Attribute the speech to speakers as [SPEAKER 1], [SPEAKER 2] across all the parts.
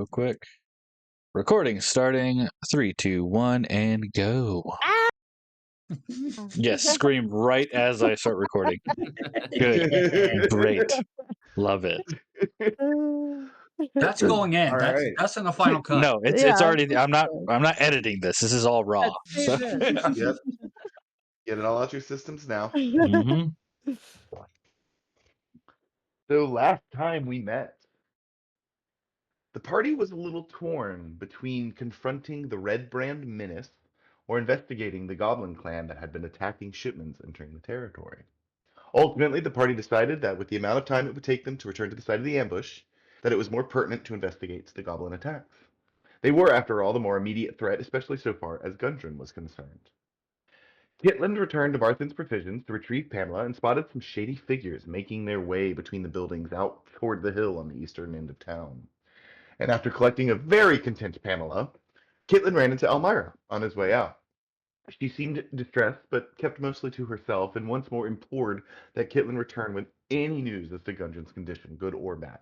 [SPEAKER 1] Real quick. Recording starting. 3, 2, 1, and go. Yes, scream right as I start recording. Good. Great. Love it.
[SPEAKER 2] That's going in.
[SPEAKER 3] All right.
[SPEAKER 2] That's in the final cut.
[SPEAKER 1] No, it's already I'm not editing this. This is all raw. So.
[SPEAKER 3] Yep. Get it all out your systems now.
[SPEAKER 1] Mhm.
[SPEAKER 3] So last time we met, the party was a little torn between confronting the Red Brand menace or investigating the Goblin clan that had been attacking shipments entering the territory. Ultimately, the party decided that with the amount of time it would take them to return to the site of the ambush, that it was more pertinent to investigate the Goblin attacks. They were, after all, the more immediate threat, especially so far as Gundren was concerned. Kitland returned to Barthen's Provisions to retrieve Pamela and spotted some shady figures making their way between the buildings out toward the hill on the eastern end of town. And after collecting a very content Pamela, Kitland ran into Elmira on his way out. She seemed distressed, but kept mostly to herself, and once more implored that Kitland return with any news as to Gundren's condition, good or bad.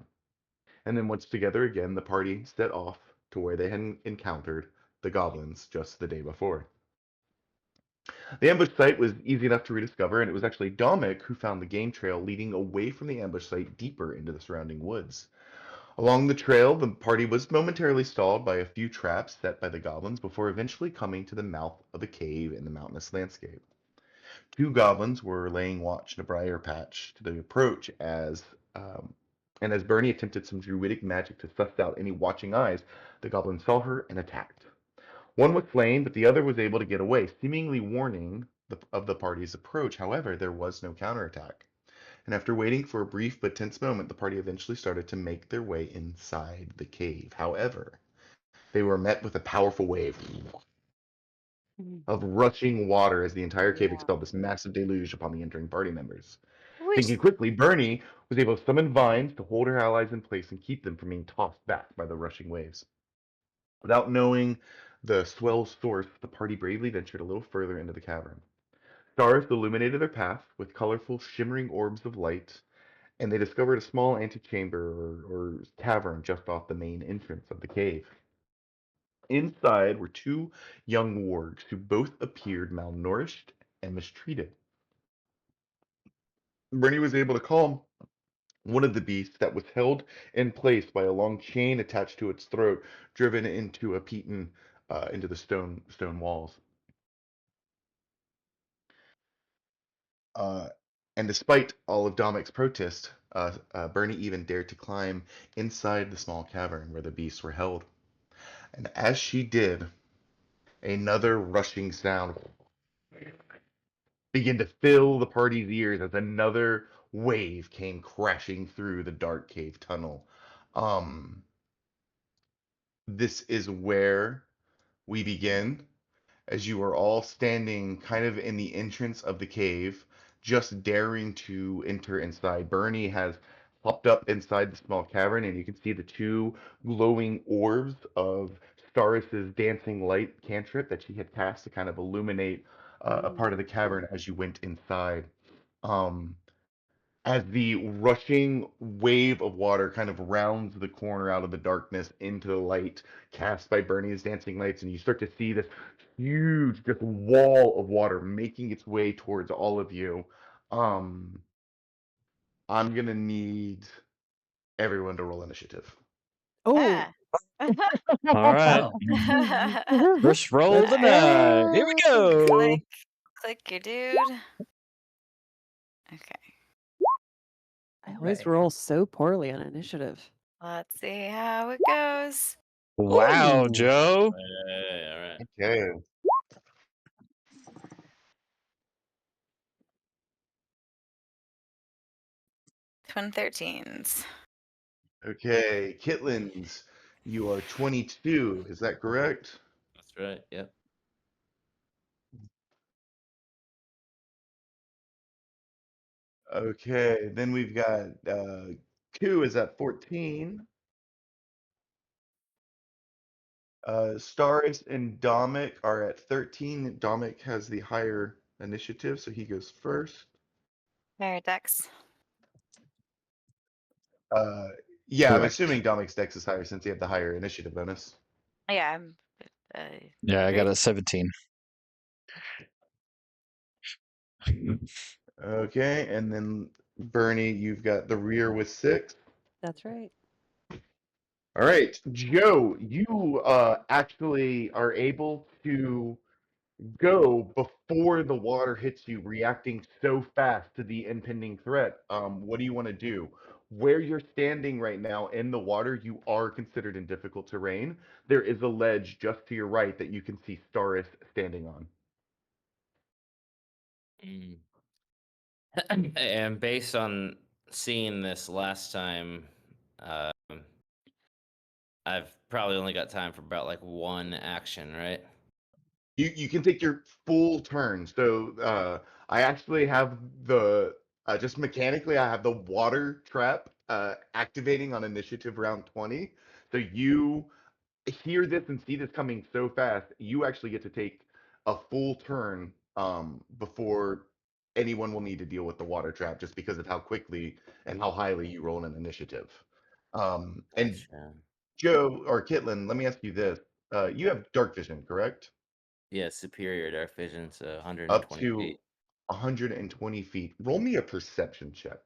[SPEAKER 3] And then once together again, the party set off to where they had encountered the goblins just the day before. The ambush site was easy enough to rediscover, and it was actually Domik who found the game trail leading away from the ambush site deeper into the surrounding woods. Along the trail, the party was momentarily stalled by a few traps set by the goblins before eventually coming to the mouth of a cave in the mountainous landscape. Two goblins were laying watch in a briar patch to the approach and as Bernie attempted some druidic magic to suss out any watching eyes, the goblin saw her and attacked. One was slain, but the other was able to get away, seemingly warning of the party's approach. However, there was no counterattack. And after waiting for a brief but tense moment, the party eventually started to make their way inside the cave. However, they were met with a powerful wave of rushing water as the entire cave expelled this massive deluge upon the entering party members. Thinking quickly, Bernie was able to summon vines to hold her allies in place and keep them from being tossed back by the rushing waves. Without knowing the swell's source, the party bravely ventured a little further into the cavern. Stars illuminated their path with colorful, shimmering orbs of light, and they discovered a small antechamber or cavern just off the main entrance of the cave. Inside were two young wargs who both appeared malnourished and mistreated. Bernie was able to calm one of the beasts that was held in place by a long chain attached to its throat, driven into a peaton into the stone walls. Uh, and despite all of Domic's protest, Bernie even dared to climb inside the small cavern where the beasts were held. And as she did, another rushing sound began to fill the party's ears as another wave came crashing through the dark cave tunnel. Um, this is where we begin, as you are all standing kind of in the entrance of the cave, just daring to enter inside. Bernie has popped up inside the small cavern, and you can see the two glowing orbs of Staris's dancing light cantrip that she had cast to kind of illuminate a part of the cavern as you went inside. Um, as the rushing wave of water kind of rounds the corner out of the darkness into the light cast by Bernie's dancing lights, and you start to see this huge just wall of water making its way towards all of you. Um, I'm gonna need everyone to roll initiative.
[SPEAKER 4] Oh,
[SPEAKER 1] All right. First roll of the night. Here we go.
[SPEAKER 5] Click your dude. Okay.
[SPEAKER 4] I always roll so poorly on initiative.
[SPEAKER 5] Let's see how it goes.
[SPEAKER 1] Wow,
[SPEAKER 4] Ooh.
[SPEAKER 1] Joe.
[SPEAKER 6] All right.
[SPEAKER 3] Okay.
[SPEAKER 5] 13s.
[SPEAKER 3] Okay, Kitlins, you are 22. Is that correct?
[SPEAKER 6] That's right. Yep.
[SPEAKER 3] Okay, then we've got Q is at 14. Staris and Domik are at 13. Domik has the higher initiative, so he goes first.
[SPEAKER 5] There, Dex.
[SPEAKER 3] Uh, Yeah, I'm
[SPEAKER 1] Correct.
[SPEAKER 3] assuming Dominic's dex is higher since he had the higher initiative bonus.
[SPEAKER 5] Yeah, I'm. Uh,
[SPEAKER 1] Yeah, I got
[SPEAKER 5] agreed.
[SPEAKER 1] a 17.
[SPEAKER 3] Okay, and then Bernie, you've got the rear with 6.
[SPEAKER 4] That's right.
[SPEAKER 3] All right, Joe, you actually are able to go before the water hits you, reacting so fast to the impending threat. What do you want to do? Where you're standing right now in the water, you are considered in difficult terrain. There is a ledge just to your right that you can see Staris standing on.
[SPEAKER 6] Mm. And based on seeing this last time, um, I've probably only got time for about like one action, right?
[SPEAKER 3] You can take your full turn. So I actually have the just mechanically I have the water trap activating on initiative round 20. So you hear this and see this coming so fast, you actually get to take a full turn before anyone will need to deal with the water trap just because of how quickly and how highly you roll an initiative. And
[SPEAKER 6] Gotcha.
[SPEAKER 3] Joe or Kitlin, let me ask you this. You have dark vision, correct?
[SPEAKER 6] Yeah, superior dark vision, so
[SPEAKER 3] Up
[SPEAKER 6] 120
[SPEAKER 3] to
[SPEAKER 6] feet.
[SPEAKER 3] 120 feet. Roll me a perception check.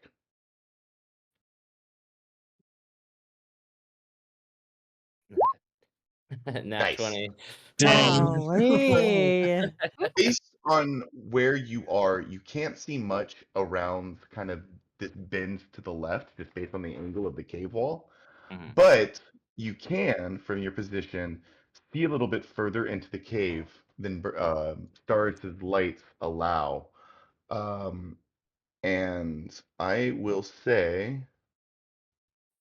[SPEAKER 6] Nat
[SPEAKER 3] Nice.
[SPEAKER 6] 20.
[SPEAKER 1] Dang.
[SPEAKER 4] Golly.
[SPEAKER 3] Based on where you are, you can't see much around kind of this bend to the left, just based on the angle of the cave wall.
[SPEAKER 6] Mhm.
[SPEAKER 3] But you can, from your position, see a little bit further into the cave than Staris's lights allow. And I will say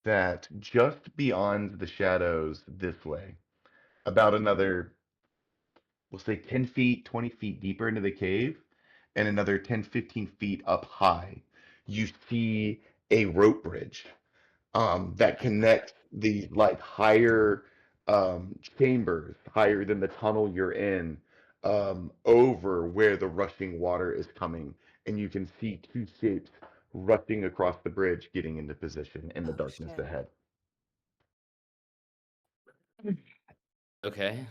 [SPEAKER 3] that just beyond the shadows this way, about another, we'll say 10 feet, 20 feet deeper into the cave, and another 10, 15 feet up high, you see a rope bridge that connects these like higher chambers, higher than the tunnel you're in, over where the rushing water is coming. And you can see two shapes rushing across the bridge, getting into position in the
[SPEAKER 6] Oh,
[SPEAKER 3] darkness
[SPEAKER 6] shit.
[SPEAKER 3] ahead.
[SPEAKER 6] Okay.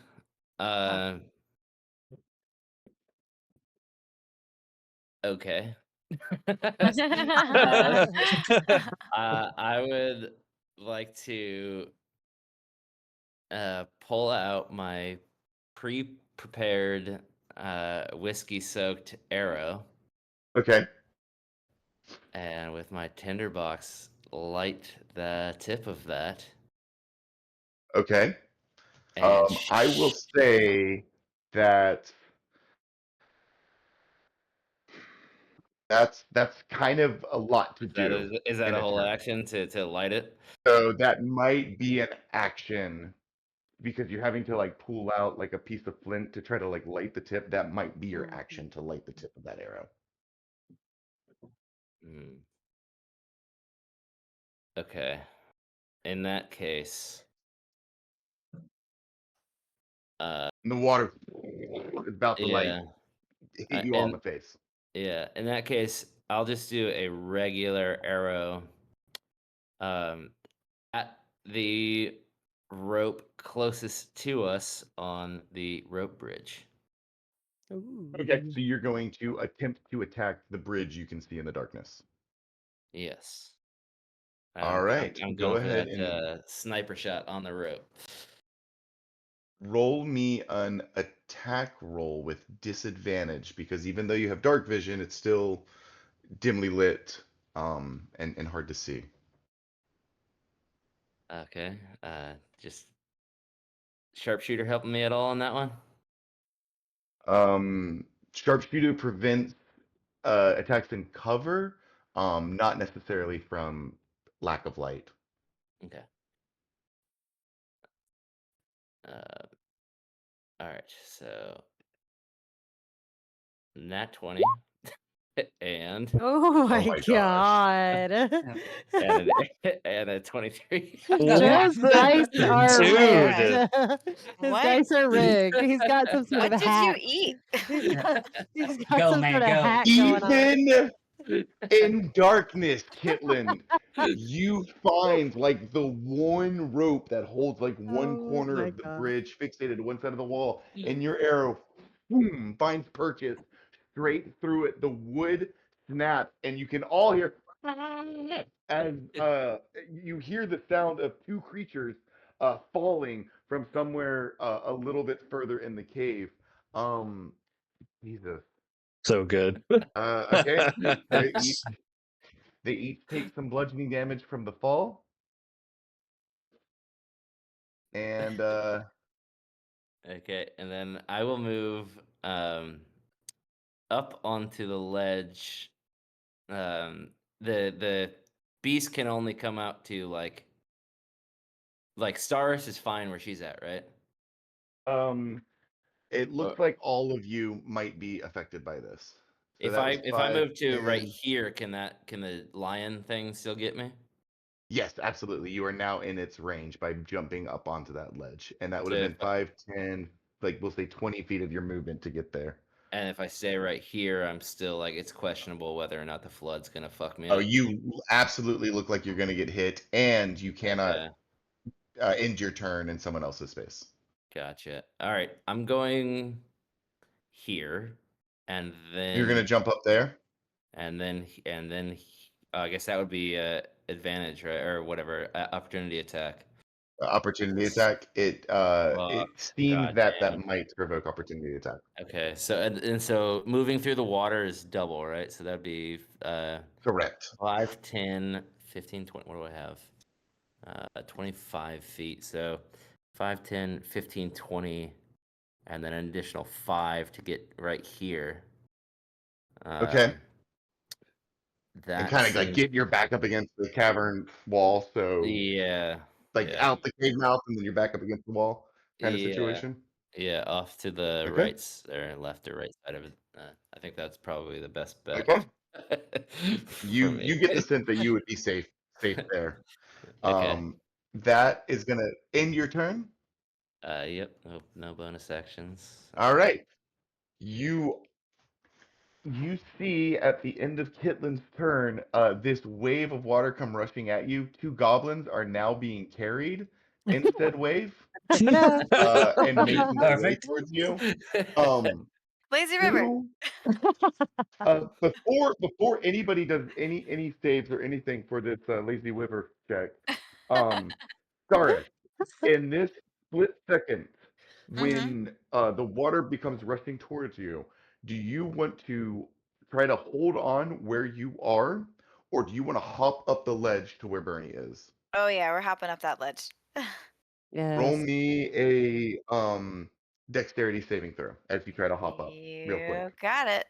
[SPEAKER 6] Okay. I would like to pull out my pre-prepared whiskey-soaked arrow,
[SPEAKER 3] Okay.
[SPEAKER 6] and with my tinderbox, light the tip of that
[SPEAKER 3] Okay.
[SPEAKER 6] and
[SPEAKER 3] I will say that that's kind of a lot to do
[SPEAKER 6] is that
[SPEAKER 3] in
[SPEAKER 6] a
[SPEAKER 3] a
[SPEAKER 6] whole
[SPEAKER 3] turn.
[SPEAKER 6] action to light it?
[SPEAKER 3] So that might be an action because you're having to like pull out like a piece of flint to try to like light the tip. That might be your action to light the tip of that arrow.
[SPEAKER 6] Hmm. Okay. In that case,
[SPEAKER 3] And the water is about to like
[SPEAKER 6] yeah,
[SPEAKER 3] hit you all in
[SPEAKER 6] and
[SPEAKER 3] the face.
[SPEAKER 6] yeah, in that case, I'll just do a regular arrow, um, at the rope closest to us on the rope bridge.
[SPEAKER 3] Okay,
[SPEAKER 4] Ooh.
[SPEAKER 3] so you're going to attempt to attack the bridge you can see in the darkness.
[SPEAKER 6] Yes,
[SPEAKER 3] All right,
[SPEAKER 6] I'm
[SPEAKER 3] go
[SPEAKER 6] going for
[SPEAKER 3] ahead
[SPEAKER 6] that
[SPEAKER 3] and
[SPEAKER 6] sniper shot on the rope.
[SPEAKER 3] roll me an attack roll with disadvantage because even though you have dark vision, it's still dimly lit and hard to see.
[SPEAKER 6] Okay, just sharpshooter helping me at all on that one?
[SPEAKER 3] Um, Sharpshooter prevents attacks in cover, not necessarily from lack of light.
[SPEAKER 6] Okay. Uh, all right, so nat 20 and
[SPEAKER 4] Oh
[SPEAKER 3] Oh
[SPEAKER 4] my
[SPEAKER 3] my gosh.
[SPEAKER 4] god.
[SPEAKER 6] and and a 23.
[SPEAKER 4] Joe's dice are rigged.
[SPEAKER 1] Dude.
[SPEAKER 4] His
[SPEAKER 5] What?
[SPEAKER 4] dice are rigged. He's got some sort
[SPEAKER 5] What
[SPEAKER 4] of
[SPEAKER 5] did you
[SPEAKER 4] hack.
[SPEAKER 5] eat?
[SPEAKER 4] He's got
[SPEAKER 2] Go,
[SPEAKER 4] some
[SPEAKER 2] man,
[SPEAKER 4] sort of
[SPEAKER 2] go.
[SPEAKER 4] hack going on.
[SPEAKER 3] Even In darkness, Kitlin, you find like the one rope that holds like one
[SPEAKER 4] Oh
[SPEAKER 3] corner
[SPEAKER 4] my
[SPEAKER 3] of the
[SPEAKER 4] god.
[SPEAKER 3] bridge fixated to one side of the wall, and your arrow boom, finds purchase straight through it. The wood snaps, and you can all hear as you hear the sound of two creatures falling from somewhere a little bit further in the cave. Um, Jesus.
[SPEAKER 1] So good.
[SPEAKER 3] Okay. They each take some bludgeoning damage from the fall, and
[SPEAKER 6] Okay, and then I will move up onto the ledge. The beast can only come out to like Staris is fine where she's at, right?
[SPEAKER 3] um, it
[SPEAKER 6] Or
[SPEAKER 3] looks like all of you might be affected by this. So
[SPEAKER 6] if
[SPEAKER 3] that
[SPEAKER 6] I
[SPEAKER 3] was
[SPEAKER 6] if I
[SPEAKER 3] 5,
[SPEAKER 6] move to right
[SPEAKER 3] 10.
[SPEAKER 6] here, can the lion thing still get me?
[SPEAKER 3] Yes, absolutely. You are now in its range by jumping up onto that ledge, and that would
[SPEAKER 6] So
[SPEAKER 3] have
[SPEAKER 6] if
[SPEAKER 3] been 5, 10, like we'll say 20 feet of your movement to get there.
[SPEAKER 6] and if I stay right here, I'm still like it's questionable whether or not the flood's gonna fuck me
[SPEAKER 3] Oh,
[SPEAKER 6] up.
[SPEAKER 3] you absolutely look like you're going to get hit, and you cannot
[SPEAKER 6] Okay,
[SPEAKER 3] end your turn in someone else's space.
[SPEAKER 6] gotcha. All right, I'm going here, and
[SPEAKER 3] You're going to
[SPEAKER 6] then
[SPEAKER 3] jump up there.
[SPEAKER 6] I guess that would be advantage, right, or whatever, opportunity attack.
[SPEAKER 3] Opportunity attack. It
[SPEAKER 6] Fuck.
[SPEAKER 3] seems
[SPEAKER 6] God
[SPEAKER 3] that
[SPEAKER 6] damn.
[SPEAKER 3] might provoke opportunity attack.
[SPEAKER 6] Okay, so and so moving through the water is double, right? So that'd be
[SPEAKER 3] Correct.
[SPEAKER 6] 5, 10, 15, 20. What do I have? 25 feet. So 5, 10, 15, 20, and then an additional 5 to get right here.
[SPEAKER 3] Okay. And
[SPEAKER 6] That
[SPEAKER 3] kind of like
[SPEAKER 6] seems,
[SPEAKER 3] get your back up against the cavern wall, so
[SPEAKER 6] yeah,
[SPEAKER 3] like
[SPEAKER 6] yeah,
[SPEAKER 3] out the cave mouth and then you're back up against the wall kind of
[SPEAKER 6] yeah,
[SPEAKER 3] situation.
[SPEAKER 6] yeah, off to the
[SPEAKER 3] Okay.
[SPEAKER 6] right or left or right side of it. I think that's probably the best bet
[SPEAKER 3] Okay.
[SPEAKER 6] for
[SPEAKER 3] You
[SPEAKER 6] me.
[SPEAKER 3] get the sense that you would be safe there.
[SPEAKER 6] Okay.
[SPEAKER 3] That is gonna end your turn.
[SPEAKER 6] Yep. No bonus actions.
[SPEAKER 3] All right. You you see at the end of Kitlin's turn, this wave of water come rushing at you. Two goblins are now being carried in said wave,
[SPEAKER 4] Yeah.
[SPEAKER 3] and making their way
[SPEAKER 1] Perfect.
[SPEAKER 3] towards you. Um,
[SPEAKER 5] Lazy River.
[SPEAKER 3] two, before anybody does any saves or anything for this lazy river check, um, Gareth, in this split second,
[SPEAKER 5] Mm-hmm.
[SPEAKER 3] when the water becomes rushing towards you, do you want to try to hold on where you are, or do you want to hop up the ledge to where Bernie is?
[SPEAKER 5] Oh yeah, we're hopping up that ledge.
[SPEAKER 3] Roll
[SPEAKER 4] Yes.
[SPEAKER 3] me a dexterity saving throw as you try to hop up real quick.
[SPEAKER 5] You got it.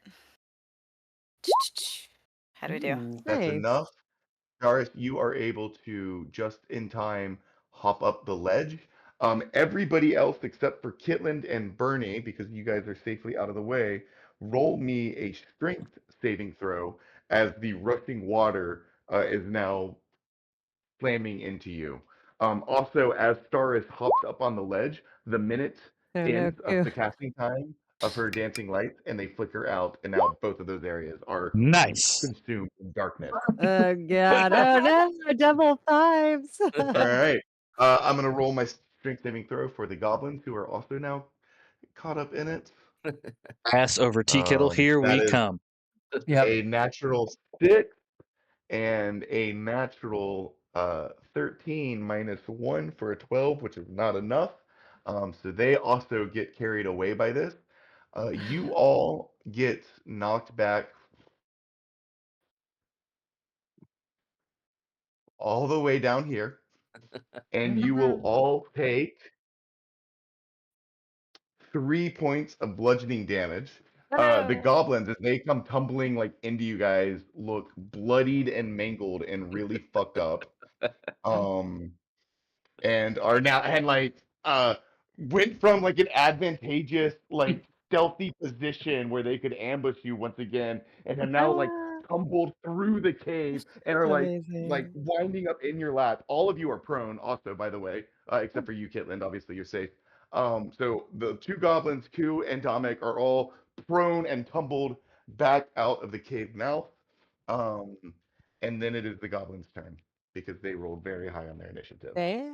[SPEAKER 5] How do we do?
[SPEAKER 4] Ooh,
[SPEAKER 3] That's
[SPEAKER 4] nice.
[SPEAKER 3] enough. Gareth, you are able to just in time hop up the ledge. Everybody else except for Kitland and Bernie, because you guys are safely out of the way, roll me a strength saving throw as the rushing water is now slamming into you. Also, as Staris hops up on the ledge, the minute
[SPEAKER 4] Oh no,
[SPEAKER 3] ends of
[SPEAKER 4] Q.
[SPEAKER 3] the casting time of her dancing lights, and they flicker out, and now both of those areas are
[SPEAKER 1] Nice.
[SPEAKER 3] consumed in darkness.
[SPEAKER 4] Oh god. Oh no, double fives.
[SPEAKER 3] All right. I'm gonna roll my strength saving throw for the goblins who are also now caught up in it.
[SPEAKER 1] Pass over tea kettle. Here
[SPEAKER 3] That
[SPEAKER 1] we
[SPEAKER 3] is
[SPEAKER 1] come.
[SPEAKER 2] Yep.
[SPEAKER 3] a natural 6 and a natural 13 minus 1 for a 12, which is not enough. So they also get carried away by this. You all get knocked back all the way down here, and you will all take 3 points of bludgeoning damage. The
[SPEAKER 5] No.
[SPEAKER 3] goblins, as they come tumbling like into you guys, look bloodied and mangled and really fucked up. Um, and are now and like went from like an advantageous like stealthy position where they could ambush you once again, and have now like
[SPEAKER 4] Ah,
[SPEAKER 3] tumbled through the cave and are like
[SPEAKER 4] amazing.
[SPEAKER 3] winding up in your lap. All of you are prone, also, by the way, except for you, Kitland. Obviously, you're safe. So the two goblins, Ku and Dominic, are all prone and tumbled back out of the cave mouth. Um, and then it is the goblin's turn because they rolled very high on their initiative.
[SPEAKER 4] Okay.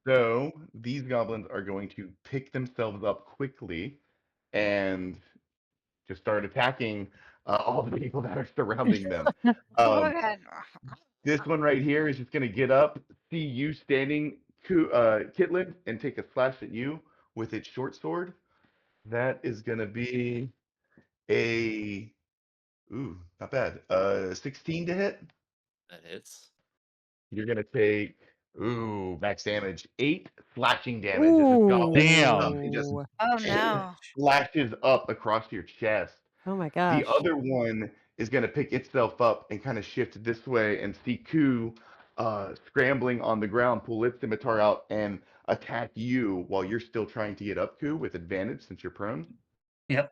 [SPEAKER 3] So these goblins are going to pick themselves up quickly and just start attacking all the people that are surrounding them.
[SPEAKER 5] Oh
[SPEAKER 3] Um,
[SPEAKER 5] god.
[SPEAKER 3] this one right here is just going to get up, see you standing, Kitlin, and take a slash at you with its short sword. That is going to be a, ooh, not bad, 16 to hit.
[SPEAKER 6] That hits.
[SPEAKER 3] You're going to take, ooh, max damage, 8 slashing damage as this goblin comes up and just
[SPEAKER 4] Ooh.
[SPEAKER 5] Oh no.
[SPEAKER 3] slashes up across your chest.
[SPEAKER 4] Oh my
[SPEAKER 3] The
[SPEAKER 4] gosh.
[SPEAKER 3] other one is going to pick itself up and kind of shift this way and see Ku scrambling on the ground, pull its scimitar out and attack you while you're still trying to get up, Ku, with advantage since you're prone.
[SPEAKER 2] Yep.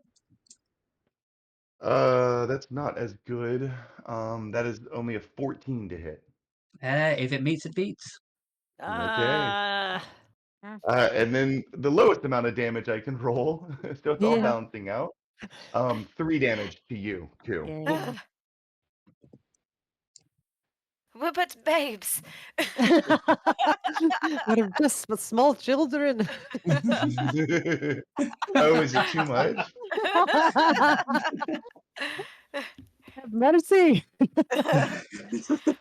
[SPEAKER 3] That's not as good. That is only a 14 to hit.
[SPEAKER 2] If it meets, it beats.
[SPEAKER 3] Okay.
[SPEAKER 4] Ah.
[SPEAKER 3] And then the lowest amount of damage I can roll, so it's all
[SPEAKER 4] Yeah.
[SPEAKER 3] balancing out. 3 damage to you, Ku.
[SPEAKER 4] Yeah.
[SPEAKER 5] But babes.
[SPEAKER 4] What are just small children?
[SPEAKER 3] Oh, is it too much?
[SPEAKER 4] Have mercy.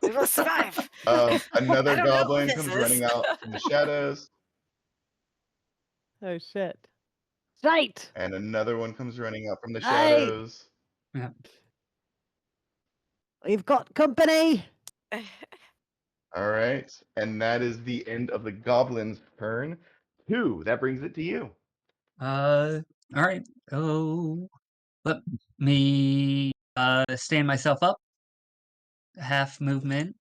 [SPEAKER 5] We will survive. I
[SPEAKER 3] Another
[SPEAKER 5] don't know who
[SPEAKER 3] goblin
[SPEAKER 5] this
[SPEAKER 3] comes
[SPEAKER 5] is.
[SPEAKER 3] running out from the shadows,
[SPEAKER 4] Oh shit. Right.
[SPEAKER 3] and another one comes running out from the
[SPEAKER 4] Right.
[SPEAKER 3] shadows.
[SPEAKER 2] Yep.
[SPEAKER 4] We've got company.
[SPEAKER 3] All right, and that is the end of the goblin's turn. 2. That brings it to you.
[SPEAKER 2] All right. Oh, let me stand myself up. Half movement.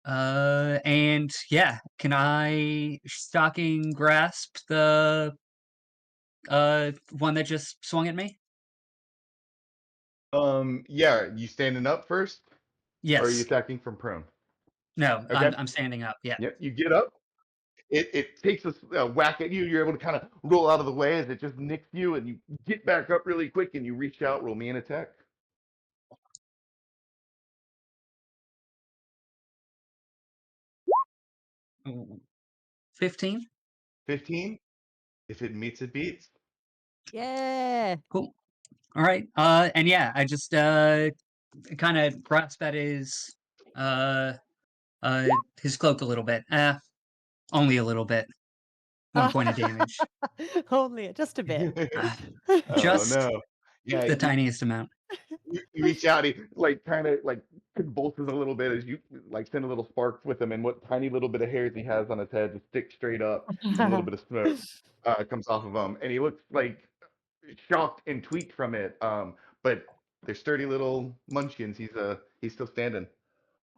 [SPEAKER 2] And yeah, can I stocking grasp the one that just swung at me?
[SPEAKER 3] Yeah, you standing up first, or are you
[SPEAKER 2] Yes.
[SPEAKER 3] attacking from prone?
[SPEAKER 2] No,
[SPEAKER 3] Okay.
[SPEAKER 2] I'm standing up. Yeah.
[SPEAKER 3] Yep, you get up. It takes a whack at you. You're able to kind of roll out of the way as it just nicks you, and you get back up really quick, and you reach out. Roll me an attack.
[SPEAKER 2] Ooh. 15.
[SPEAKER 3] 15. If it meets, it beats.
[SPEAKER 4] Yeah.
[SPEAKER 2] Cool. All right. And yeah, I just kind of grasp at his cloak a little bit. Only a little bit. 1 point of damage.
[SPEAKER 4] Only just a bit.
[SPEAKER 3] Oh
[SPEAKER 2] Just
[SPEAKER 3] no! Yeah,
[SPEAKER 2] the tiniest amount.
[SPEAKER 3] you reach out. He like kind of like convulses a little bit as you like send a little sparks with him, and what tiny little bit of hairs he has on his head just stick straight up, and a little bit of smoke comes off of him, and he looks like shocked and tweaked from it. But they're sturdy little munchkins. He's still standing.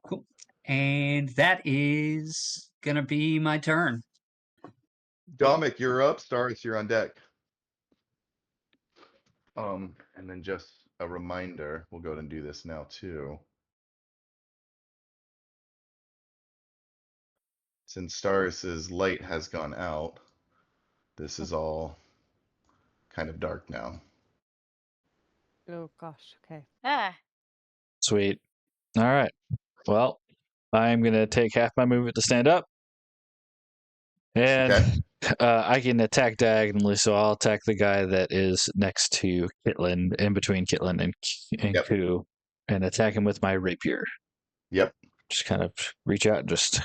[SPEAKER 2] Cool. And that is gonna be my turn.
[SPEAKER 3] Dominic, you're up. Stars, you're on deck. And then just a reminder, we'll go ahead and do this now too. Since Staris's light has gone out, this is all kind of dark now.
[SPEAKER 4] Oh gosh. Okay.
[SPEAKER 5] Ah.
[SPEAKER 1] Sweet. All right. Well, I'm gonna take half my movement to stand up, and I can attack diagonally. So I'll attack the guy that is next to Kitlin, in between Kitlin and
[SPEAKER 3] Yep.
[SPEAKER 1] Ku, and attack him with my rapier.
[SPEAKER 3] Yep.
[SPEAKER 1] Just kind of reach out and just.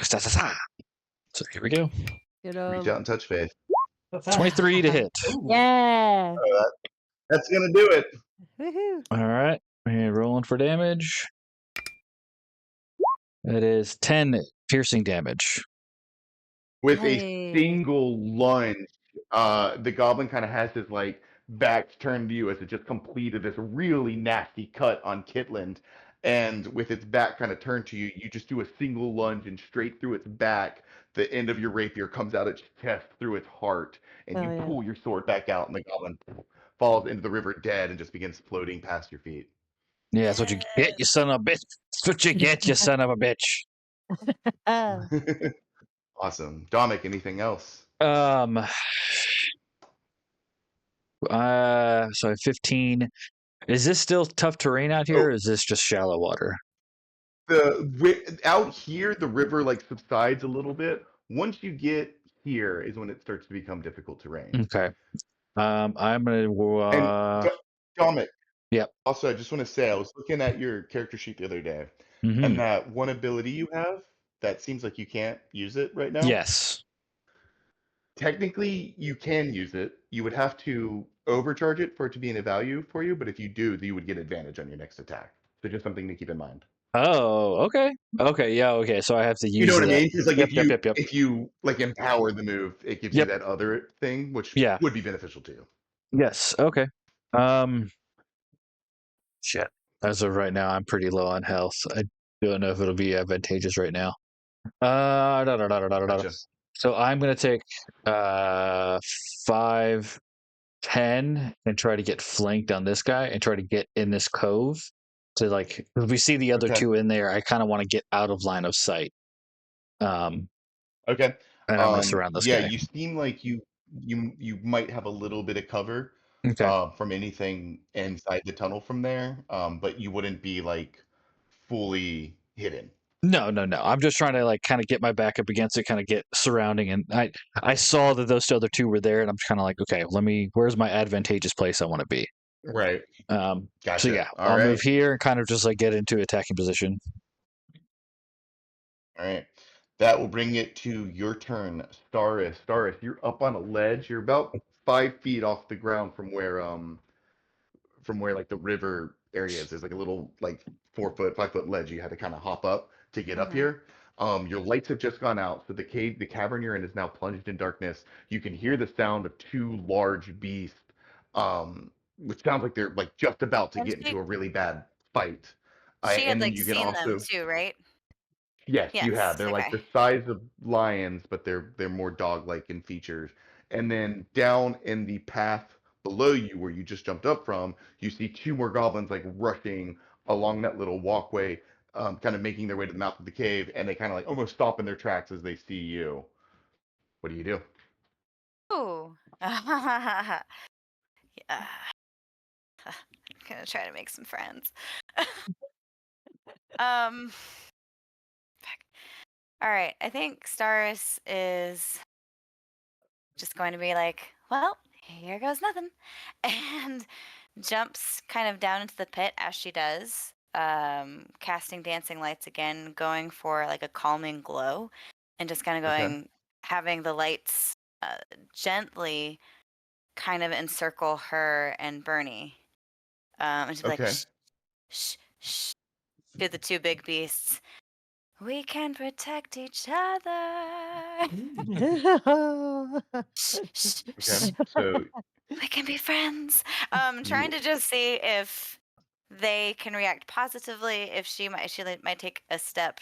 [SPEAKER 1] So here we go.
[SPEAKER 4] Get
[SPEAKER 3] Reach out and touch faith.
[SPEAKER 1] 23 to hit.
[SPEAKER 2] Ooh.
[SPEAKER 4] Yeah.
[SPEAKER 3] That's gonna do it.
[SPEAKER 4] Woohoo.
[SPEAKER 1] All right. And rolling for damage. That is 10 piercing damage.
[SPEAKER 3] With
[SPEAKER 4] Hey.
[SPEAKER 3] a single lunge, the goblin kind of has his like back turned to you as it just completed this really nasty cut on Kitland. And with its back kind of turned to you, you just do a single lunge and straight through its back. The end of your rapier comes out its chest through its heart, and you
[SPEAKER 4] Oh, yeah.
[SPEAKER 3] pull your sword back out, and the goblin falls into the river dead and just begins floating past your feet.
[SPEAKER 1] Yeah, that's what you get, you son of a bitch. That's what you get, you son of a bitch.
[SPEAKER 3] Awesome. Dominic, anything else?
[SPEAKER 1] So I have 15. Is this still tough terrain out here, or is this just shallow water?
[SPEAKER 3] Out here, the river like subsides a little bit. Once you get here, is when it starts to become difficult terrain.
[SPEAKER 1] Okay. I'm gonna.
[SPEAKER 3] And Dominic,
[SPEAKER 1] Yep.
[SPEAKER 3] also, I just want to say, I was looking at your character sheet the other day,
[SPEAKER 1] Mm-hmm.
[SPEAKER 3] and that one ability you have, that seems like you can't use it right now.
[SPEAKER 1] Yes.
[SPEAKER 3] Technically, you can use it. You would have to overcharge it for it to be in a value for you, but if you do, you would get advantage on your next attack. So just something to keep in mind.
[SPEAKER 1] Oh, okay. Okay, yeah, okay. So I have to use
[SPEAKER 3] You know what I
[SPEAKER 1] that.
[SPEAKER 3] mean? Because like
[SPEAKER 1] Yep, yep, yep, yep.
[SPEAKER 3] if you like empower the move, it gives you
[SPEAKER 1] Yep.
[SPEAKER 3] that other thing, which
[SPEAKER 1] Yeah.
[SPEAKER 3] would be beneficial to you.
[SPEAKER 1] Yes. Okay. Shit. As of right now, I'm pretty low on health. I don't know if it'll be advantageous right now.
[SPEAKER 3] Gotcha.
[SPEAKER 1] So I'm gonna take 5, 10, and try to get flanked on this guy and try to get in this cove to like. If we see the other
[SPEAKER 3] Okay.
[SPEAKER 1] two in there, I kind of want to get out of line of sight.
[SPEAKER 3] Okay.
[SPEAKER 1] And I'm gonna surround this
[SPEAKER 3] Yeah,
[SPEAKER 1] guy.
[SPEAKER 3] you seem like you might have a little bit of cover
[SPEAKER 1] Okay.
[SPEAKER 3] from anything inside the tunnel from there, but you wouldn't be like fully hidden.
[SPEAKER 1] No. I'm just trying to like kind of get my back up against it, kind of get surrounding, and I saw that those other two were there, and I'm kind of like, okay, where's my advantageous place I want to be?
[SPEAKER 3] Right.
[SPEAKER 1] So
[SPEAKER 3] Gotcha.
[SPEAKER 1] yeah,
[SPEAKER 3] All
[SPEAKER 1] I'll
[SPEAKER 3] right.
[SPEAKER 1] move here and kind of just like get into attacking position.
[SPEAKER 3] All right. That will bring it to your turn, Staris. Staris, you're up on a ledge. You're about 5 feet off the ground from where like the river area is. There's like a little like 4 foot, 5 foot ledge you had to kind of hop up to get up here. Your lights have just gone out, so the cavern you're in is now plunged in darkness. You can hear the sound of two large beasts, which sounds like they're like just about to
[SPEAKER 5] And
[SPEAKER 3] get into a really bad fight.
[SPEAKER 5] she had
[SPEAKER 3] And then
[SPEAKER 5] like
[SPEAKER 3] you can
[SPEAKER 5] seen them
[SPEAKER 3] also
[SPEAKER 5] too, right?
[SPEAKER 3] Yes, you have.
[SPEAKER 5] Yes.
[SPEAKER 3] They're like
[SPEAKER 5] Okay.
[SPEAKER 3] the size of lions, but they're more dog-like in features. And then down in the path below you, where you just jumped up from, you see two more goblins like rushing along that little walkway, kind of making their way to the mouth of the cave, and they kind of like almost stop in their tracks as they see you. What do you do?
[SPEAKER 5] Ooh. Yeah. Gonna try to make some friends. um. All right. I think Staris is just going to be like, well, here goes nothing, and jumps kind of down into the pit as she does. Casting dancing lights again, going for like a calming glow, and just kind of
[SPEAKER 3] Okay.
[SPEAKER 5] going, having the lights gently kind of encircle her and Bernie. And she's like,
[SPEAKER 3] Okay.
[SPEAKER 5] shh, shh, shh, to the two big beasts. We can protect each other. Shh, shh, shh.
[SPEAKER 3] Okay. So
[SPEAKER 5] We can be friends. Trying
[SPEAKER 3] you
[SPEAKER 5] to just see if they can react positively. If she might take a step.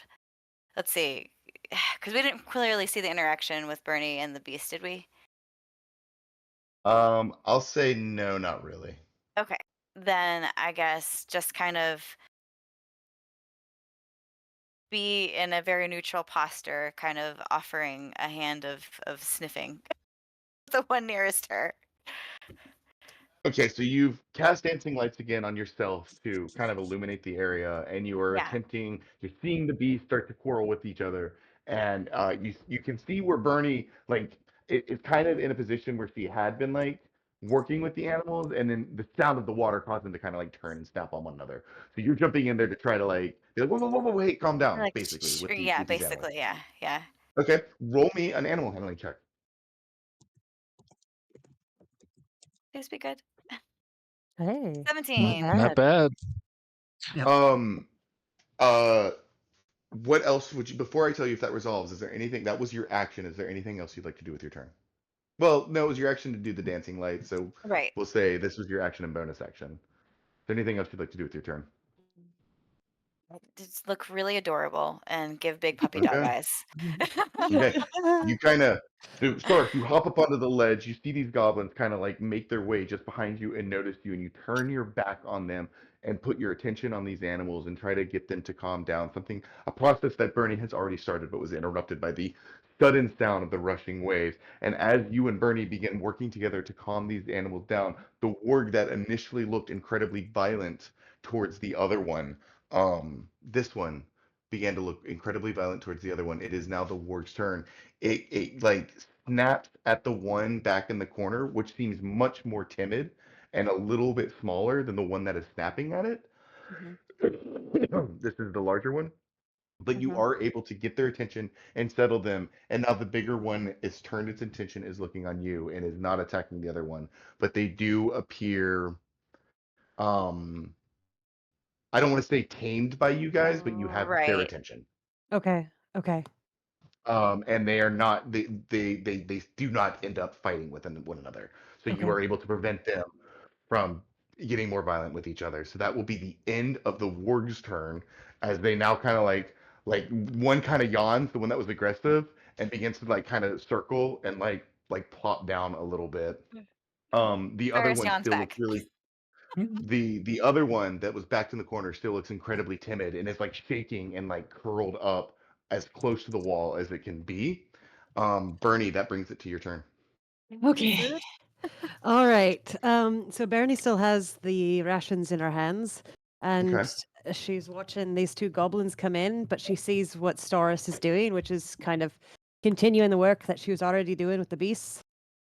[SPEAKER 5] Let's see, because we didn't clearly see the interaction with Bernie and the beast, did we?
[SPEAKER 3] I'll say no, not really.
[SPEAKER 5] Okay, then I guess just kind of be in a very neutral posture, kind of offering a hand of sniffing the one nearest her.
[SPEAKER 3] Okay, so you've cast dancing lights again on yourself to kind of illuminate the area, and you are
[SPEAKER 5] Yeah.
[SPEAKER 3] you're seeing the bees start to quarrel with each other, and you can see where Bernie like is kind of in a position where she had been like working with the animals, and then the sound of the water caused them to kind of like turn and snap on one another. So you're jumping in there to try to like be like, whoa, hey, calm down,
[SPEAKER 5] Like,
[SPEAKER 3] basically
[SPEAKER 5] yeah,
[SPEAKER 3] with these animals.
[SPEAKER 5] basically, yeah.
[SPEAKER 3] Okay, roll me an animal handling check.
[SPEAKER 5] Please be good.
[SPEAKER 4] Hey,
[SPEAKER 5] 17.
[SPEAKER 1] Not bad.
[SPEAKER 2] Yep.
[SPEAKER 3] Um, uh. What else would you, before I tell you if that resolves, is there anything, that was your action, is there anything else you'd like to do with your turn? Well, no, it was your action to do the dancing light, so
[SPEAKER 5] Right.
[SPEAKER 3] we'll say this was your action and bonus action. Is there anything else you'd like to do with your turn?
[SPEAKER 5] Just look really adorable and give big puppy dog
[SPEAKER 3] Okay.
[SPEAKER 5] eyes.
[SPEAKER 3] Okay. You kind of, Stark, you hop up onto the ledge, you see these goblins kind of like make their way just behind you and notice you, and you turn your back on them and put your attention on these animals and try to get them to calm down. A process that Bernie has already started but was interrupted by the sudden sound of the rushing waves. And as you and Bernie begin working together to calm these animals down, the warg that initially looked incredibly violent towards the other one, this one began to look incredibly violent towards the other one. It is now the warg's turn. It like snaps at the one back in the corner, which seems much more timid and a little bit smaller than the one that is snapping at it. This is the larger one, but you are able to get their attention and settle them. And now the bigger one is turned its attention, is looking on you and is not attacking the other one. But they do appear, um, I don't want to say tamed by you guys, but you have their
[SPEAKER 5] Right.
[SPEAKER 3] attention.
[SPEAKER 4] Okay. Okay.
[SPEAKER 3] And they are not, they do not end up fighting with one another. So you
[SPEAKER 4] Okay.
[SPEAKER 3] are able to prevent them from getting more violent with each other. So that will be the end of the warg's turn, as they now kind of like one kind of yawns, the one that was aggressive, and begins to like kind of circle and like plop down a little bit. The other
[SPEAKER 5] Cyrus
[SPEAKER 3] one
[SPEAKER 5] yawns
[SPEAKER 3] still looks
[SPEAKER 5] back.
[SPEAKER 3] really the other one that was backed in the corner still looks incredibly timid and is like shaking and like curled up as close to the wall as it can be. Bernie, that brings it to your turn.
[SPEAKER 4] Okay. All right. So Bernie still has the rations in her hands, and
[SPEAKER 3] Okay.
[SPEAKER 4] she's watching these two goblins come in, but she sees what Storis is doing, which is kind of continuing the work that she was already doing with the beasts.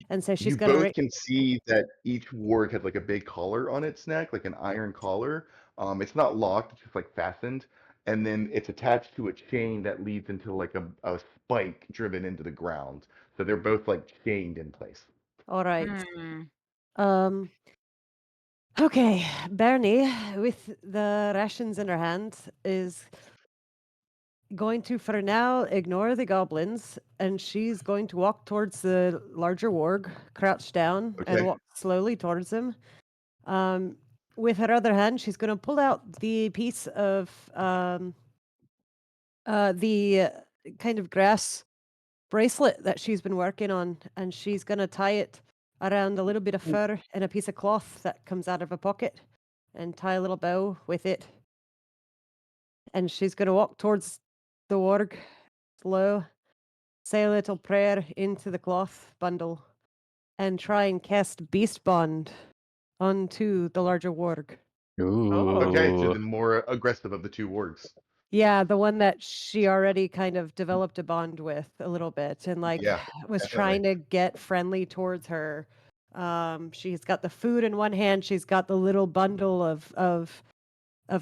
[SPEAKER 4] And so she's
[SPEAKER 3] You
[SPEAKER 4] gonna
[SPEAKER 3] both can see that each warg has like a big collar on its neck, like an iron collar. It's not locked, it's just like fastened. And then it's attached to a chain that leads into like a spike driven into the ground. So they're both like chained in place.
[SPEAKER 4] all right.
[SPEAKER 5] Hmm.
[SPEAKER 4] Um okay, Bernie, with the rations in her hand, is going to, for now, ignore the goblins, and she's going to walk towards the larger warg, crouch down, and
[SPEAKER 3] Okay.
[SPEAKER 4] walk slowly towards him. With her other hand, she's going to pull out the piece of the kind of grass bracelet that she's been working on, and she's going to tie it around a little bit of fur and a piece of cloth that comes out of a pocket, and tie a little bow with it. And she's going to walk towards the warg, slow, say a little prayer into the cloth bundle, and try and cast Beast Bond onto the larger warg.
[SPEAKER 3] Okay, so
[SPEAKER 1] Ooh.
[SPEAKER 3] the more aggressive of the two wargs.
[SPEAKER 4] Yeah, the one that she already kind of developed a bond with a little bit, and like
[SPEAKER 3] Yeah,
[SPEAKER 4] was
[SPEAKER 3] definitely.
[SPEAKER 4] trying to get friendly towards her. She's got the food in one hand, she's got the little bundle of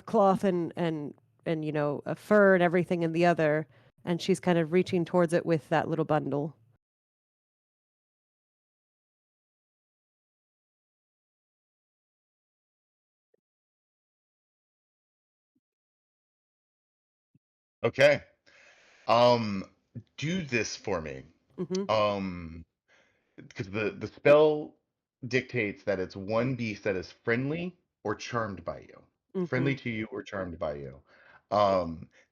[SPEAKER 4] cloth and you know, fur and everything in the other, and she's kind of reaching towards it with that little bundle.
[SPEAKER 3] Okay. Um, do this for me.
[SPEAKER 4] Mm-hmm.
[SPEAKER 3] Because the spell dictates that it's one beast that is friendly or charmed by you.
[SPEAKER 4] Mm-hmm.
[SPEAKER 3] Friendly to you or charmed by you.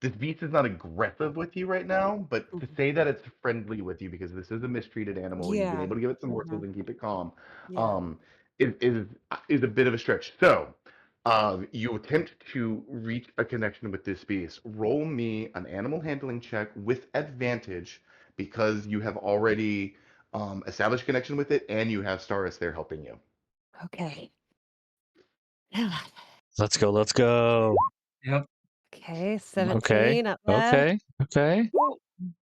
[SPEAKER 3] This beast is not aggressive with you right now, but to
[SPEAKER 4] Mm-hmm.
[SPEAKER 3] say that it's friendly with you because this is a mistreated animal, you've been
[SPEAKER 4] Yeah.
[SPEAKER 3] able to give it some
[SPEAKER 4] Mm-hmm.
[SPEAKER 3] morsels and keep it calm,
[SPEAKER 4] Yeah.
[SPEAKER 3] is a bit of a stretch. So, you attempt to reach a connection with this beast. Roll me an animal handling check with advantage because you have already established connection with it and you have Staris there helping you.
[SPEAKER 4] Okay.
[SPEAKER 1] Let's go. Let's go.
[SPEAKER 2] Yep.
[SPEAKER 4] Okay,
[SPEAKER 1] Okay.
[SPEAKER 4] 17, not bad.
[SPEAKER 1] Okay.
[SPEAKER 4] Oh,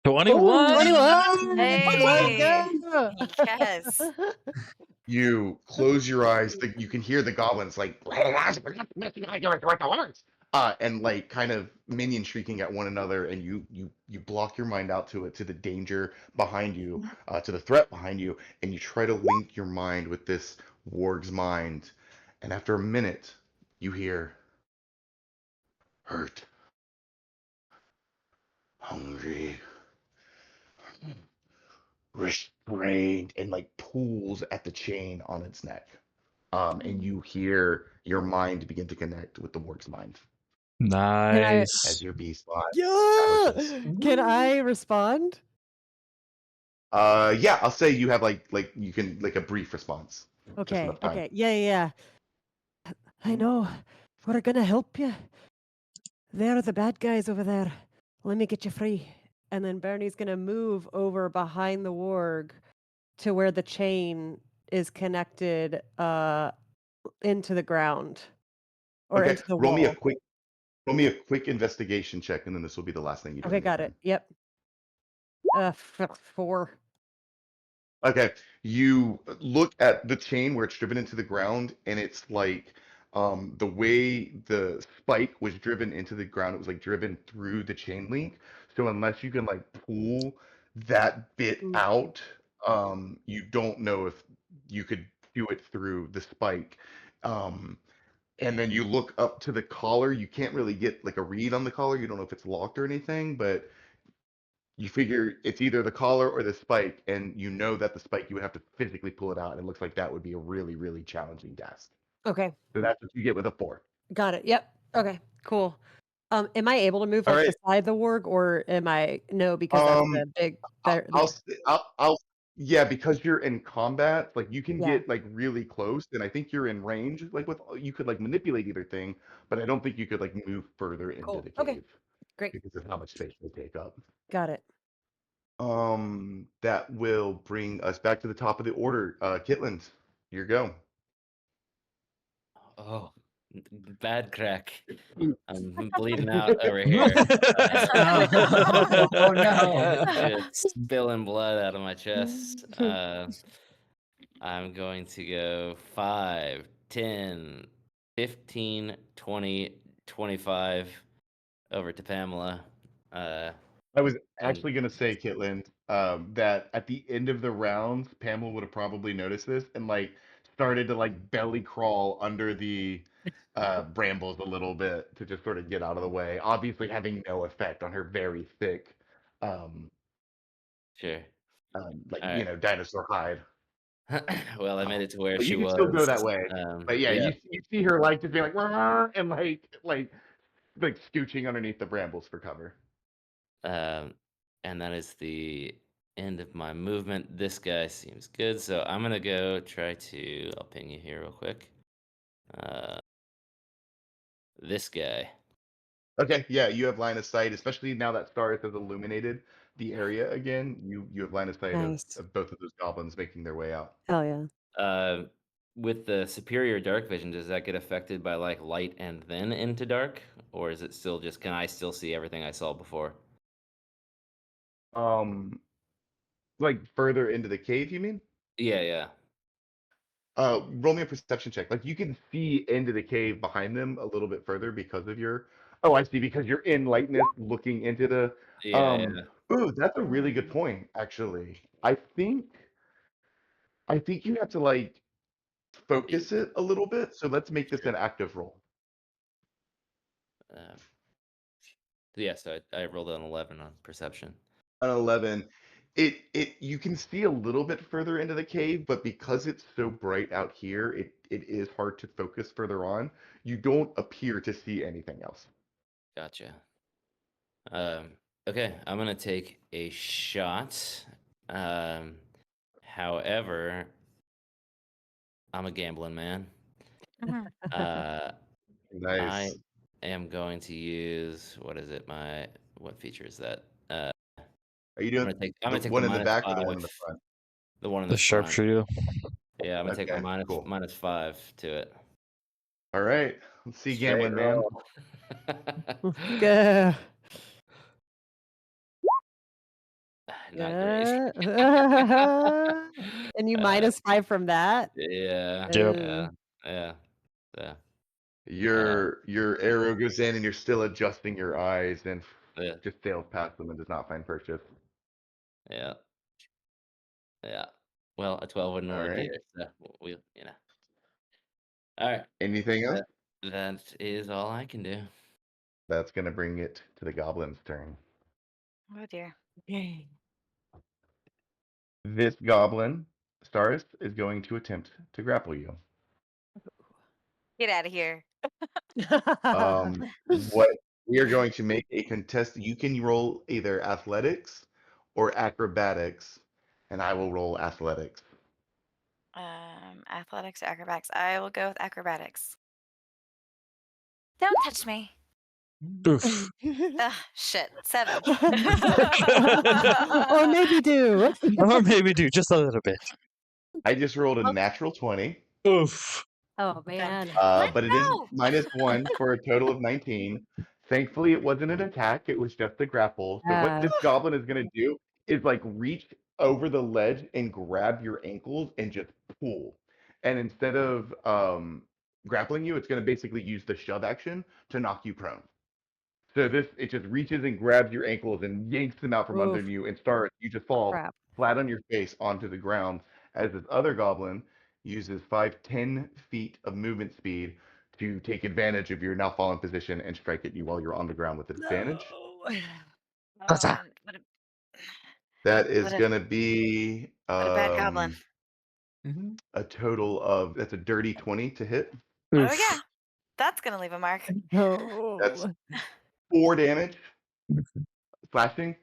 [SPEAKER 1] 21.
[SPEAKER 4] 21! Let's
[SPEAKER 5] Hey.
[SPEAKER 4] go!
[SPEAKER 5] Yes.
[SPEAKER 3] You close your eyes, you can hear the goblins like and like kind of minion shrieking at one another, and you block your mind out to the danger behind you, to the threat behind you, and you try to link your mind with this warg's mind, and after a minute, you hear hurt, hungry, restrained, and like pulls at the chain on its neck. And you hear your mind begin to connect with the warg's mind
[SPEAKER 4] Can I,
[SPEAKER 1] Nice.
[SPEAKER 3] as your beast mind
[SPEAKER 4] yeah!
[SPEAKER 3] establishes.
[SPEAKER 4] Can I respond?
[SPEAKER 3] Yeah, I'll say you have like you can like a brief response. Just
[SPEAKER 4] Okay,
[SPEAKER 3] enough time.
[SPEAKER 4] okay. Yeah. I know. We're gonna help you. They're the bad guys over there. Let me get you free. and then Bernie's gonna move over behind the warg to where the chain is connected into the ground or
[SPEAKER 3] Okay,
[SPEAKER 4] into the
[SPEAKER 3] roll me a
[SPEAKER 4] wall.
[SPEAKER 3] quick investigation check, and then this will be the last thing you do.
[SPEAKER 4] Okay,
[SPEAKER 3] on your
[SPEAKER 4] got
[SPEAKER 3] turn.
[SPEAKER 4] it. Yep. 4.
[SPEAKER 3] Okay, you look at the chain where it's driven into the ground, and it's like the way the spike was driven into the ground, it was like driven through the chain link. So unless you can like pull that bit
[SPEAKER 4] Mm.
[SPEAKER 3] out, you don't know if you could do it through the spike. Um, and then you look up to the collar. You can't really get like a read on the collar. You don't know if it's locked or anything, but you figure it's either the collar or the spike, and you know that the spike you would have to physically pull it out, and it looks like that would be a really, really challenging task.
[SPEAKER 4] Okay,
[SPEAKER 3] So that's what you get with a 4.
[SPEAKER 4] got it. Yep. Okay, cool. Am I able to move
[SPEAKER 3] All
[SPEAKER 4] like
[SPEAKER 3] right.
[SPEAKER 4] beside the warg, or am I no? Because that's the big.
[SPEAKER 3] Yeah, because you're in combat, like you can
[SPEAKER 4] Yeah.
[SPEAKER 3] get like really close, and I think you're in range. Like with you could like manipulate either thing, but I don't think you could like move further into
[SPEAKER 4] Cool.
[SPEAKER 3] the
[SPEAKER 4] Okay.
[SPEAKER 3] cave
[SPEAKER 4] Great.
[SPEAKER 3] because of how much space they take up.
[SPEAKER 4] Got it.
[SPEAKER 3] That will bring us back to the top of the order. Kitland, your go.
[SPEAKER 6] Oh, bad crack. I'm bleeding out over here.
[SPEAKER 2] Oh no.
[SPEAKER 6] Just spilling blood out of my chest. I'm going to go 5, 10, 15, 20, 25 over to Pamela.
[SPEAKER 3] I was
[SPEAKER 6] And
[SPEAKER 3] actually going to say, Kitland, that at the end of the rounds, Pamela would have probably noticed this and like started to like belly crawl under the brambles a little bit to just sort of get out of the way. Obviously, having no effect on her very thick, um,
[SPEAKER 6] sure.
[SPEAKER 3] like
[SPEAKER 6] All right.
[SPEAKER 3] dinosaur hide.
[SPEAKER 6] Well, I made it to where
[SPEAKER 3] But
[SPEAKER 6] she
[SPEAKER 3] you can
[SPEAKER 6] was.
[SPEAKER 3] still go that way. But yeah,
[SPEAKER 6] Yeah.
[SPEAKER 3] you see her like just being like "Rrr," and like scooching underneath the brambles for cover.
[SPEAKER 6] And that is the end of my movement. This guy seems good, so I'm gonna go try to. I'll ping you here real quick. This guy.
[SPEAKER 3] Okay, yeah, you have line of sight, especially now that Starith has illuminated the area again. You have line of sight
[SPEAKER 4] Nice.
[SPEAKER 3] of both of those goblins making their way out.
[SPEAKER 4] Hell yeah.
[SPEAKER 6] With the superior dark vision, does that get affected by like light and then into dark, or is it still just? Can I still see everything I saw before?
[SPEAKER 3] Like further into the cave, you mean?
[SPEAKER 6] Yeah, yeah.
[SPEAKER 3] Roll me a perception check. Like you can see into the cave behind them a little bit further because of your. Oh, I see. Because you're in lightness, looking into the.
[SPEAKER 6] Yeah, yeah.
[SPEAKER 3] Ooh, that's a really good point. Actually, I think you have to like focus it a little bit. So let's make this an active roll.
[SPEAKER 6] Yeah, so I rolled an 11 on perception.
[SPEAKER 3] An 11. It you can see a little bit further into the cave, but because it's so bright out here, it is hard to focus further on. You don't appear to see anything else.
[SPEAKER 6] Gotcha. Okay, I'm gonna take a shot. However, I'm a gambling man. I
[SPEAKER 3] Nice.
[SPEAKER 6] am going to use what is it? What feature is that?
[SPEAKER 3] Are you
[SPEAKER 6] I'm
[SPEAKER 3] doing
[SPEAKER 6] gonna take
[SPEAKER 3] the
[SPEAKER 6] the
[SPEAKER 3] one in the
[SPEAKER 6] minus
[SPEAKER 3] back or the
[SPEAKER 6] 5.
[SPEAKER 3] one in the front?
[SPEAKER 6] The one in
[SPEAKER 1] The
[SPEAKER 6] the front.
[SPEAKER 1] sharpshooter.
[SPEAKER 6] Yeah, I'm gonna take
[SPEAKER 3] Okay,
[SPEAKER 6] my
[SPEAKER 3] cool.
[SPEAKER 6] minus 5 to it.
[SPEAKER 3] All right. Let's see,
[SPEAKER 6] Straight
[SPEAKER 3] gambling man.
[SPEAKER 6] roll.
[SPEAKER 4] Good.
[SPEAKER 6] Not great.
[SPEAKER 4] And you -5 from that?
[SPEAKER 6] Yeah,
[SPEAKER 1] Yep.
[SPEAKER 6] yeah. So,
[SPEAKER 3] Your arrow goes in and you're still adjusting your eyes and
[SPEAKER 6] yeah,
[SPEAKER 3] just sails past them and does not find purchase.
[SPEAKER 6] yeah, yeah. Well, a 12 wouldn't
[SPEAKER 3] All
[SPEAKER 6] work
[SPEAKER 3] right.
[SPEAKER 6] either. So we. All right.
[SPEAKER 3] Anything else?
[SPEAKER 6] That is all I can do.
[SPEAKER 3] That's gonna bring it to the goblin's turn.
[SPEAKER 5] Oh dear.
[SPEAKER 3] This goblin, Staris, is going to attempt to grapple you.
[SPEAKER 5] Get out of here.
[SPEAKER 3] What we are going to make a contest. You can roll either athletics or acrobatics, and I will roll athletics.
[SPEAKER 5] Athletics or acrobatics. I will go with acrobatics. Don't touch me.
[SPEAKER 1] Oof.
[SPEAKER 5] Shit. 7.
[SPEAKER 4] Or maybe do.
[SPEAKER 1] Or maybe do just a little bit.
[SPEAKER 3] I just rolled a
[SPEAKER 5] Well-
[SPEAKER 3] natural 20,
[SPEAKER 1] Oof.
[SPEAKER 4] Oh man.
[SPEAKER 5] Let's
[SPEAKER 3] but it is
[SPEAKER 5] go.
[SPEAKER 3] -1 for a total of 19. Thankfully, it wasn't an attack; it was just a grapple. So what this goblin is gonna do is like reach over the ledge and grab your ankles and just pull. And instead of grappling you, it's gonna basically use the shove action to knock you prone. So it just reaches and grabs your ankles and yanks them out from under
[SPEAKER 4] Oof.
[SPEAKER 3] you and starts. You just fall
[SPEAKER 4] Crap.
[SPEAKER 3] flat on your face onto the ground as this other goblin uses 10 feet of movement speed to take advantage of your now fallen position and strike at you while you're on the ground with advantage.
[SPEAKER 1] That's
[SPEAKER 5] Oh, what a,
[SPEAKER 3] That is
[SPEAKER 5] What a-
[SPEAKER 3] gonna be
[SPEAKER 5] what a bad goblin.
[SPEAKER 3] a total of that's a dirty 20 to hit.
[SPEAKER 5] Oh
[SPEAKER 1] Oof.
[SPEAKER 5] yeah, that's gonna leave a mark.
[SPEAKER 3] That's
[SPEAKER 4] Oh.
[SPEAKER 3] 4 damage slashing.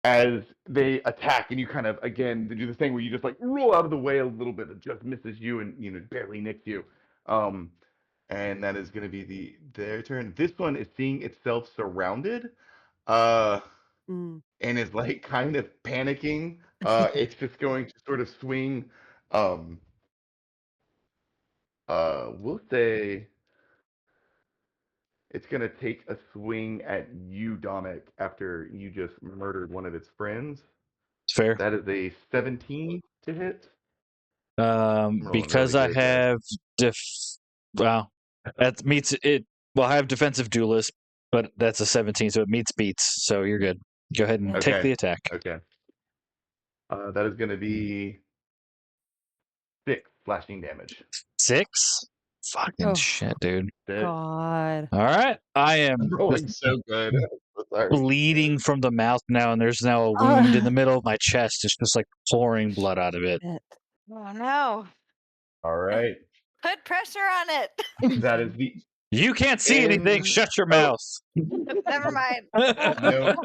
[SPEAKER 3] As they attack and you kind of again do the thing where you just like roll out of the way a little bit, it just misses you and barely nicks you. And that is going to be their turn. This one is seeing itself surrounded
[SPEAKER 4] Mm.
[SPEAKER 3] and is like kind of panicking. It's just going to sort of swing we'll say it's going to take a swing at you, Dominic, after you just murdered one of its friends.
[SPEAKER 1] Fair.
[SPEAKER 3] That is a 17 to hit. rolling
[SPEAKER 1] Because
[SPEAKER 3] really
[SPEAKER 1] I
[SPEAKER 3] good, guys.
[SPEAKER 1] have well, that meets it. Well, I have defensive duelist, but that's a 17, so it meets beats. So you're good. Go ahead and take
[SPEAKER 3] Okay.
[SPEAKER 1] the attack.
[SPEAKER 3] Okay. That is going to be 6 slashing damage.
[SPEAKER 1] 6? Fucking
[SPEAKER 4] Oh.
[SPEAKER 1] shit, dude.
[SPEAKER 4] God.
[SPEAKER 1] All right, I am
[SPEAKER 3] I'm rolling so good. So sorry.
[SPEAKER 1] bleeding from the mouth now, and there's now a wound in the middle of my chest. It's just like pouring blood out of it.
[SPEAKER 4] Shit.
[SPEAKER 5] Oh no!
[SPEAKER 3] All right.
[SPEAKER 5] Put pressure on it.
[SPEAKER 3] That is the
[SPEAKER 1] You can't see anything.
[SPEAKER 3] end.
[SPEAKER 1] Shut your
[SPEAKER 3] Oh.
[SPEAKER 1] mouth.
[SPEAKER 5] Never mind.
[SPEAKER 3] No.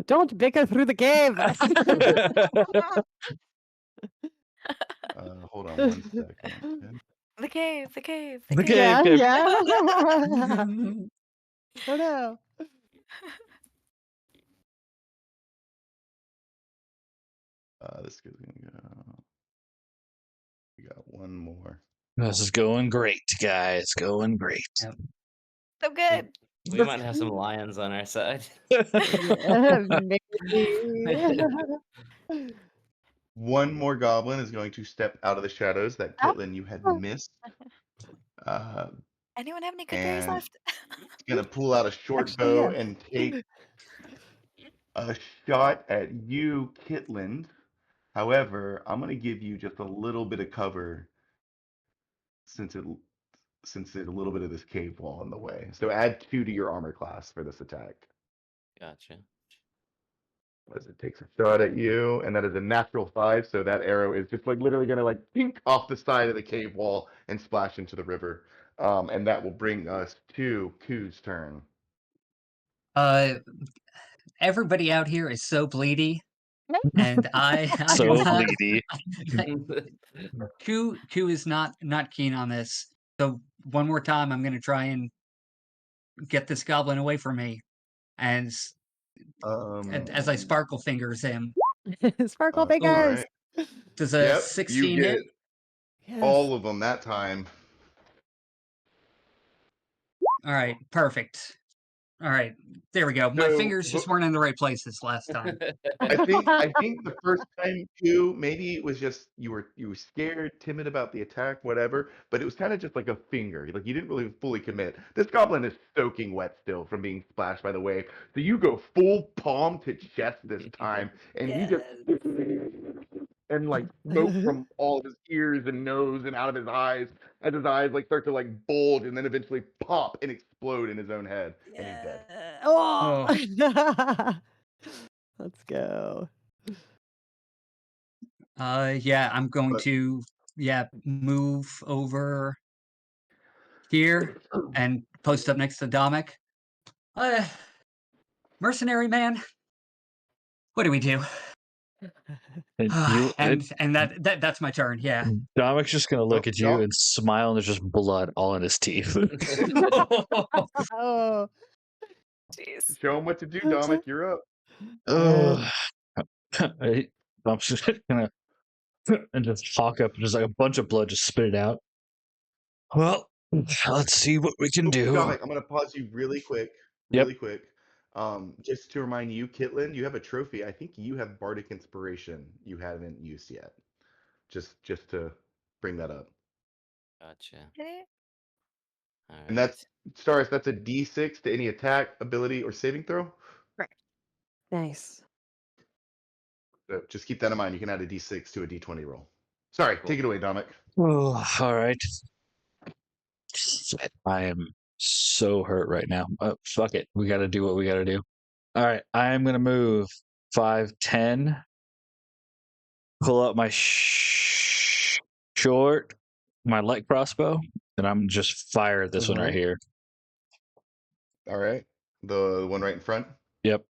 [SPEAKER 4] Don't bicker through the cave.
[SPEAKER 3] Hold on 1 second.
[SPEAKER 5] The cave. The cave. The
[SPEAKER 1] The
[SPEAKER 5] cave.
[SPEAKER 4] Yeah,
[SPEAKER 1] cave.
[SPEAKER 4] yeah. Oh no.
[SPEAKER 3] This is gonna go. We got one more.
[SPEAKER 1] This is going great, guys. Going great.
[SPEAKER 2] Yep.
[SPEAKER 5] So good.
[SPEAKER 6] We might have some lions on our side.
[SPEAKER 4] Yeah, maybe.
[SPEAKER 3] One more goblin is going to step out of the shadows that Kitlin you had missed.
[SPEAKER 5] Anyone have any good berries
[SPEAKER 3] And
[SPEAKER 5] left?
[SPEAKER 3] it's gonna pull out a short
[SPEAKER 4] Actually,
[SPEAKER 3] bow
[SPEAKER 4] yes.
[SPEAKER 3] and take a shot at you, Kitland. However, I'm gonna give you just a little bit of cover since there's a little bit of this cave wall in the way. So add 2 to your armor class for this attack.
[SPEAKER 6] Gotcha.
[SPEAKER 3] As it takes a shot at you, and that is a natural 5, so that arrow is just like literally gonna like pink off the side of the cave wall and splash into the river. And that will bring us to Ku's turn.
[SPEAKER 2] Everybody out here is so bleedy, and I
[SPEAKER 1] So
[SPEAKER 2] am not.
[SPEAKER 1] bleedy.
[SPEAKER 2] Q is not keen on this. So one more time, I'm gonna try and get this goblin away from me, and as I sparkle fingers him.
[SPEAKER 4] Sparkle
[SPEAKER 3] All
[SPEAKER 4] fingers.
[SPEAKER 3] right.
[SPEAKER 2] Does a
[SPEAKER 3] Yep,
[SPEAKER 2] 16
[SPEAKER 3] you
[SPEAKER 2] hit?
[SPEAKER 3] hit
[SPEAKER 4] Yes.
[SPEAKER 3] all of them that time.
[SPEAKER 2] All right, perfect. All right, there we go. My
[SPEAKER 3] So,
[SPEAKER 2] fingers just weren't in the right places last time.
[SPEAKER 3] I think the first time too, maybe it was just you were scared, timid about the attack, whatever. But it was kind of just like a finger, like you didn't really fully commit. This goblin is soaking wet still from being splashed by the wave, so you go full palm to chest this time, and he just and like smoke from all of his ears and nose and out of his eyes, as his eyes like start to like bulge and then eventually pop and explode in his own head, and he's dead.
[SPEAKER 4] Oh. Let's go.
[SPEAKER 2] Yeah, I'm going
[SPEAKER 3] But-
[SPEAKER 2] to move over here and post up next to Domic. Mercenary man, what do we do?
[SPEAKER 1] And
[SPEAKER 2] and that's my turn. Yeah.
[SPEAKER 1] Domic's just gonna look at you
[SPEAKER 3] Dom-
[SPEAKER 1] and smile, and there's just blood all in his teeth.
[SPEAKER 4] Oh,
[SPEAKER 5] Jeez.
[SPEAKER 3] Show him what to do, Dominic. You're up.
[SPEAKER 1] Ugh. Domic's just gonna and just hawk up just like a bunch of blood, just spit it out. Well, let's see what we can do.
[SPEAKER 3] Dominic, I'm gonna pause you really quick.
[SPEAKER 1] Yep.
[SPEAKER 3] Really quick. Just to remind you, Kitlin, you have a trophy. I think you have Bardic Inspiration you haven't used yet. Just to bring that up.
[SPEAKER 6] Gotcha. All
[SPEAKER 3] And
[SPEAKER 6] right.
[SPEAKER 3] that's Stars, that's a D6 to any attack, ability, or saving throw.
[SPEAKER 4] nice.
[SPEAKER 3] So just keep that in mind. You can add a D6 to a D20 roll. Sorry,
[SPEAKER 6] Cool.
[SPEAKER 3] take it away, Dominic.
[SPEAKER 1] Oh, all right. I am so hurt right now. Fuck it. We got to do what we got to do. All right. I'm going to move 5, 10. Pull up my short, my light crossbow, and I'm just fire at this one right here.
[SPEAKER 3] All right. The one right in front.
[SPEAKER 1] Yep.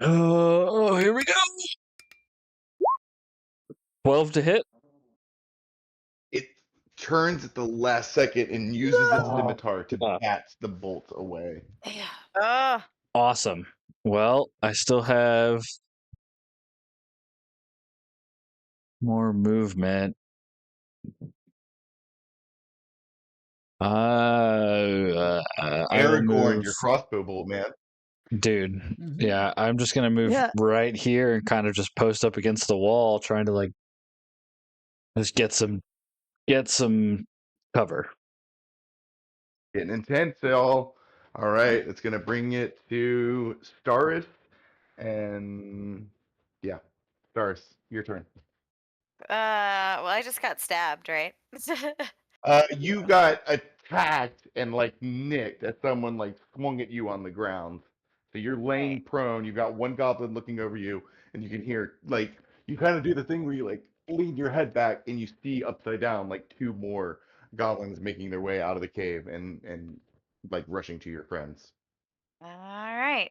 [SPEAKER 1] Oh, here we go. 12 to hit.
[SPEAKER 3] It turns at the last second and uses its scimitar to bat the bolt away.
[SPEAKER 5] Oh,
[SPEAKER 1] Awesome. Well, I still have more movement. I will
[SPEAKER 3] Aragorn,
[SPEAKER 1] move,
[SPEAKER 3] your crossbow bolt, man.
[SPEAKER 1] dude. Yeah, I'm just gonna move
[SPEAKER 4] Yeah.
[SPEAKER 1] right here and kind of just post up against the wall, trying to like just get some cover.
[SPEAKER 3] Getting intense, y'all. All right, it's gonna bring it to Staris, and yeah, Staris, your turn.
[SPEAKER 5] well, I just got stabbed, right?
[SPEAKER 3] You got attacked and like nicked as someone like swung at you on the ground. So you're laying
[SPEAKER 5] Right.
[SPEAKER 3] prone. You've got one goblin looking over you, and you can hear like you kind of do the thing where you like lean your head back and you see upside down like two more goblins making their way out of the cave and like rushing to your friends.
[SPEAKER 5] All right.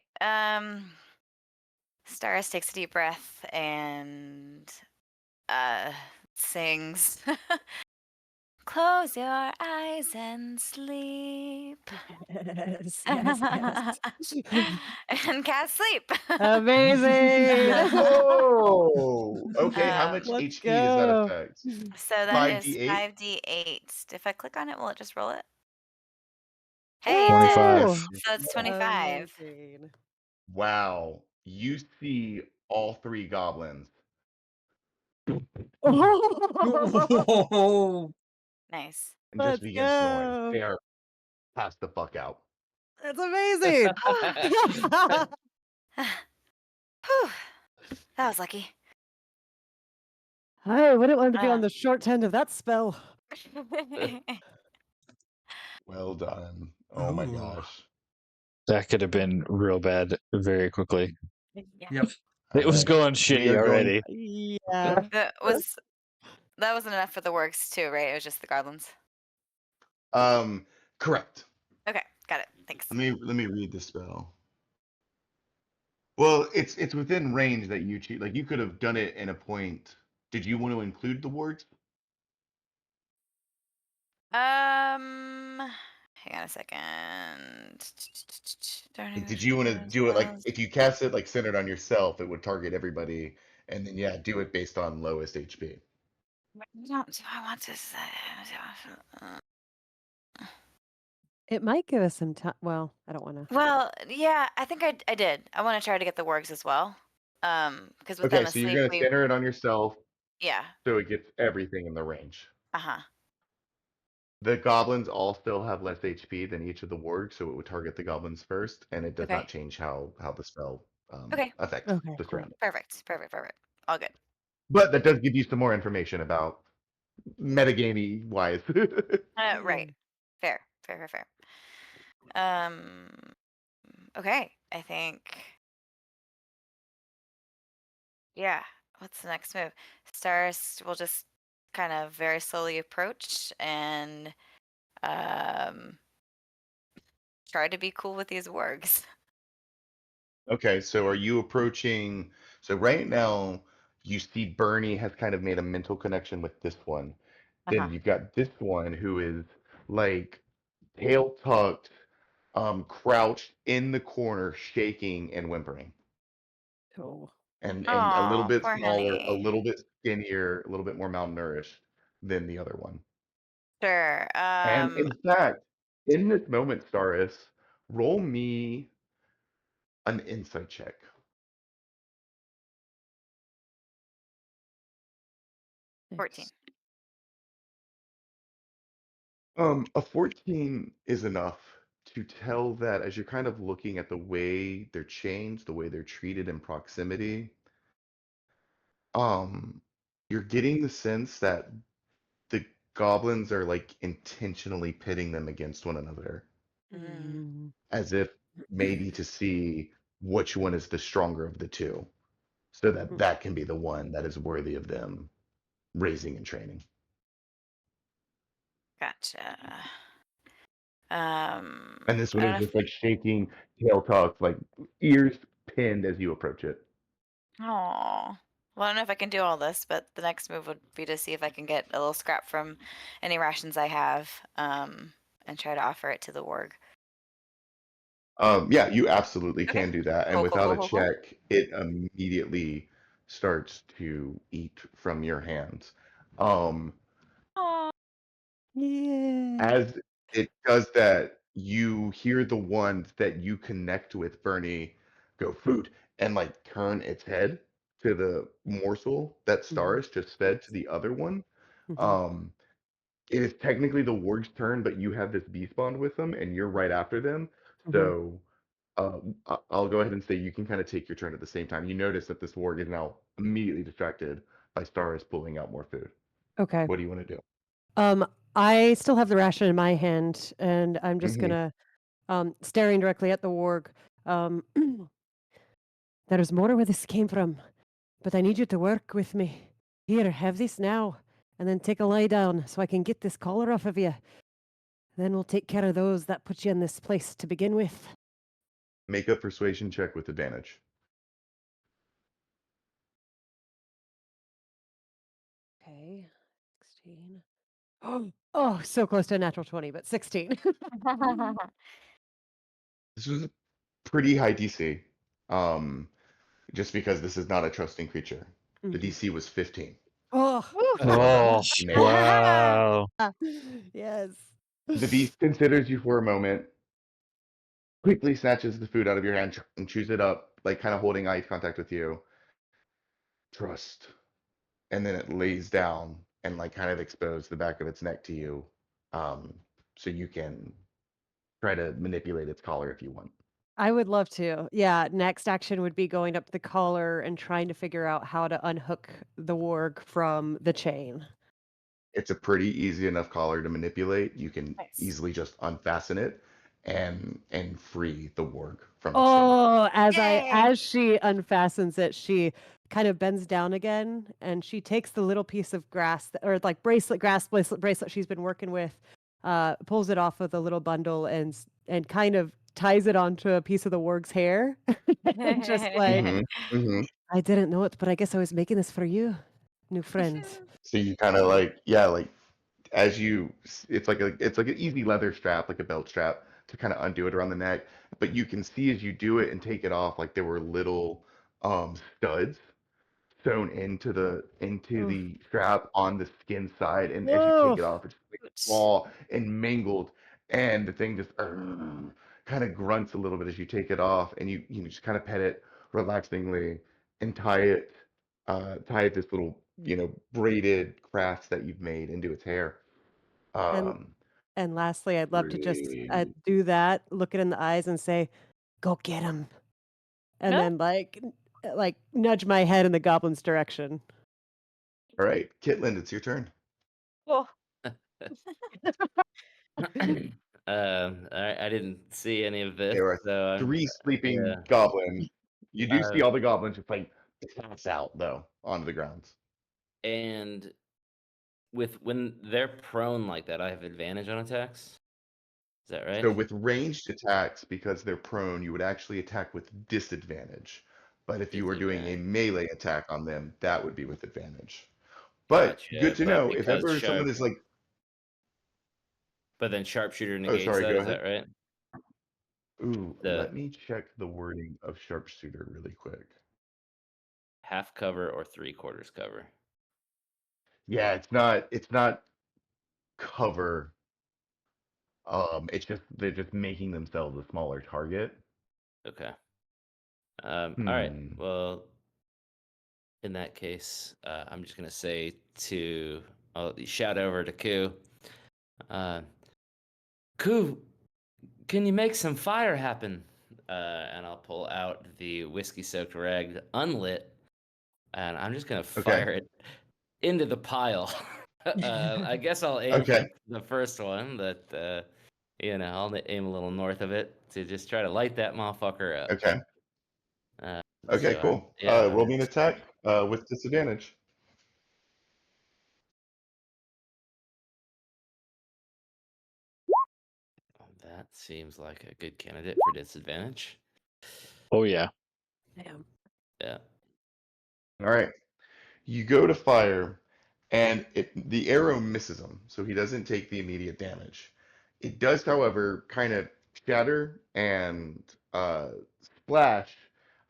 [SPEAKER 5] Staris takes a deep breath and sings. Close your eyes and sleep.
[SPEAKER 4] Yes,
[SPEAKER 5] And cast sleep.
[SPEAKER 4] Amazing.
[SPEAKER 3] Oh, okay. How much
[SPEAKER 4] Let's
[SPEAKER 3] HP does that
[SPEAKER 4] go.
[SPEAKER 3] affect?
[SPEAKER 5] So that is
[SPEAKER 3] 5d8?
[SPEAKER 5] 5d8. If I click on it, will it just roll it? Hey, it
[SPEAKER 1] 25.
[SPEAKER 5] did. So it's 25.
[SPEAKER 4] Amazing.
[SPEAKER 3] Wow. You see all three goblins.
[SPEAKER 2] Oh,
[SPEAKER 5] Nice.
[SPEAKER 3] And just
[SPEAKER 4] Let's
[SPEAKER 3] begin snoring.
[SPEAKER 4] go.
[SPEAKER 3] They are passed the fuck out.
[SPEAKER 4] That's amazing.
[SPEAKER 5] Whew. That was lucky.
[SPEAKER 4] I wouldn't want to be
[SPEAKER 5] Uh.
[SPEAKER 4] on the short end of that spell.
[SPEAKER 3] Well done. Oh my
[SPEAKER 2] Ooh.
[SPEAKER 3] gosh.
[SPEAKER 1] That could have been real bad very quickly.
[SPEAKER 2] Yep.
[SPEAKER 1] It was
[SPEAKER 3] Alright.
[SPEAKER 1] going
[SPEAKER 3] We
[SPEAKER 1] shitty
[SPEAKER 3] are going-
[SPEAKER 1] already.
[SPEAKER 4] Yeah.
[SPEAKER 5] that wasn't enough for the works too, right? It was just the goblins.
[SPEAKER 3] Correct.
[SPEAKER 5] Okay, got it. Thanks.
[SPEAKER 3] Let me read the spell. Well, it's within range that you choose. Like you could have done it in a point. Did you want to include the wards?
[SPEAKER 5] Hang on a second.
[SPEAKER 3] Like, did you want to do it like if you cast it like centered on yourself, it would target everybody, and then yeah, do it based on lowest HP.
[SPEAKER 5] Do I want to say?
[SPEAKER 4] It might give us some time. Well, I don't want to.
[SPEAKER 5] Well, yeah, I think I did. I want to try to get the wargs as well. Because with them
[SPEAKER 3] Okay, so you're
[SPEAKER 5] asleep,
[SPEAKER 3] gonna center it on yourself,
[SPEAKER 5] yeah.
[SPEAKER 3] so it gets everything in the range.
[SPEAKER 5] Uh-huh.
[SPEAKER 3] The goblins all still have less HP than each of the wargs, so it would target the goblins first, and it does
[SPEAKER 5] Okay.
[SPEAKER 3] not change how the spell
[SPEAKER 5] Okay.
[SPEAKER 3] affects
[SPEAKER 4] Okay,
[SPEAKER 3] the
[SPEAKER 4] cool.
[SPEAKER 3] surroundings.
[SPEAKER 5] Perfect. All good.
[SPEAKER 3] But that does give you some more information about metagamey wise.
[SPEAKER 5] Right. Fair. Okay. I think. Yeah. What's the next move? Stars will just kind of very slowly approach and try to be cool with these wargs.
[SPEAKER 3] Okay, so are you approaching? So right now, you see Bernie has kind of made a mental connection with this one. Then you've got this one who is like tail tucked, crouched in the corner, shaking and whimpering,
[SPEAKER 4] Oh.
[SPEAKER 3] and a little
[SPEAKER 5] Oh,
[SPEAKER 3] bit
[SPEAKER 5] poor
[SPEAKER 3] smaller, a
[SPEAKER 5] honey.
[SPEAKER 3] little bit skinnier, a little bit more malnourished than the other one.
[SPEAKER 5] Sure.
[SPEAKER 3] And in fact, in this moment, Staris, roll me an insight check.
[SPEAKER 4] Nice.
[SPEAKER 5] 14.
[SPEAKER 3] A 14 is enough to tell that as you're kind of looking at the way they're changed, the way they're treated in proximity, um, you're getting the sense that the goblins are like intentionally pitting them against one another,
[SPEAKER 4] Mm.
[SPEAKER 3] as if maybe to see which one is the stronger of the two, so that that can be the one that is worthy of them raising and training.
[SPEAKER 5] Gotcha.
[SPEAKER 3] And this
[SPEAKER 5] I
[SPEAKER 3] one
[SPEAKER 5] don't
[SPEAKER 3] is
[SPEAKER 5] know if.
[SPEAKER 3] just like shaking, tail tucked, like ears pinned as you approach it.
[SPEAKER 5] Oh. Well, I don't know if I can do all this, but the next move would be to see if I can get a little scrap from any rations I have, and try to offer it to the warg.
[SPEAKER 3] Yeah, you absolutely
[SPEAKER 5] Okay.
[SPEAKER 3] can do that. And
[SPEAKER 5] Cool,
[SPEAKER 3] without a
[SPEAKER 5] cool.
[SPEAKER 3] check, it immediately starts to eat from your hands. Um,
[SPEAKER 5] Aw.
[SPEAKER 4] Yeah.
[SPEAKER 3] as it does that, you hear the ones that you connect with, Bernie, go food and like turn its head to the morsel that Stars just fed to the other one. Um, it is technically the warg's turn, but you have this beast bond with them, and you're right after them. So I'll go ahead and say you can kind of take your turn at the same time. You notice that this warg is now immediately distracted by Stars pulling out more food.
[SPEAKER 4] Okay.
[SPEAKER 3] What do you want to do?
[SPEAKER 4] I still have the ration in my hand, and I'm just
[SPEAKER 3] Mhm.
[SPEAKER 4] gonna, staring directly at the warg. There is more where this came from, but I need you to work with me. Here, have this now, and then take a lie down so I can get this collar off of you. Then we'll take care of those that put you in this place to begin with.
[SPEAKER 3] Make a persuasion check with advantage.
[SPEAKER 4] Okay, 16. Oh, so close to a natural 20, but 16.
[SPEAKER 3] This is a pretty high DC, just because this is not a trusting creature. The DC was 15.
[SPEAKER 4] Oh,
[SPEAKER 1] Oh,
[SPEAKER 3] Nailed it.
[SPEAKER 1] wow.
[SPEAKER 4] yes.
[SPEAKER 3] The beast considers you for a moment, quickly snatches the food out of your hand and chews it up, like kind of holding eye contact with you. Trust. And then it lays down and like kind of expose the back of its neck to you, um, so you can try to manipulate its collar if you want.
[SPEAKER 4] I would love to. Yeah, next action would be going up the collar and trying to figure out how to unhook the warg from the chain.
[SPEAKER 3] It's a pretty easy enough collar to manipulate. You can
[SPEAKER 5] Nice.
[SPEAKER 3] easily just unfasten it and free the warg from its chain.
[SPEAKER 4] Oh,
[SPEAKER 5] Yay!
[SPEAKER 4] as she unfastens it, she kind of bends down again and she takes the little piece of grass or like grass bracelet she's been working with, pulls it off of the little bundle and kind of ties it onto a piece of the warg's hair. And just like, I didn't know it, but I guess I was making this for you, new friend.
[SPEAKER 3] So you kind of like, yeah, like as you, it's like an easy leather strap, like a belt strap to kind of undo it around the neck. But you can see as you do it and take it off, like there were little studs sewn into
[SPEAKER 4] Oof.
[SPEAKER 3] the strap on the skin side, and as you take it
[SPEAKER 4] Oof.
[SPEAKER 3] off, it's like
[SPEAKER 5] Ouch.
[SPEAKER 3] raw and mangled, and the thing just kind of grunts a little bit as you take it off, and you just kind of pet it relaxingly and tie it this little braided crafts that you've made into its hair.
[SPEAKER 4] And
[SPEAKER 3] Um,
[SPEAKER 4] and lastly, I'd love to just
[SPEAKER 3] breathe.
[SPEAKER 4] do that, look it in the eyes, and say, "Go get him," and
[SPEAKER 5] Huh?
[SPEAKER 4] then like nudge my head in the goblin's direction.
[SPEAKER 3] All right, Kitland, it's your turn.
[SPEAKER 5] Cool.
[SPEAKER 6] I didn't see any of this,
[SPEAKER 3] There are
[SPEAKER 6] so
[SPEAKER 3] 3 sleeping
[SPEAKER 6] yeah.
[SPEAKER 3] goblins. You do see
[SPEAKER 6] Uh,
[SPEAKER 3] all the goblins just like pass out though onto the grounds.
[SPEAKER 6] and when they're prone like that, I have advantage on attacks. Is that right?
[SPEAKER 3] So with ranged attacks, because they're prone, you would actually attack with disadvantage. But if you were doing a
[SPEAKER 6] Disadvantage.
[SPEAKER 3] melee attack on them, that would be with advantage. But
[SPEAKER 6] Gotcha,
[SPEAKER 3] good to
[SPEAKER 6] but
[SPEAKER 3] know if
[SPEAKER 6] because
[SPEAKER 3] ever someone is like,
[SPEAKER 6] But then sharpshooter
[SPEAKER 3] oh,
[SPEAKER 6] negates
[SPEAKER 3] sorry,
[SPEAKER 6] that,
[SPEAKER 3] go
[SPEAKER 6] is
[SPEAKER 3] ahead.
[SPEAKER 6] that right?
[SPEAKER 3] Ooh,
[SPEAKER 6] The
[SPEAKER 3] let me check the wording of sharpshooter really quick.
[SPEAKER 6] half cover or 3/4 cover.
[SPEAKER 3] Yeah, it's not cover. It's just they're just making themselves a smaller target.
[SPEAKER 6] Okay. All right.
[SPEAKER 3] Hmm.
[SPEAKER 6] Well, in that case, I'm just gonna say I'll shout over to Ku. Ku, can you make some fire happen? And I'll pull out the whiskey-soaked rag, unlit, and I'm just gonna
[SPEAKER 3] Okay.
[SPEAKER 6] fire it into the pile. I guess I'll aim
[SPEAKER 3] Okay.
[SPEAKER 6] at the first one that, I'll aim a little north of it to just try to light that motherfucker up.
[SPEAKER 3] Okay. Okay,
[SPEAKER 6] So,
[SPEAKER 3] cool.
[SPEAKER 6] yeah,
[SPEAKER 3] Roll me an attack with disadvantage.
[SPEAKER 6] that seems like a good candidate for disadvantage.
[SPEAKER 1] Oh yeah.
[SPEAKER 4] Damn.
[SPEAKER 6] Yeah.
[SPEAKER 3] All right. You go to fire, and the arrow misses him, so he doesn't take the immediate damage. It does, however, kind of shatter and splash.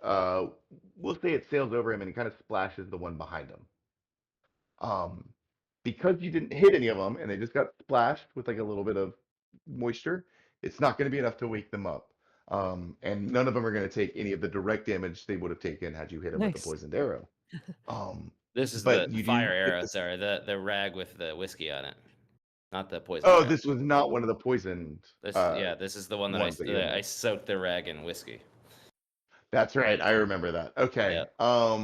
[SPEAKER 3] Uh, we'll say it sails over him and it kind of splashes the one behind him. Because you didn't hit any of them and they just got splashed with like a little bit of moisture, it's not going to be enough to wake them up. And none of them are going to take any of the direct damage they would have taken had you hit them with a
[SPEAKER 4] Nice.
[SPEAKER 3] poisoned arrow.
[SPEAKER 6] This is
[SPEAKER 3] But
[SPEAKER 6] the
[SPEAKER 3] you
[SPEAKER 6] fire
[SPEAKER 3] do get
[SPEAKER 6] arrow,
[SPEAKER 3] this.
[SPEAKER 6] sorry, the rag with the whiskey on it, not the poison
[SPEAKER 3] Oh,
[SPEAKER 6] arrow.
[SPEAKER 3] this was not one of the poisoned
[SPEAKER 6] This is the one that
[SPEAKER 3] ones that you
[SPEAKER 6] I
[SPEAKER 3] hit.
[SPEAKER 6] soaked the rag in whiskey.
[SPEAKER 3] That's right. I remember that. Okay.
[SPEAKER 6] Yeah.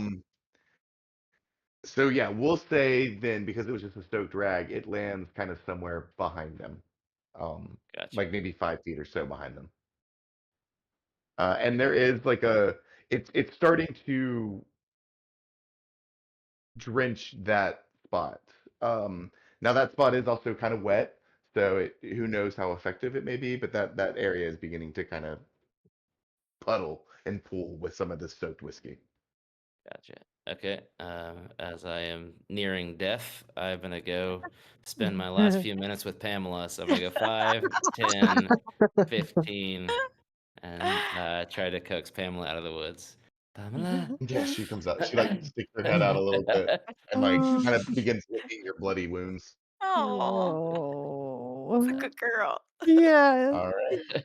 [SPEAKER 3] So yeah, we'll say then because it was just a stoked rag, it lands kind of somewhere behind them.
[SPEAKER 6] Gotcha.
[SPEAKER 3] Like maybe 5 feet or so behind them. And there is like it's starting to drench that spot. Now that spot is also kind of wet, so who knows how effective it may be, but that area is beginning to kind of puddle and pool with some of this soaked whiskey.
[SPEAKER 6] Gotcha. Okay. As I am nearing death, I'm gonna go spend my last few minutes with Pamela. So I'm gonna go 5, 10, 15, and try to coax Pamela out of the woods. Pamela.
[SPEAKER 3] Yeah, she comes out. She like sticks her head out a little bit and like kind of begins licking your bloody wounds.
[SPEAKER 5] Oh,
[SPEAKER 4] Oh.
[SPEAKER 5] it's a good girl.
[SPEAKER 4] Yeah.
[SPEAKER 3] All right.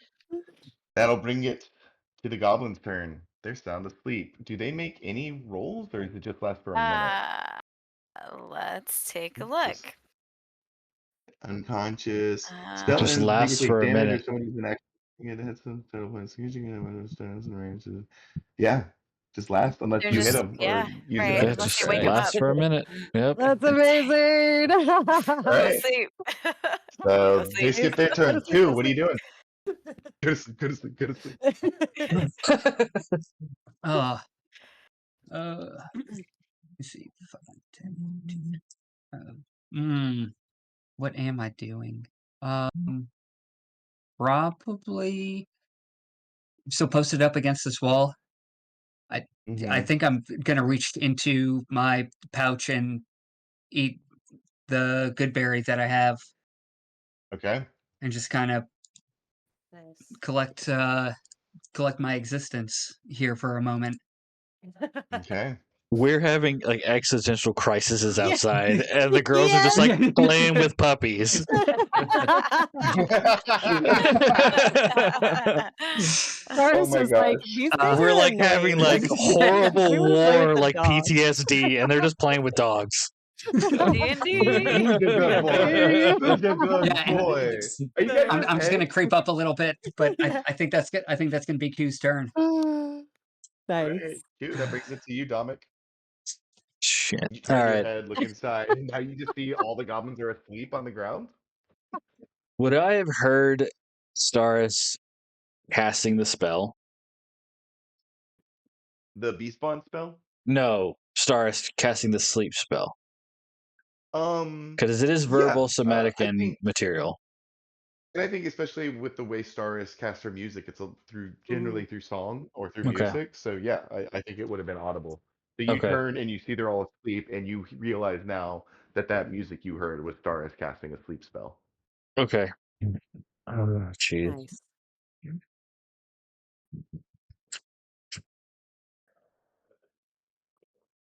[SPEAKER 3] That'll bring it to the goblin's turn. They're sound asleep. Do they make any rolls or does it just last for a minute?
[SPEAKER 5] Let's take a look.
[SPEAKER 3] Unconscious.
[SPEAKER 1] Just
[SPEAKER 3] Skeletons begin to
[SPEAKER 1] lasts
[SPEAKER 3] take
[SPEAKER 1] for a
[SPEAKER 3] damage or
[SPEAKER 1] minute.
[SPEAKER 3] someone uses an action to get hit some total points. And range. Yeah. Just last unless
[SPEAKER 5] They're
[SPEAKER 3] you hit
[SPEAKER 5] just,
[SPEAKER 3] them
[SPEAKER 5] yeah,
[SPEAKER 3] or use an
[SPEAKER 5] right.
[SPEAKER 1] It
[SPEAKER 3] action.
[SPEAKER 5] Unless
[SPEAKER 1] just
[SPEAKER 5] you wake them up.
[SPEAKER 1] lasts for a minute. Yep.
[SPEAKER 4] That's amazing.
[SPEAKER 3] All
[SPEAKER 5] Go
[SPEAKER 3] right.
[SPEAKER 5] sleep.
[SPEAKER 3] So
[SPEAKER 5] Go
[SPEAKER 3] they
[SPEAKER 5] sleep.
[SPEAKER 3] skip their turn. Two, what are you doing? Go to sleep, go to sleep, go to sleep.
[SPEAKER 2] Uh, let's see. 5, 10, 15. What am I doing? Probably still posted up against this wall. I
[SPEAKER 3] Mhm.
[SPEAKER 2] think I'm gonna reach into my pouch and eat the good berry that I have
[SPEAKER 3] Okay.
[SPEAKER 2] and just kind of
[SPEAKER 4] Nice.
[SPEAKER 2] collect my existence here for a moment.
[SPEAKER 3] Okay.
[SPEAKER 1] We're having like existential crises
[SPEAKER 4] Yeah.
[SPEAKER 1] outside, and the girls are just
[SPEAKER 4] Yes.
[SPEAKER 1] like playing with puppies.
[SPEAKER 3] Oh
[SPEAKER 4] Doris
[SPEAKER 3] my
[SPEAKER 4] was like,
[SPEAKER 3] gosh.
[SPEAKER 4] these guys
[SPEAKER 1] We're
[SPEAKER 4] are
[SPEAKER 1] like having like
[SPEAKER 4] annoying.
[SPEAKER 1] horrible
[SPEAKER 4] We wanna play with
[SPEAKER 1] war,
[SPEAKER 4] the
[SPEAKER 1] like
[SPEAKER 4] dog.
[SPEAKER 1] PTSD, and they're just playing with dogs.
[SPEAKER 5] D&D.
[SPEAKER 3] Who's a good boy? Who's a good
[SPEAKER 2] Yeah, and
[SPEAKER 3] boy? Are you guys
[SPEAKER 2] I'm just
[SPEAKER 3] okay?
[SPEAKER 2] gonna creep up a little bit, but I think that's good. I think that's gonna be Q's turn.
[SPEAKER 3] Right.
[SPEAKER 4] Nice.
[SPEAKER 3] Dude, that brings it to you, Dominic.
[SPEAKER 1] Shit.
[SPEAKER 3] You
[SPEAKER 1] All
[SPEAKER 3] turn your
[SPEAKER 1] right.
[SPEAKER 3] head, look inside, and now you just see all the goblins are asleep on the ground.
[SPEAKER 1] Would I have heard Staris casting the spell?
[SPEAKER 3] The bee spawn spell?
[SPEAKER 1] No, Staris casting the sleep spell. Because it is
[SPEAKER 3] Yeah,
[SPEAKER 1] verbal, somatic,
[SPEAKER 3] I
[SPEAKER 1] and
[SPEAKER 3] think
[SPEAKER 1] material.
[SPEAKER 3] And I think especially with the way Staris casts her music, it's generally through song or through
[SPEAKER 1] Okay.
[SPEAKER 3] music. So yeah, I think it would have been audible. So you
[SPEAKER 1] Okay.
[SPEAKER 3] turn and you see they're all asleep, and you realize now that music you heard was Staris casting a sleep spell.
[SPEAKER 1] Okay. Oh, jeez.
[SPEAKER 4] Nice.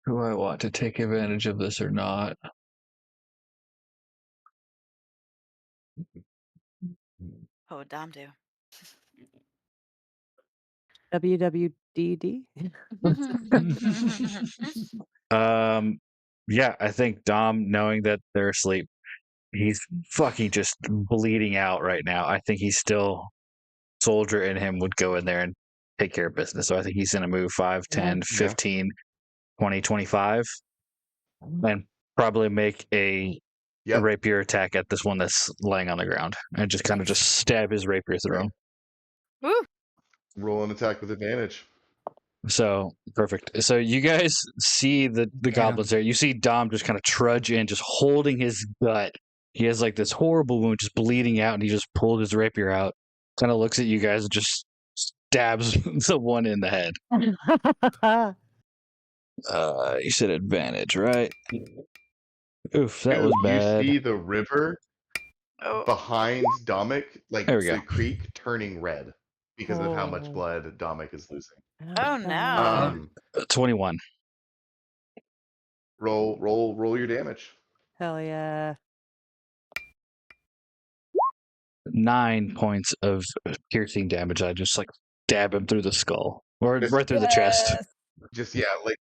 [SPEAKER 1] Do I want to take advantage of this or not?
[SPEAKER 5] Oh, Dom do.
[SPEAKER 4] WWDD.
[SPEAKER 1] Yeah, I think Dom, knowing that they're asleep, he's fucking just bleeding out right now. I think he's still soldier in him would go in there and take care of business. So I think he's going to move 5, 10, 15, 20, 25 and probably make a rapier attack at this one that's laying on the ground and just kind of just stab his rapier through him.
[SPEAKER 5] Woo!
[SPEAKER 3] Roll an attack with advantage.
[SPEAKER 1] So perfect. So you guys see the goblins there. You see Dom just kind of trudge in, just holding his gut. He has like this horrible wound, just bleeding out, and he just pulled his rapier out. Kind of looks at you guys and just stabs the one in the head. You said advantage, right? Oof, that was bad.
[SPEAKER 3] You see the river behind Domik, like
[SPEAKER 1] There we go.
[SPEAKER 3] the creek, turning red because of how much blood Domik is losing.
[SPEAKER 5] Oh no.
[SPEAKER 1] 21.
[SPEAKER 3] Roll your damage.
[SPEAKER 4] Hell yeah.
[SPEAKER 1] 9 points of piercing damage. I just like stab him through the skull or right through the chest.
[SPEAKER 3] Just like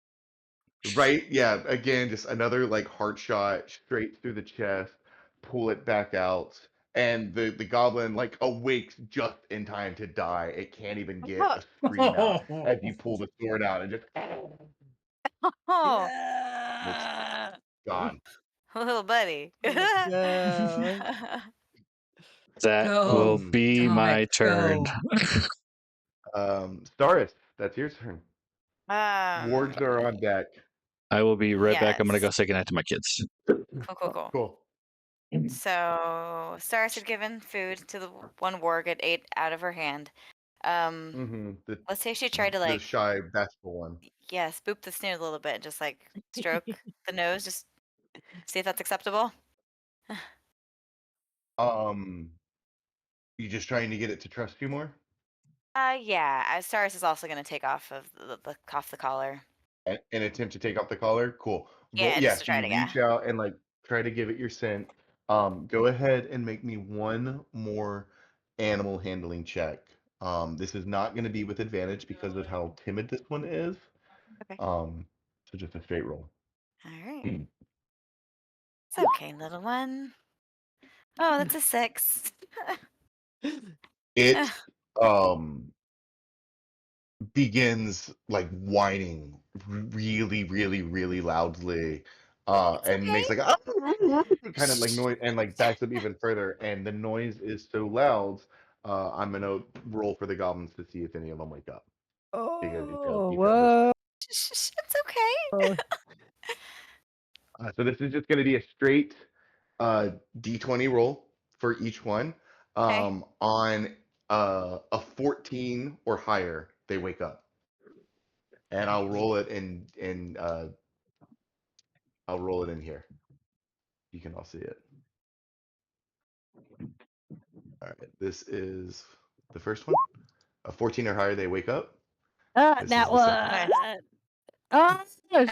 [SPEAKER 3] right, yeah. Again, just another like heart shot straight through the chest. Pull it back out, and the goblin like awakes just in time to die. It can't even get a scream out as you pull the sword out and just
[SPEAKER 5] Oh,
[SPEAKER 3] gone.
[SPEAKER 5] little buddy.
[SPEAKER 1] That will be my turn.
[SPEAKER 3] Staris, that's your turn. Wards are on deck.
[SPEAKER 1] I will be right back. I'm gonna go
[SPEAKER 5] Yes.
[SPEAKER 1] say goodnight to my kids.
[SPEAKER 5] Cool.
[SPEAKER 3] Cool.
[SPEAKER 5] So Stars had given food to the one warg it ate out of her hand. Let's say she tried to
[SPEAKER 3] The
[SPEAKER 5] like
[SPEAKER 3] shy bashful one.
[SPEAKER 5] spoop the snoot a little bit, just like stroke the nose, just see if that's acceptable.
[SPEAKER 3] You just trying to get it to trust you more?
[SPEAKER 5] Yeah. Stars is also gonna take off of the collar.
[SPEAKER 3] An attempt to take off the collar? Cool.
[SPEAKER 5] Yeah, just to
[SPEAKER 3] so
[SPEAKER 5] try
[SPEAKER 3] you
[SPEAKER 5] to get.
[SPEAKER 3] reach out and like try to give it your scent. Go ahead and make me one more animal handling check. This is not going to be with advantage because of how timid this one is.
[SPEAKER 5] Okay.
[SPEAKER 3] So just a straight roll.
[SPEAKER 5] All right. It's okay, little one. Oh, that's a 6.
[SPEAKER 3] It begins like whining really, really, really loudly, and makes like a kind of like noise and like backs up even further. And the noise is so loud, I'm gonna roll for the goblins to see if any of them wake up. Because you know, keep it
[SPEAKER 4] Whoa.
[SPEAKER 5] It's okay.
[SPEAKER 3] So this is just gonna be a straight D20 roll for each one.
[SPEAKER 5] Okay.
[SPEAKER 3] On a 14 or higher, they wake up. And I'll roll it in I'll roll it in here. You can all see it. All right, this is the first one. A 14 or higher, they wake up. This
[SPEAKER 4] That
[SPEAKER 3] is the second
[SPEAKER 4] one. Oh shit.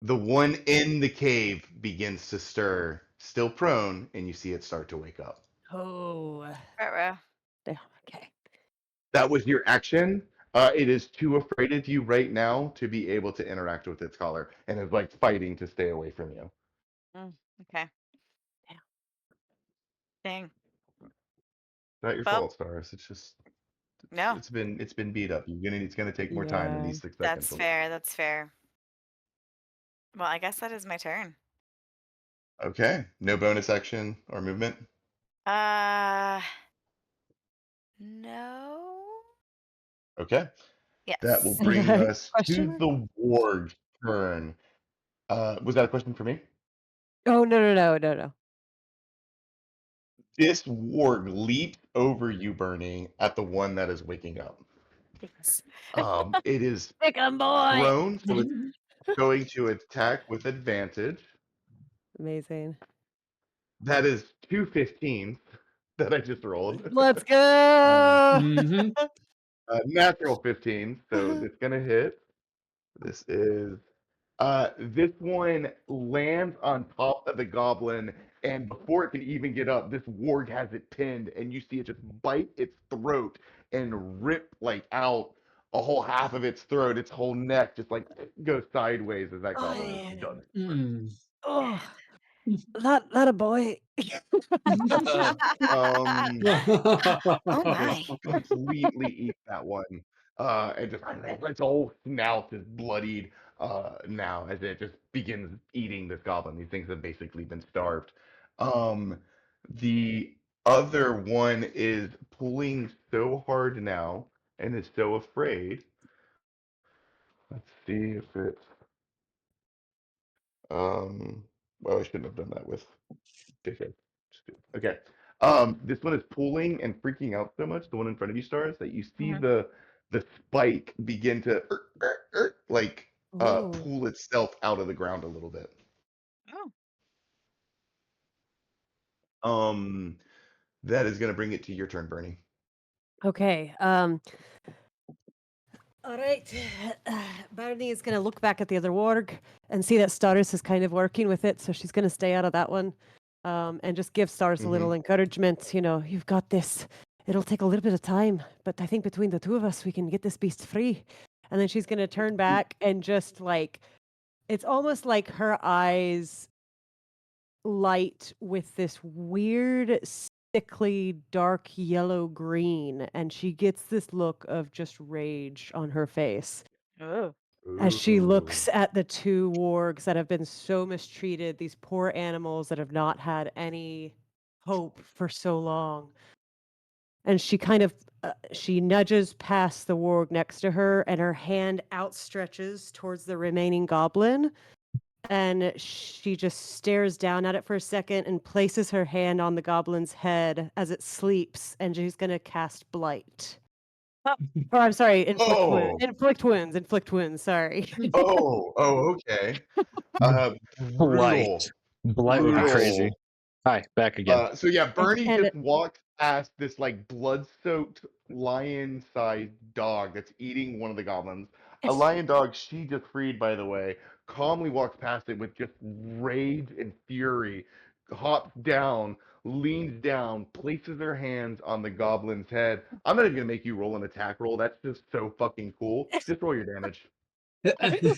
[SPEAKER 3] The one in the cave begins to stir, still prone, and you see it start to wake up.
[SPEAKER 4] Oh.
[SPEAKER 5] Ruh-roh.
[SPEAKER 4] Okay.
[SPEAKER 3] That was your action. It is too afraid of you right now to be able to interact with its collar, and is like fighting to stay away from you.
[SPEAKER 5] Okay. Dang.
[SPEAKER 3] Not your
[SPEAKER 5] Well,
[SPEAKER 3] fault, Stars. It's just
[SPEAKER 5] no,
[SPEAKER 3] it's been beat up. It's gonna take more time than these 6 seconds.
[SPEAKER 5] that's fair. That's fair. Well, I guess that is my turn.
[SPEAKER 3] Okay. No bonus action or movement.
[SPEAKER 5] No.
[SPEAKER 3] Okay.
[SPEAKER 5] Yes.
[SPEAKER 3] That will bring us to
[SPEAKER 4] Question mark?
[SPEAKER 3] the ward's turn. Was that a question for me?
[SPEAKER 4] Oh no.
[SPEAKER 3] This warg leaps over you, Bernie, at the one that is waking up. It is
[SPEAKER 4] Pick 'em, boy.
[SPEAKER 3] prone, so it's going to attack with advantage.
[SPEAKER 4] Amazing.
[SPEAKER 3] That is 2 15s that I just rolled.
[SPEAKER 4] Let's go.
[SPEAKER 2] Mm-hmm.
[SPEAKER 3] Natural 15, so it's gonna hit. This is this one lands on top of the goblin, and before it can even get up, this warg has it pinned, and you see it just bite its throat and rip like out a whole half of its throat, its whole neck just like goes sideways as that goblin is done.
[SPEAKER 2] Mm.
[SPEAKER 4] Oh, that a boy.
[SPEAKER 3] Um,
[SPEAKER 5] Oh my.
[SPEAKER 3] completely eat that one. And just its whole snout is bloodied now as it just begins eating this goblin. These things have basically been starved. The other one is pulling so hard now and is so afraid. Let's see if it's well, I shouldn't have done that with dickhead. Okay. This one is pulling and freaking out so much, the one in front of you, Stars, that you see the spike begin to like
[SPEAKER 4] Ooh.
[SPEAKER 3] pull itself out of the ground a little bit.
[SPEAKER 7] Oh.
[SPEAKER 3] That is gonna bring it to your turn, Bernie.
[SPEAKER 4] Okay. All right. Barney is going to look back at the other warg and see that Staris is kind of working with it, so she's going to stay out of that one, and just give Staris a little encouragement. You know, you've got this. It'll take a little bit of time, but I think between the two of us, we can get this beast free. And then she's going to turn back and just like, it's almost like her eyes light with this weird sickly dark yellow green, and she gets this look of just rage on her face
[SPEAKER 7] Oh.
[SPEAKER 4] as she
[SPEAKER 3] Ooh.
[SPEAKER 4] looks at the two wargs that have been so mistreated, these poor animals that have not had any hope for so long. And she kind of she nudges past the warg next to her, and her hand outstretches towards the remaining goblin, and she just stares down at it for a second and places her hand on the goblin's head as it sleeps, and she's going to cast blight. Or I'm sorry, inflict wounds, sorry.
[SPEAKER 3] Okay.
[SPEAKER 1] Blight.
[SPEAKER 3] Brutal.
[SPEAKER 1] Blight would be crazy.
[SPEAKER 3] Brutal.
[SPEAKER 1] Hi, back again.
[SPEAKER 3] So yeah, Bernie
[SPEAKER 4] And
[SPEAKER 3] just walks past this like blood-soaked lion-sized dog that's eating one of the goblins. A lion dog she just freed, by the way, calmly walks past it with just rage and fury, hops down, leans down, places her hands on the goblin's head. I'm not even gonna make you roll an attack roll. That's just so fucking cool. Just roll your damage.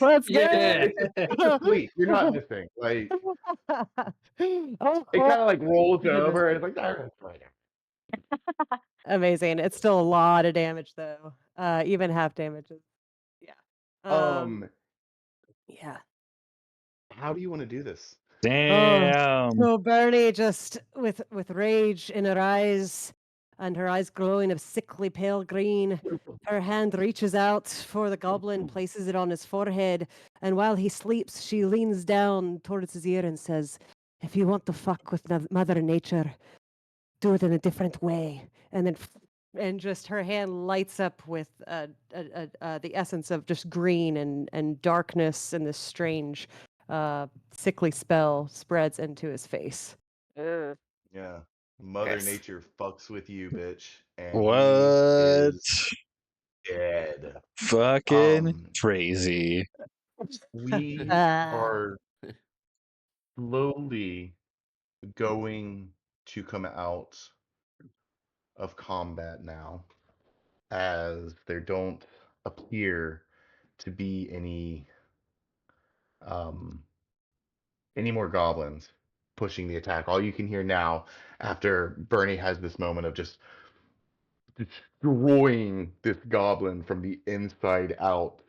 [SPEAKER 4] Let's
[SPEAKER 2] Yeah.
[SPEAKER 3] It's a sleep. You're not missing. Like
[SPEAKER 4] oh,
[SPEAKER 3] it kind of like rolls over and it's like, "Ah, that's right."
[SPEAKER 4] amazing. It's still a lot of damage though. Even half damage is yeah. Yeah.
[SPEAKER 3] How do you want to do this?
[SPEAKER 1] Damn.
[SPEAKER 4] So Bernie just with rage in her eyes and her eyes glowing of sickly pale green, her hand reaches out for the goblin, places it on his forehead, and while he sleeps, she leans down towards his ear and says, "If you want to fuck with Mother Nature, do it in a different way." And then and just her hand lights up with the essence of just green and darkness, and this strange sickly spell spreads into his face.
[SPEAKER 7] Ugh.
[SPEAKER 3] Yeah. Mother
[SPEAKER 5] Gross.
[SPEAKER 3] Nature fucks with you, bitch. And
[SPEAKER 1] What?
[SPEAKER 3] he is dead.
[SPEAKER 1] Fucking crazy.
[SPEAKER 3] We are slowly going to come out of combat now, as there don't appear to be any more goblins pushing the attack. All you can hear now, after Bernie has this moment of just destroying this goblin from the inside out,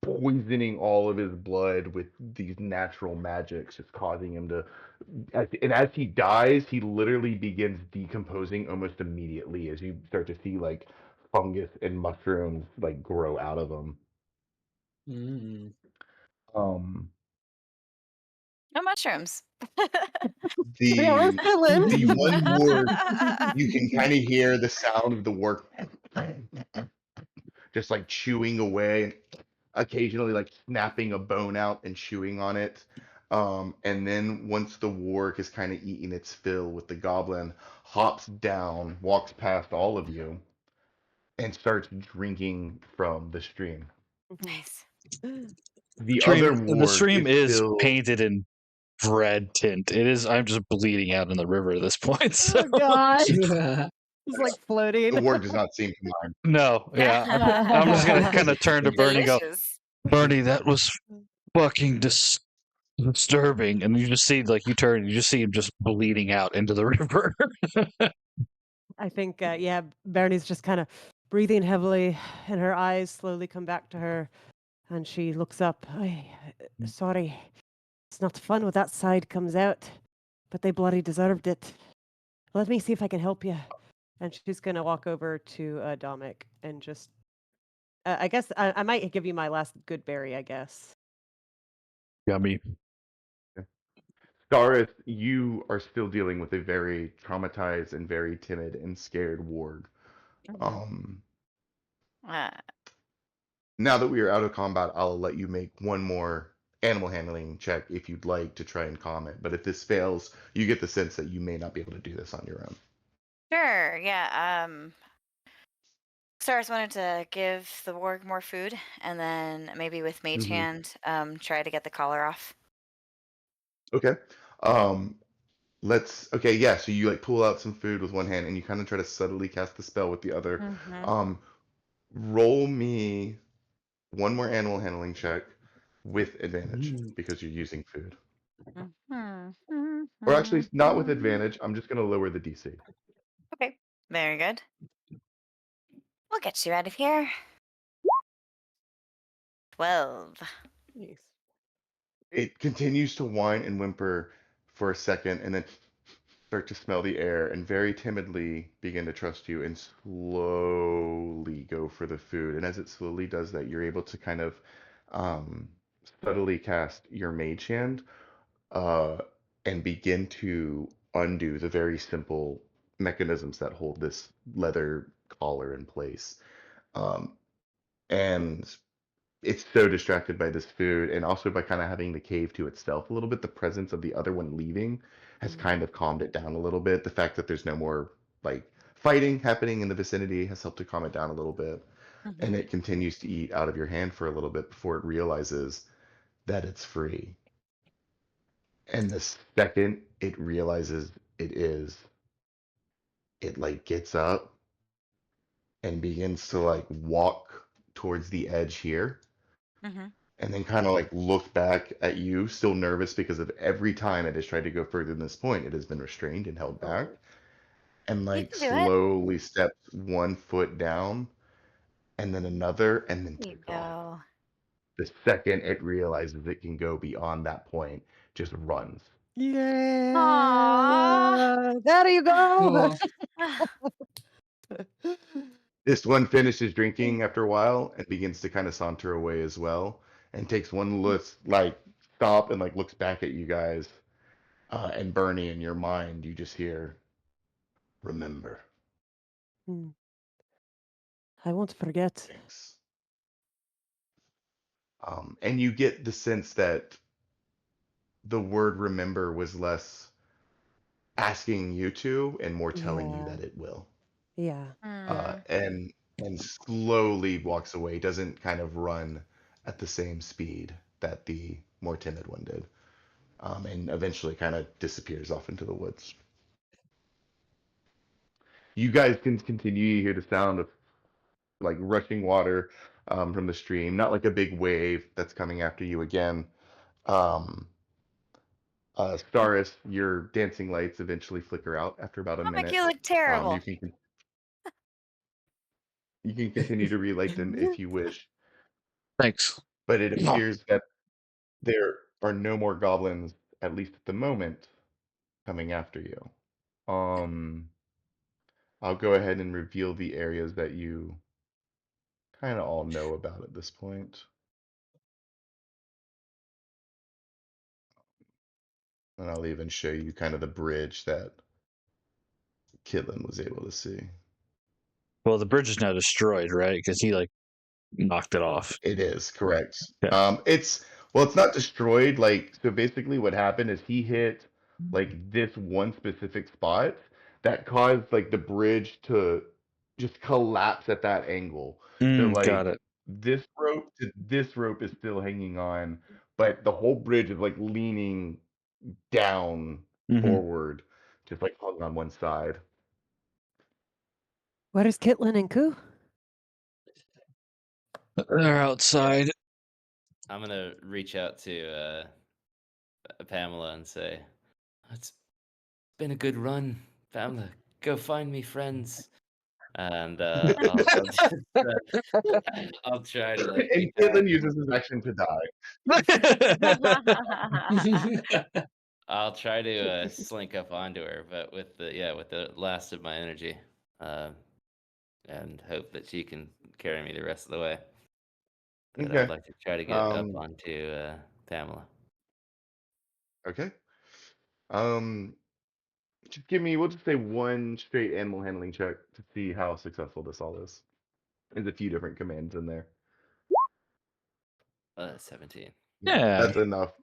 [SPEAKER 3] poisoning all of his blood with these natural magics, just causing him to. And as he dies, he literally begins decomposing almost immediately as you start to see like fungus and mushrooms like grow out of him.
[SPEAKER 2] Mm.
[SPEAKER 3] Um,
[SPEAKER 5] No mushrooms.
[SPEAKER 4] Yeah, we're
[SPEAKER 3] The
[SPEAKER 4] feeling.
[SPEAKER 3] the one warg, you can kind of hear the sound of the warg just like chewing away, and occasionally like snapping a bone out and chewing on it. And then once the warg has kind of eaten its fill with the goblin, hops down, walks past all of you, and starts drinking from the stream.
[SPEAKER 5] Nice.
[SPEAKER 3] The
[SPEAKER 1] Stream.
[SPEAKER 3] other
[SPEAKER 1] The
[SPEAKER 3] warg
[SPEAKER 1] stream
[SPEAKER 3] is
[SPEAKER 1] is
[SPEAKER 3] still
[SPEAKER 1] painted in red tint. It is. I'm just bleeding out in the river at this point. So
[SPEAKER 4] Oh god. It's like floating.
[SPEAKER 3] the warg does not seem to mind.
[SPEAKER 1] no, yeah. I'm just gonna kind of turn to Bernie and go,
[SPEAKER 5] Delicious.
[SPEAKER 1] Bernie, that was fucking disturbing. And you just see, like, you turn, you just see him just bleeding out into the river.
[SPEAKER 4] I think, yeah, Bernie's just kind of breathing heavily, and her eyes slowly come back to her, and she looks up. Sorry, it's not fun when that side comes out, but they bloody deserved it. Let me see if I can help you. And she's gonna walk over to Dominic and just, I guess I might give you my last good berry, I guess.
[SPEAKER 1] Yummy.
[SPEAKER 3] Starith, you are still dealing with a very traumatized and very timid and scared warg. Um,
[SPEAKER 5] Uh,
[SPEAKER 3] Now that we are out of combat, I'll let you make one more animal handling check if you'd like to try and calm it. But if this fails, you get the sense that you may not be able to do this on your own.
[SPEAKER 5] sure. Yeah. Stars wanted to give the warg more food, and then maybe with Mage
[SPEAKER 3] Mhm.
[SPEAKER 5] Hand, try to get the collar off.
[SPEAKER 3] Okay. Um, okay, yeah, so you like pull out some food with one hand and you kind of try to subtly cast the spell with the other.
[SPEAKER 5] Mm-hmm.
[SPEAKER 3] Roll me one more animal handling check with advantage because you're using food. Or actually, not with advantage. I'm just going to lower the DC.
[SPEAKER 5] Okay. Very good. We'll get you out of here. 12.
[SPEAKER 4] Nice.
[SPEAKER 3] It continues to whine and whimper for a second and then start to smell the air and very timidly begin to trust you and slowly go for the food. And as it slowly does that, you're able to kind of um, subtly cast your mage hand uh, and begin to undo the very simple mechanisms that hold this leather collar in place. Um, and it's so distracted by this food and also by kind of having the cave to itself a little bit. The presence of the other one leaving has kind of calmed it down a little bit. The fact that there's no more like fighting happening in the vicinity has helped to calm it down a little bit. And it continues to eat out of your hand for a little bit before it realizes that it's free. And the second it realizes it is, it like gets up and begins to like walk towards the edge here
[SPEAKER 5] Mm-hmm.
[SPEAKER 3] and then kind of like look back at you, still nervous because of every time it has tried to go further than this point, it has been restrained and held back, and
[SPEAKER 5] You
[SPEAKER 3] like
[SPEAKER 5] can do it.
[SPEAKER 3] slowly steps one foot down, and then another, and then
[SPEAKER 5] There you
[SPEAKER 3] takes off.
[SPEAKER 5] go.
[SPEAKER 3] The second it realizes it can go beyond that point, just runs.
[SPEAKER 5] Aww.
[SPEAKER 4] Yeah, there you go.
[SPEAKER 3] This one finishes drinking after a while and begins to kind of saunter away as well, and takes one look, like stop and like looks back at you guys, and Bernie, in your mind, you just hear, "Remember."
[SPEAKER 4] Hmm. I won't forget.
[SPEAKER 3] Thanks. And you get the sense that the word remember was less asking you to and more telling you
[SPEAKER 4] Yeah,
[SPEAKER 3] that it will.
[SPEAKER 4] yeah.
[SPEAKER 3] Uh,
[SPEAKER 5] Mm.
[SPEAKER 3] and and slowly walks away, doesn't kind of run at the same speed that the more timid one did. And eventually kind of disappears off into the woods. You guys can continue to hear the sound of like rushing water from the stream, not like a big wave that's coming after you again. Um, Staris, your dancing lights eventually flicker out after about a
[SPEAKER 5] I'll make
[SPEAKER 3] minute.
[SPEAKER 5] you look
[SPEAKER 3] You
[SPEAKER 5] terrible.
[SPEAKER 3] can continue to relight them if you wish,
[SPEAKER 1] Thanks.
[SPEAKER 3] but it appears that there are no more goblins, at least at the moment, coming after you. I'll go ahead and reveal the areas that you kind of all know about at this point. And I'll even show you kind of the bridge that Kitlin was able to see.
[SPEAKER 1] Well, the bridge is now destroyed, right? Because he like knocked it off.
[SPEAKER 3] It is correct.
[SPEAKER 1] Yeah.
[SPEAKER 3] It's not destroyed. Like, so basically, what happened is he hit like this one specific spot that caused like the bridge to just collapse at that angle. So
[SPEAKER 1] Got
[SPEAKER 3] like
[SPEAKER 1] it.
[SPEAKER 3] this rope to this rope is still hanging on, but the whole bridge is like leaning down forward, just like hung on one side.
[SPEAKER 4] Where is Kitlin and Koo?
[SPEAKER 1] They're outside.
[SPEAKER 6] I'm gonna reach out to Pamela and say, "It's been a good run, Pamela. Go find me friends." And I'll try to like.
[SPEAKER 3] And Caitlin uses his action to die.
[SPEAKER 6] I'll try to slink up onto her, but with the last of my energy, and hope that she can carry me the rest of the way. But
[SPEAKER 3] Okay.
[SPEAKER 6] I'd like to try to get up onto Pamela.
[SPEAKER 3] Okay. Just we'll just say one straight animal handling check to see how successful this all is. There's a few different commands in there.
[SPEAKER 6] 17.
[SPEAKER 1] Yeah.
[SPEAKER 3] That's enough.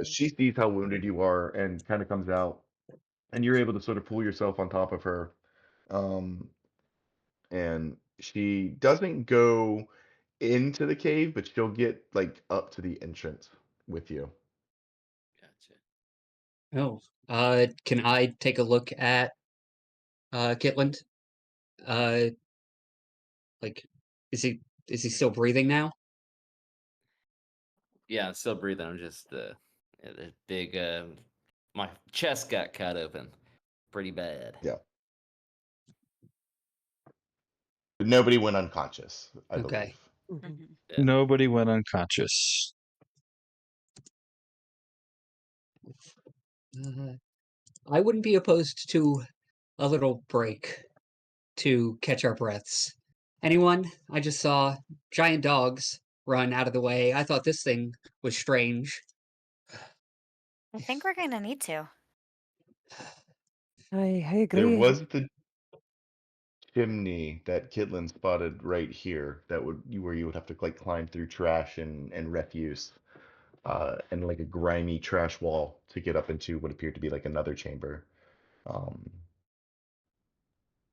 [SPEAKER 3] She sees how wounded you are and kind of comes out, and you're able to sort of pull yourself on top of her. And she doesn't go into the cave, but she'll get like up to the entrance with you.
[SPEAKER 6] Gotcha.
[SPEAKER 2] Oh, can I take a look at Kitland? Like, is he still breathing now?
[SPEAKER 6] Yeah, I'm still breathing. I'm just the big my chest got cut open pretty bad.
[SPEAKER 3] Yeah. But nobody went unconscious, I
[SPEAKER 2] Okay.
[SPEAKER 3] believe.
[SPEAKER 4] Mhm.
[SPEAKER 6] Yeah.
[SPEAKER 1] Nobody went unconscious.
[SPEAKER 2] I wouldn't be opposed to a little break to catch our breaths. Anyone? I just saw giant dogs run out of the way. I thought this thing was strange.
[SPEAKER 5] I think we're going to need to.
[SPEAKER 4] I
[SPEAKER 3] There
[SPEAKER 4] agree.
[SPEAKER 3] was the chimney that Kitlin spotted right here that where you would have to like climb through trash and refuse, and like a grimy trash wall to get up into what appeared to be like another chamber,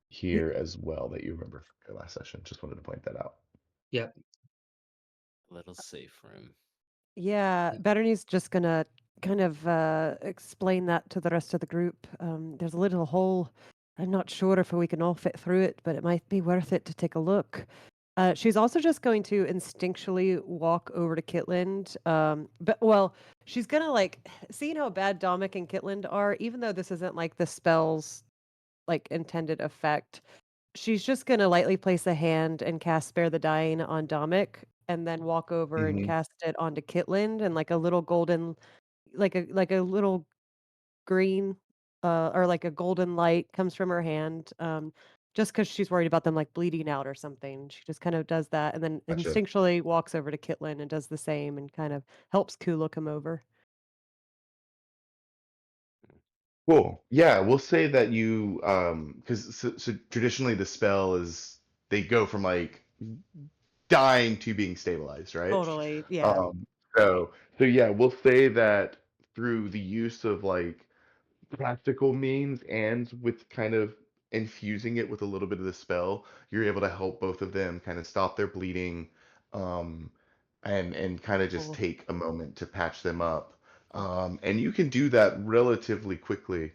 [SPEAKER 3] here as well that you remember from your last session. Just wanted to point that out.
[SPEAKER 2] Yep.
[SPEAKER 6] Little safe room.
[SPEAKER 4] Yeah, Betterney's just gonna kind of explain that to the rest of the group. There's a little hole. I'm not sure if we can all fit through it, but it might be worth it to take a look. She's also just going to instinctually walk over to Kitland. She's gonna like seeing how bad Dominic and Kitland are, even though this isn't like the spell's like intended effect. She's just gonna lightly place a hand and cast Spare the Dying on Dominic, and then walk over and cast it onto Kitland, and like a little golden, like a little green, or like a golden light comes from her hand. Just because she's worried about them like bleeding out or something. She just kind of does that, and then
[SPEAKER 3] Gotcha.
[SPEAKER 4] instinctually walks over to Kitland and does the same, and kind of helps Ku look him over.
[SPEAKER 3] Cool. Yeah, we'll say that you because so traditionally the spell is they go from like dying to being stabilized, right?
[SPEAKER 4] Totally, yeah.
[SPEAKER 3] So yeah, we'll say that through the use of like practical means and with kind of infusing it with a little bit of the spell, you're able to help both of them kind of stop their bleeding, um, and kind of just
[SPEAKER 4] Cool.
[SPEAKER 3] take a moment to patch them up. And you can do that relatively quickly.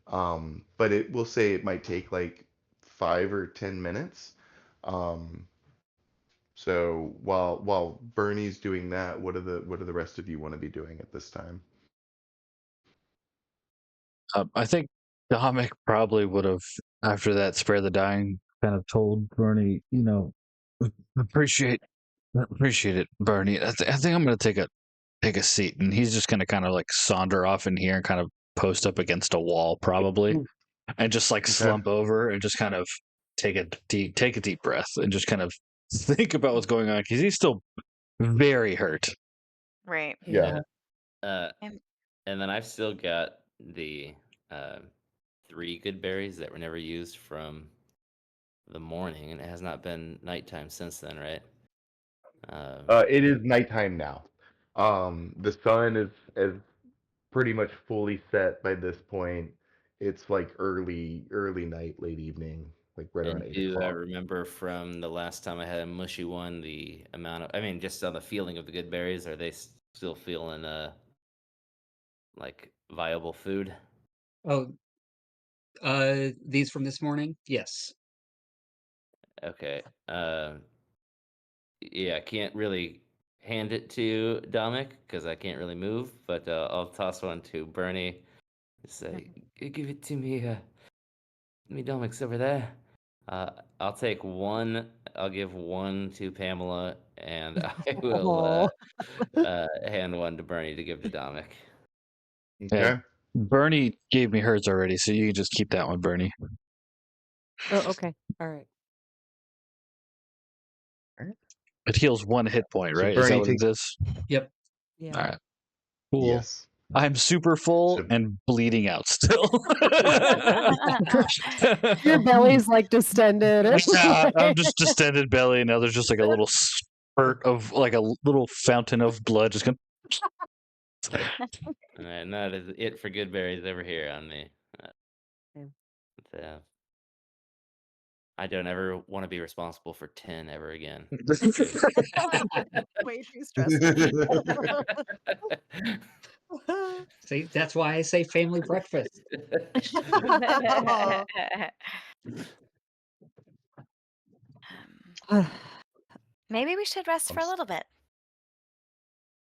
[SPEAKER 3] But it will say it might take like 5 or 10 minutes. Um, so while Bernie's doing that, what do the rest of you want to be doing at this time?
[SPEAKER 1] I think Dominic probably would have, after that Spare the Dying, kind of told Bernie, appreciate it, Bernie. I think I'm going to take a seat, and he's just going to kind of like saunter off in here and kind of post up against a wall, probably, and just like
[SPEAKER 3] Okay.
[SPEAKER 1] slump over and just kind of take a deep breath and just kind of think about what's going on because he's still very hurt.
[SPEAKER 5] Right.
[SPEAKER 3] Yeah.
[SPEAKER 6] And then I've still got the 3 good berries that were never used from the morning, and it has not been nighttime since then, right?
[SPEAKER 3] It is nighttime now. The sun is pretty much fully set by this point. It's like early night, late evening, like right around
[SPEAKER 6] And
[SPEAKER 3] 8
[SPEAKER 6] do I
[SPEAKER 3] o'clock.
[SPEAKER 6] remember from the last time I had a mushy one the amount of, I mean, just on the feeling of the good berries, are they still feeling like viable food?
[SPEAKER 2] Oh, these from this morning? Yes.
[SPEAKER 6] Okay. Yeah, I can't really hand it to Dominic because I can't really move, but I'll toss one to Bernie. Say, give it to me. Me, Domic's over there. I'll take one. I'll give one to Pamela, and I will hand one to Bernie to give to Dominic.
[SPEAKER 3] Okay.
[SPEAKER 1] Yeah. Bernie gave me hers already, so you can just keep that one, Bernie.
[SPEAKER 4] Oh, okay. All right.
[SPEAKER 1] It heals 1 hit point,
[SPEAKER 3] So
[SPEAKER 1] right? Is that
[SPEAKER 3] Bernie
[SPEAKER 1] what
[SPEAKER 3] takes.
[SPEAKER 1] it is?
[SPEAKER 2] Yep.
[SPEAKER 4] Yeah.
[SPEAKER 1] All right. Cool.
[SPEAKER 3] Yes.
[SPEAKER 1] I'm super full
[SPEAKER 3] So
[SPEAKER 1] and bleeding out still.
[SPEAKER 4] Your belly's like distended. It's
[SPEAKER 1] I'm
[SPEAKER 4] like-
[SPEAKER 1] just distended belly. Now there's just like a little spurt of like a little fountain of blood just going.
[SPEAKER 6] All right, that is it for good berries over here on me.
[SPEAKER 4] Yeah.
[SPEAKER 6] So, I don't ever want to be responsible for 10 ever again.
[SPEAKER 4] Way too stressful.
[SPEAKER 2] See, that's why I say family breakfast.
[SPEAKER 4] Aw.
[SPEAKER 5] Maybe we should rest for a little bit.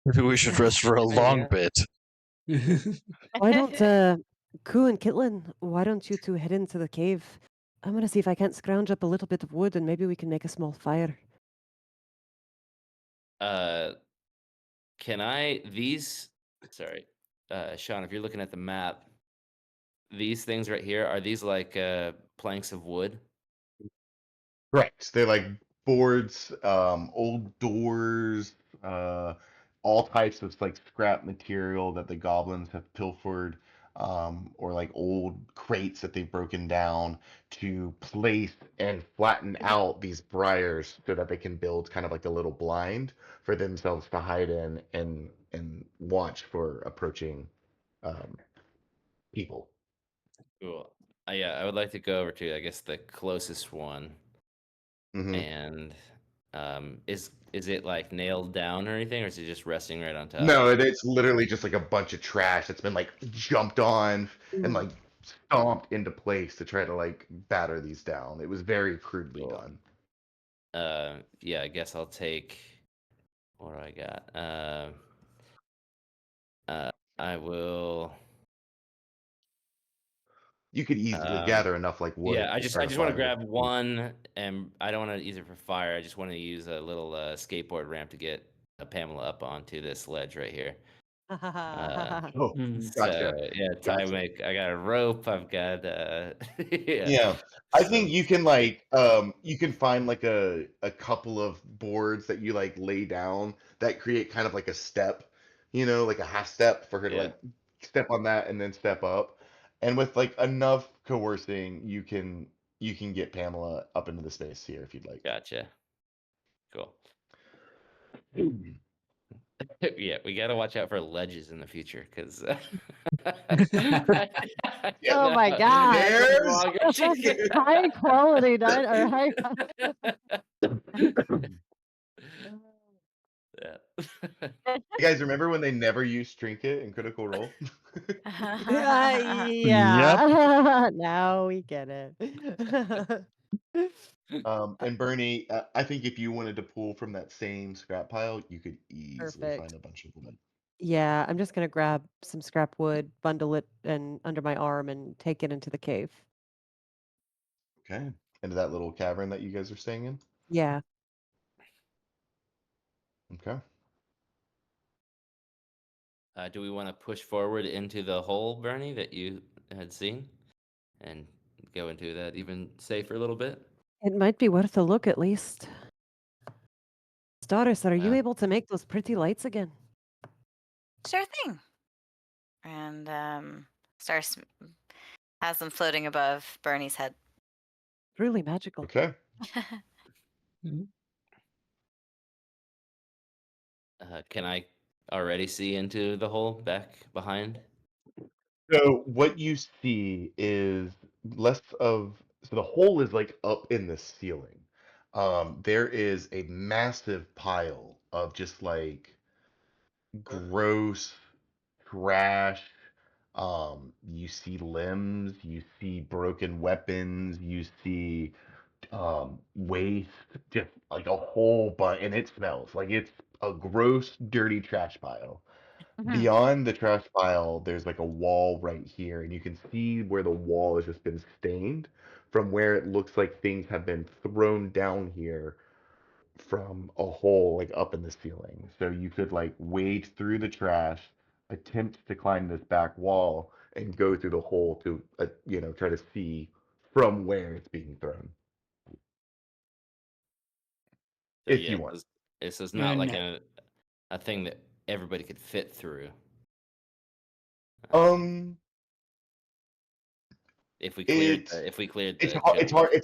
[SPEAKER 1] Maybe we should rest for a long bit.
[SPEAKER 4] Why don't Ku and Kitlin, why don't you two head into the cave? I'm gonna see if I can't scrounge up a little bit of wood and maybe we can make a small fire.
[SPEAKER 6] Can I sorry, Sean, if you're looking at the map, these things right here, are these like planks of wood?
[SPEAKER 3] Correct. They're like boards, old doors, all types of like scrap material that the goblins have pilfered, or like old crates that they've broken down to place and flatten out these briars so that they can build kind of like a little blind for themselves to hide in and watch for approaching um, people.
[SPEAKER 6] Cool. Yeah, I would like to go over to, I guess, the closest one.
[SPEAKER 3] Hmm.
[SPEAKER 6] And is it like nailed down or anything, or is it just resting right on top?
[SPEAKER 3] No, it's literally just like a bunch of trash that's been like jumped on and like stomped into place to try to like batter these down. It was very crudely
[SPEAKER 6] Cool.
[SPEAKER 3] done.
[SPEAKER 6] Yeah, I guess I'll take. What do I got? I will.
[SPEAKER 3] You could easily gather enough like wood.
[SPEAKER 6] Yeah, I
[SPEAKER 3] to
[SPEAKER 6] just
[SPEAKER 3] start a
[SPEAKER 6] want to
[SPEAKER 3] fire.
[SPEAKER 6] grab one, and I don't want to use it for fire. I just want to use a little skateboard ramp to get Pamela up onto this ledge right here.
[SPEAKER 3] Oh,
[SPEAKER 2] Mm.
[SPEAKER 6] So
[SPEAKER 3] gotcha.
[SPEAKER 6] yeah,
[SPEAKER 3] Gotcha.
[SPEAKER 6] I got a rope. I've got yeah.
[SPEAKER 3] Yeah. I
[SPEAKER 6] So,
[SPEAKER 3] think you can like you can find like a couple of boards that you like lay down that create kind of like a step, like a half step for her to
[SPEAKER 6] yeah,
[SPEAKER 3] like step on that and then step up. And with like enough coercing, you can get Pamela up into the space here if you'd like.
[SPEAKER 6] gotcha. Cool. Yeah, we got to watch out for ledges in the future because.
[SPEAKER 4] Oh my god.
[SPEAKER 3] There's
[SPEAKER 4] High quality diet or high
[SPEAKER 6] Yeah.
[SPEAKER 3] You guys remember when they never used trinket in Critical Role?
[SPEAKER 4] yeah. Now we get it.
[SPEAKER 3] And Bernie, I think if you wanted to pull from that same scrap pile, you could easily
[SPEAKER 4] Perfect.
[SPEAKER 3] find a bunch of wood.
[SPEAKER 4] Yeah, I'm just gonna grab some scrap wood, bundle it and under my arm and take it into the cave.
[SPEAKER 3] Okay. Into that little cavern that you guys are staying in?
[SPEAKER 4] Yeah.
[SPEAKER 3] Okay.
[SPEAKER 6] Do we want to push forward into the hole, Bernie, that you had seen, and go into that even safer a little bit?
[SPEAKER 4] It might be worth a look at least. Staris, are you
[SPEAKER 6] Uh,
[SPEAKER 4] able to make those pretty lights again?
[SPEAKER 5] Sure thing. And Stars has them floating above Bernie's head.
[SPEAKER 4] Truly magical.
[SPEAKER 3] Okay.
[SPEAKER 6] Can I already see into the hole back behind?
[SPEAKER 3] So what you see is less of so the hole is like up in the ceiling. There is a massive pile of just like gross trash. You see limbs, you see broken weapons, you see waste, just like a whole bunch, and it smells like it's a gross, dirty trash pile. Beyond the trash pile, there's like a wall right here, and you can see where the wall has just been stained from where it looks like things have been thrown down here from a hole like up in the ceiling. So you could like wade through the trash, attempt to climb this back wall, and go through the hole to try to see from where it's being thrown
[SPEAKER 6] So
[SPEAKER 3] if
[SPEAKER 6] yeah,
[SPEAKER 3] you want.
[SPEAKER 6] it's not like
[SPEAKER 2] No.
[SPEAKER 6] a thing that everybody could fit through.
[SPEAKER 3] Um,
[SPEAKER 6] If we cleared
[SPEAKER 3] it's
[SPEAKER 6] the
[SPEAKER 3] it's
[SPEAKER 6] general.
[SPEAKER 3] hard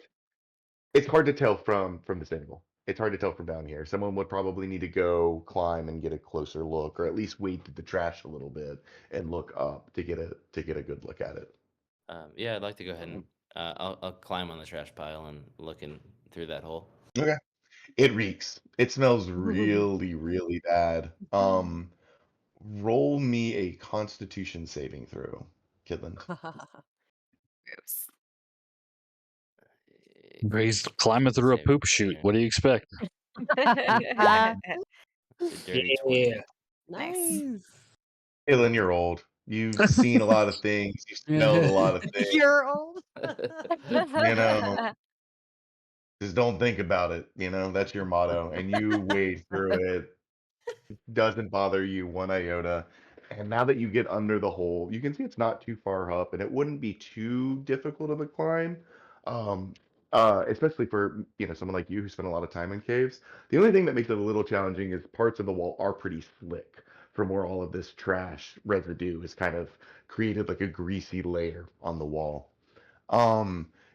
[SPEAKER 3] it's hard to tell from this angle. It's hard to tell from down here. Someone would probably need to go climb and get a closer look, or at least wade through the trash a little bit and look up to get a good look at it.
[SPEAKER 6] Yeah, I'd like to go ahead and I'll climb on the trash pile and look in through that hole.
[SPEAKER 3] Okay. It reeks. It smells really, really bad. Roll me a Constitution saving throw, Kidland.
[SPEAKER 5] Gross.
[SPEAKER 1] He's climbing through a
[SPEAKER 6] Saving
[SPEAKER 1] poop
[SPEAKER 6] throw
[SPEAKER 1] chute.
[SPEAKER 6] here.
[SPEAKER 1] What do you expect?
[SPEAKER 6] The dirty 20.
[SPEAKER 2] Yeah.
[SPEAKER 5] Nice.
[SPEAKER 4] Nice.
[SPEAKER 3] Kidland, you're old. You've seen a lot of things. You've smelled a lot of things.
[SPEAKER 4] You're old.
[SPEAKER 3] You know, just don't think about it. That's your motto. And you wade through it. Doesn't bother you one iota. And now that you get under the hole, you can see it's not too far up, and it wouldn't be too difficult of a climb. Um, Especially for someone like you who spent a lot of time in caves. The only thing that makes it a little challenging is parts of the wall are pretty slick from where all of this trash residue has kind of created like a greasy layer on the wall.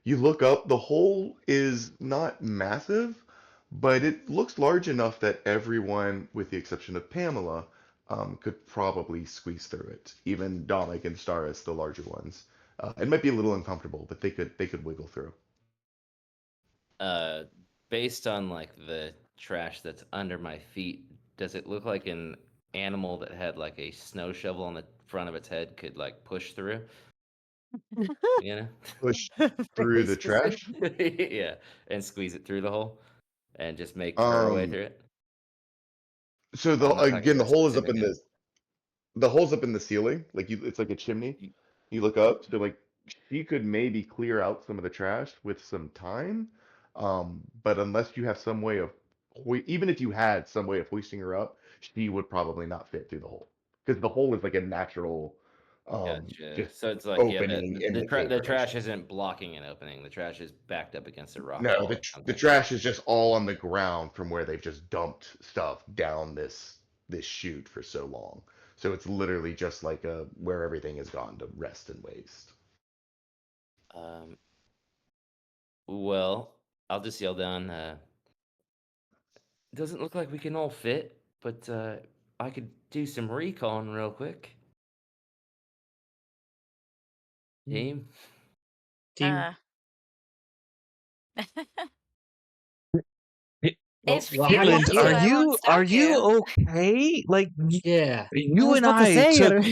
[SPEAKER 3] You look up, the hole is not massive, but it looks large enough that everyone, with the exception of Pamela, could probably squeeze through it. Even Dominic and Staris, the larger ones. It might be a little uncomfortable, but they could wiggle through.
[SPEAKER 6] Based on like the trash that's under my feet, does it look like an animal that had like a snow shovel on the front of its head could like push through? You know?
[SPEAKER 3] Push
[SPEAKER 4] Very
[SPEAKER 3] through the
[SPEAKER 4] specific.
[SPEAKER 3] trash.
[SPEAKER 6] Yeah, and squeeze it through the hole and just make her way
[SPEAKER 3] Um,
[SPEAKER 6] through it.
[SPEAKER 3] so
[SPEAKER 6] I'm not talking
[SPEAKER 3] the
[SPEAKER 6] about
[SPEAKER 3] hole is up
[SPEAKER 6] specific.
[SPEAKER 3] in the hole's up in the ceiling, like it's like a chimney. You look up, so like she could maybe clear out some of the trash with some time, but unless you have some way of, even if you had some way of hoisting her up, she would probably not fit through the hole because the hole is like a natural,
[SPEAKER 6] Gotcha.
[SPEAKER 3] just
[SPEAKER 6] So it's like
[SPEAKER 3] opening in the cave
[SPEAKER 6] the
[SPEAKER 3] face.
[SPEAKER 6] trash isn't blocking an opening. The trash is backed up against a rock
[SPEAKER 3] No,
[SPEAKER 6] wall or
[SPEAKER 3] the
[SPEAKER 6] something.
[SPEAKER 3] trash is just all on the ground from where they've just dumped stuff down this chute for so long. So it's literally just like where everything has gone to rest and waste.
[SPEAKER 6] Well, I'll just yell down. Doesn't look like we can all fit, but I could do some recon real quick. Team.
[SPEAKER 2] Team.
[SPEAKER 5] If
[SPEAKER 2] Well,
[SPEAKER 5] you
[SPEAKER 2] how do
[SPEAKER 5] want
[SPEAKER 1] Caitlin,
[SPEAKER 2] you
[SPEAKER 5] to,
[SPEAKER 2] feel?
[SPEAKER 5] I won't stop
[SPEAKER 1] are you
[SPEAKER 5] you.
[SPEAKER 1] okay? Like
[SPEAKER 2] Yeah.
[SPEAKER 4] I
[SPEAKER 1] you
[SPEAKER 4] was
[SPEAKER 1] and
[SPEAKER 4] about to
[SPEAKER 1] I
[SPEAKER 4] say,
[SPEAKER 1] took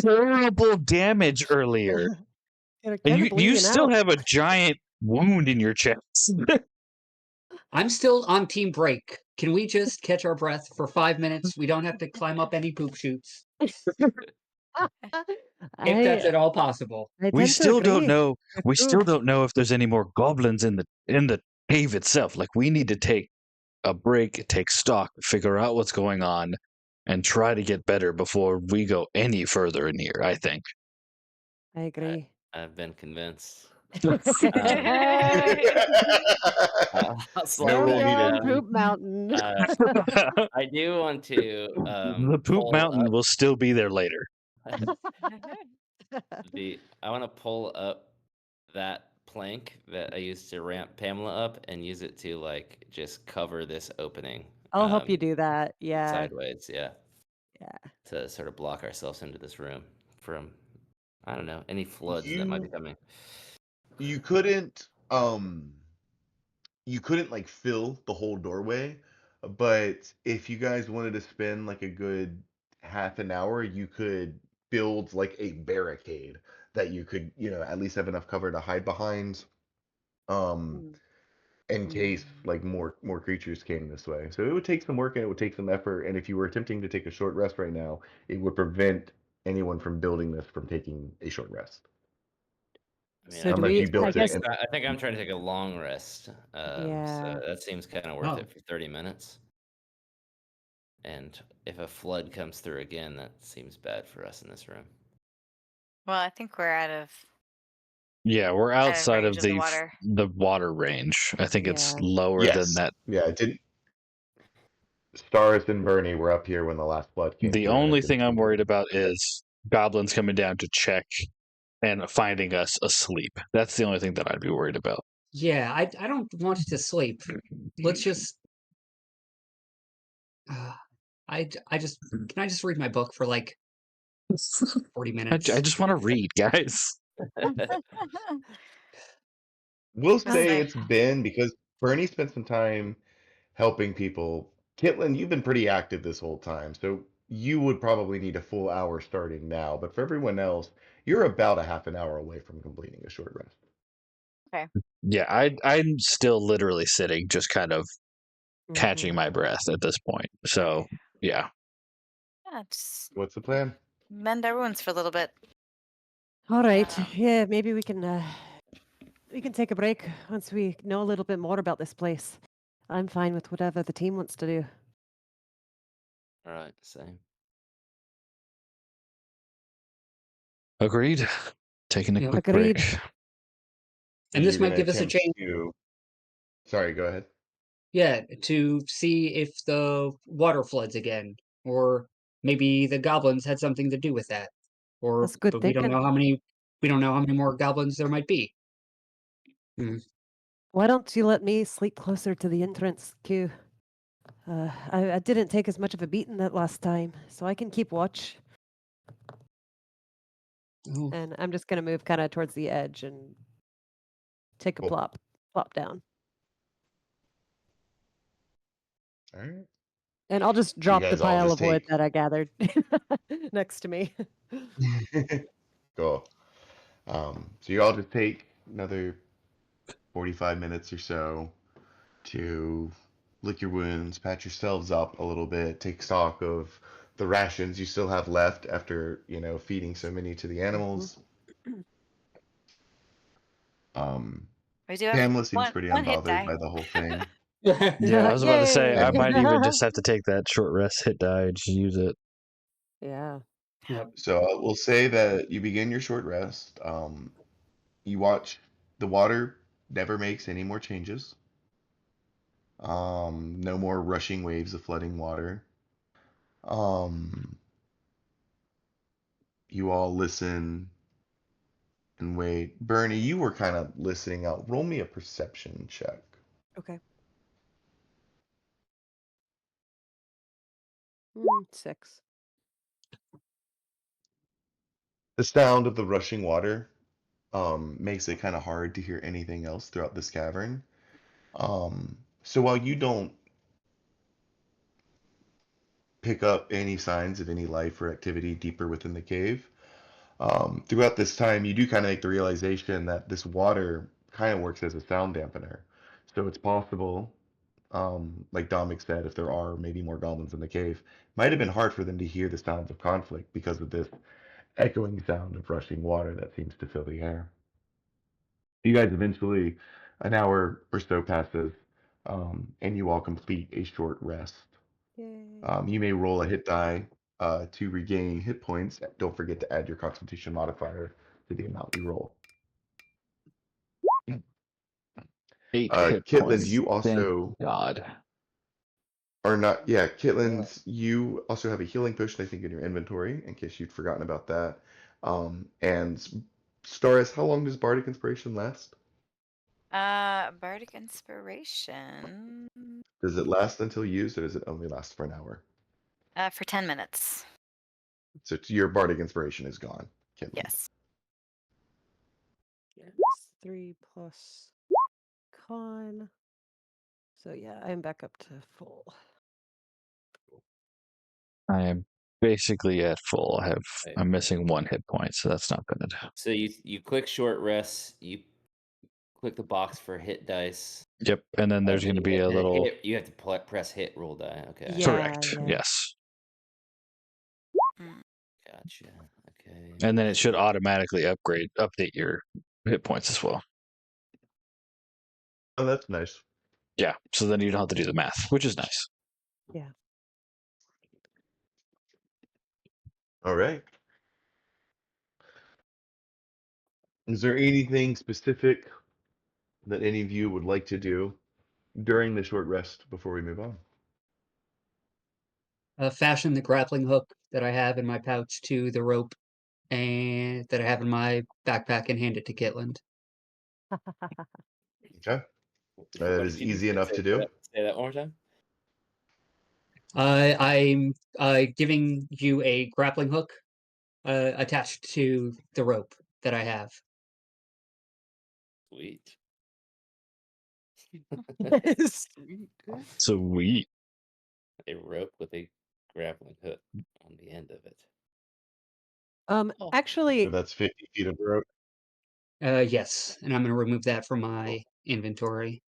[SPEAKER 4] you're,
[SPEAKER 1] horrible damage earlier,
[SPEAKER 4] you're
[SPEAKER 1] and
[SPEAKER 4] kind of
[SPEAKER 1] you
[SPEAKER 4] bleeding
[SPEAKER 1] still
[SPEAKER 4] out.
[SPEAKER 1] have a giant wound in your chest.
[SPEAKER 2] I'm still on team break. Can we just catch our breath for 5 minutes? We don't have to climb up any poop chutes. If that's
[SPEAKER 4] I
[SPEAKER 2] at all possible.
[SPEAKER 4] I
[SPEAKER 1] We
[SPEAKER 4] tend to
[SPEAKER 1] still don't
[SPEAKER 4] agree.
[SPEAKER 1] know.
[SPEAKER 4] It's
[SPEAKER 1] We still
[SPEAKER 4] true.
[SPEAKER 1] don't know if there's any more goblins in the cave itself. Like we need to take a break, take stock, figure out what's going on, and try to get better before we go any further in here. I think.
[SPEAKER 4] I agree.
[SPEAKER 6] I've been convinced.
[SPEAKER 3] No
[SPEAKER 6] I'll
[SPEAKER 4] There we
[SPEAKER 3] roll
[SPEAKER 6] slide
[SPEAKER 4] go,
[SPEAKER 3] needed.
[SPEAKER 6] down.
[SPEAKER 4] poop mountain.
[SPEAKER 6] I do want to
[SPEAKER 1] The poop
[SPEAKER 6] pull
[SPEAKER 1] mountain
[SPEAKER 6] up.
[SPEAKER 1] will still be there later.
[SPEAKER 6] I want to pull up that plank that I used to ramp Pamela up and use it to like just cover this opening.
[SPEAKER 4] I'll help you do that. Yeah.
[SPEAKER 6] Sideways, yeah.
[SPEAKER 4] Yeah.
[SPEAKER 6] To sort of block ourselves into this room from, I don't know, any floods that might be coming.
[SPEAKER 3] You couldn't like fill the whole doorway, but if you guys wanted to spend like a good half an hour, you could build like a barricade that you could, at least have enough cover to hide behind, um, in case like more creatures came this way. So it would take some work and it would take some effort. And if you were attempting to take a short rest right now, it would prevent anyone from building this from taking a short rest.
[SPEAKER 6] I mean,
[SPEAKER 4] So do
[SPEAKER 3] Unless
[SPEAKER 4] we?
[SPEAKER 3] you built
[SPEAKER 4] I
[SPEAKER 3] it
[SPEAKER 4] guess.
[SPEAKER 3] in-
[SPEAKER 6] I think I'm trying to take a long rest.
[SPEAKER 4] Yeah.
[SPEAKER 6] So that seems kind of worth
[SPEAKER 2] Oh.
[SPEAKER 6] it for 30 minutes. And if a flood comes through again, that seems bad for us in this room.
[SPEAKER 5] Well, I think we're out of.
[SPEAKER 1] Yeah, we're outside
[SPEAKER 5] range
[SPEAKER 1] of
[SPEAKER 5] of the water.
[SPEAKER 1] the water range. I think it's
[SPEAKER 4] Yeah.
[SPEAKER 1] lower than
[SPEAKER 3] Yes.
[SPEAKER 1] that.
[SPEAKER 3] Yeah, it didn't. Stars and Bernie were up here when the last flood came
[SPEAKER 1] The
[SPEAKER 3] through, and it
[SPEAKER 1] only
[SPEAKER 3] didn't
[SPEAKER 1] thing I'm worried
[SPEAKER 3] continue.
[SPEAKER 1] about is goblins coming down to check and finding us asleep. That's the only thing that I'd be worried about.
[SPEAKER 2] Yeah, I don't want to sleep. Let's just. I just can I just read my book for like 40
[SPEAKER 1] I
[SPEAKER 2] minutes?
[SPEAKER 1] just want to read, guys.
[SPEAKER 3] We'll
[SPEAKER 5] Just
[SPEAKER 3] say
[SPEAKER 5] say-
[SPEAKER 3] it's been because Bernie spent some time helping people. Kitlin, you've been pretty active this whole time, so you would probably need a full hour starting now. But for everyone else, you're about a half an hour away from completing a short rest.
[SPEAKER 1] Yeah, I'm still literally sitting, just kind of catching my breath at this point. So, yeah.
[SPEAKER 5] Yeah, just
[SPEAKER 3] What's the plan?
[SPEAKER 5] mend our wounds for a little bit.
[SPEAKER 4] All right. Yeah, maybe we can take a break once we know a little bit more about this place. I'm fine with whatever the team wants to do.
[SPEAKER 6] All right, same.
[SPEAKER 1] Agreed. Taking a
[SPEAKER 2] Yeah.
[SPEAKER 1] quick
[SPEAKER 4] Agreed.
[SPEAKER 1] break.
[SPEAKER 2] And
[SPEAKER 3] You're
[SPEAKER 2] this might
[SPEAKER 3] gonna
[SPEAKER 2] give us a
[SPEAKER 3] attempt
[SPEAKER 2] chance.
[SPEAKER 3] to. Sorry, go ahead.
[SPEAKER 2] Yeah, to see if the water floods again, or maybe the goblins had something to do with that. Or
[SPEAKER 4] That's good
[SPEAKER 2] but we don't
[SPEAKER 4] thinking.
[SPEAKER 2] know how many more goblins there might be.
[SPEAKER 4] Why don't you let me sleep closer to the entrance, Q? I didn't take as much of a beating that last time, so I can keep watch.
[SPEAKER 2] Oh,
[SPEAKER 4] And I'm just gonna move kind of towards the edge and take a
[SPEAKER 3] Cool.
[SPEAKER 4] plop down.
[SPEAKER 3] All right.
[SPEAKER 4] And I'll just
[SPEAKER 3] So you
[SPEAKER 4] drop the
[SPEAKER 3] guys all
[SPEAKER 4] pile
[SPEAKER 3] just
[SPEAKER 4] of wood
[SPEAKER 3] take.
[SPEAKER 4] that I gathered next to me.
[SPEAKER 3] Cool. So you all just take another 45 minutes or so to lick your wounds, patch yourselves up a little bit, take stock of the rations you still have left after, feeding so many to the animals.
[SPEAKER 5] We do have
[SPEAKER 3] Pamela seems pretty
[SPEAKER 5] one hit
[SPEAKER 3] unbothered
[SPEAKER 5] die.
[SPEAKER 3] by the whole thing.
[SPEAKER 1] Yeah, I was about to say, I
[SPEAKER 4] Yay!
[SPEAKER 1] might even just have to take that short rest hit die and just use it.
[SPEAKER 4] Yeah.
[SPEAKER 2] yep.
[SPEAKER 3] So we'll say that you begin your short rest. You watch the water never makes any more changes. No more rushing waves of flooding water. You all listen and wait. Bernie, you were kind of listening out. Roll me a perception check.
[SPEAKER 4] Okay. 6.
[SPEAKER 3] The sound of the rushing water makes it kind of hard to hear anything else throughout this cavern. So while you don't pick up any signs of any life or activity deeper within the cave, throughout this time, you do kind of make the realization that this water kind of works as a sound dampener. So it's possible, like Dominic said, if there are maybe more goblins in the cave, might have been hard for them to hear the sounds of conflict because of this echoing sound of rushing water that seems to fill the air. You guys eventually, an hour or so passes, and you all complete a short rest.
[SPEAKER 4] Yay.
[SPEAKER 3] You may roll a hit die to regain hit points. Don't forget to add your Constitution modifier to the amount you roll.
[SPEAKER 1] 8 hit
[SPEAKER 3] Kitlin,
[SPEAKER 1] points.
[SPEAKER 3] you
[SPEAKER 1] Thank
[SPEAKER 3] also
[SPEAKER 1] God.
[SPEAKER 3] are not. Yeah, Kitlin, you also have a healing potion, I think, in your inventory, in case you'd forgotten about that. And Staris, how long does Bardic Inspiration last?
[SPEAKER 5] Bardic Inspiration.
[SPEAKER 3] Does it last until used, or does it only last for an hour?
[SPEAKER 5] For 10 minutes.
[SPEAKER 3] So your Bardic Inspiration is gone, Kinlan.
[SPEAKER 5] Yes.
[SPEAKER 4] Yes, 3 plus con. So yeah, I'm back up to full.
[SPEAKER 1] I am basically at full.
[SPEAKER 6] Right.
[SPEAKER 1] I'm missing 1 hit point, so that's not good.
[SPEAKER 6] So you click short rest. You click the box for hit dice.
[SPEAKER 1] Yep, and then there's
[SPEAKER 6] then
[SPEAKER 1] going to
[SPEAKER 6] you
[SPEAKER 1] be
[SPEAKER 6] hit
[SPEAKER 1] a
[SPEAKER 6] the
[SPEAKER 1] little.
[SPEAKER 6] hit, you have to press hit roll die. Okay.
[SPEAKER 4] Yeah.
[SPEAKER 1] Correct.
[SPEAKER 4] yeah.
[SPEAKER 1] Yes,
[SPEAKER 5] Mm.
[SPEAKER 6] Gotcha. Okay.
[SPEAKER 1] and then it should automatically update your hit points as well.
[SPEAKER 3] Oh, that's nice.
[SPEAKER 1] Yeah, so then you don't have to do the math, which is nice.
[SPEAKER 4] Yeah.
[SPEAKER 3] All right. Is there anything specific that any of you would like to do during the short rest before we move on?
[SPEAKER 2] Fashion the grappling hook that I have in my pouch to the rope and that I have in my backpack and hand it to Kitland.
[SPEAKER 3] Okay. That
[SPEAKER 6] What
[SPEAKER 3] is
[SPEAKER 6] did you
[SPEAKER 3] easy
[SPEAKER 6] just
[SPEAKER 3] enough to do.
[SPEAKER 6] Say that one more time.
[SPEAKER 2] I'm giving you a grappling hook attached to the rope that I have.
[SPEAKER 6] Sweet.
[SPEAKER 4] Sweet.
[SPEAKER 1] Sweet.
[SPEAKER 6] A rope with a grappling hook on the end of it.
[SPEAKER 3] So
[SPEAKER 4] Actually,
[SPEAKER 3] that's 50 feet of rope.
[SPEAKER 2] Yes, and I'm going to remove that from my inventory.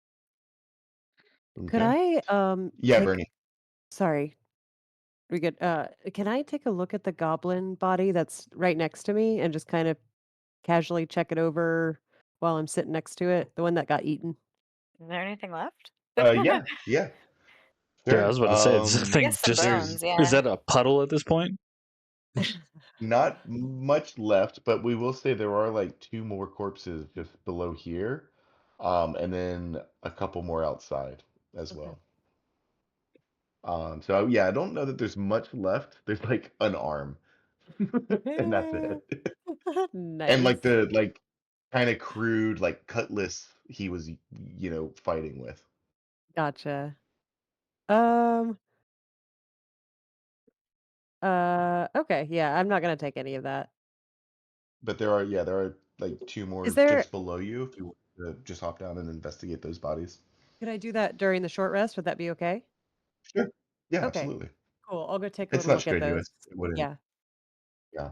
[SPEAKER 4] could
[SPEAKER 3] Okay.
[SPEAKER 4] I
[SPEAKER 3] Yeah,
[SPEAKER 4] take
[SPEAKER 3] Bernie.
[SPEAKER 4] sorry. We good. Can I take a look at the goblin body that's right next to me and just kind of casually check it over while I'm sitting next to it? The one that got eaten.
[SPEAKER 5] Is there anything left?
[SPEAKER 3] Yeah.
[SPEAKER 1] Yeah, I was
[SPEAKER 3] Sure.
[SPEAKER 1] about to say, this thing
[SPEAKER 5] Yes, some
[SPEAKER 1] just
[SPEAKER 5] bones,
[SPEAKER 1] is
[SPEAKER 5] yeah.
[SPEAKER 1] that a puddle at this point?
[SPEAKER 3] Not much left, but we will say there are like 2 more corpses just below here. And then a couple more outside as
[SPEAKER 4] Okay.
[SPEAKER 3] well. So yeah, I don't know that there's much left. There's like an arm, and that's it. And
[SPEAKER 4] Nice.
[SPEAKER 3] like the kind of crude like cutlass he was, fighting with.
[SPEAKER 4] Gotcha. Um. Okay. Yeah, I'm not gonna take any of that.
[SPEAKER 3] But there are like 2 more
[SPEAKER 4] Is there?
[SPEAKER 3] just below you if you want to just hop down and investigate those bodies.
[SPEAKER 4] Could I do that during the short rest? Would that be okay?
[SPEAKER 3] Sure. Yeah,
[SPEAKER 4] Okay.
[SPEAKER 3] absolutely.
[SPEAKER 4] Cool. I'll go take a
[SPEAKER 3] It's
[SPEAKER 4] little
[SPEAKER 3] not
[SPEAKER 4] look at those.
[SPEAKER 3] strenuous. It wouldn't.
[SPEAKER 4] Yeah.
[SPEAKER 3] Yeah.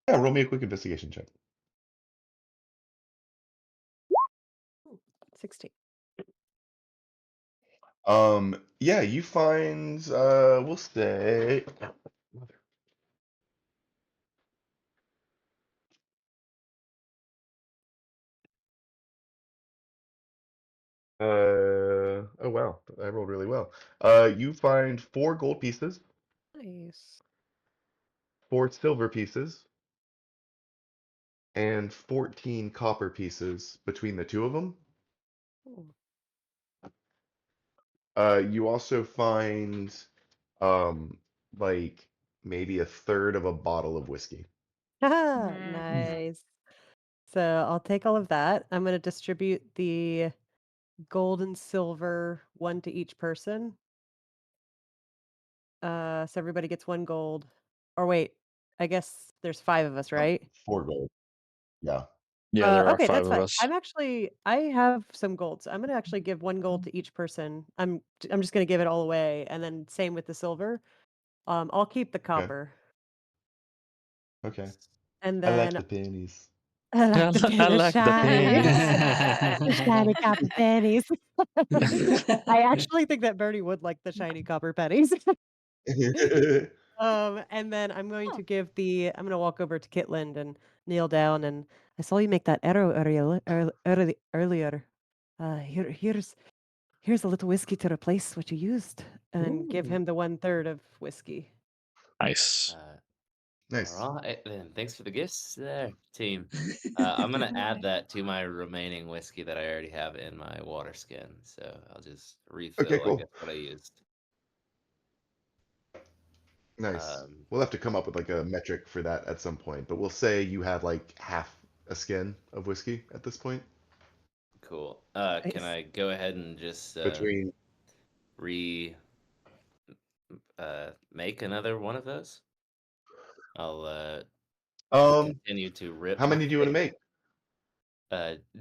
[SPEAKER 3] Yeah, roll me a quick investigation check.
[SPEAKER 4] 16.
[SPEAKER 3] Yeah, you find we'll say oh wow, I rolled really well. You find 4 gold pieces,
[SPEAKER 4] Nice.
[SPEAKER 3] 4 silver pieces, and 14 copper pieces between the 2 of them.
[SPEAKER 4] Cool.
[SPEAKER 3] You also find um like maybe a third of a bottle of whiskey.
[SPEAKER 4] Haha,
[SPEAKER 5] Mhm.
[SPEAKER 4] nice. So I'll take all of that. I'm gonna distribute the gold and silver, one to each person. So everybody gets 1 gold. Or wait, I guess there's 5 of us, right?
[SPEAKER 3] 4 gold. Yeah.
[SPEAKER 1] Yeah, there are
[SPEAKER 4] Okay,
[SPEAKER 1] 5
[SPEAKER 4] that's
[SPEAKER 1] of
[SPEAKER 4] fine.
[SPEAKER 1] us.
[SPEAKER 4] I have some gold, so I'm gonna actually give 1 gold to each person. I'm just gonna give it all away, and then same with the silver. I'll keep the
[SPEAKER 3] Okay.
[SPEAKER 4] copper.
[SPEAKER 3] Okay.
[SPEAKER 4] And
[SPEAKER 3] I like
[SPEAKER 4] then
[SPEAKER 3] the pennies.
[SPEAKER 4] I like the
[SPEAKER 1] I
[SPEAKER 4] the
[SPEAKER 1] like the
[SPEAKER 4] shiny,
[SPEAKER 1] pennies.
[SPEAKER 4] the shiny copper pennies. I actually think that Bernie would like the shiny copper pennies. And then I'm gonna walk over to Kitland and kneel down and I saw you make that arrow earlier. Here's a little whiskey to replace what you used, and give
[SPEAKER 2] Ooh.
[SPEAKER 4] him the 1/3 of whiskey.
[SPEAKER 1] Nice.
[SPEAKER 3] Nice.
[SPEAKER 6] All right, then. Thanks for the gifts there, team. I'm gonna add that to my remaining whiskey that I already have in my water skin. So I'll just
[SPEAKER 3] Okay,
[SPEAKER 6] refill, I
[SPEAKER 3] cool.
[SPEAKER 6] guess, what I used.
[SPEAKER 3] Nice. We'll have to come up with like a metric for that at some point, but we'll say you have like half a skin of whiskey at this point.
[SPEAKER 6] Cool. Can
[SPEAKER 4] Nice.
[SPEAKER 6] I go ahead and just
[SPEAKER 3] Between
[SPEAKER 6] re make another one of those? I'll continue to rip
[SPEAKER 3] how
[SPEAKER 6] my
[SPEAKER 3] many do you want to make?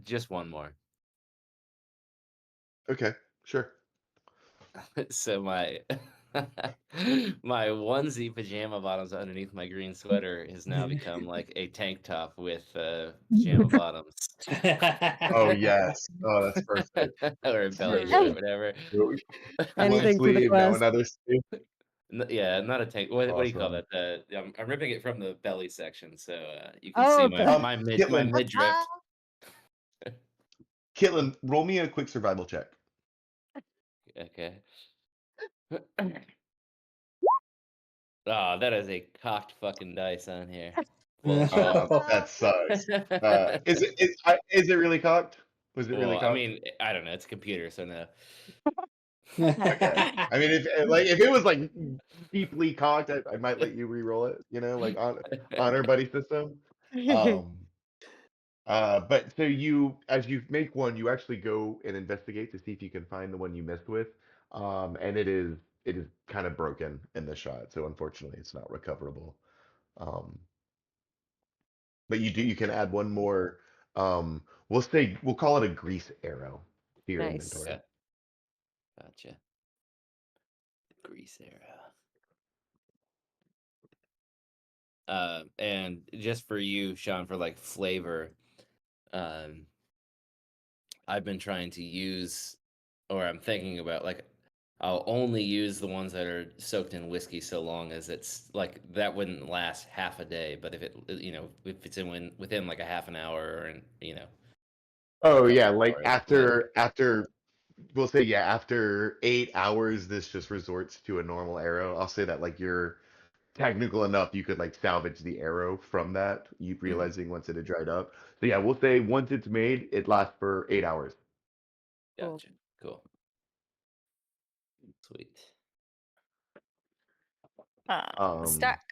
[SPEAKER 6] just one more.
[SPEAKER 3] Okay, sure.
[SPEAKER 6] So my my onesie pajama bottoms underneath my green sweater has now become like a tank top with pajama bottoms.
[SPEAKER 3] Oh yes. Oh, that's perfect.
[SPEAKER 6] Or a belly
[SPEAKER 3] Very
[SPEAKER 6] shirt,
[SPEAKER 3] good.
[SPEAKER 6] whatever.
[SPEAKER 3] One
[SPEAKER 4] Anything for the
[SPEAKER 3] sleeve, now
[SPEAKER 4] quest.
[SPEAKER 3] another sleeve.
[SPEAKER 6] Yeah, not a tank. What do you call
[SPEAKER 3] Awesome.
[SPEAKER 6] that? I'm ripping it from the belly section, so you can
[SPEAKER 4] Oh,
[SPEAKER 6] see
[SPEAKER 4] okay.
[SPEAKER 6] my
[SPEAKER 3] Kitlin,
[SPEAKER 6] midriff.
[SPEAKER 3] Kitlin, roll me a quick survival check.
[SPEAKER 6] Okay. Oh, that is a cocked fucking dice on here. Bullshit.
[SPEAKER 3] That sucks. Is it really cocked? Was it really
[SPEAKER 6] Well, I
[SPEAKER 3] cocked?
[SPEAKER 6] mean, I don't know. It's a computer, so no.
[SPEAKER 3] Okay. I mean, if it was like deeply cocked, I might let you re-roll it. You know, like on honor buddy system. Um. But so as you make one, you actually go and investigate to see if you can find the one you missed with. And it is kind of broken in the shot, so unfortunately, it's not recoverable. Um. But you can add one more. We'll call it a grease arrow to your
[SPEAKER 4] Nice.
[SPEAKER 3] inventory.
[SPEAKER 6] Okay. Gotcha. Grease arrow. And just for you, Sean, for like flavor, um, I've been trying to use, or I'm thinking about like, I'll only use the ones that are soaked in whiskey so long as it's like that wouldn't last half a day, but if it, if it's within like a half an hour or a
[SPEAKER 3] Oh
[SPEAKER 6] couple
[SPEAKER 3] yeah, like
[SPEAKER 6] hours, then
[SPEAKER 3] after we'll say yeah, after 8 hours, this just resorts to a normal arrow. I'll say that like you're technical enough, you could like salvage the arrow from that. You realizing once it had dried up. So yeah, we'll say once it's made, it lasts for 8 hours.
[SPEAKER 4] Cool.
[SPEAKER 6] gotcha. Cool. Sweet.
[SPEAKER 3] Um,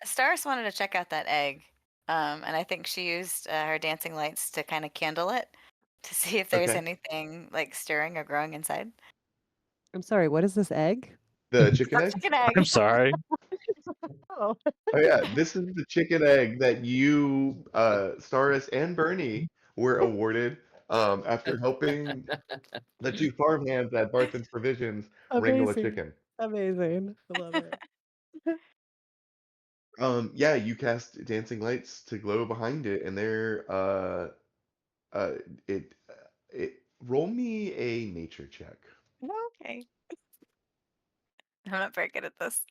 [SPEAKER 5] Stars wanted to check out that egg, and I think she used her dancing lights to kind of candle it to see if there's
[SPEAKER 3] okay.
[SPEAKER 5] anything like stirring or growing inside.
[SPEAKER 4] I'm sorry, what is this egg?
[SPEAKER 3] The chicken egg?
[SPEAKER 5] Chicken egg.
[SPEAKER 1] I'm sorry.
[SPEAKER 4] Oh.
[SPEAKER 3] Oh yeah, this is the chicken egg that you, Staris and Bernie were awarded after helping the two farmhands at Barthen's Provisions wrangle a
[SPEAKER 4] Amazing.
[SPEAKER 3] chicken.
[SPEAKER 4] Amazing. I love it.
[SPEAKER 3] Yeah, you cast dancing lights to glow behind it, and they're uh, it it roll me a nature check.
[SPEAKER 5] Okay. I'm not very good at this.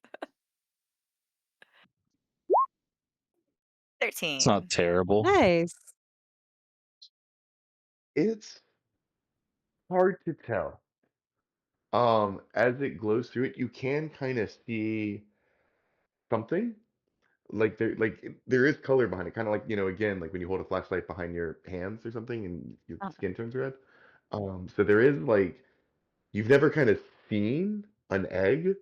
[SPEAKER 1] It's not
[SPEAKER 5] 13.
[SPEAKER 1] terrible.
[SPEAKER 4] Nice.
[SPEAKER 3] It's hard to tell. As it glows through it, you can kind of see something. There is color behind it, kind of like, again, like when you hold a flashlight behind your hands or something and your skin turns red. So there is like you've never kind of seen an egg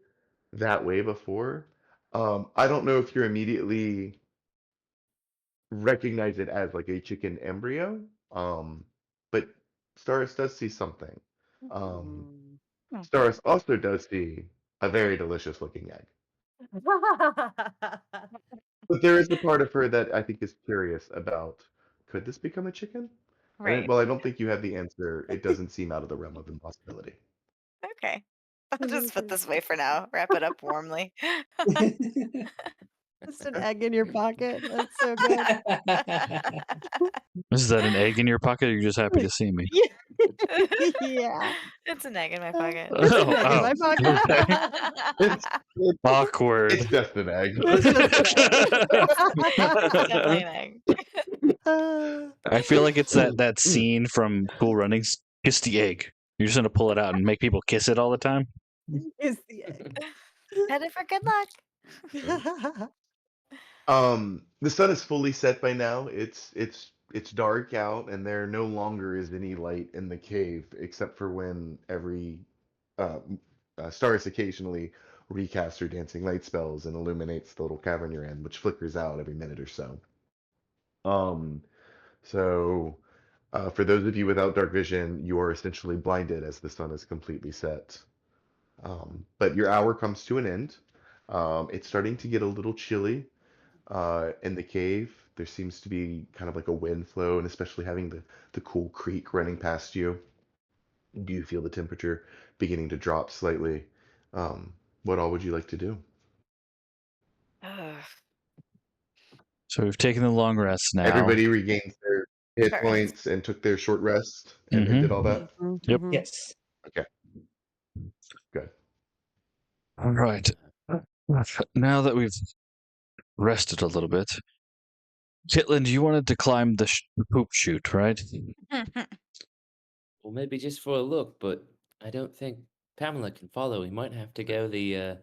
[SPEAKER 3] that way before. I don't know if you're immediately recognize it as like a chicken embryo. But Staris does see something. Um,
[SPEAKER 4] Mm.
[SPEAKER 3] Staris also does see a very delicious looking egg. But there is the part of her that I think is curious about, could this become a chicken?
[SPEAKER 5] Right.
[SPEAKER 3] Well, I don't think you have the answer. It doesn't seem out of the realm of impossibility.
[SPEAKER 5] Okay. I'll just put
[SPEAKER 4] Amazing.
[SPEAKER 5] this away for now. Wrap it up warmly.
[SPEAKER 4] Just an
[SPEAKER 3] Okay.
[SPEAKER 4] egg in your pocket. That's so good.
[SPEAKER 1] Is that an egg in your pocket, or you're just happy to see me?
[SPEAKER 4] Yeah.
[SPEAKER 5] It's an egg in my pocket.
[SPEAKER 4] It's an
[SPEAKER 1] Oh,
[SPEAKER 4] egg in my pocket.
[SPEAKER 1] okay.
[SPEAKER 3] It's it's
[SPEAKER 1] Awkward.
[SPEAKER 3] it's just an egg.
[SPEAKER 4] It's just an
[SPEAKER 5] It's definitely an egg.
[SPEAKER 4] egg.
[SPEAKER 1] I feel like it's that scene from Cool Runnings. Kiss the egg. You're just gonna pull it out and make people kiss it all the time.
[SPEAKER 4] It's the egg.
[SPEAKER 5] Headed for good luck.
[SPEAKER 3] The sun is fully set by now. It's dark out, and there no longer is any light in the cave, except for when every uh, stars occasionally recast your dancing light spells and illuminates the little cavern you're in, which flickers out every minute or so. Um, so for those of you without dark vision, you are essentially blinded as the sun is completely set. But your hour comes to an end. It's starting to get a little chilly in the cave. There seems to be kind of like a wind flow, and especially having the cool creek running past you, you feel the temperature beginning to drop slightly. What all would you like to do?
[SPEAKER 5] Ugh.
[SPEAKER 1] So we've taken the long rest now.
[SPEAKER 3] Everybody regained their hit
[SPEAKER 5] Short rest.
[SPEAKER 3] points and took their short rest, and they did all that?
[SPEAKER 1] Yep.
[SPEAKER 2] Yes.
[SPEAKER 3] Okay, good.
[SPEAKER 1] All right. Now that we've rested a little bit, Kitlin, you wanted to climb the poop chute, right?
[SPEAKER 6] Well, maybe just for a look, but I don't think Pamela can follow. We might have to go the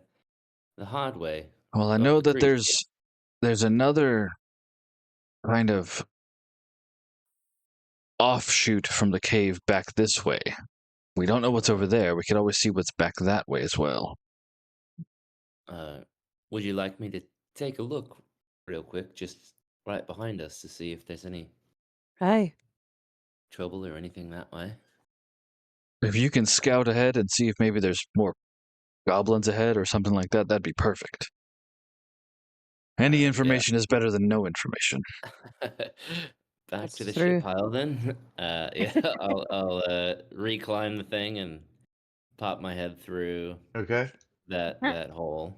[SPEAKER 6] hard way.
[SPEAKER 1] Well, I
[SPEAKER 6] Up
[SPEAKER 1] know
[SPEAKER 6] the
[SPEAKER 1] that
[SPEAKER 6] creek.
[SPEAKER 1] there's another kind of offshoot from the cave back this way. We don't know what's over there. We could always see what's back that way as well.
[SPEAKER 6] Would you like me to take a look real quick, just right behind us, to see if there's any
[SPEAKER 4] Aye.
[SPEAKER 6] trouble or anything that way?
[SPEAKER 1] If you can scout ahead and see if maybe there's more goblins ahead or something like that, that'd be perfect. Any information is better than no information.
[SPEAKER 6] Back
[SPEAKER 4] That's
[SPEAKER 6] to the
[SPEAKER 4] true.
[SPEAKER 6] ship pile then. Yeah, I'll reclimb the thing and pop my head through
[SPEAKER 3] Okay,
[SPEAKER 6] that hole.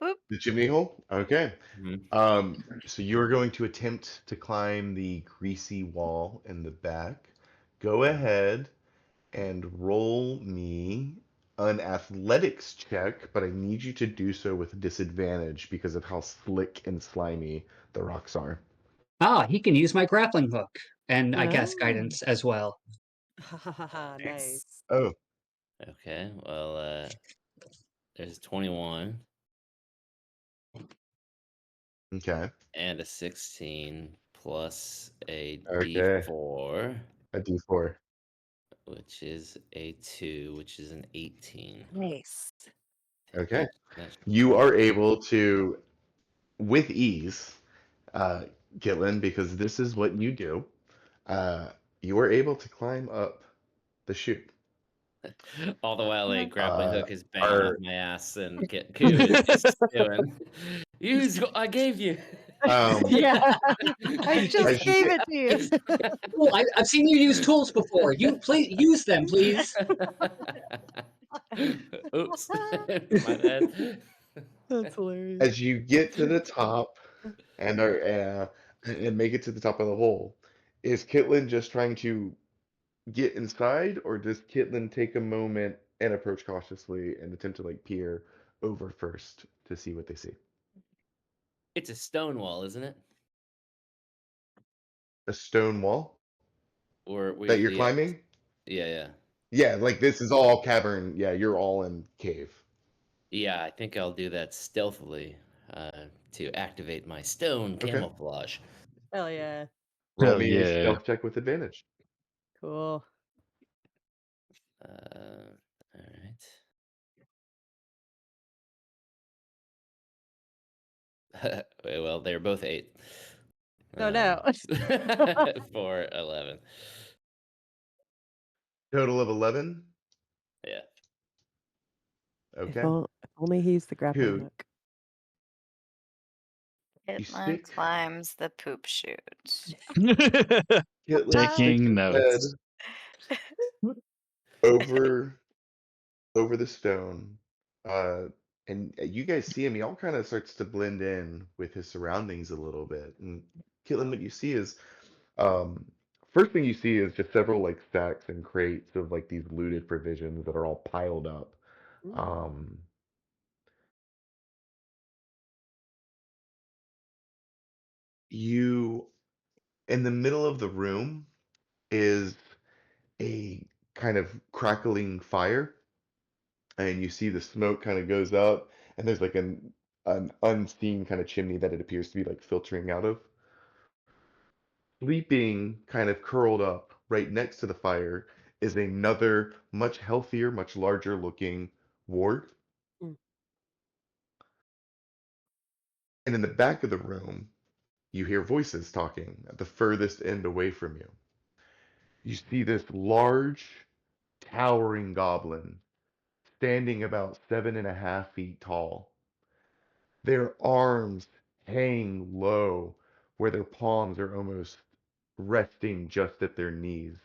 [SPEAKER 5] Boop.
[SPEAKER 3] the chimney hole? Okay.
[SPEAKER 6] Mhm.
[SPEAKER 3] So you're going to attempt to climb the greasy wall in the back. Go ahead and roll me an athletics check, but I need you to do so with disadvantage because of how slick and slimy the rocks are.
[SPEAKER 2] He can use my grappling hook, and I cast
[SPEAKER 4] Oh.
[SPEAKER 2] guidance as well.
[SPEAKER 4] Nice.
[SPEAKER 3] Oh,
[SPEAKER 6] Okay, well, there's 21
[SPEAKER 3] okay.
[SPEAKER 6] and a 16 plus a
[SPEAKER 3] Okay.
[SPEAKER 6] D4,
[SPEAKER 3] A D4.
[SPEAKER 6] which is a 2, which is an 18.
[SPEAKER 4] Nice.
[SPEAKER 3] Okay.
[SPEAKER 6] That's
[SPEAKER 3] You are able to, with ease, uh, Gitlin, because this is what you do, uh, you are able to climb up the chute.
[SPEAKER 6] all the while a grappling
[SPEAKER 3] Uh,
[SPEAKER 6] hook is banging off
[SPEAKER 3] are
[SPEAKER 6] my ass and Koo is doing. Use what I gave you.
[SPEAKER 4] Yeah. I just
[SPEAKER 3] As you
[SPEAKER 4] gave
[SPEAKER 3] get-
[SPEAKER 4] it to you.
[SPEAKER 2] Oh, I've seen you use tools before. You please use them, please.
[SPEAKER 6] Oops, my bad.
[SPEAKER 4] That's hilarious.
[SPEAKER 3] as you get to the top and are and make it to the top of the hole, is Kitlin just trying to get inside, or does Kitlin take a moment and approach cautiously and attempt to like peer over first to see what they see?
[SPEAKER 6] It's a stone wall, isn't it?
[SPEAKER 3] A stone wall
[SPEAKER 6] Or we
[SPEAKER 3] that you're
[SPEAKER 6] yeah,
[SPEAKER 3] climbing?
[SPEAKER 6] yeah.
[SPEAKER 3] Yeah, like this is all cavern. Yeah, you're all in cave.
[SPEAKER 6] Yeah, I think I'll do that stealthily to activate my stone
[SPEAKER 3] Okay.
[SPEAKER 6] camouflage.
[SPEAKER 4] Hell yeah.
[SPEAKER 3] Roll
[SPEAKER 1] Hell
[SPEAKER 3] me a
[SPEAKER 1] yeah.
[SPEAKER 3] stealth check with advantage.
[SPEAKER 4] Cool.
[SPEAKER 6] All right. Well, they're both 8.
[SPEAKER 4] Oh no.
[SPEAKER 6] For 11.
[SPEAKER 3] Total of 11.
[SPEAKER 6] Yeah.
[SPEAKER 4] If,
[SPEAKER 3] Okay.
[SPEAKER 4] if only he's the grappling
[SPEAKER 3] Who?
[SPEAKER 4] hook.
[SPEAKER 3] You
[SPEAKER 5] Hitler
[SPEAKER 3] stick
[SPEAKER 5] climbs the poop chute.
[SPEAKER 3] Kitlin sticks
[SPEAKER 1] Taking
[SPEAKER 3] his
[SPEAKER 1] notes.
[SPEAKER 3] head over the stone, uh, and you guys see him. He all kind of starts to blend in with his surroundings a little bit. And Kitlin, what you see is, um, first thing you see is just several like stacks and crates of like these looted provisions that are all piled up. Um, you in the middle of the room is a kind of crackling fire, and you see the smoke kind of goes up, and there's like an unseen kind of chimney that it appears to be like filtering out of. Sleeping kind of curled up right next to the fire is another much healthier, much larger looking ward.
[SPEAKER 4] Mm.
[SPEAKER 3] And in the back of the room, you hear voices talking at the furthest end away from you. You see this large, towering goblin standing about 7.5 feet tall. Their arms hang low, where their palms are almost resting just at their knees.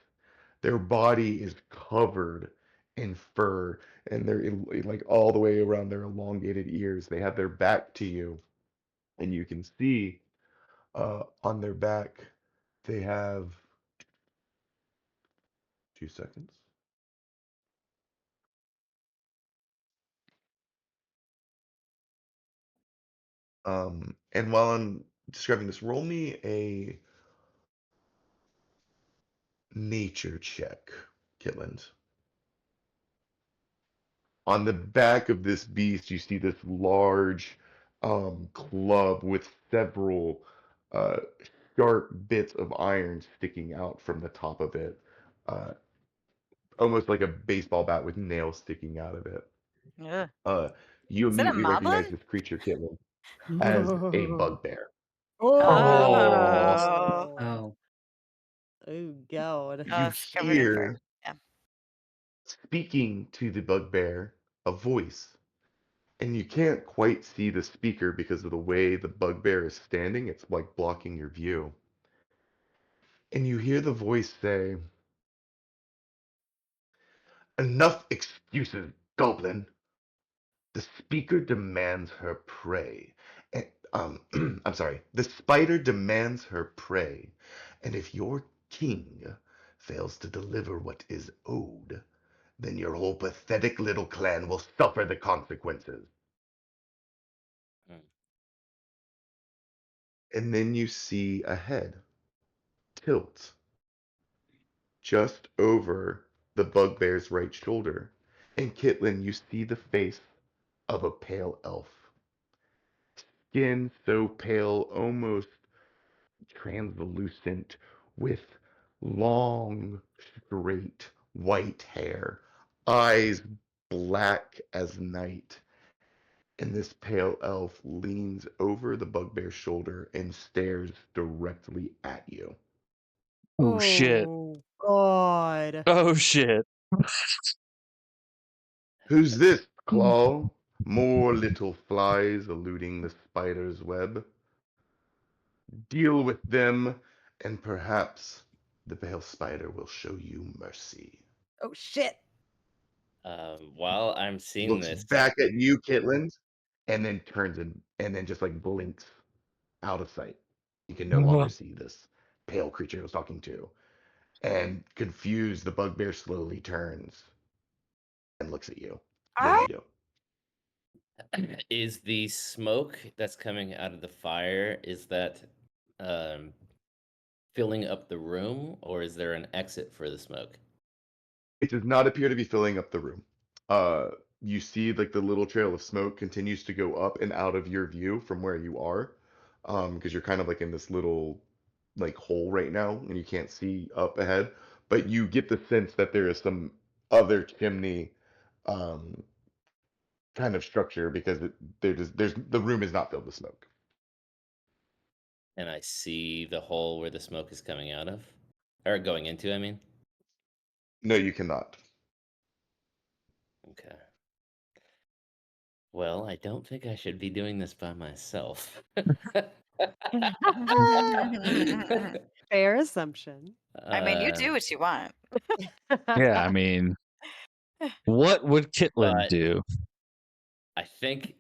[SPEAKER 3] Their body is covered in fur, and they're like all the way around their elongated ears. They have their back to you, and you can see on their back they have 2 seconds. And while I'm describing this, roll me a nature check, Kitland. On the back of this beast, you see this large club with several uh, sharp bits of iron sticking out from the top of it, uh, almost like a baseball bat with nails sticking out of it.
[SPEAKER 5] Ugh.
[SPEAKER 3] Uh, you
[SPEAKER 5] Is it a
[SPEAKER 3] immediately recognize
[SPEAKER 5] moblin?
[SPEAKER 3] this creature, Kitland, as a bugbear.
[SPEAKER 1] Oh.
[SPEAKER 5] Oh.
[SPEAKER 2] Oh.
[SPEAKER 4] Oh God.
[SPEAKER 5] Oh,
[SPEAKER 3] You
[SPEAKER 5] it's covered in fur.
[SPEAKER 3] hear,
[SPEAKER 5] Yeah.
[SPEAKER 3] speaking to the bugbear, a voice. And you can't quite see the speaker because of the way the bugbear is standing. It's like blocking your view. And you hear the voice say, "Enough excuses, goblin. The speaker demands her prey. I'm sorry. The spider demands her prey. And if your king fails to deliver what is owed, then your whole pathetic little clan will suffer the consequences."
[SPEAKER 6] Mm.
[SPEAKER 3] And then you see a head tilt just over the bugbear's right shoulder. And Kitlin, you see the face of a pale elf. Skin so pale, almost translucent, with long, straight, white hair, eyes black as night. And this pale elf leans over the bugbear's shoulder and stares directly at you.
[SPEAKER 1] Oh shit.
[SPEAKER 4] Oh God.
[SPEAKER 1] Oh shit.
[SPEAKER 3] "Who's this, Claw? More little flies eluding the spider's web. Deal with them, and perhaps the pale spider will show you mercy."
[SPEAKER 4] Oh shit.
[SPEAKER 6] While I'm seeing
[SPEAKER 3] Looks
[SPEAKER 6] this,
[SPEAKER 3] back at you, Kitland, and then turns and then just like blinks out of sight. You can no longer see this pale creature I was talking to. And confused, the bugbear slowly turns and looks at you. What do
[SPEAKER 5] Ah!
[SPEAKER 3] you do?
[SPEAKER 6] is the smoke that's coming out of the fire, is that um, filling up the room, or is there an exit for the smoke?
[SPEAKER 3] It does not appear to be filling up the room. Uh, you see, like the little trail of smoke continues to go up and out of your view from where you are, because you're kind of like in this little like hole right now, and you can't see up ahead. But you get the sense that there is some other chimney, um, kind of structure because there's the room is not filled with smoke.
[SPEAKER 6] And I see the hole where the smoke is coming out of, or going into, I mean.
[SPEAKER 3] No, you cannot.
[SPEAKER 6] Okay. Well, I don't think I should be doing this by myself.
[SPEAKER 4] Fair assumption.
[SPEAKER 5] I mean, you
[SPEAKER 6] Uh,
[SPEAKER 5] do what you want.
[SPEAKER 1] Yeah, I mean, what would Kitland
[SPEAKER 6] But-
[SPEAKER 1] do?
[SPEAKER 6] I think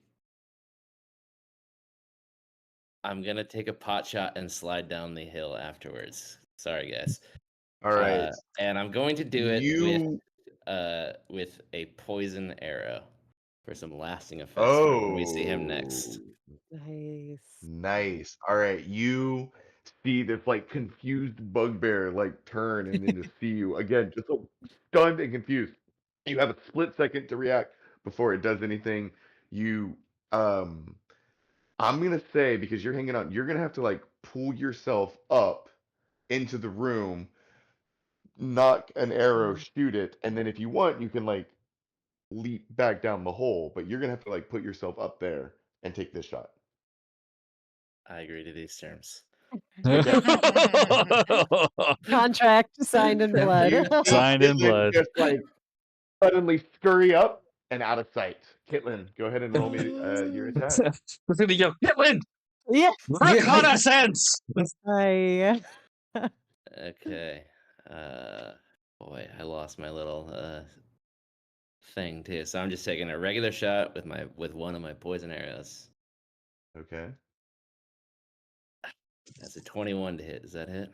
[SPEAKER 6] I'm gonna take a pot shot and slide down the hill afterwards. Sorry, guys.
[SPEAKER 3] All right.
[SPEAKER 6] And I'm going to do it
[SPEAKER 3] You
[SPEAKER 6] with a poison arrow for some lasting effects for when we see him next.
[SPEAKER 4] Nice.
[SPEAKER 3] Nice. All right. You see this like confused bugbear like turn and then just see you again, just so stunned and confused. You have a split second to react before it does anything. You, um, I'm gonna say because you're hanging out, you're gonna have to like pull yourself up into the room, knock an arrow, shoot it, and then if you want, you can like leap back down the hole. But you're gonna have to like put yourself up there and take this shot.
[SPEAKER 6] I agree to these terms.
[SPEAKER 4] Contract signed in blood.
[SPEAKER 3] You see
[SPEAKER 1] Signed in
[SPEAKER 3] Caitlin
[SPEAKER 1] blood.
[SPEAKER 3] just like suddenly scurry up and out of sight. Kitlin, go ahead and roll me your attack.
[SPEAKER 1] Who's gonna go? Caitlin,
[SPEAKER 4] Yeah.
[SPEAKER 1] reconnaissance.
[SPEAKER 4] I
[SPEAKER 6] Okay. Boy, I lost my little thing too. So I'm just taking a regular shot with one of my poison arrows.
[SPEAKER 3] Okay.
[SPEAKER 6] That's a 21 to hit. Does that hit?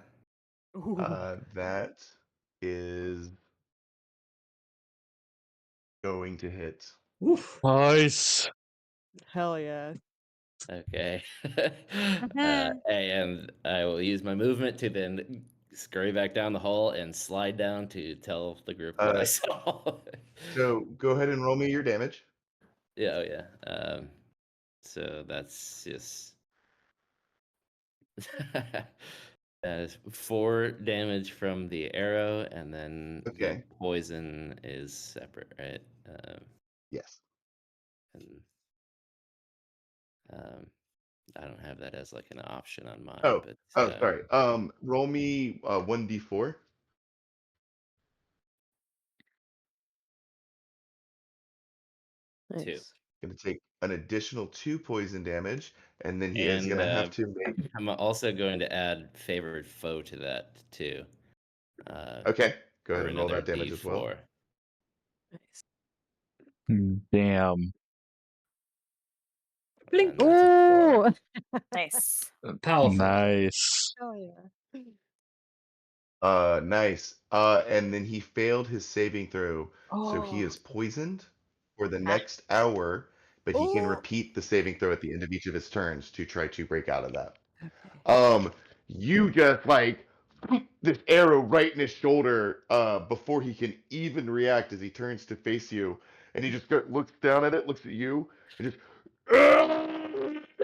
[SPEAKER 3] That is going to hit.
[SPEAKER 2] Oof.
[SPEAKER 1] Nice.
[SPEAKER 4] Hell yeah.
[SPEAKER 6] Okay. And I will use my movement to then scurry back down the hall and slide down to tell the group what I saw.
[SPEAKER 3] So go ahead and roll me your damage.
[SPEAKER 6] Yeah, oh yeah. So that's just that is 4 damage from the arrow, and then the
[SPEAKER 3] Okay.
[SPEAKER 6] poison is separate, right?
[SPEAKER 3] Yes.
[SPEAKER 6] And I don't have that as like an option on mine,
[SPEAKER 3] Oh,
[SPEAKER 6] but
[SPEAKER 3] sorry. Roll me 1d4.
[SPEAKER 6] two.
[SPEAKER 4] Nice.
[SPEAKER 3] Gonna take an additional 2 poison damage, and then he is
[SPEAKER 6] And
[SPEAKER 3] gonna have to make.
[SPEAKER 6] I'm also going to add favored foe to that too.
[SPEAKER 3] Okay, go
[SPEAKER 6] For
[SPEAKER 3] ahead and roll
[SPEAKER 6] another
[SPEAKER 3] that damage as well.
[SPEAKER 6] D4.
[SPEAKER 4] Nice.
[SPEAKER 1] Damn.
[SPEAKER 2] Blink.
[SPEAKER 6] And that's a 4.
[SPEAKER 4] Oh,
[SPEAKER 5] Nice.
[SPEAKER 2] Powerful.
[SPEAKER 1] Nice.
[SPEAKER 4] hell yeah.
[SPEAKER 3] Nice. And then he failed his saving throw, so he
[SPEAKER 2] Oh.
[SPEAKER 3] is poisoned for the
[SPEAKER 5] Ah.
[SPEAKER 3] next hour, but he can
[SPEAKER 4] Oh.
[SPEAKER 3] repeat the saving throw at the end of each of his turns to try to break out of that.
[SPEAKER 4] Okay.
[SPEAKER 3] You just like this arrow right in his shoulder before he can even react as he turns to face you, and he just looks down at it, looks at you, and just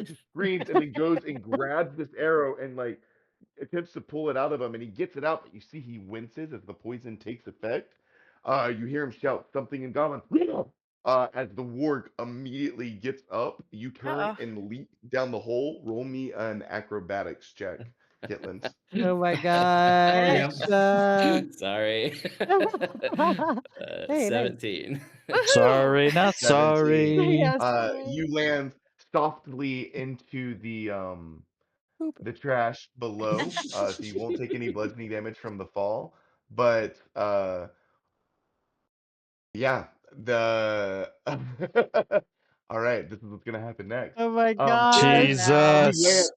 [SPEAKER 3] just screams, and then goes and grabs this arrow and like attempts to pull it out of him, and he gets it out, but you see he winces as the poison takes effect. You hear him shout something in Goblin. As the warg immediately gets up, you turn
[SPEAKER 5] Uh-oh.
[SPEAKER 3] and leap down the hole. Roll me an acrobatics check, Kitlins.
[SPEAKER 4] Oh my gosh.
[SPEAKER 2] Yep.
[SPEAKER 6] Sorry.
[SPEAKER 4] Hey, nice.
[SPEAKER 6] 17.
[SPEAKER 1] Sorry, not
[SPEAKER 3] 17.
[SPEAKER 1] sorry.
[SPEAKER 4] Yes. Right.
[SPEAKER 3] You land softly into
[SPEAKER 4] Poop.
[SPEAKER 3] the trash below, so you won't take any bludgeoning damage from the fall. But yeah, the all right, this is what's gonna happen next.
[SPEAKER 4] Oh my
[SPEAKER 3] Caitlin,
[SPEAKER 4] gosh.
[SPEAKER 5] no.
[SPEAKER 3] you land
[SPEAKER 1] Jesus.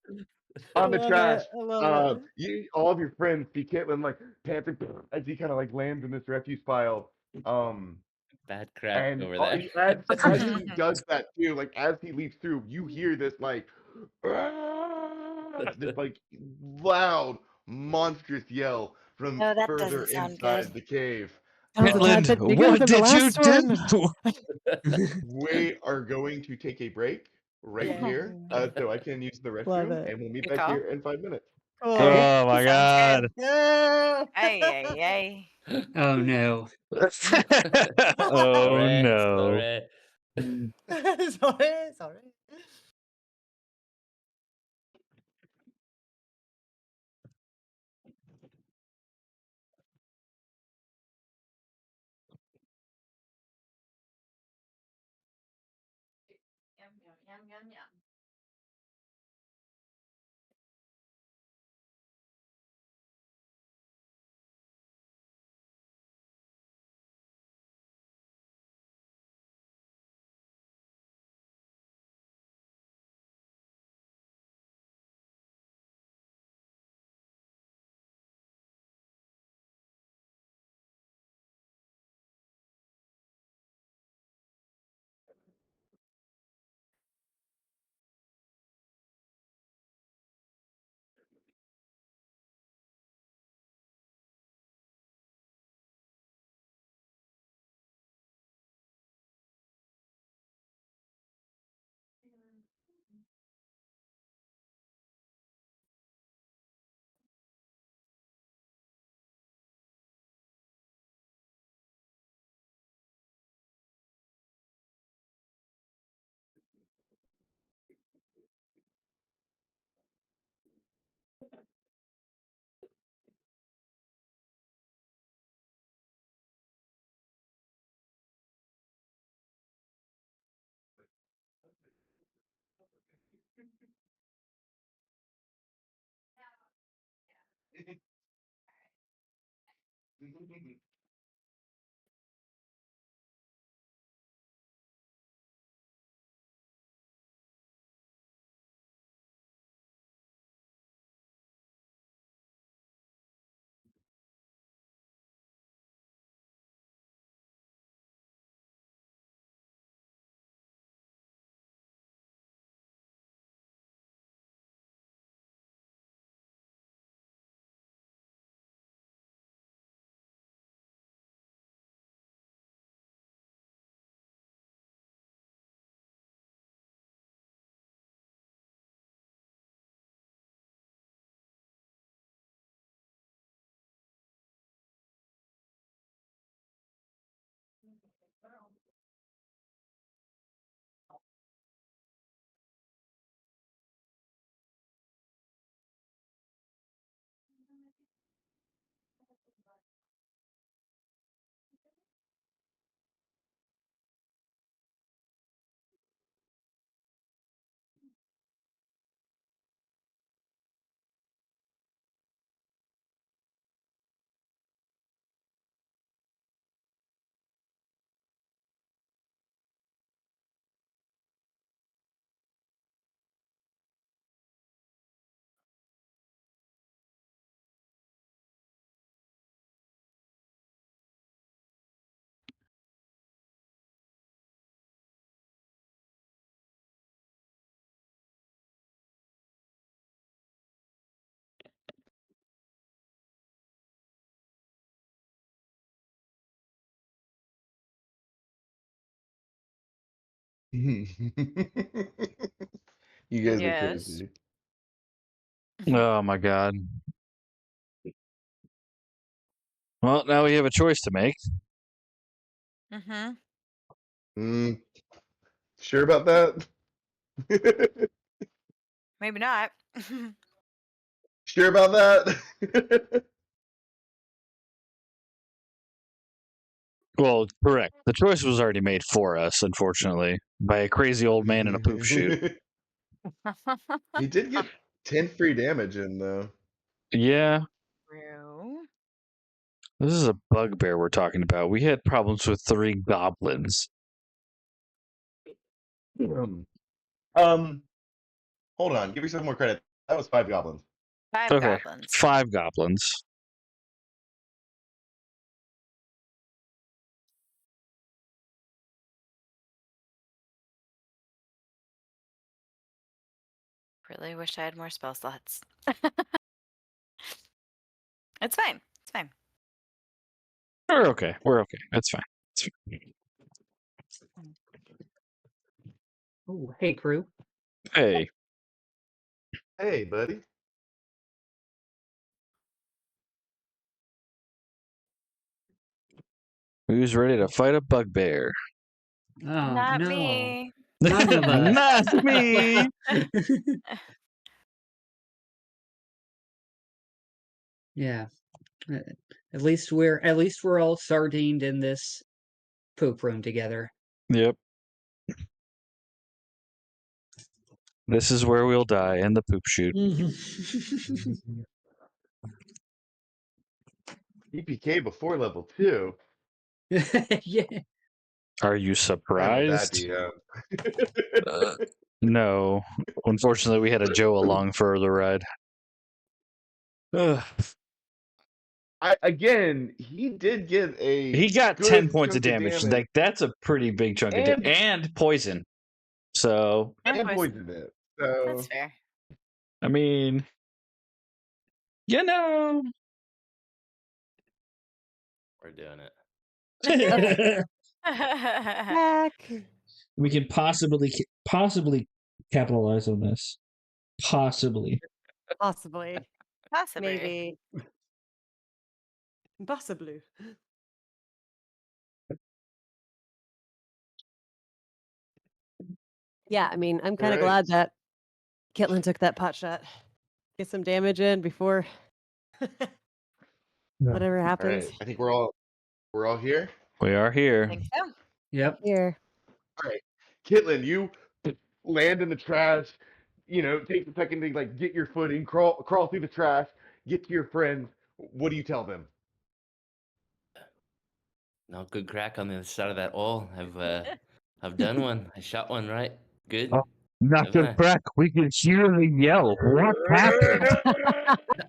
[SPEAKER 4] I
[SPEAKER 3] on the
[SPEAKER 4] love
[SPEAKER 3] trash.
[SPEAKER 4] it. I love it.
[SPEAKER 3] You all of your friends see Caitlin like panting as he kind of like lands in this refuse pile.
[SPEAKER 6] Bad crack
[SPEAKER 3] And
[SPEAKER 6] over there.
[SPEAKER 3] as he does that too, like as he leaps through, you hear this like this like loud, monstrous yell from
[SPEAKER 5] No, that
[SPEAKER 3] further
[SPEAKER 5] doesn't sound good.
[SPEAKER 3] inside the cave.
[SPEAKER 4] That was a tad
[SPEAKER 1] Caitlin,
[SPEAKER 4] bit bigger
[SPEAKER 1] what
[SPEAKER 4] than the
[SPEAKER 1] did you
[SPEAKER 4] last one.
[SPEAKER 1] do?
[SPEAKER 3] We are going to take a break right
[SPEAKER 5] Yeah.
[SPEAKER 3] here, so I can use the
[SPEAKER 4] Love
[SPEAKER 3] restroom,
[SPEAKER 4] it.
[SPEAKER 3] and we'll meet
[SPEAKER 5] Good
[SPEAKER 3] back
[SPEAKER 5] call.
[SPEAKER 3] here in 5 minutes.
[SPEAKER 4] Cool.
[SPEAKER 5] Okay.
[SPEAKER 1] Oh my
[SPEAKER 5] Sounds
[SPEAKER 1] god.
[SPEAKER 5] good.
[SPEAKER 4] Yeah.
[SPEAKER 5] Ay, ay, ay.
[SPEAKER 2] Oh no.
[SPEAKER 1] Oh
[SPEAKER 6] Sorry,
[SPEAKER 1] no.
[SPEAKER 6] sorry.
[SPEAKER 4] Sorry, sorry.
[SPEAKER 5] Yum, yum, yum, yum, yum.
[SPEAKER 3] You guys are
[SPEAKER 5] Yes.
[SPEAKER 3] crazy.
[SPEAKER 1] Oh my god. Well, now we have a choice to make.
[SPEAKER 5] Mm-hmm.
[SPEAKER 3] Sure about that?
[SPEAKER 5] Maybe not.
[SPEAKER 3] Sure about that?
[SPEAKER 1] Well, correct. The choice was already made for us, unfortunately, by a crazy old man in a poop chute.
[SPEAKER 3] He did get 10 free damage in, though.
[SPEAKER 1] Yeah,
[SPEAKER 5] True.
[SPEAKER 1] this is a bugbear we're talking about. We had problems with 3 goblins.
[SPEAKER 3] Um, hold on. Give yourself more credit. That was 5 goblins.
[SPEAKER 5] 5
[SPEAKER 1] Okay,
[SPEAKER 5] goblins.
[SPEAKER 1] 5 goblins.
[SPEAKER 5] Really wish I had more spell slots. It's fine. It's fine.
[SPEAKER 1] We're okay. We're okay. That's fine. It's fine.
[SPEAKER 2] Oh, hey, crew.
[SPEAKER 1] Hey,
[SPEAKER 3] Hey, buddy.
[SPEAKER 1] who's ready to fight a bugbear?
[SPEAKER 2] Oh,
[SPEAKER 5] Not
[SPEAKER 2] no.
[SPEAKER 5] me.
[SPEAKER 2] None of us.
[SPEAKER 1] Not me.
[SPEAKER 2] Yeah. At least we're all sardined in this poop room together.
[SPEAKER 1] Yep. This is where we'll die, in the poop chute.
[SPEAKER 3] EPK before level 2.
[SPEAKER 2] Yeah.
[SPEAKER 1] Are you
[SPEAKER 3] Fine with that,
[SPEAKER 1] surprised?
[SPEAKER 3] DM.
[SPEAKER 1] No. Unfortunately, we had a Joe along for the ride. Ugh.
[SPEAKER 3] Again, he did get a
[SPEAKER 1] He got
[SPEAKER 3] good
[SPEAKER 1] 10 points of
[SPEAKER 3] chunk
[SPEAKER 1] damage. Like, that's a pretty big chunk of damage. And poison. So,
[SPEAKER 5] And
[SPEAKER 3] and
[SPEAKER 5] poison.
[SPEAKER 3] poisoned it. So
[SPEAKER 5] That's fair.
[SPEAKER 1] I mean, you know.
[SPEAKER 6] We're doing it.
[SPEAKER 4] Back.
[SPEAKER 7] We can possibly capitalize on this. Possibly.
[SPEAKER 4] Possibly.
[SPEAKER 5] Possibly.
[SPEAKER 4] Maybe. Possibly. Yeah, I mean, I'm kind of
[SPEAKER 3] Alright.
[SPEAKER 4] glad that Kitlin took that pot shot. Get some damage in before whatever
[SPEAKER 3] All
[SPEAKER 4] happens.
[SPEAKER 3] right. I think we're all here.
[SPEAKER 1] We are
[SPEAKER 5] I
[SPEAKER 1] here.
[SPEAKER 5] think so.
[SPEAKER 2] Yep.
[SPEAKER 4] Here.
[SPEAKER 3] All right, Kitlin, you land in the trash. You know, take a second to like get your footing, crawl through the trash. get to your friends. What do you tell them?
[SPEAKER 6] No good crack on the other side of that wall. I've done one. I shot one right. Good.
[SPEAKER 1] Oh, not
[SPEAKER 6] Haven't I?
[SPEAKER 1] good crack. We can hear the yell. What happened?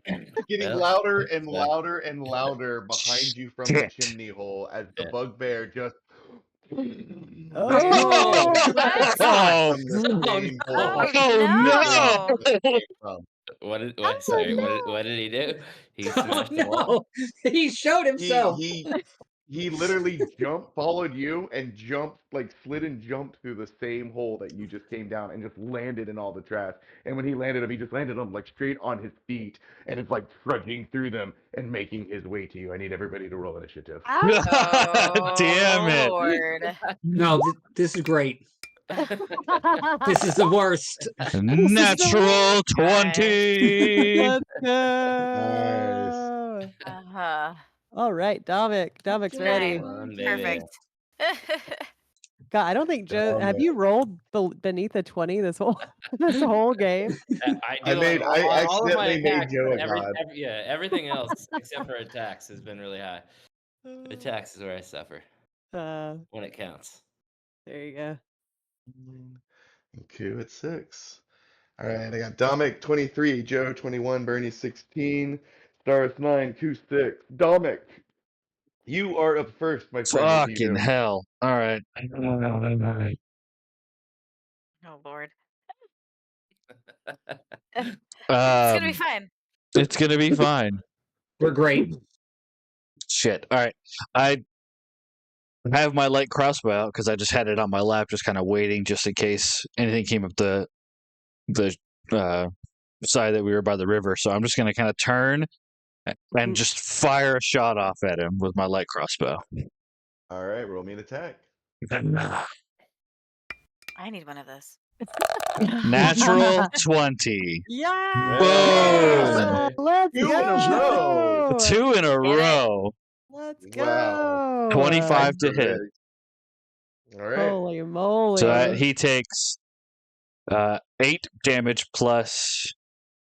[SPEAKER 3] It's getting
[SPEAKER 6] Well,
[SPEAKER 3] louder and
[SPEAKER 6] it's,
[SPEAKER 3] louder and louder behind you from the
[SPEAKER 1] Shit.
[SPEAKER 3] chimney hole as the
[SPEAKER 6] Yeah.
[SPEAKER 3] bugbear just
[SPEAKER 4] Oh,
[SPEAKER 5] What?
[SPEAKER 1] Oh,
[SPEAKER 3] from the same hole
[SPEAKER 5] Oh,
[SPEAKER 1] oh
[SPEAKER 3] where
[SPEAKER 1] no!
[SPEAKER 3] he came from.
[SPEAKER 6] Sorry,
[SPEAKER 4] no.
[SPEAKER 6] what did he do? He
[SPEAKER 2] Oh
[SPEAKER 6] smashed the wall.
[SPEAKER 2] no! He showed
[SPEAKER 3] He
[SPEAKER 2] himself.
[SPEAKER 3] he literally followed you and jumped, like slid and jumped through the same hole that you just came down and just landed in all the trash. And when he landed him, he just landed him like straight on his feet and it's like trudging through them and making his way to you. I need everybody to roll initiative.
[SPEAKER 5] Oh,
[SPEAKER 1] Damn it.
[SPEAKER 5] Lord.
[SPEAKER 2] No, this is great. This is the worst.
[SPEAKER 1] Natural 20.
[SPEAKER 4] Let's
[SPEAKER 3] Nice.
[SPEAKER 4] go.
[SPEAKER 5] Uh-huh.
[SPEAKER 4] All right, Domic's ready.
[SPEAKER 5] Nice.
[SPEAKER 6] Fun, baby.
[SPEAKER 5] Perfect.
[SPEAKER 4] God, I don't think Joe. Have
[SPEAKER 3] Dominic.
[SPEAKER 4] you rolled beneath a 20 this whole game?
[SPEAKER 6] I do
[SPEAKER 3] I
[SPEAKER 6] all of my
[SPEAKER 3] accidentally made
[SPEAKER 6] attacks,
[SPEAKER 3] Joe
[SPEAKER 6] but
[SPEAKER 3] a god.
[SPEAKER 6] everything else except for attacks has been really high. Attacks is where I suffer when it counts.
[SPEAKER 4] There you go.
[SPEAKER 3] Q at 6. All right, I got Dominic 23, Joe 21, Bernie 16, Stars 9, Q 6. Dominic, you are up first, my friend. What do you
[SPEAKER 1] Fucking
[SPEAKER 3] do?
[SPEAKER 1] hell. All right.
[SPEAKER 5] Oh, Lord. It's going to be fine.
[SPEAKER 1] It's gonna be fine.
[SPEAKER 2] We're great.
[SPEAKER 1] Shit. All right. I have my light crossbow out because I just had it on my lap, just kind of waiting, just in case anything came up the side that we were by the river. So I'm just gonna kind of turn and just fire a shot off at him with my light crossbow.
[SPEAKER 3] All right, roll me an attack.
[SPEAKER 5] I need one of those.
[SPEAKER 1] Natural 20.
[SPEAKER 4] Yeah.
[SPEAKER 1] Boom.
[SPEAKER 4] Let's
[SPEAKER 3] Two in a row.
[SPEAKER 4] go.
[SPEAKER 1] 2 in a
[SPEAKER 5] Get it?
[SPEAKER 1] row.
[SPEAKER 4] Let's
[SPEAKER 3] Wow.
[SPEAKER 4] go.
[SPEAKER 1] 25 to hit.
[SPEAKER 3] All right.
[SPEAKER 4] Holy moly.
[SPEAKER 1] So he takes 8 damage plus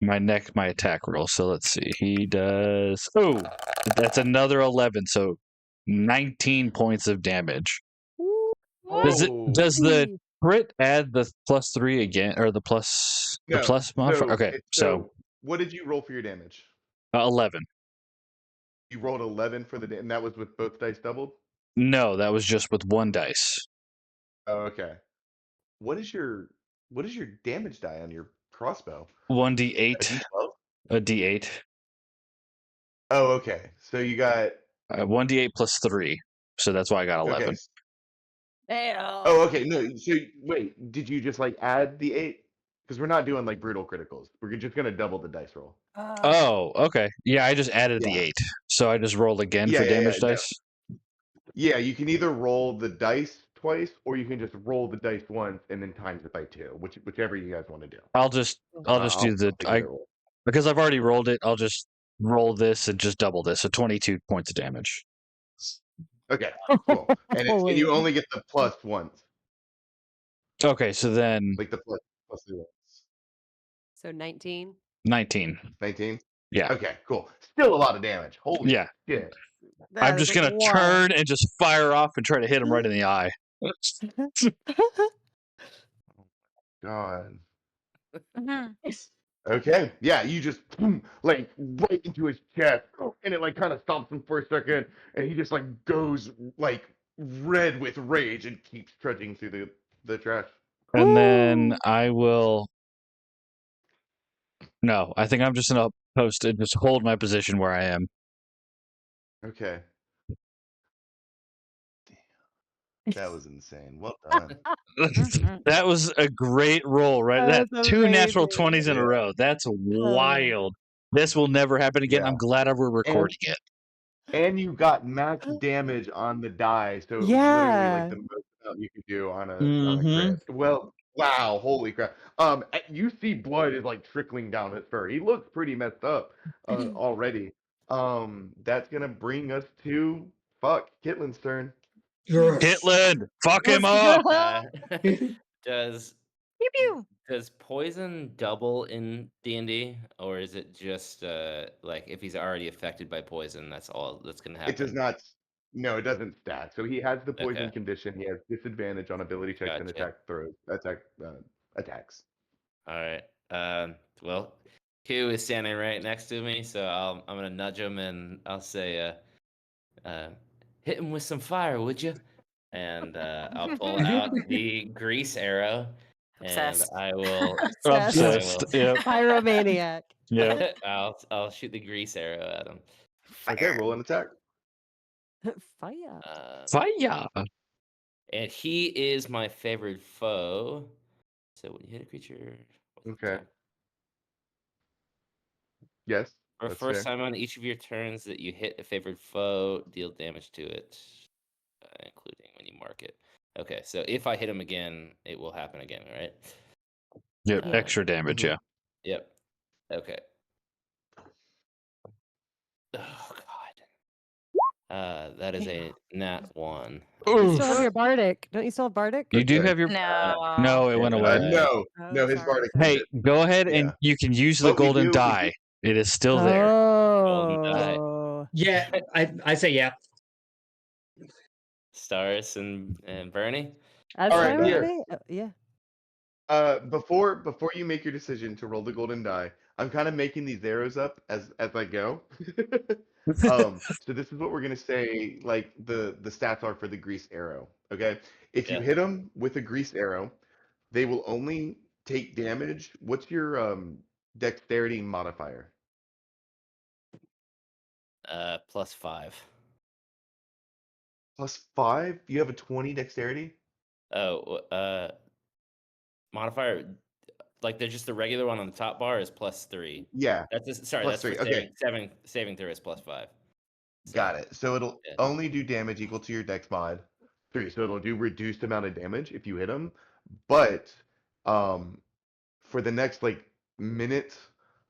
[SPEAKER 1] my attack roll. So let's see. He does. Oh, that's another 11. So 19 points of damage. Does the crit add the +3 again, or the plus modifier? Okay, so
[SPEAKER 3] what did you roll for your damage?
[SPEAKER 1] 11.
[SPEAKER 3] You rolled 11 for the and that was with both dice doubled?
[SPEAKER 1] No, that was just with one dice.
[SPEAKER 3] Oh, okay. What is your damage die on your crossbow?
[SPEAKER 1] 1d8.
[SPEAKER 3] D12?
[SPEAKER 1] A d8.
[SPEAKER 3] Oh, okay. So you got
[SPEAKER 1] 1d8 plus 3. So that's why I got 11.
[SPEAKER 3] okay.
[SPEAKER 4] Damn.
[SPEAKER 3] Oh, okay. No, so wait, did you just like add the 8? Because we're not doing like brutal criticals. We're just gonna double the dice roll.
[SPEAKER 1] Oh, okay. Yeah, I just added the 8. So I just rolled again for damage dice.
[SPEAKER 3] Yeah, you can either roll the dice twice, or you can just roll the dice once and then times it by 2, whichever you guys want to do.
[SPEAKER 1] I'll just do because I've already rolled it. I'll just roll this and just double this. So 22 points of damage.
[SPEAKER 3] Okay, cool. And you only get the plus once.
[SPEAKER 1] Okay, so then
[SPEAKER 3] Like the plus 3 once.
[SPEAKER 4] So 19.
[SPEAKER 1] 19.
[SPEAKER 3] 19?
[SPEAKER 1] Yeah.
[SPEAKER 3] Okay, cool. Still a lot of damage. Holy shit.
[SPEAKER 1] I'm just gonna turn and just fire off and try to hit him right in the eye.
[SPEAKER 3] God.
[SPEAKER 5] Mhm.
[SPEAKER 3] Okay, yeah, you just like right into his chest, and it like kind of stops him for a second, and he just like goes like red with rage and keeps trudging through the trash.
[SPEAKER 1] And then I will. No, I think I'm just gonna post it. Just hold my position where I am.
[SPEAKER 3] Okay. Damn, that was insane. Well done.
[SPEAKER 1] That was a great roll, right?
[SPEAKER 4] That's
[SPEAKER 1] That 2 natural
[SPEAKER 4] amazing.
[SPEAKER 1] 20s in a row. That's wild. This will never happen again.
[SPEAKER 3] Yeah.
[SPEAKER 1] I'm glad we're recording it.
[SPEAKER 3] And you got max damage on the die, so it was literally like the most amount you could do on a crit. Well, wow, holy crap. You see blood is like trickling down his fur. He looks pretty messed up already. That's gonna bring us to Kitlin's turn.
[SPEAKER 1] Hitlin, fuck him up.
[SPEAKER 6] Does
[SPEAKER 5] Pew pew.
[SPEAKER 6] Does poison double in D&D, or is it just like if he's already affected by poison, that's all that's gonna happen?
[SPEAKER 3] It does not. No, it doesn't stack. So he has the poison
[SPEAKER 6] Okay.
[SPEAKER 3] condition. He has disadvantage on ability checks and
[SPEAKER 6] Gotcha.
[SPEAKER 3] attacks.
[SPEAKER 6] All right. Well, Q is standing right next to me, so I'm gonna nudge him and I'll say, hit him with some fire, would you? And I'll pull out the grease arrow, and
[SPEAKER 5] Obsessed.
[SPEAKER 6] I will.
[SPEAKER 1] Obsessed. Yep.
[SPEAKER 4] Pyromaniac.
[SPEAKER 1] Yep.
[SPEAKER 6] I'll shoot the grease arrow at him.
[SPEAKER 3] Okay,
[SPEAKER 5] Fire.
[SPEAKER 3] roll an attack.
[SPEAKER 4] Fire.
[SPEAKER 1] Fire.
[SPEAKER 6] And he is my favorite foe. So when you hit a creature, what's the
[SPEAKER 3] Okay.
[SPEAKER 6] time?
[SPEAKER 3] Yes.
[SPEAKER 6] For
[SPEAKER 3] That's
[SPEAKER 6] first
[SPEAKER 3] fair.
[SPEAKER 6] time on each of your turns that you hit a favored foe, deal damage to it, including when you mark it. Okay, so if I hit him again, it will happen again, right?
[SPEAKER 1] Yep.
[SPEAKER 6] Uh,
[SPEAKER 1] Extra damage.
[SPEAKER 3] mhm.
[SPEAKER 1] Yeah.
[SPEAKER 6] Yep. Okay. Oh God. That is a nat 1.
[SPEAKER 4] You still have
[SPEAKER 1] Oof.
[SPEAKER 4] your bardic. Don't you still have bardic?
[SPEAKER 1] You do
[SPEAKER 3] Okay.
[SPEAKER 1] have your.
[SPEAKER 5] No.
[SPEAKER 1] No, it went away.
[SPEAKER 3] No,
[SPEAKER 4] Oh,
[SPEAKER 3] no, his
[SPEAKER 4] sorry.
[SPEAKER 3] bardic
[SPEAKER 1] Hey,
[SPEAKER 3] ended.
[SPEAKER 1] go ahead
[SPEAKER 3] Yeah.
[SPEAKER 1] and you can use the
[SPEAKER 3] But we
[SPEAKER 1] golden
[SPEAKER 3] do-
[SPEAKER 1] die. It is still there.
[SPEAKER 4] Oh.
[SPEAKER 2] Yeah, I say yeah.
[SPEAKER 6] Stars and Bernie.
[SPEAKER 4] That's
[SPEAKER 3] All right,
[SPEAKER 4] fine with
[SPEAKER 3] here.
[SPEAKER 4] me. Yeah.
[SPEAKER 3] Before you make your decision to roll the golden die, I'm kind of making these arrows up as I go. So this is what we're gonna say, like the stats are for the grease arrow. Okay, if you
[SPEAKER 6] Yeah.
[SPEAKER 3] hit them with a grease arrow, they will only take damage. What's your dexterity modifier?
[SPEAKER 6] +5.
[SPEAKER 3] +5. You have a 20 dexterity.
[SPEAKER 6] Oh, modifier, like they're just the regular one on the top bar is +3.
[SPEAKER 3] Yeah,
[SPEAKER 6] Sorry, that's for
[SPEAKER 3] +3. Okay,
[SPEAKER 6] saving throw is +5.
[SPEAKER 3] got it. So it'll
[SPEAKER 6] Yeah.
[SPEAKER 3] only do damage equal to your dex mod 3. So it'll do reduced amount of damage if you hit them. But for the next like minute,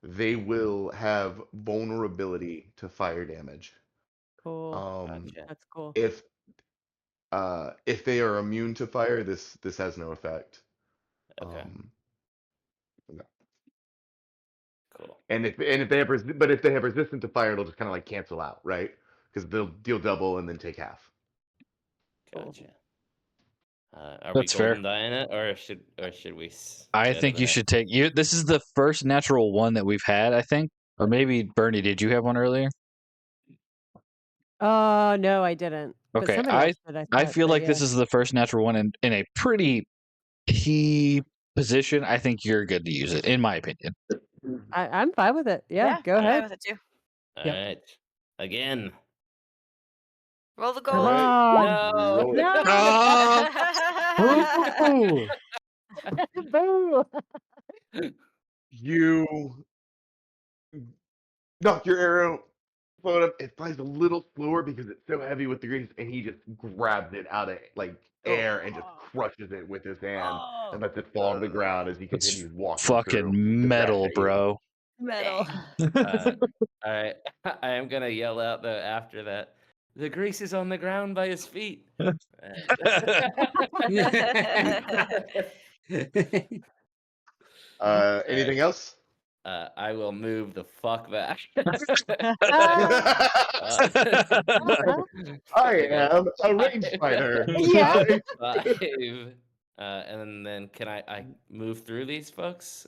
[SPEAKER 3] they will have vulnerability to fire damage.
[SPEAKER 4] Cool.
[SPEAKER 6] Gotcha.
[SPEAKER 4] That's cool.
[SPEAKER 3] If they are immune to fire, this has no effect.
[SPEAKER 6] Okay.
[SPEAKER 3] Yeah.
[SPEAKER 6] Cool.
[SPEAKER 3] And if they have if they have resistance to fire, it'll just kind of like cancel out, right? Because they'll deal double and then take half.
[SPEAKER 6] Gotcha. Are
[SPEAKER 1] That's
[SPEAKER 6] we
[SPEAKER 1] fair.
[SPEAKER 6] golden dying it, or should we?
[SPEAKER 1] I
[SPEAKER 6] go to
[SPEAKER 1] think you
[SPEAKER 6] that?
[SPEAKER 1] should take you. This is the first natural one that we've had, I think. Or maybe Bernie, did you have one earlier?
[SPEAKER 4] No, I didn't. But
[SPEAKER 1] Okay,
[SPEAKER 4] somebody else did, I
[SPEAKER 1] I
[SPEAKER 4] thought,
[SPEAKER 1] feel
[SPEAKER 4] but
[SPEAKER 1] like
[SPEAKER 4] yeah.
[SPEAKER 1] this is the first natural one in a pretty key position. I think you're good to use it, in my opinion.
[SPEAKER 4] I'm fine with it. Yeah, go
[SPEAKER 5] I'm fine
[SPEAKER 4] ahead.
[SPEAKER 5] with it too.
[SPEAKER 6] All
[SPEAKER 2] Yep.
[SPEAKER 6] right. Again.
[SPEAKER 5] Roll the
[SPEAKER 4] Come
[SPEAKER 5] gold.
[SPEAKER 4] on.
[SPEAKER 6] No.
[SPEAKER 3] Roll it.
[SPEAKER 1] No!
[SPEAKER 4] Boo.
[SPEAKER 3] You knock your arrow, float up. It flies a little slower because it's so heavy with the grease, and he just grabs it out of like air and just crushes it with his hand and lets it fall to the ground as he
[SPEAKER 1] It's
[SPEAKER 3] continues walking
[SPEAKER 1] fucking
[SPEAKER 3] through. to
[SPEAKER 1] metal,
[SPEAKER 3] dash at you.
[SPEAKER 1] bro.
[SPEAKER 4] Metal.
[SPEAKER 6] All right. I am gonna yell out though after that. The grease is on the ground by his feet.
[SPEAKER 3] Anything else?
[SPEAKER 6] I will move the fuck back.
[SPEAKER 3] I am a rangefighter.
[SPEAKER 4] Yeah.
[SPEAKER 6] 5. And then can I move through these folks?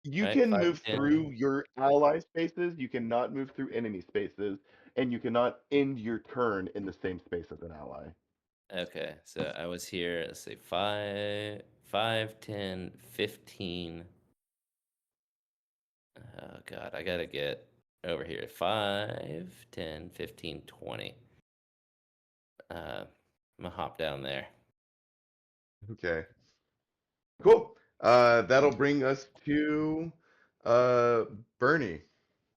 [SPEAKER 3] You
[SPEAKER 6] Right,
[SPEAKER 3] can
[SPEAKER 6] 5,
[SPEAKER 3] move
[SPEAKER 6] 10.
[SPEAKER 3] through your ally spaces. You cannot move through enemy spaces, and you cannot end your turn in the same space as an ally.
[SPEAKER 6] Okay, so I was here, let's say 5, 10, 15. Oh god, I gotta get over here. 5, 10, 15, 20. I'm gonna hop down there.
[SPEAKER 3] Okay. Cool. That'll bring us to Bernie.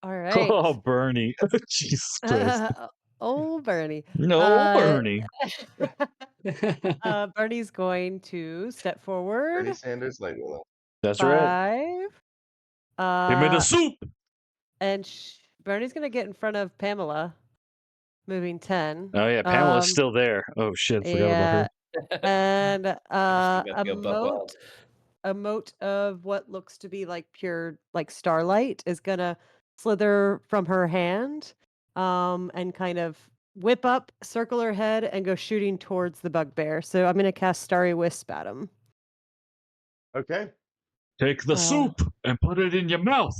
[SPEAKER 4] All right.
[SPEAKER 1] Oh, Bernie. Jesus Christ.
[SPEAKER 4] Oh, Bernie.
[SPEAKER 1] No, Bernie.
[SPEAKER 4] Bernie's going to step forward.
[SPEAKER 3] Bernie Sanders, light willow.
[SPEAKER 1] That's right.
[SPEAKER 4] 5.
[SPEAKER 1] Give me the soup.
[SPEAKER 4] And Bernie's going to get in front of Pamela, moving 10.
[SPEAKER 1] Oh yeah, Pamela's still there. Oh shit, forgot about her.
[SPEAKER 4] And
[SPEAKER 6] Just about to go buck
[SPEAKER 4] emote
[SPEAKER 6] wild.
[SPEAKER 4] a mote of what looks to be like pure like starlight is gonna slither from her hand, and kind of whip up, circle her head, and go shooting towards the bugbear. So I'm gonna cast Starry Wisp at him.
[SPEAKER 3] Okay.
[SPEAKER 1] Take the soup and put it in your mouth.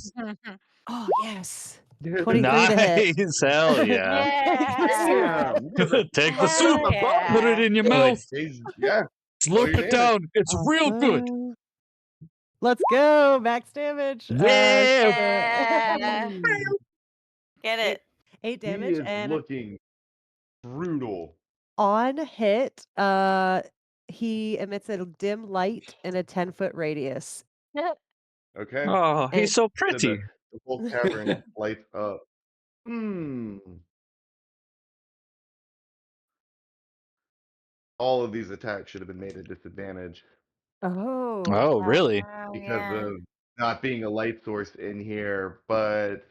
[SPEAKER 4] Oh yes, 23 to hit.
[SPEAKER 1] Nice. Hell yeah.
[SPEAKER 5] Yeah.
[SPEAKER 3] Damn. You guys
[SPEAKER 1] Take the
[SPEAKER 3] are
[SPEAKER 1] soup,
[SPEAKER 5] Hell yeah.
[SPEAKER 1] put it in your
[SPEAKER 3] good.
[SPEAKER 1] mouth,
[SPEAKER 3] Yeah.
[SPEAKER 1] slurp
[SPEAKER 3] your
[SPEAKER 1] it
[SPEAKER 3] damage.
[SPEAKER 1] down. It's real good.
[SPEAKER 4] Awesome. Let's go, max damage.
[SPEAKER 5] Yeah. Get it.
[SPEAKER 4] 8
[SPEAKER 3] He
[SPEAKER 4] damage,
[SPEAKER 3] is
[SPEAKER 4] and
[SPEAKER 3] looking brutal.
[SPEAKER 4] on hit, he emits a dim light in a 10-foot radius.
[SPEAKER 3] Okay.
[SPEAKER 1] Oh,
[SPEAKER 4] And
[SPEAKER 1] he's so
[SPEAKER 3] So
[SPEAKER 1] pretty.
[SPEAKER 3] the whole cavern lights up. All of these attacks should have been made at disadvantage
[SPEAKER 4] oh,
[SPEAKER 1] Oh, really?
[SPEAKER 5] Oh,
[SPEAKER 3] because
[SPEAKER 5] yeah.
[SPEAKER 3] of not being a light source in here. But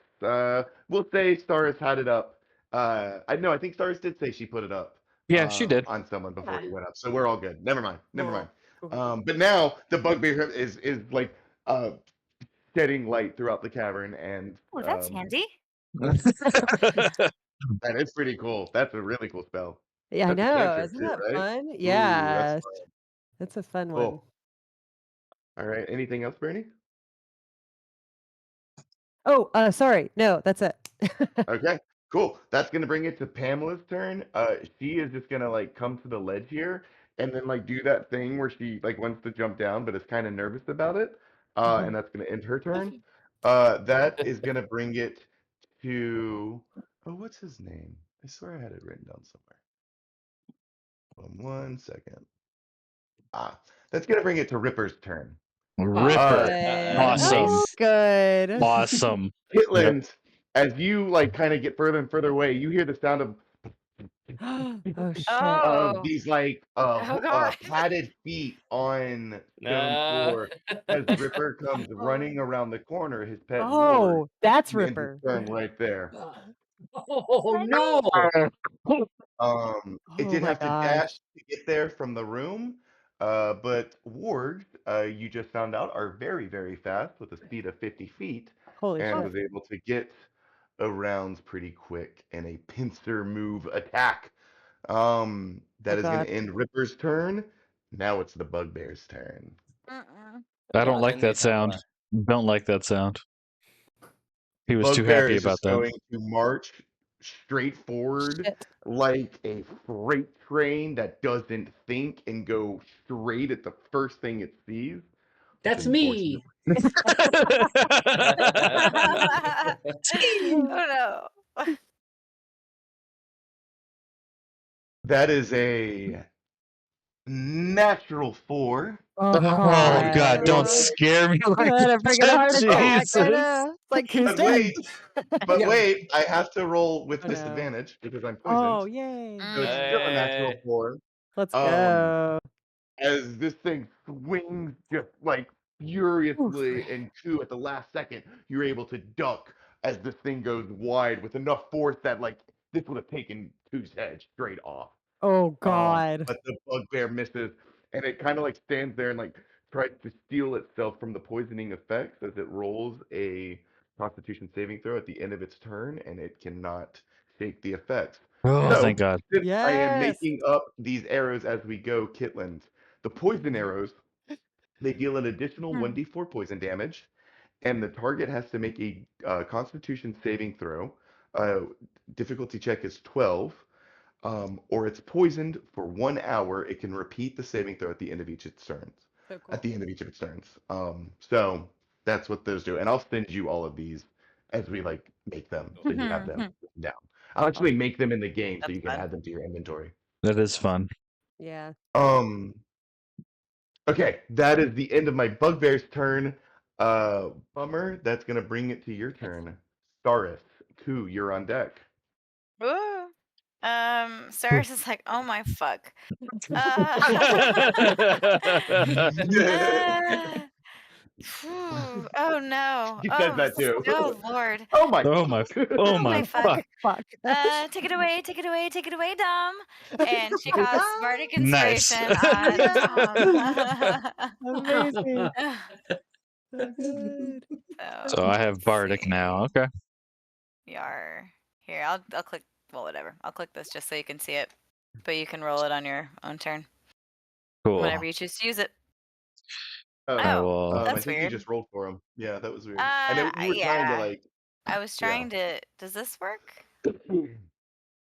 [SPEAKER 3] we'll say Stars had it up. I think Stars did say she put it up.
[SPEAKER 1] Yeah, she did.
[SPEAKER 3] On someone before
[SPEAKER 5] Yeah.
[SPEAKER 3] we went up, so we're all good. Never mind.
[SPEAKER 4] Cool.
[SPEAKER 3] But now the bugbear is like shedding light throughout the cavern, and
[SPEAKER 5] Oh, that's handy.
[SPEAKER 3] and it's pretty cool. That's a really cool spell.
[SPEAKER 4] yeah, I
[SPEAKER 3] That's a
[SPEAKER 4] know.
[SPEAKER 3] cantrip
[SPEAKER 4] Isn't
[SPEAKER 3] too,
[SPEAKER 4] that
[SPEAKER 3] right?
[SPEAKER 4] fun?
[SPEAKER 3] Ooh,
[SPEAKER 4] Yeah,
[SPEAKER 3] that's fun.
[SPEAKER 4] that's a fun one.
[SPEAKER 3] Cool. All right. Anything else, Bernie?
[SPEAKER 4] Oh, sorry. No, that's it.
[SPEAKER 3] Okay, cool. That's gonna bring it to Pamela's turn. She is just gonna like come to the ledge here and then like do that thing where she like wants to jump down but is kind of nervous about it. And that's gonna end her turn. That is gonna bring it to what's his name? I swear I had it written down somewhere. Hold on 1 second. That's gonna bring it to Ripper's turn.
[SPEAKER 1] Ripper.
[SPEAKER 4] Good.
[SPEAKER 1] Awesome.
[SPEAKER 4] Oh, good.
[SPEAKER 1] Awesome.
[SPEAKER 3] Kitland, as you like kind of get further and further away, you hear the sound of
[SPEAKER 4] Oh shit.
[SPEAKER 5] Oh.
[SPEAKER 3] these like
[SPEAKER 5] Oh, God.
[SPEAKER 3] padded feet on stone
[SPEAKER 6] No.
[SPEAKER 3] floor as Ripper comes running around the corner, his pet ward.
[SPEAKER 4] Oh, that's
[SPEAKER 3] He ends his
[SPEAKER 4] Ripper.
[SPEAKER 3] turn right there.
[SPEAKER 7] Oh no!
[SPEAKER 3] It
[SPEAKER 4] Oh
[SPEAKER 3] did
[SPEAKER 4] my
[SPEAKER 3] have to
[SPEAKER 4] gosh.
[SPEAKER 3] dash to get there from the room, but wards, you just found out, are very, very fast with a speed of 50 feet
[SPEAKER 4] Holy
[SPEAKER 3] and
[SPEAKER 4] shit.
[SPEAKER 3] was able to get around pretty quick in a pincer move attack. That is going
[SPEAKER 4] God.
[SPEAKER 3] to end Ripper's turn. Now it's the Bugbear's turn.
[SPEAKER 1] I don't
[SPEAKER 6] Yeah,
[SPEAKER 1] like
[SPEAKER 6] then they
[SPEAKER 1] that sound. Don't like that sound. He was too
[SPEAKER 3] Bugbear
[SPEAKER 1] happy
[SPEAKER 3] is
[SPEAKER 1] about
[SPEAKER 3] just
[SPEAKER 1] that.
[SPEAKER 3] going to march straight forward
[SPEAKER 4] Shit.
[SPEAKER 3] like a freight train that doesn't think and go straight at the first thing it sees.
[SPEAKER 7] That's
[SPEAKER 3] Unfortunately.
[SPEAKER 7] me.
[SPEAKER 5] Oh no.
[SPEAKER 3] That is a natural 4.
[SPEAKER 4] Oh
[SPEAKER 1] Oh
[SPEAKER 4] god.
[SPEAKER 1] God! Don't
[SPEAKER 5] Oh.
[SPEAKER 1] scare me
[SPEAKER 4] I
[SPEAKER 1] like
[SPEAKER 4] had a freaking
[SPEAKER 1] that.
[SPEAKER 4] heart attack. I
[SPEAKER 1] Jesus.
[SPEAKER 4] know. It's like who's
[SPEAKER 3] But
[SPEAKER 4] dead?
[SPEAKER 3] wait, but
[SPEAKER 7] Yeah.
[SPEAKER 3] wait, I have to roll with
[SPEAKER 4] Oh, no.
[SPEAKER 3] disadvantage because I'm poisoned.
[SPEAKER 4] Oh yay.
[SPEAKER 3] So it's still a natural 4.
[SPEAKER 4] Let's
[SPEAKER 3] Um,
[SPEAKER 4] go.
[SPEAKER 3] as this thing swings just like furiously and two at the last second, you're able to duck as this thing goes wide with enough force that like this would have taken Two's head straight off.
[SPEAKER 4] Oh god.
[SPEAKER 3] But the bugbear misses and it kind of like stands there and like tries to steel itself from the poisoning effects as it rolls a constitution saving throw at the end of its turn and it cannot shake the effects.
[SPEAKER 1] Oh,
[SPEAKER 3] So,
[SPEAKER 1] thank God.
[SPEAKER 3] since I am
[SPEAKER 4] Yes.
[SPEAKER 3] making up these arrows as we go, Kitland, the poison arrows, they deal an additional 1d4 poison damage, and the target has to make a Constitution saving throw. Difficulty check is 12, or it's poisoned for 1 hour. It can repeat the saving throw at the end of each of its turns.
[SPEAKER 4] So cool.
[SPEAKER 3] At the end of each of its turns. So that's what those do, and I'll send you all of these as we like make them, so you have them down. I'll actually make them in the game so
[SPEAKER 5] That's
[SPEAKER 3] you can
[SPEAKER 5] fun.
[SPEAKER 3] add them to your inventory.
[SPEAKER 1] That is fun.
[SPEAKER 4] Yeah.
[SPEAKER 3] Okay, that is the end of my bugbear's turn. Bummer, that's gonna bring it to your turn. Staris, Koo, you're on deck.
[SPEAKER 5] Ooh. Cyrus is like, oh my fuck. Oh no.
[SPEAKER 3] He says that too.
[SPEAKER 5] Oh Lord.
[SPEAKER 3] Oh my
[SPEAKER 1] Oh my! Oh
[SPEAKER 5] Oh my
[SPEAKER 1] my
[SPEAKER 5] fuck.
[SPEAKER 1] fuck!
[SPEAKER 4] Fuck.
[SPEAKER 5] Take it away, Dom. And she casts Bardic
[SPEAKER 1] Nice.
[SPEAKER 5] Inspiration on Dom.
[SPEAKER 4] Amazing. So good.
[SPEAKER 1] So I have
[SPEAKER 5] let's
[SPEAKER 1] Bardic
[SPEAKER 5] see.
[SPEAKER 1] now. Okay.
[SPEAKER 5] Yar. Here, I'll click. Well, whatever. I'll click this just so you can see it, but you can roll it on your own turn
[SPEAKER 1] Cool.
[SPEAKER 5] whenever you choose to use it.
[SPEAKER 1] I
[SPEAKER 5] Oh,
[SPEAKER 1] will.
[SPEAKER 3] I
[SPEAKER 5] that's
[SPEAKER 3] think you
[SPEAKER 5] weird.
[SPEAKER 3] just rolled for him. Yeah, that was weird. I know you were trying to
[SPEAKER 5] Yeah.
[SPEAKER 3] like.
[SPEAKER 5] I was
[SPEAKER 3] Yeah.
[SPEAKER 5] trying to. Does this work?
[SPEAKER 7] There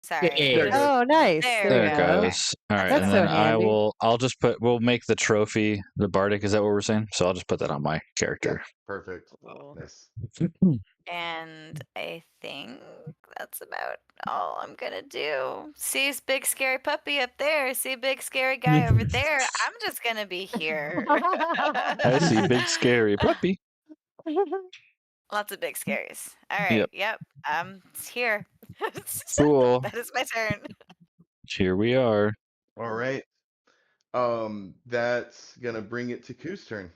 [SPEAKER 5] Sorry.
[SPEAKER 7] it goes.
[SPEAKER 4] Oh, nice.
[SPEAKER 5] There
[SPEAKER 1] There
[SPEAKER 5] we
[SPEAKER 1] it
[SPEAKER 5] go. Okay.
[SPEAKER 1] goes. All right,
[SPEAKER 5] That's
[SPEAKER 1] and
[SPEAKER 4] so
[SPEAKER 1] then I
[SPEAKER 4] handy.
[SPEAKER 1] will. I'll just put. We'll make the trophy the Bardic. Is that what we're saying? So I'll just put that on my character.
[SPEAKER 3] Perfect.
[SPEAKER 4] Cool.
[SPEAKER 3] Nice.
[SPEAKER 5] And I think that's about all I'm gonna do. See this big scary puppy up there. See a big scary guy over there. I'm just gonna be here.
[SPEAKER 1] I see big scary puppy.
[SPEAKER 5] Lots of big scaries. All right.
[SPEAKER 1] Yep.
[SPEAKER 5] Yep. I'm here.
[SPEAKER 1] Cool.
[SPEAKER 5] That is my turn.
[SPEAKER 1] Here we are.
[SPEAKER 3] All right. That's gonna bring it to Koo's turn.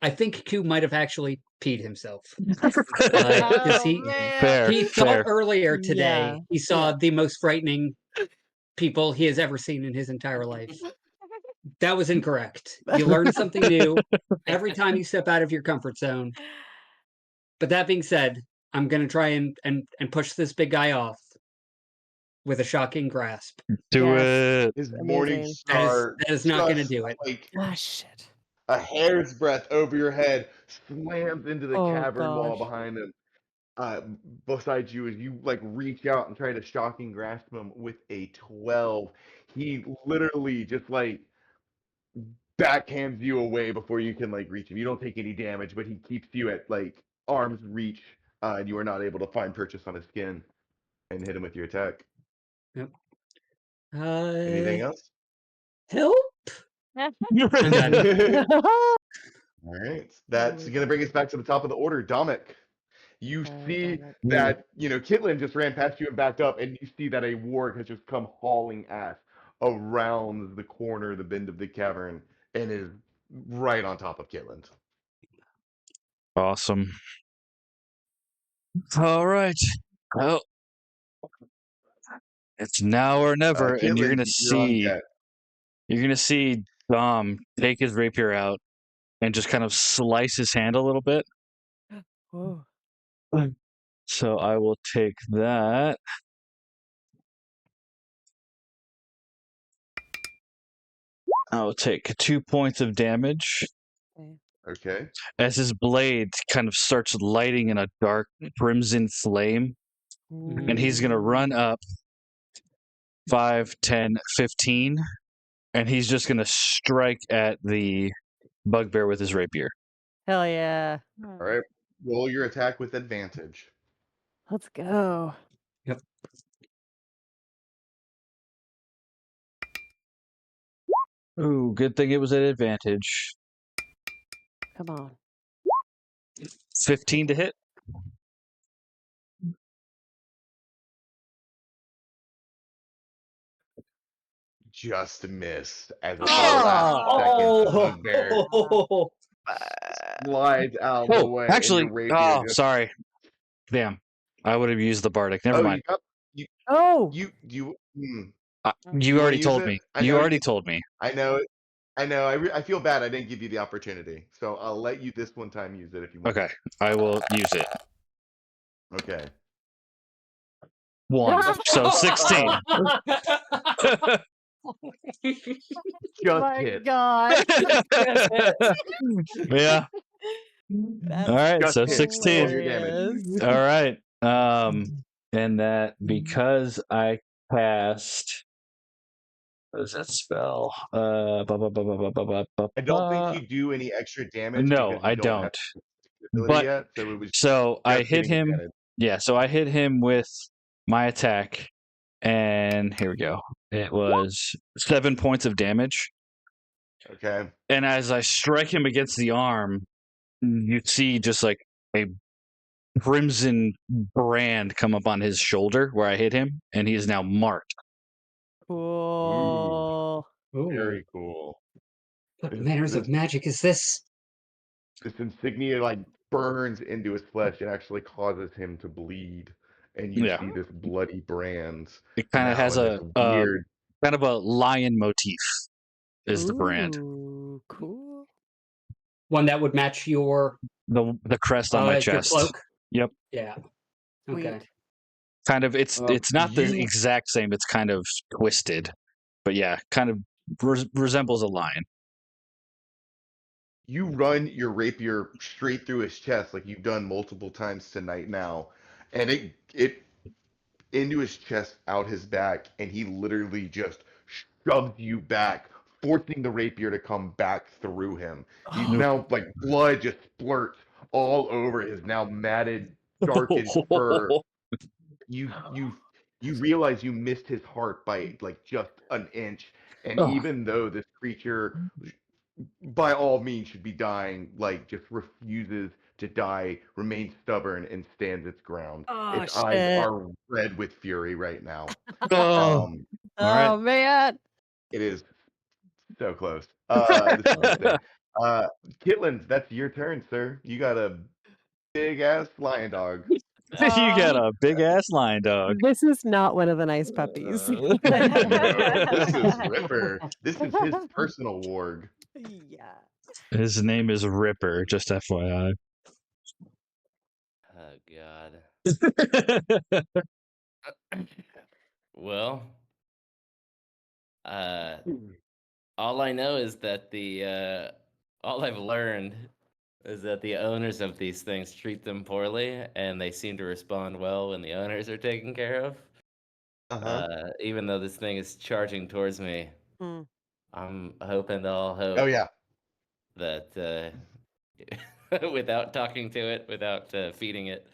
[SPEAKER 7] I think Q might have actually peed himself.
[SPEAKER 5] Oh
[SPEAKER 7] Because
[SPEAKER 5] man.
[SPEAKER 1] Fair.
[SPEAKER 7] he thought
[SPEAKER 1] Fair.
[SPEAKER 7] earlier today
[SPEAKER 4] Yeah,
[SPEAKER 7] he saw
[SPEAKER 4] yeah.
[SPEAKER 7] the most frightening people he has ever seen in his entire life. That was incorrect. You learn something new every time you step out of your comfort zone. But that being said, I'm gonna try and push this big guy off with a shocking grasp.
[SPEAKER 1] Do
[SPEAKER 4] Yes.
[SPEAKER 1] it.
[SPEAKER 3] His
[SPEAKER 4] Amazing.
[SPEAKER 3] morning star
[SPEAKER 7] That is not gonna
[SPEAKER 3] just
[SPEAKER 7] do it.
[SPEAKER 3] like
[SPEAKER 4] Ah, shit.
[SPEAKER 3] a hair's breadth over your head slams into the
[SPEAKER 4] Oh,
[SPEAKER 3] cavern wall
[SPEAKER 4] gosh.
[SPEAKER 3] behind him. Beside you, as you like reach out and try to shocking grasp him with a 12, he literally just like backhands you away before you can like reach him. You don't take any damage, but he keeps you at like arm's reach, and you are not able to find purchase on his skin and hit him with your attack.
[SPEAKER 7] Yep.
[SPEAKER 3] Anything else?
[SPEAKER 7] Help! I'm done.
[SPEAKER 3] All right, that's gonna bring us back to the top of the order. Dominic, you see that Kitlin just ran past you and backed up, and you see that a warg has just come hauling ass around the corner, the bend of the cavern, and is right on top of Kitlin.
[SPEAKER 1] Awesome. All right. Well, it's now or never, and you're
[SPEAKER 3] Kitlin,
[SPEAKER 1] gonna
[SPEAKER 3] you're on
[SPEAKER 1] see.
[SPEAKER 3] deck.
[SPEAKER 1] You're gonna see Dom take his rapier out and just kind of slice his hand a little bit.
[SPEAKER 4] Whoa.
[SPEAKER 1] So I will take that. I will take 2 points of damage
[SPEAKER 3] Okay.
[SPEAKER 1] as his blade kind of starts lighting in a dark crimson flame. And he's going to run up 5, 10, 15. And he's just going to strike at the bugbear with his rapier.
[SPEAKER 4] Hell yeah.
[SPEAKER 3] All right. Roll your attack with advantage.
[SPEAKER 4] Let's go.
[SPEAKER 7] Yep.
[SPEAKER 1] Ooh, good thing it was at advantage.
[SPEAKER 4] Come on.
[SPEAKER 1] 15 to hit.
[SPEAKER 3] Just missed as a
[SPEAKER 7] Oh!
[SPEAKER 3] last second bugbear slides out of the way. And
[SPEAKER 1] Actually,
[SPEAKER 3] your rapier just,
[SPEAKER 1] sorry. Damn. I would have used the Bardic. Never mind.
[SPEAKER 4] Oh!
[SPEAKER 3] You
[SPEAKER 1] You
[SPEAKER 3] wanna
[SPEAKER 1] already
[SPEAKER 3] use
[SPEAKER 1] told
[SPEAKER 3] it?
[SPEAKER 1] me.
[SPEAKER 3] I
[SPEAKER 1] You
[SPEAKER 3] know
[SPEAKER 1] already
[SPEAKER 3] you-
[SPEAKER 1] told me.
[SPEAKER 3] I know it. I know. I feel bad I didn't give you the opportunity. So I'll let you this one time use it if you want.
[SPEAKER 1] Okay. I will use it.
[SPEAKER 3] Okay.
[SPEAKER 1] 1. So 16.
[SPEAKER 3] Just
[SPEAKER 4] My
[SPEAKER 3] hit.
[SPEAKER 4] God.
[SPEAKER 1] Yeah.
[SPEAKER 4] That's
[SPEAKER 1] All right.
[SPEAKER 3] Just
[SPEAKER 1] So
[SPEAKER 3] hit.
[SPEAKER 1] 16.
[SPEAKER 3] Roll your damage.
[SPEAKER 4] hilarious.
[SPEAKER 1] All right. And that because I cast. What is that spell?
[SPEAKER 3] I don't think you do any extra damage.
[SPEAKER 1] No,
[SPEAKER 3] because you
[SPEAKER 1] I
[SPEAKER 3] don't. Have
[SPEAKER 1] don't.
[SPEAKER 3] the ability
[SPEAKER 1] But
[SPEAKER 3] yet, so it was
[SPEAKER 1] so I
[SPEAKER 3] just
[SPEAKER 1] hit
[SPEAKER 3] getting
[SPEAKER 1] him.
[SPEAKER 3] advantage.
[SPEAKER 1] Yeah. So I hit him with my attack, and here we go. It was 7 points of damage.
[SPEAKER 3] Okay.
[SPEAKER 1] And as I strike him against the arm, you see just like a crimson brand come up on his shoulder where I hit him, and he is now marked.
[SPEAKER 4] Cool.
[SPEAKER 3] Very cool.
[SPEAKER 7] What manners of magic is this?
[SPEAKER 3] This insignia like burns into his flesh and actually causes him to bleed. And you
[SPEAKER 1] Yeah.
[SPEAKER 3] see this bloody brand
[SPEAKER 1] It kind of
[SPEAKER 3] now
[SPEAKER 1] has
[SPEAKER 3] in this
[SPEAKER 1] a
[SPEAKER 3] weird.
[SPEAKER 1] kind of a lion motif is the brand.
[SPEAKER 4] Ooh, cool.
[SPEAKER 7] One that would match your
[SPEAKER 1] The crest on my
[SPEAKER 7] your
[SPEAKER 1] chest.
[SPEAKER 7] cloak.
[SPEAKER 1] Yep.
[SPEAKER 7] Yeah. Okay.
[SPEAKER 4] Sweet.
[SPEAKER 1] Kind of it's not the
[SPEAKER 3] You
[SPEAKER 1] exact same, it's kind of twisted. But yeah, kind of resembles a lion.
[SPEAKER 3] you run your rapier straight through his chest like you've done multiple times tonight now, and it into his chest, out his back, and he literally just shoves you back, forcing the rapier to come back through him. He's now like blood just splurts all over his now matted, darkened fur. You realize you missed his heart by like just an inch, and
[SPEAKER 1] Oh.
[SPEAKER 3] even though this creature by all means should be dying, like just refuses to die, remains stubborn, and stands its ground.
[SPEAKER 4] Oh,
[SPEAKER 3] Its eyes
[SPEAKER 4] shit.
[SPEAKER 3] are red with fury right now.
[SPEAKER 1] Oh.
[SPEAKER 3] Um,
[SPEAKER 1] All right.
[SPEAKER 4] Oh, man.
[SPEAKER 3] it is so close. This is insane. Kitlins, that's your turn, sir. You got a big ass lion dog.
[SPEAKER 1] You got a big ass lion dog.
[SPEAKER 4] This is not one of the nice puppies.
[SPEAKER 3] No, this is Ripper. This is his personal warg.
[SPEAKER 4] Yeah.
[SPEAKER 1] His name is Ripper, just FYI.
[SPEAKER 6] Oh God. Well, all I know is that all I've learned is that the owners of these things treat them poorly, and they seem to respond well when the owners are taken care of. Even though this thing is charging towards me,
[SPEAKER 4] Hmm.
[SPEAKER 6] I'm hoping to all hope
[SPEAKER 3] Oh yeah.
[SPEAKER 6] that without talking to it, without feeding it,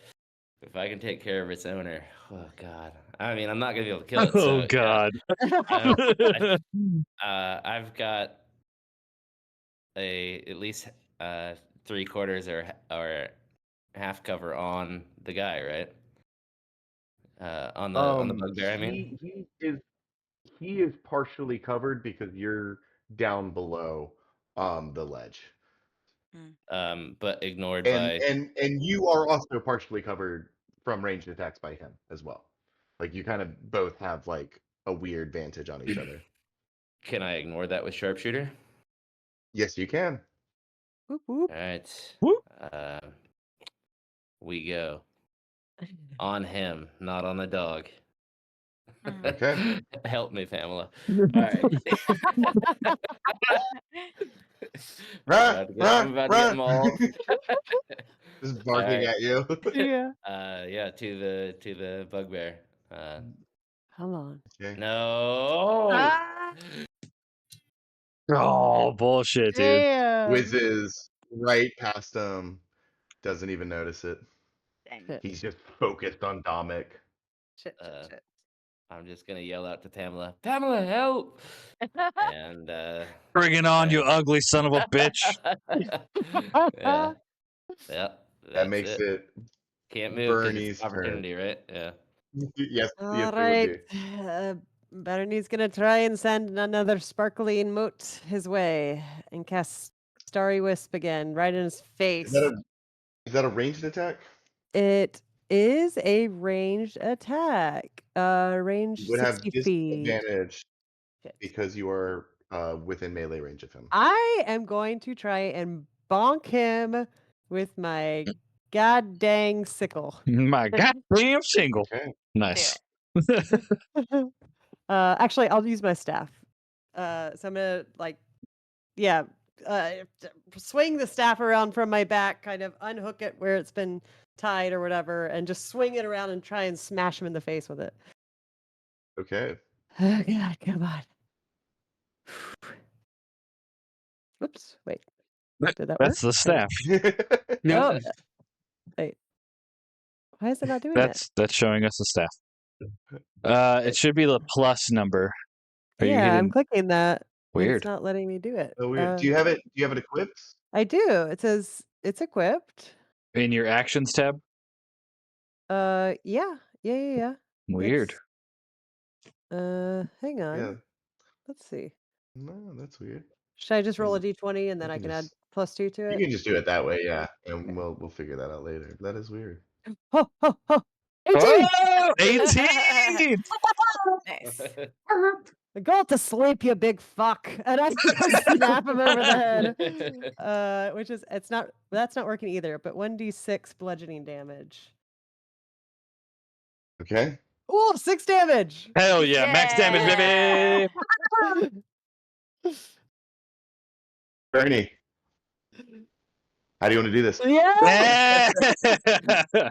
[SPEAKER 6] if I can take care of its owner, oh God. I mean, I'm not gonna be able to kill it.
[SPEAKER 1] Oh
[SPEAKER 6] so,
[SPEAKER 1] God.
[SPEAKER 6] I've got at least 3/4 or half cover on the guy, right? On the bugbear, I mean.
[SPEAKER 3] He is partially covered because you're down below the ledge.
[SPEAKER 6] But ignored
[SPEAKER 3] And
[SPEAKER 6] by.
[SPEAKER 3] and you are also partially covered from ranged attacks by him as well. Like you kind of both have like a weird vantage on each other.
[SPEAKER 6] Can I ignore that with sharpshooter?
[SPEAKER 3] Yes, you can.
[SPEAKER 4] Whoop, whoop.
[SPEAKER 6] All right.
[SPEAKER 1] Whoop.
[SPEAKER 6] We go on him, not on the dog.
[SPEAKER 3] Okay.
[SPEAKER 6] Help me, Pamela. All right. I'm about to get mauled.
[SPEAKER 3] Just barking
[SPEAKER 6] Alright.
[SPEAKER 3] at you.
[SPEAKER 4] Yeah.
[SPEAKER 6] Yeah, to the bugbear.
[SPEAKER 4] Come on.
[SPEAKER 3] Okay.
[SPEAKER 6] No.
[SPEAKER 4] Ah,
[SPEAKER 1] Oh, bullshit, dude.
[SPEAKER 4] damn.
[SPEAKER 3] Whizzes right past him. Doesn't even notice it.
[SPEAKER 4] Shit,
[SPEAKER 3] He's just focused on Dominic.
[SPEAKER 4] shit, shit.
[SPEAKER 6] I'm just gonna yell out to Pamela. Pamela, help! And
[SPEAKER 1] Bring it on, you ugly son of a bitch.
[SPEAKER 6] yeah,
[SPEAKER 3] That
[SPEAKER 6] that's
[SPEAKER 3] makes it
[SPEAKER 6] Can't move because
[SPEAKER 3] Bernie's
[SPEAKER 6] it's an opportunity, right? Yeah.
[SPEAKER 3] Yes,
[SPEAKER 4] All
[SPEAKER 3] yes,
[SPEAKER 4] right.
[SPEAKER 3] it would
[SPEAKER 4] Bernie's gonna try and send another sparkling mote his way and cast Starry Wisp again, right in his
[SPEAKER 3] be.
[SPEAKER 4] face.
[SPEAKER 3] Is that a ranged attack?
[SPEAKER 4] It is a ranged attack. Range
[SPEAKER 3] You would have
[SPEAKER 4] 60 feet.
[SPEAKER 3] disadvantage
[SPEAKER 4] Shit.
[SPEAKER 3] because you are within melee range of him.
[SPEAKER 4] I am going to try and bonk him with my god dang sickle.
[SPEAKER 1] My goddamn single.
[SPEAKER 3] Okay.
[SPEAKER 1] Nice.
[SPEAKER 4] Actually, I'll use my staff. So I'm gonna swing the staff around from my back, kind of unhook it where it's been tied or whatever, and just swing it around and try and smash him in the face with it.
[SPEAKER 3] Okay.
[SPEAKER 4] Oh God, come on. Whoops, wait. Did that
[SPEAKER 1] That's
[SPEAKER 4] work?
[SPEAKER 1] the staff.
[SPEAKER 7] No.
[SPEAKER 4] Oh, wait. Why is it not doing
[SPEAKER 1] That's showing us the staff. It should be the plus number.
[SPEAKER 4] it?
[SPEAKER 1] Are you
[SPEAKER 4] Yeah, I'm
[SPEAKER 1] hitting?
[SPEAKER 4] clicking that. And
[SPEAKER 1] Weird.
[SPEAKER 4] it's not letting me do it.
[SPEAKER 3] So weird. Do you have it? Do you have it equipped?
[SPEAKER 4] I do. It says it's equipped.
[SPEAKER 1] In your actions tab?
[SPEAKER 4] Yeah.
[SPEAKER 1] Weird.
[SPEAKER 4] Hang on.
[SPEAKER 3] Yeah.
[SPEAKER 4] Let's see.
[SPEAKER 3] No, that's weird.
[SPEAKER 4] Should I just roll a d20 and then
[SPEAKER 3] You
[SPEAKER 4] I
[SPEAKER 3] can
[SPEAKER 4] can add
[SPEAKER 3] just
[SPEAKER 4] +2 to
[SPEAKER 3] you
[SPEAKER 4] it?
[SPEAKER 3] can just do it that way, yeah, and
[SPEAKER 4] Okay.
[SPEAKER 3] we'll figure that out later. That is weird.
[SPEAKER 4] Ho, ho, ho. 18!
[SPEAKER 1] Oh, 18!
[SPEAKER 5] Nice.
[SPEAKER 4] Go to sleep, you big fuck. And I go snap him over the head. Which is, that's not working either, but 1d6 bludgeoning damage.
[SPEAKER 3] Okay.
[SPEAKER 4] Ooh, 6 damage!
[SPEAKER 1] Hell yeah, max damage,
[SPEAKER 5] Yeah.
[SPEAKER 1] baby!
[SPEAKER 3] Bernie, how do you want to do this?
[SPEAKER 4] Yeah!
[SPEAKER 1] Yeah!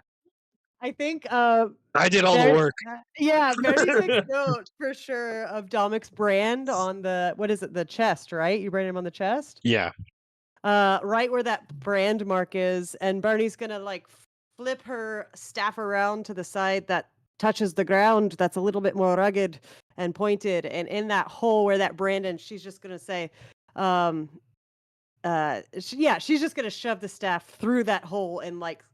[SPEAKER 4] I think
[SPEAKER 1] I did all the
[SPEAKER 4] Ber-
[SPEAKER 1] work.
[SPEAKER 4] yeah, Bernie takes note for sure of Domic's brand on the, what is it, the chest, right? You branded him on the chest?
[SPEAKER 1] Yeah.
[SPEAKER 4] Right where that brand mark is, and Bernie's gonna like flip her staff around to the side that touches the ground that's a little bit more rugged and pointed, and in that hole where that brand ends, she's just gonna say, she's just gonna shove the staff through that hole and like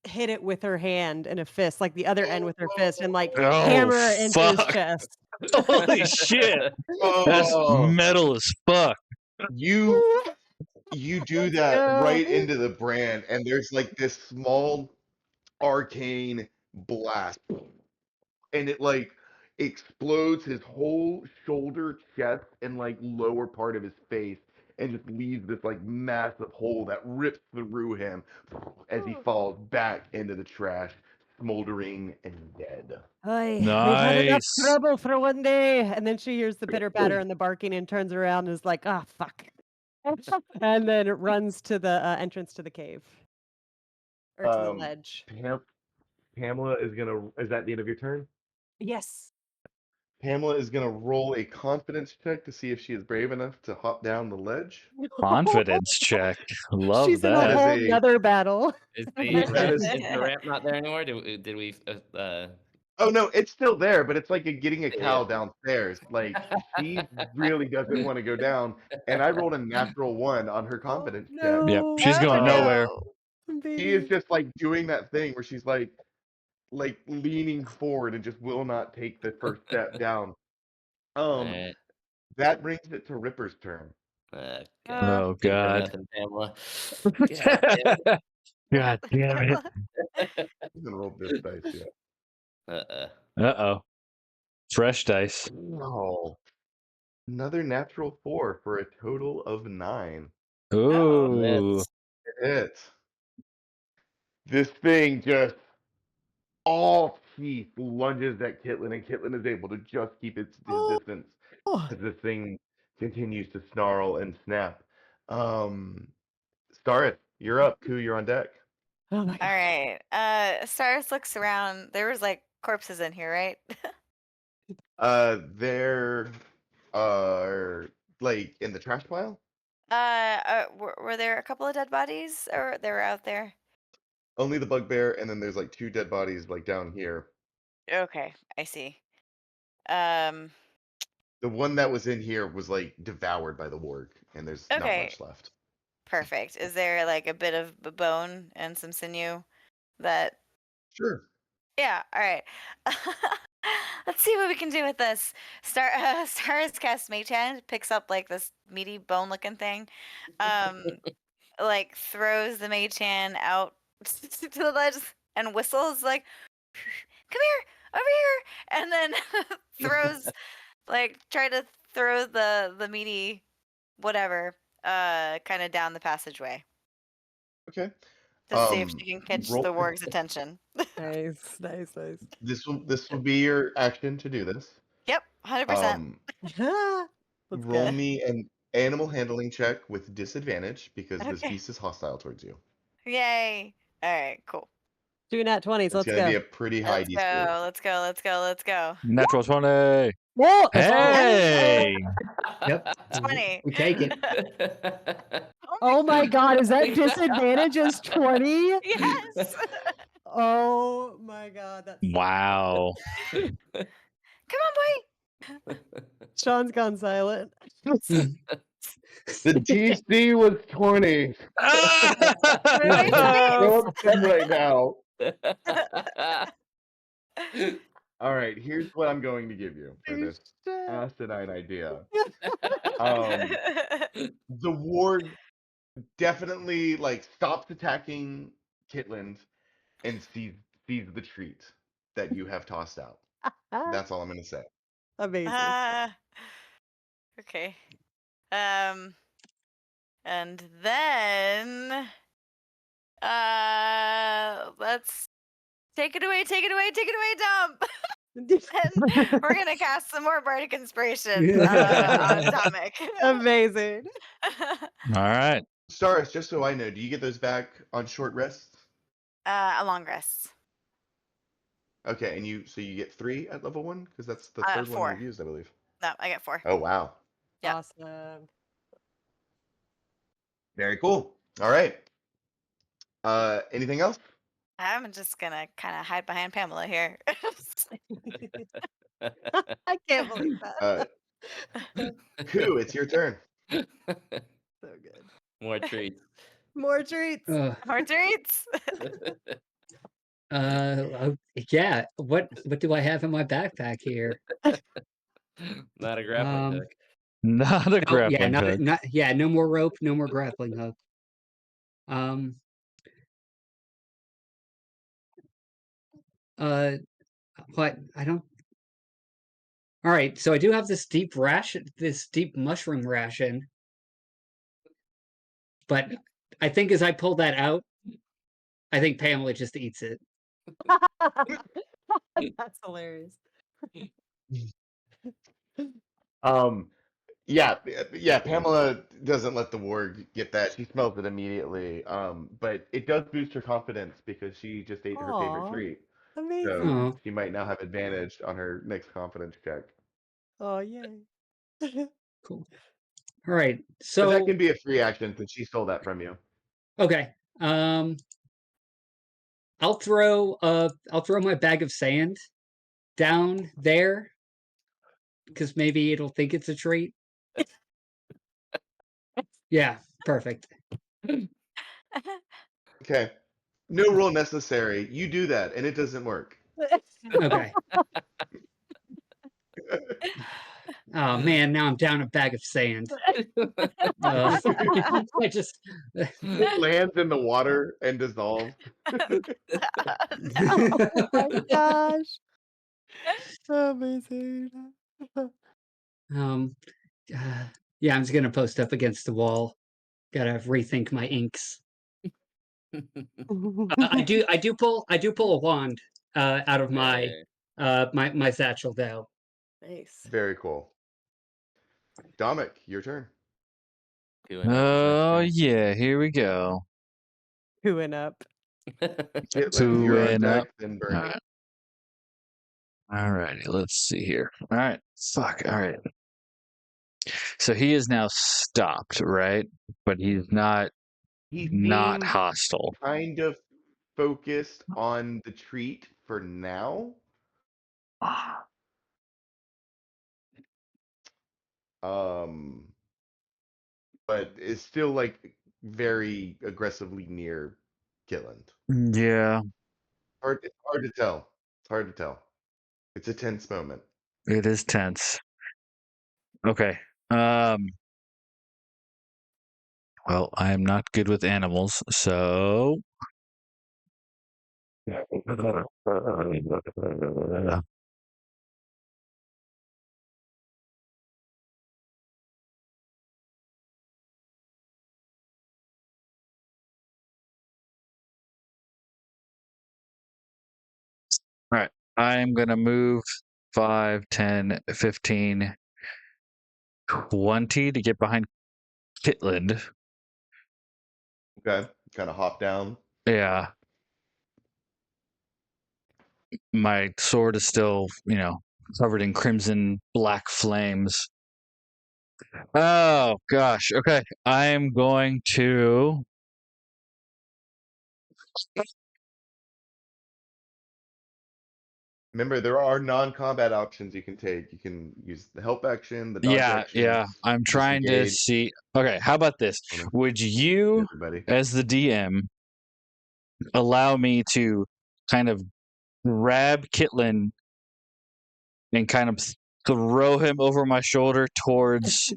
[SPEAKER 4] hit it with her hand in a fist, like the other end with her fist, and like
[SPEAKER 1] Oh,
[SPEAKER 4] hammer it into his
[SPEAKER 1] fuck.
[SPEAKER 4] chest.
[SPEAKER 1] Holy shit. That's
[SPEAKER 3] Oh,
[SPEAKER 1] metal as fuck.
[SPEAKER 3] you do
[SPEAKER 4] Let's
[SPEAKER 3] that
[SPEAKER 4] go.
[SPEAKER 3] right into the brand, and there's like this small arcane blast, and it like explodes his whole shoulder, chest, and like lower part of his face, and just leaves this like massive hole that rips through him as he falls back into the trash, smoldering and dead.
[SPEAKER 4] Oy, we've had enough
[SPEAKER 1] Nice.
[SPEAKER 4] trouble for one day. And then she hears the pitter patter and the barking and turns around and is like, ah, fuck. And then it runs to the entrance to the cave or to the ledge.
[SPEAKER 3] Pamela is gonna. Is that the end of your turn?
[SPEAKER 4] Yes.
[SPEAKER 3] Pamela is gonna roll a confidence check to see if she is brave enough to hop down the ledge.
[SPEAKER 1] Confidence check. Love
[SPEAKER 4] She's in a
[SPEAKER 1] that.
[SPEAKER 4] whole
[SPEAKER 3] That is a-
[SPEAKER 4] nother battle.
[SPEAKER 6] Is
[SPEAKER 3] That is-
[SPEAKER 6] the ramp not there anymore? Did we
[SPEAKER 3] Oh no, it's still there, but it's like getting a
[SPEAKER 6] Yeah.
[SPEAKER 3] cow downstairs. Like she really doesn't want to go down, and I rolled a natural 1 on her confidence check.
[SPEAKER 1] Yep, she's going
[SPEAKER 3] Oh,
[SPEAKER 1] nowhere.
[SPEAKER 3] She is just like doing that thing where she's like leaning forward and just will not take the first step down.
[SPEAKER 6] Alright.
[SPEAKER 3] That brings it to Ripper's turn.
[SPEAKER 6] Okay.
[SPEAKER 1] Oh,
[SPEAKER 6] Good for
[SPEAKER 1] God.
[SPEAKER 6] nothing, Pamela.
[SPEAKER 1] God damn it.
[SPEAKER 3] I haven't rolled this dice yet.
[SPEAKER 1] Uh-oh. Fresh dice.
[SPEAKER 3] Oh, another natural 4 for a total of 9.
[SPEAKER 1] Ooh.
[SPEAKER 6] Miss.
[SPEAKER 3] It. This thing just all teeth lunges at Kitlin, and Kitlin is able to just keep his distance as this thing continues to snarl and snap. Starith, you're up. Ku, you're on deck.
[SPEAKER 4] Oh my
[SPEAKER 5] All
[SPEAKER 4] god.
[SPEAKER 5] right. Cyrus looks around. There was like corpses in here, right?
[SPEAKER 3] There are like in the trash pile.
[SPEAKER 5] Were there a couple of dead bodies, or they were out there?
[SPEAKER 3] Only the bugbear, and then there's like 2 dead bodies like down here.
[SPEAKER 5] Okay, I see. Um,
[SPEAKER 3] The one that was in here was like devoured by the warg, and there's not
[SPEAKER 5] Okay.
[SPEAKER 3] much left.
[SPEAKER 5] perfect. Is there like a bit of bone and some sinew that?
[SPEAKER 3] Sure.
[SPEAKER 5] Yeah. All right. Let's see what we can do with this. Stars cast Mage Hand, picks up like this meaty bone-looking thing, like throws the Mage Hand out to the ledge and whistles like, "Come here, over here," and then throws try to throw the meaty whatever kind of down the passageway
[SPEAKER 3] Okay.
[SPEAKER 5] to see if she can catch
[SPEAKER 3] roll-
[SPEAKER 5] the warg's attention.
[SPEAKER 4] Nice.
[SPEAKER 3] This will be your action to do this.
[SPEAKER 5] Yep, 100%.
[SPEAKER 4] Let's
[SPEAKER 3] Roll
[SPEAKER 4] go.
[SPEAKER 3] me an animal handling check with disadvantage because this
[SPEAKER 5] Okay.
[SPEAKER 3] beast is hostile towards you.
[SPEAKER 5] Yay! All right, cool.
[SPEAKER 4] 2 nat 20s.
[SPEAKER 3] It's
[SPEAKER 4] Let's
[SPEAKER 3] gonna be
[SPEAKER 4] go.
[SPEAKER 3] a pretty high
[SPEAKER 5] Let's
[SPEAKER 3] DC.
[SPEAKER 5] go. Let's go. Let's go. Let's go.
[SPEAKER 1] Natural 20.
[SPEAKER 4] Whoa!
[SPEAKER 1] Hey!
[SPEAKER 7] Yep.
[SPEAKER 5] 20.
[SPEAKER 7] We take it.
[SPEAKER 4] Oh my god, is that disadvantage is 20?
[SPEAKER 5] Yes.
[SPEAKER 4] Oh my god, that's
[SPEAKER 1] Wow.
[SPEAKER 5] Come on, boy.
[SPEAKER 4] Sean's gone silent.
[SPEAKER 3] The DC was 20.
[SPEAKER 5] Really?
[SPEAKER 3] So upset right now. All right, here's what I'm going to give you for this asinine idea. The ward definitely like stops attacking Kitland and sees the treat that you have tossed out. That's all I'm gonna say.
[SPEAKER 4] Amazing.
[SPEAKER 5] Okay. And then let's take it away, Dump. And we're gonna cast some more bardic inspiration on Atomic.
[SPEAKER 4] Amazing.
[SPEAKER 1] All right.
[SPEAKER 3] Staris, just so I know, do you get those back on short rests?
[SPEAKER 5] A long rest.
[SPEAKER 3] Okay, and you get 3 at level 1 because that's the third one
[SPEAKER 5] 4.
[SPEAKER 3] you've used, I believe.
[SPEAKER 5] No, I get 4.
[SPEAKER 3] Oh wow,
[SPEAKER 5] Yeah.
[SPEAKER 4] Awesome.
[SPEAKER 3] very cool. All right. Anything else?
[SPEAKER 5] I'm just gonna kind of hide behind Pamela here.
[SPEAKER 4] I can't believe that.
[SPEAKER 3] Koo, it's your turn.
[SPEAKER 4] So good.
[SPEAKER 6] More treats.
[SPEAKER 4] More treats.
[SPEAKER 5] More treats.
[SPEAKER 7] Yeah. What do I have in my backpack here?
[SPEAKER 6] Not a grappling hook.
[SPEAKER 1] Not a
[SPEAKER 7] Oh,
[SPEAKER 1] grappling hook.
[SPEAKER 7] no more rope, no more grappling hook. What? I don't. All right, so I do have this deep mushroom ration, but I think as I pull that out, I think Pamela just eats it.
[SPEAKER 4] That's hilarious.
[SPEAKER 3] Yeah, Pamela doesn't let the warg get that. She smells it immediately. But it does boost her confidence because she just ate her favorite
[SPEAKER 4] Aw,
[SPEAKER 3] treat.
[SPEAKER 4] amazing.
[SPEAKER 3] So
[SPEAKER 7] Oh,
[SPEAKER 3] she might now have advantage on her next confidence check.
[SPEAKER 4] Oh, yay.
[SPEAKER 7] cool. All right,
[SPEAKER 3] But
[SPEAKER 7] so
[SPEAKER 3] that can be a free action since she stole that from you.
[SPEAKER 7] okay. I'll throw my bag of sand down there because maybe it'll think it's a treat. Yeah, perfect.
[SPEAKER 3] Okay. No rule necessary. You do that and it doesn't work.
[SPEAKER 7] Okay. Oh man, now I'm down a bag of sand. I just
[SPEAKER 3] It lands in the water and dissolves.
[SPEAKER 4] Oh my gosh. Amazing.
[SPEAKER 7] Yeah, I'm just gonna post up against the wall. Gotta rethink my inks. I do pull a wand out of my
[SPEAKER 6] Hey.
[SPEAKER 7] my satchel though.
[SPEAKER 4] Nice.
[SPEAKER 3] Very cool. Dominic, your turn.
[SPEAKER 6] Doing up is
[SPEAKER 1] Oh
[SPEAKER 6] next
[SPEAKER 1] yeah, here we go.
[SPEAKER 4] Whoing up.
[SPEAKER 6] turn.
[SPEAKER 3] Kitland, you're on
[SPEAKER 1] Whoing
[SPEAKER 3] deck,
[SPEAKER 1] up.
[SPEAKER 3] then
[SPEAKER 1] All
[SPEAKER 3] Bernie.
[SPEAKER 1] right. All righty. Let's see here. All right. Fuck. All right. So he is now stopped, right? But he's not
[SPEAKER 3] He
[SPEAKER 1] not
[SPEAKER 3] seems
[SPEAKER 1] hostile.
[SPEAKER 3] kind of focused on the treat for now. But is still like very aggressively near Kitland.
[SPEAKER 1] Yeah,
[SPEAKER 3] It's hard to tell. It's hard to tell. It's a tense moment.
[SPEAKER 1] it is tense. Okay. Well, I am not good with animals, so all right. I'm going to move 5, 10, 15, 20 to get behind Kitland.
[SPEAKER 3] Okay. Kind of hop down.
[SPEAKER 1] Yeah. My sword is still, covered in crimson black flames. Oh, gosh. Okay. I'm going to.
[SPEAKER 3] Remember, there are non-combat options you can take. You can use the help action, the dodge action.
[SPEAKER 1] Yeah. I'm trying to
[SPEAKER 3] disengage.
[SPEAKER 1] see. Okay. How about this? Would you,
[SPEAKER 3] Everybody.
[SPEAKER 1] as the DM, allow me to kind of grab Kitland and kind of throw him over my shoulder towards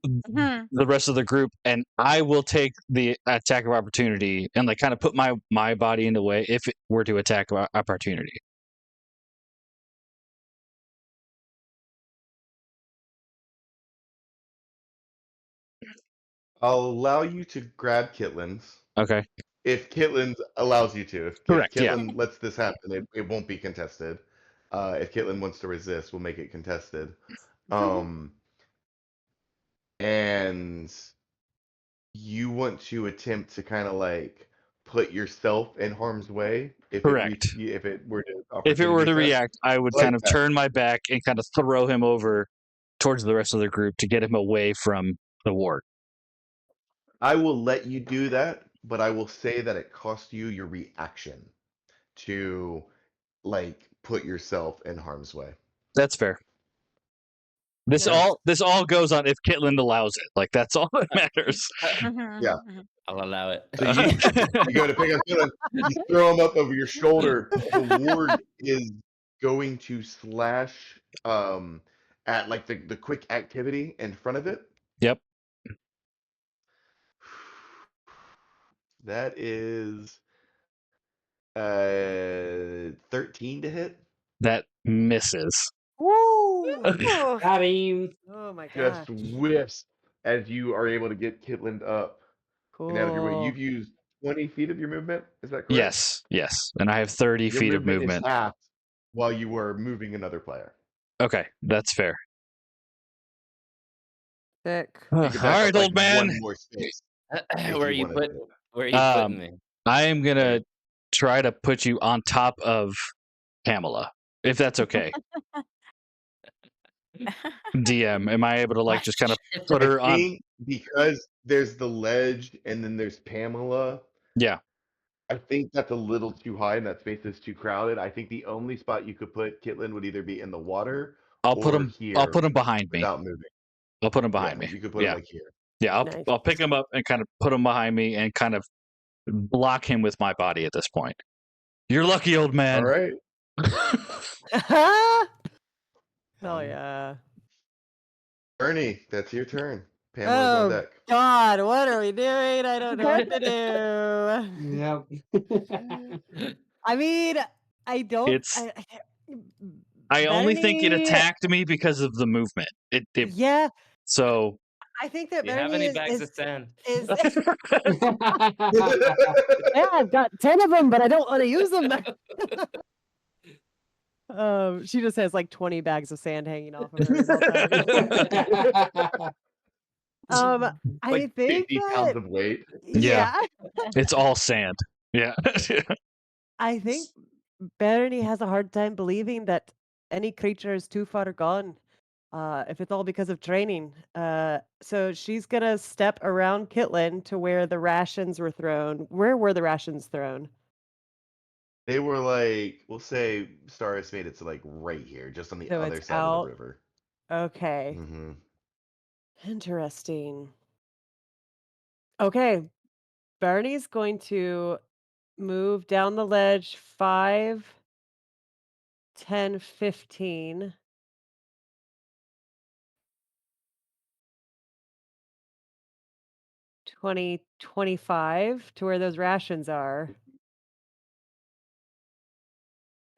[SPEAKER 5] Mhm.
[SPEAKER 1] the rest of the group, and I will take the attack of opportunity and like kind of put my body in the way if it were to attack opportunity.
[SPEAKER 3] I'll allow you to grab Kitlin's.
[SPEAKER 1] Okay.
[SPEAKER 3] If Kitlin allows you to. If
[SPEAKER 1] Correct, yeah.
[SPEAKER 3] Kitlin lets this happen, it won't be contested. If Kitlin wants to resist, we'll make it contested. And you want to attempt to kind of like put yourself in harm's way
[SPEAKER 1] Correct.
[SPEAKER 3] if it were to
[SPEAKER 1] If it were to
[SPEAKER 3] present?
[SPEAKER 1] react, I would
[SPEAKER 3] I like
[SPEAKER 1] kind of
[SPEAKER 3] that.
[SPEAKER 1] turn my back and kind of throw him over towards the rest of the group to get him away from the ward.
[SPEAKER 3] I will let you do that, but I will say that it costs you your reaction to like put yourself in harm's way.
[SPEAKER 1] That's fair. This
[SPEAKER 5] Yeah.
[SPEAKER 1] all goes on if Kitland allows it. Like that's all that matters.
[SPEAKER 3] Yeah.
[SPEAKER 6] I'll allow it.
[SPEAKER 3] So you go to pick up Kitlin, you throw him up over your shoulder. The ward is going to slash at like the quick activity in front of it.
[SPEAKER 1] Yep.
[SPEAKER 3] That is 13 to hit.
[SPEAKER 1] That misses.
[SPEAKER 4] Woo!
[SPEAKER 7] Got him.
[SPEAKER 4] Oh my
[SPEAKER 3] Just
[SPEAKER 4] gosh.
[SPEAKER 3] whiffs as you are able to get Kitland up and out of your way.
[SPEAKER 4] Cool.
[SPEAKER 3] You've used 20 feet of your movement. Is that correct?
[SPEAKER 1] Yes. And I have 30
[SPEAKER 3] Your
[SPEAKER 1] feet of
[SPEAKER 3] movement is
[SPEAKER 1] movement.
[SPEAKER 3] half while you were moving another player.
[SPEAKER 1] Okay, that's fair.
[SPEAKER 4] Sick.
[SPEAKER 3] You
[SPEAKER 1] All
[SPEAKER 3] can back
[SPEAKER 1] right,
[SPEAKER 3] up, like,
[SPEAKER 1] old man.
[SPEAKER 3] one more space.
[SPEAKER 6] Where are you
[SPEAKER 3] wanted
[SPEAKER 6] putting me?
[SPEAKER 1] I am gonna try to put you on top of Pamela, if that's okay. DM, am I able to like just kind of put her
[SPEAKER 3] I
[SPEAKER 1] on?
[SPEAKER 3] think because there's the ledge and then there's Pamela.
[SPEAKER 1] Yeah.
[SPEAKER 3] I think that's a little too high and that space is too crowded. I think the only spot you could put Kitlin would either be in the water
[SPEAKER 1] I'll put
[SPEAKER 3] or
[SPEAKER 1] him.
[SPEAKER 3] here
[SPEAKER 1] I'll put him behind me.
[SPEAKER 3] without moving.
[SPEAKER 1] I'll put him behind
[SPEAKER 3] Yeah,
[SPEAKER 1] me.
[SPEAKER 3] you could put him like here.
[SPEAKER 1] Yeah,
[SPEAKER 4] Nice.
[SPEAKER 1] I'll pick him up and kind of put him behind me and kind of block him with my body at this point. You're lucky, old man.
[SPEAKER 3] All right.
[SPEAKER 4] Hell yeah.
[SPEAKER 3] Ernie, that's your turn. Pamela's on
[SPEAKER 4] Oh
[SPEAKER 3] deck.
[SPEAKER 4] God, what are we doing? I don't know what to do.
[SPEAKER 7] Yep.
[SPEAKER 4] I mean, I don't.
[SPEAKER 1] It's- I only think it
[SPEAKER 4] Bernie-
[SPEAKER 1] attacked me because of the movement.
[SPEAKER 4] Yeah,
[SPEAKER 1] So
[SPEAKER 4] I think that
[SPEAKER 6] Do you have
[SPEAKER 4] Bernie
[SPEAKER 6] any bags of
[SPEAKER 4] is,
[SPEAKER 6] sand?
[SPEAKER 4] is yeah, I've got 10 of them, but I don't want to use them. She just has like 20 bags of sand hanging off of her. at all times. I
[SPEAKER 3] Like
[SPEAKER 4] think
[SPEAKER 3] 50
[SPEAKER 4] that,
[SPEAKER 3] pounds of weight.
[SPEAKER 1] Yeah. it's all sand. Yeah.
[SPEAKER 4] I think Bernie has a hard time believing that any creature is too far gone. If it's all because of training. So she's gonna step around Kitlin to where the rations were thrown. Where were the rations thrown?
[SPEAKER 3] They were like, we'll say Staris made it to like right here, just on the
[SPEAKER 4] So
[SPEAKER 3] other
[SPEAKER 4] it's
[SPEAKER 3] side of
[SPEAKER 4] out.
[SPEAKER 3] the river.
[SPEAKER 4] Okay.
[SPEAKER 3] Mm-hmm.
[SPEAKER 4] Interesting. Okay. Bernie's going to move down the ledge 5, 10, 15. 20, 25 to where those rations are.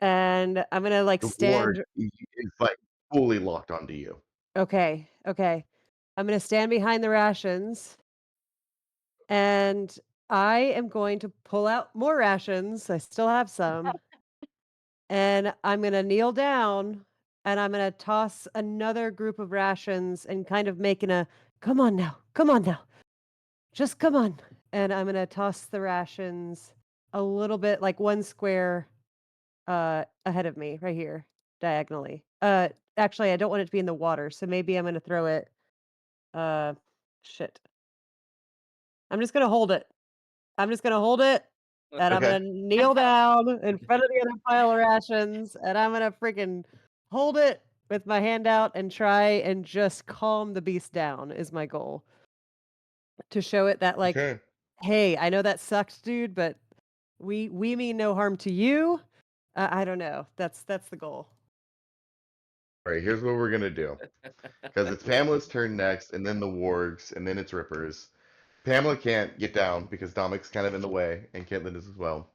[SPEAKER 4] And I'm gonna like
[SPEAKER 3] The
[SPEAKER 4] stand.
[SPEAKER 3] ward is like fully locked onto you.
[SPEAKER 4] Okay. I'm gonna stand behind the rations. And I am going to pull out more rations. I still have some. And I'm gonna kneel down and I'm gonna toss another group of rations and kind of making a come on now. Just come on. And I'm gonna toss the rations a little bit like one square ahead of me, right here, diagonally. Actually I don't want it to be in the water, so maybe I'm gonna throw it shit. I'm just gonna hold it. And I'm
[SPEAKER 3] Okay.
[SPEAKER 4] gonna kneel down in front of the other pile of rations, and I'm gonna freaking hold it with my hand out and try and just calm the beast down is my goal. To show it that like,
[SPEAKER 3] Okay.
[SPEAKER 4] hey, I know that sucks, dude, but we mean no harm to you. I don't know. That's the goal.
[SPEAKER 3] All right, here's what we're gonna do. Because it's Pamela's turn next, and then the wargs, and then it's Rippers. Pamela can't get down because Domic's kind of in the way, and Caitlin is as well.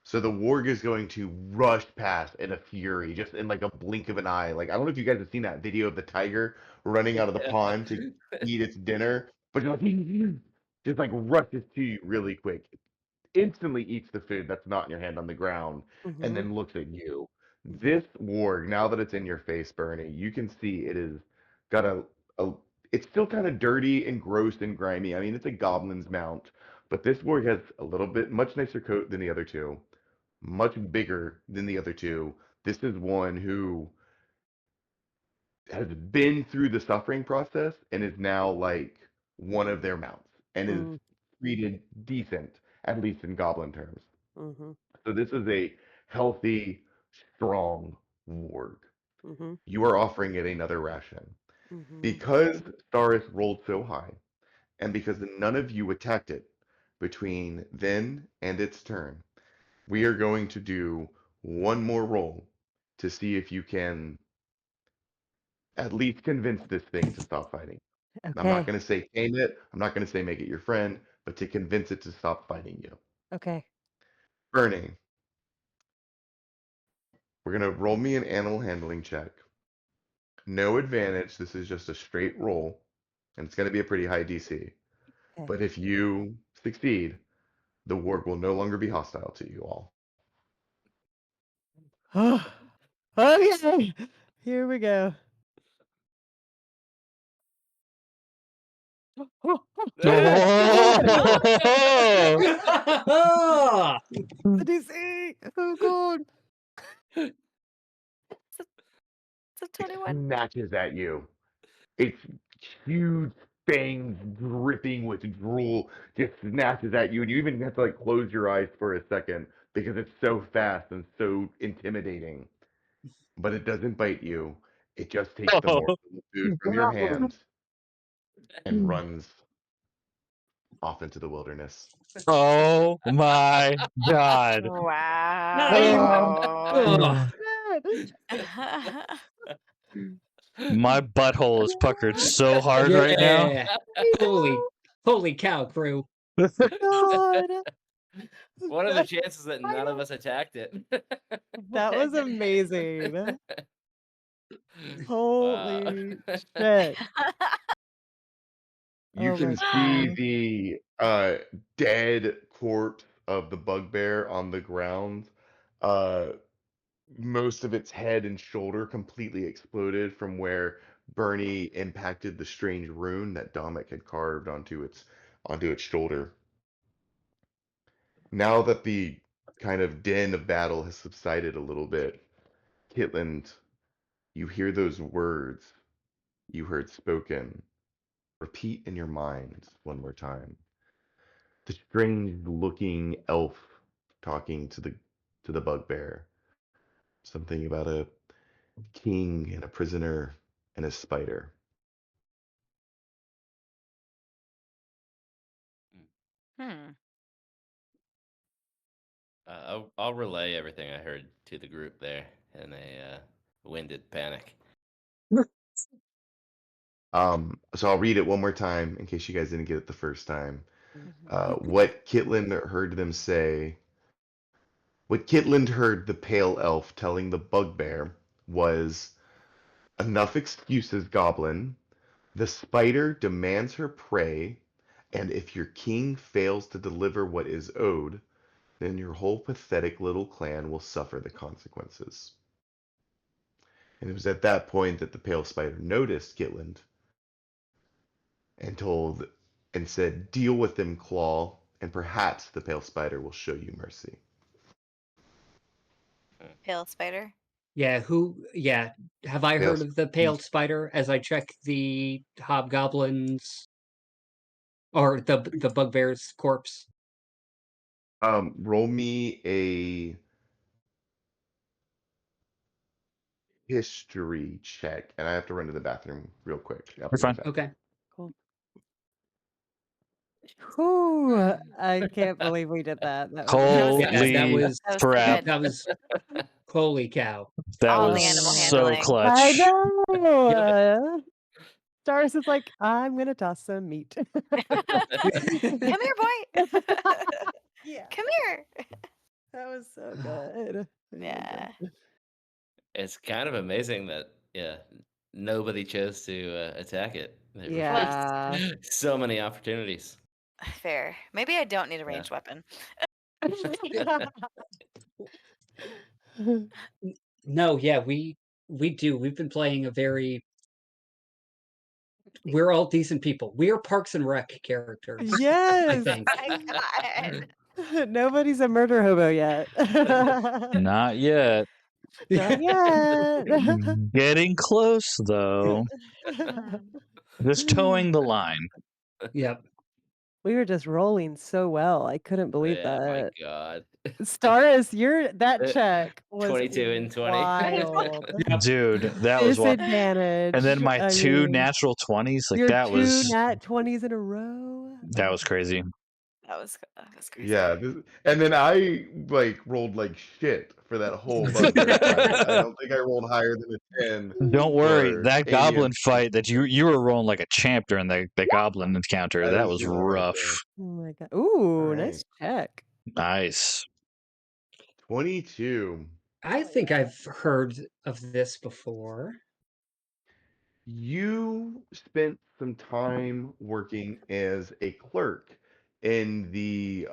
[SPEAKER 3] So the warg is going to rush past in a fury, just in like a blink of an eye. Like I don't know if you guys have seen that video of the tiger running out of the pond to eat its dinner, but just like rushes to you really quick, instantly eats the food that's not in your hand on the ground, and then looks at you. This warg, now that it's in your face, Bernie, you can see it is got a it's still kind of dirty and gross and grimy. I mean, it's a goblin's mount, but this warg has a little bit much nicer coat than the other two, much bigger than the other two. This is one who has been through the suffering process and is now like one of their mounts and is treated decent, at least in goblin terms. So this is a healthy, strong warg. You are offering it another ration. Because Staris rolled so high, and because none of you attacked it between then and its turn, we are going to do one more roll to see if you can at least convince this thing to stop fighting. I'm not
[SPEAKER 4] Okay.
[SPEAKER 3] going to say tame it. I'm not going to say make it your friend, but to convince it to stop fighting you.
[SPEAKER 4] Okay.
[SPEAKER 3] Bernie, we're going to roll me an animal handling check. No advantage. This is just a straight roll, and it's going to be a pretty high DC.
[SPEAKER 4] Okay.
[SPEAKER 3] But if you succeed, the warg will no longer be hostile to you all.
[SPEAKER 4] Okay. Here we go.
[SPEAKER 1] Oh!
[SPEAKER 4] The DC. Oh god.
[SPEAKER 5] It's a
[SPEAKER 3] It
[SPEAKER 5] 21.
[SPEAKER 3] snatches at you. Its huge fangs dripping with drool just snatches at you, and you even have to like close your eyes for a second because it's so fast and so intimidating. But it doesn't bite you. It just takes the morsel of food from your hand and runs off into the wilderness.
[SPEAKER 1] Oh my god.
[SPEAKER 5] Wow.
[SPEAKER 1] My butthole is puckered so hard right now.
[SPEAKER 7] Yeah. Holy cow, crew.
[SPEAKER 4] God.
[SPEAKER 6] What are the chances that none of us attacked it?
[SPEAKER 4] That was amazing. Holy shit.
[SPEAKER 3] You
[SPEAKER 4] Oh
[SPEAKER 3] can
[SPEAKER 4] my
[SPEAKER 3] see
[SPEAKER 4] God.
[SPEAKER 3] the dead corpse of the bugbear on the ground. Most of its head and shoulder completely exploded from where Bernie impacted the strange rune that Dominic had carved onto its shoulder. Now that the kind of din of battle has subsided a little bit, Kitland, you hear those words you heard spoken. Repeat in your mind one more time. The strange looking elf talking to the bugbear. Something about a king and a prisoner and a spider.
[SPEAKER 5] Hmm.
[SPEAKER 6] I'll relay everything I heard to the group there in a winded panic.
[SPEAKER 3] So I'll read it one more time in case you guys didn't get it the first time. What Kitland heard them say, what Kitland heard the pale elf telling the bugbear was, enough excuses, goblin. The spider demands her prey, and if your king fails to deliver what is owed, then your whole pathetic little clan will suffer the consequences. And it was at that point that the pale spider noticed Kitland and told and said, deal with them, Claw, and perhaps the pale spider will show you mercy.
[SPEAKER 5] Pale spider.
[SPEAKER 7] Yeah, have I heard
[SPEAKER 3] Pale
[SPEAKER 7] of the pale spider as I check the hobgoblins or the bugbear's corpse?
[SPEAKER 3] Roll me a history check, and I have to run to the bathroom real quick. I'll be
[SPEAKER 1] You're fine.
[SPEAKER 3] right back.
[SPEAKER 7] Okay.
[SPEAKER 4] Cool. Whew, I can't believe we did that. That was
[SPEAKER 1] Holy
[SPEAKER 7] Yeah, that was
[SPEAKER 5] That was
[SPEAKER 1] crap.
[SPEAKER 5] good.
[SPEAKER 7] that was Holy cow!
[SPEAKER 1] That
[SPEAKER 5] All
[SPEAKER 1] was
[SPEAKER 5] the animal
[SPEAKER 1] so
[SPEAKER 5] handling.
[SPEAKER 1] clutch.
[SPEAKER 4] I know. Stars is like, I'm gonna toss some meat.
[SPEAKER 5] Come here, boy.
[SPEAKER 4] Yeah,
[SPEAKER 5] Come here.
[SPEAKER 4] that was so good.
[SPEAKER 5] Yeah.
[SPEAKER 6] It's kind of amazing that nobody chose to attack it. There were
[SPEAKER 4] Yeah.
[SPEAKER 6] so many opportunities.
[SPEAKER 5] Fair. Maybe I don't need a
[SPEAKER 6] Yeah.
[SPEAKER 5] ranged weapon.
[SPEAKER 7] No, yeah, we do. We've been playing a very. We're all decent people. We are Parks and Rec characters. I
[SPEAKER 4] Yes.
[SPEAKER 7] think.
[SPEAKER 5] My God.
[SPEAKER 4] Nobody's a murder hobo yet.
[SPEAKER 1] Not yet.
[SPEAKER 4] Not yet.
[SPEAKER 1] Getting close though. Just towing the line.
[SPEAKER 7] Yep.
[SPEAKER 4] We were just rolling so well. I couldn't believe
[SPEAKER 6] Yeah, my
[SPEAKER 4] that.
[SPEAKER 6] God.
[SPEAKER 4] Stars, that
[SPEAKER 6] Uh,
[SPEAKER 4] check was
[SPEAKER 6] 22 and 20.
[SPEAKER 4] wild.
[SPEAKER 1] Dude, that was wild.
[SPEAKER 4] Disadvantage.
[SPEAKER 1] And then my
[SPEAKER 4] I
[SPEAKER 1] two
[SPEAKER 4] mean,
[SPEAKER 1] natural 20s, like
[SPEAKER 4] your
[SPEAKER 1] that
[SPEAKER 4] two
[SPEAKER 1] was
[SPEAKER 4] nat 20s in a row.
[SPEAKER 1] that was crazy.
[SPEAKER 5] That was crazy.
[SPEAKER 3] Yeah, and then I like rolled like shit for that whole bugbear fight. I don't think I rolled higher than a 10
[SPEAKER 1] Don't worry,
[SPEAKER 3] for
[SPEAKER 1] that
[SPEAKER 3] any
[SPEAKER 1] goblin
[SPEAKER 3] of
[SPEAKER 1] fight that you were rolling like a champ during the goblin encounter.
[SPEAKER 3] that
[SPEAKER 1] That
[SPEAKER 3] is
[SPEAKER 1] was
[SPEAKER 3] doing right
[SPEAKER 1] rough.
[SPEAKER 3] there.
[SPEAKER 4] Oh my god. Ooh,
[SPEAKER 3] All right.
[SPEAKER 4] nice check.
[SPEAKER 1] Nice.
[SPEAKER 3] 22.
[SPEAKER 7] I think I've heard of this before.
[SPEAKER 3] You spent some time working as a clerk in the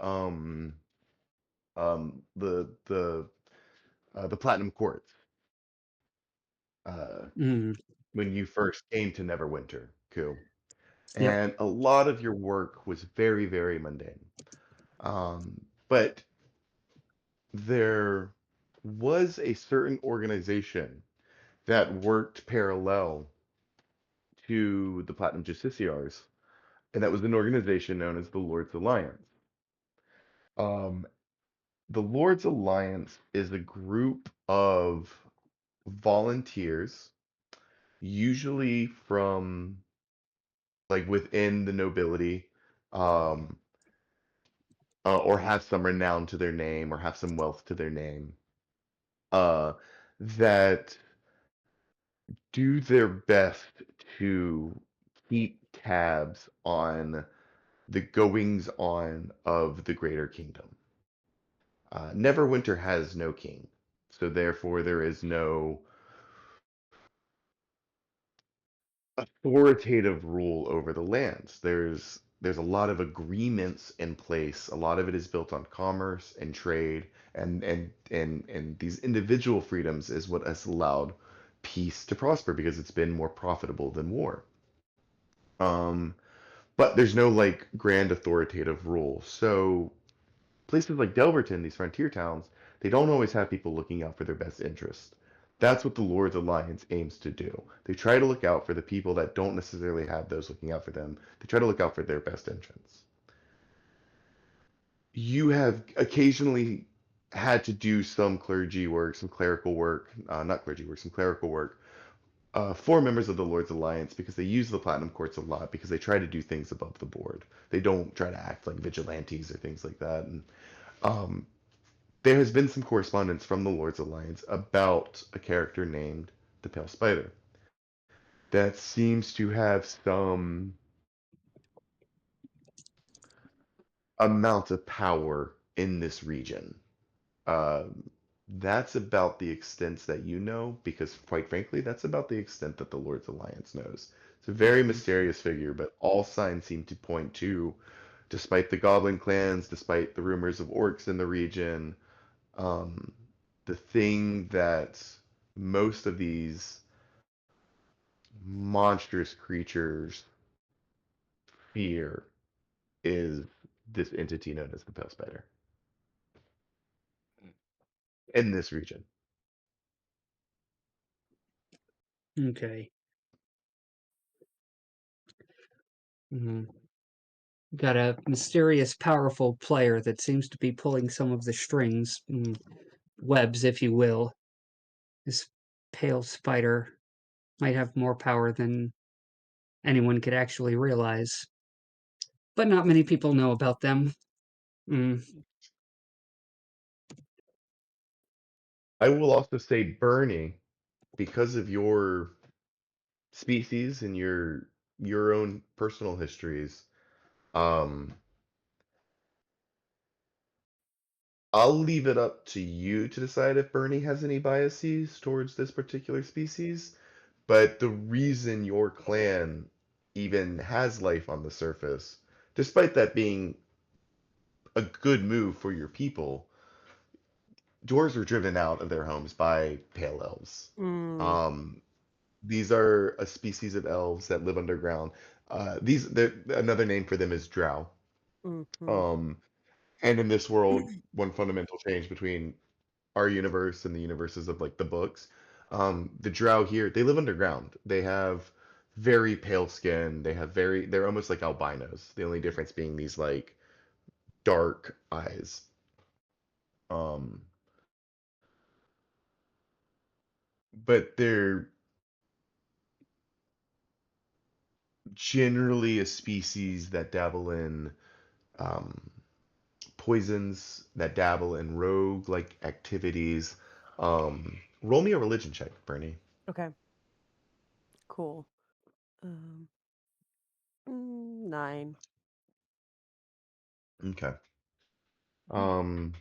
[SPEAKER 3] Platinum Courts
[SPEAKER 7] Mm,
[SPEAKER 3] when you first came to Neverwinter, Ku.
[SPEAKER 7] yep.
[SPEAKER 3] And a lot of your work was very, very mundane. But there was a certain organization that worked parallel to the Platinum Justiciars, and that was an organization known as the Lord's Alliance. Um, the Lord's Alliance is a group of volunteers, usually from like within the nobility, um, or have some renown to their name, or have some wealth to their name, that do their best to keep tabs on the goings on of the Greater Kingdom. Neverwinter has no king, so therefore there is no authoritative rule over the lands. There's a lot of agreements in place. A lot of it is built on commerce and trade, and these individual freedoms is what has allowed peace to prosper because it's been more profitable than war. Um, but there's no like grand authoritative rule. So places like Delverton, these frontier towns, they don't always have people looking out for their best interest. That's what the Lord's Alliance aims to do. They try to look out for the people that don't necessarily have those looking out for them. They try to look out for their best interests. You have occasionally had to do some clergy work, some clerical work, not clergy work, some clerical work for members of the Lord's Alliance because they use the Platinum Courts a lot because they try to do things above the board. They don't try to act like vigilantes or things like that. And there has been some correspondence from the Lord's Alliance about a character named the Pale Spider that seems to have some amount of power in this region. That's about the extent that you know, because quite frankly, that's about the extent that the Lord's Alliance knows. It's a very mysterious figure, but all signs seem to point to, despite the Goblin clans, despite the rumors of orcs in the region, um, the thing that most of these monstrous creatures fear is this entity known as the Pale Spider in this region.
[SPEAKER 7] Okay. Got a mysterious, powerful player that seems to be pulling some of the strings, webs, if you will. This pale spider might have more power than anyone could actually realize, but not many people know about them. Mm.
[SPEAKER 3] I will also say, Bernie, because of your species and your own personal histories, um, I'll leave it up to you to decide if Bernie has any biases towards this particular species. But the reason your clan even has life on the surface, despite that being a good move for your people, dwarves were driven out of their homes by pale elves.
[SPEAKER 4] Mm,
[SPEAKER 3] Um, these are a species of elves that live underground. Another name for them is drow.
[SPEAKER 4] mhm.
[SPEAKER 3] Um, and in this world, one fundamental change between our universe and the universes of like the books, the drow here, they live underground. They have very pale skin. They're almost like albinos. The only difference being these like dark eyes. Um, but they're generally a species that dabble in um, poisons, that dabble in rogue like activities. Roll me a religion check, Bernie.
[SPEAKER 4] Okay, cool. 9.
[SPEAKER 3] Okay. Um,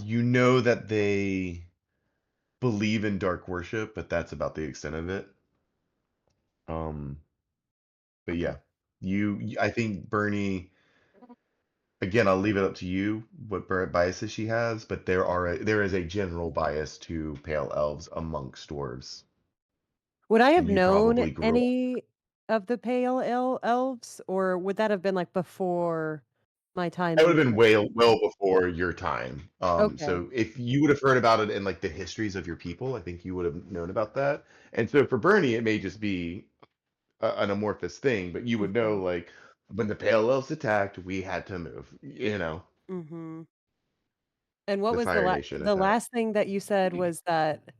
[SPEAKER 3] you know that they believe in dark worship, but that's about the extent of it. Um, but
[SPEAKER 4] Okay.
[SPEAKER 3] yeah, I think Bernie. Again, I'll leave it up to you what biases she has, but there is a general bias to pale elves amongst dwarves,
[SPEAKER 4] Would I have
[SPEAKER 3] and you
[SPEAKER 4] known
[SPEAKER 3] probably grew up.
[SPEAKER 4] any of the pale elves, or would that have been like before my time
[SPEAKER 3] That
[SPEAKER 4] in
[SPEAKER 3] would
[SPEAKER 4] the
[SPEAKER 3] have been
[SPEAKER 4] clan?
[SPEAKER 3] well before your time.
[SPEAKER 4] Okay.
[SPEAKER 3] So if you would have heard about it in like the histories of your people, I think you would have known about that. And so for Bernie, it may just be an amorphous thing, but you would know
[SPEAKER 4] Mhm.
[SPEAKER 3] like when the Pale Elves attacked, we had to move.
[SPEAKER 4] Mhm. And what
[SPEAKER 3] The
[SPEAKER 4] was
[SPEAKER 3] Fire Nation
[SPEAKER 4] the
[SPEAKER 3] attacked.
[SPEAKER 4] last thing that you said was that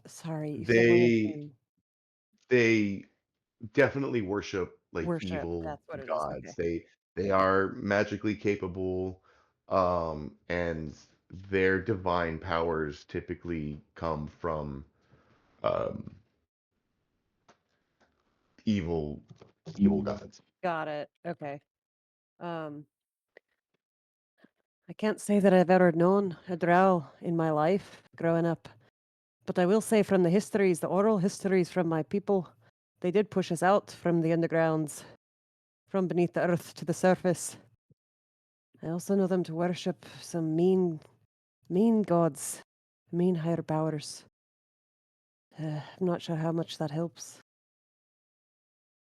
[SPEAKER 4] sorry, you said one more
[SPEAKER 3] They
[SPEAKER 4] thing.
[SPEAKER 3] they definitely worship like
[SPEAKER 4] Worship.
[SPEAKER 3] evil
[SPEAKER 4] That's what it is. Okay.
[SPEAKER 3] gods. They are magically capable, and their divine powers typically come from um, evil evil gods.
[SPEAKER 4] Got it. Okay. Um I can't say that I've ever known a drow in my life growing up, but I will say from the histories, the oral histories from my people, they did push us out from the undergrounds, from beneath the earth to the surface. I also know them to worship some mean gods, mean higher powers. I'm not sure how much that helps.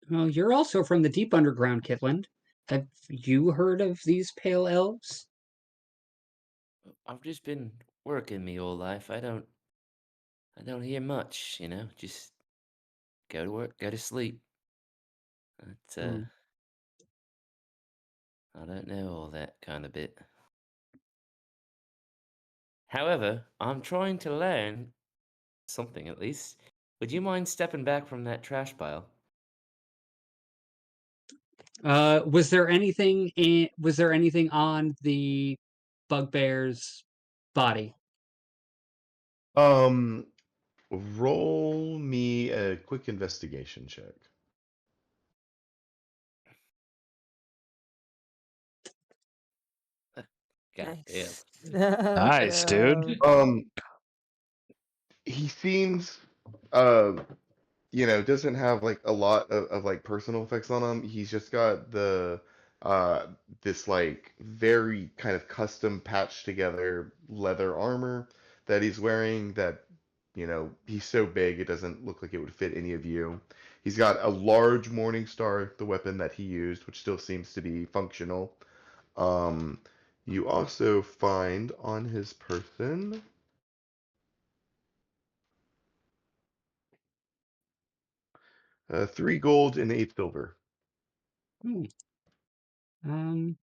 [SPEAKER 7] Well, you're also from the deep underground, Kitland. Have you heard of these pale elves?
[SPEAKER 6] I've just been working me whole life. I don't hear much, just go to work, go to sleep. But,
[SPEAKER 7] Hmm.
[SPEAKER 6] I don't know all that kind of bit. However, I'm trying to learn something at least. Would you mind stepping back from that trash pile?
[SPEAKER 7] Was there anything on the bugbear's body?
[SPEAKER 3] Um, Roll me a quick investigation check.
[SPEAKER 6] God damn.
[SPEAKER 4] Nice.
[SPEAKER 1] Nice, dude.
[SPEAKER 3] Um, he seems uh doesn't have like a lot of like personal effects on him. He's just got the uh this like very kind of custom patched together leather armor that he's wearing that he's so big it doesn't look like it would fit any of you. He's got a large morning star, the weapon that he used, which still seems to be functional. Um you also find on his person 3 gold and 8 silver.
[SPEAKER 7] Hmm. Um,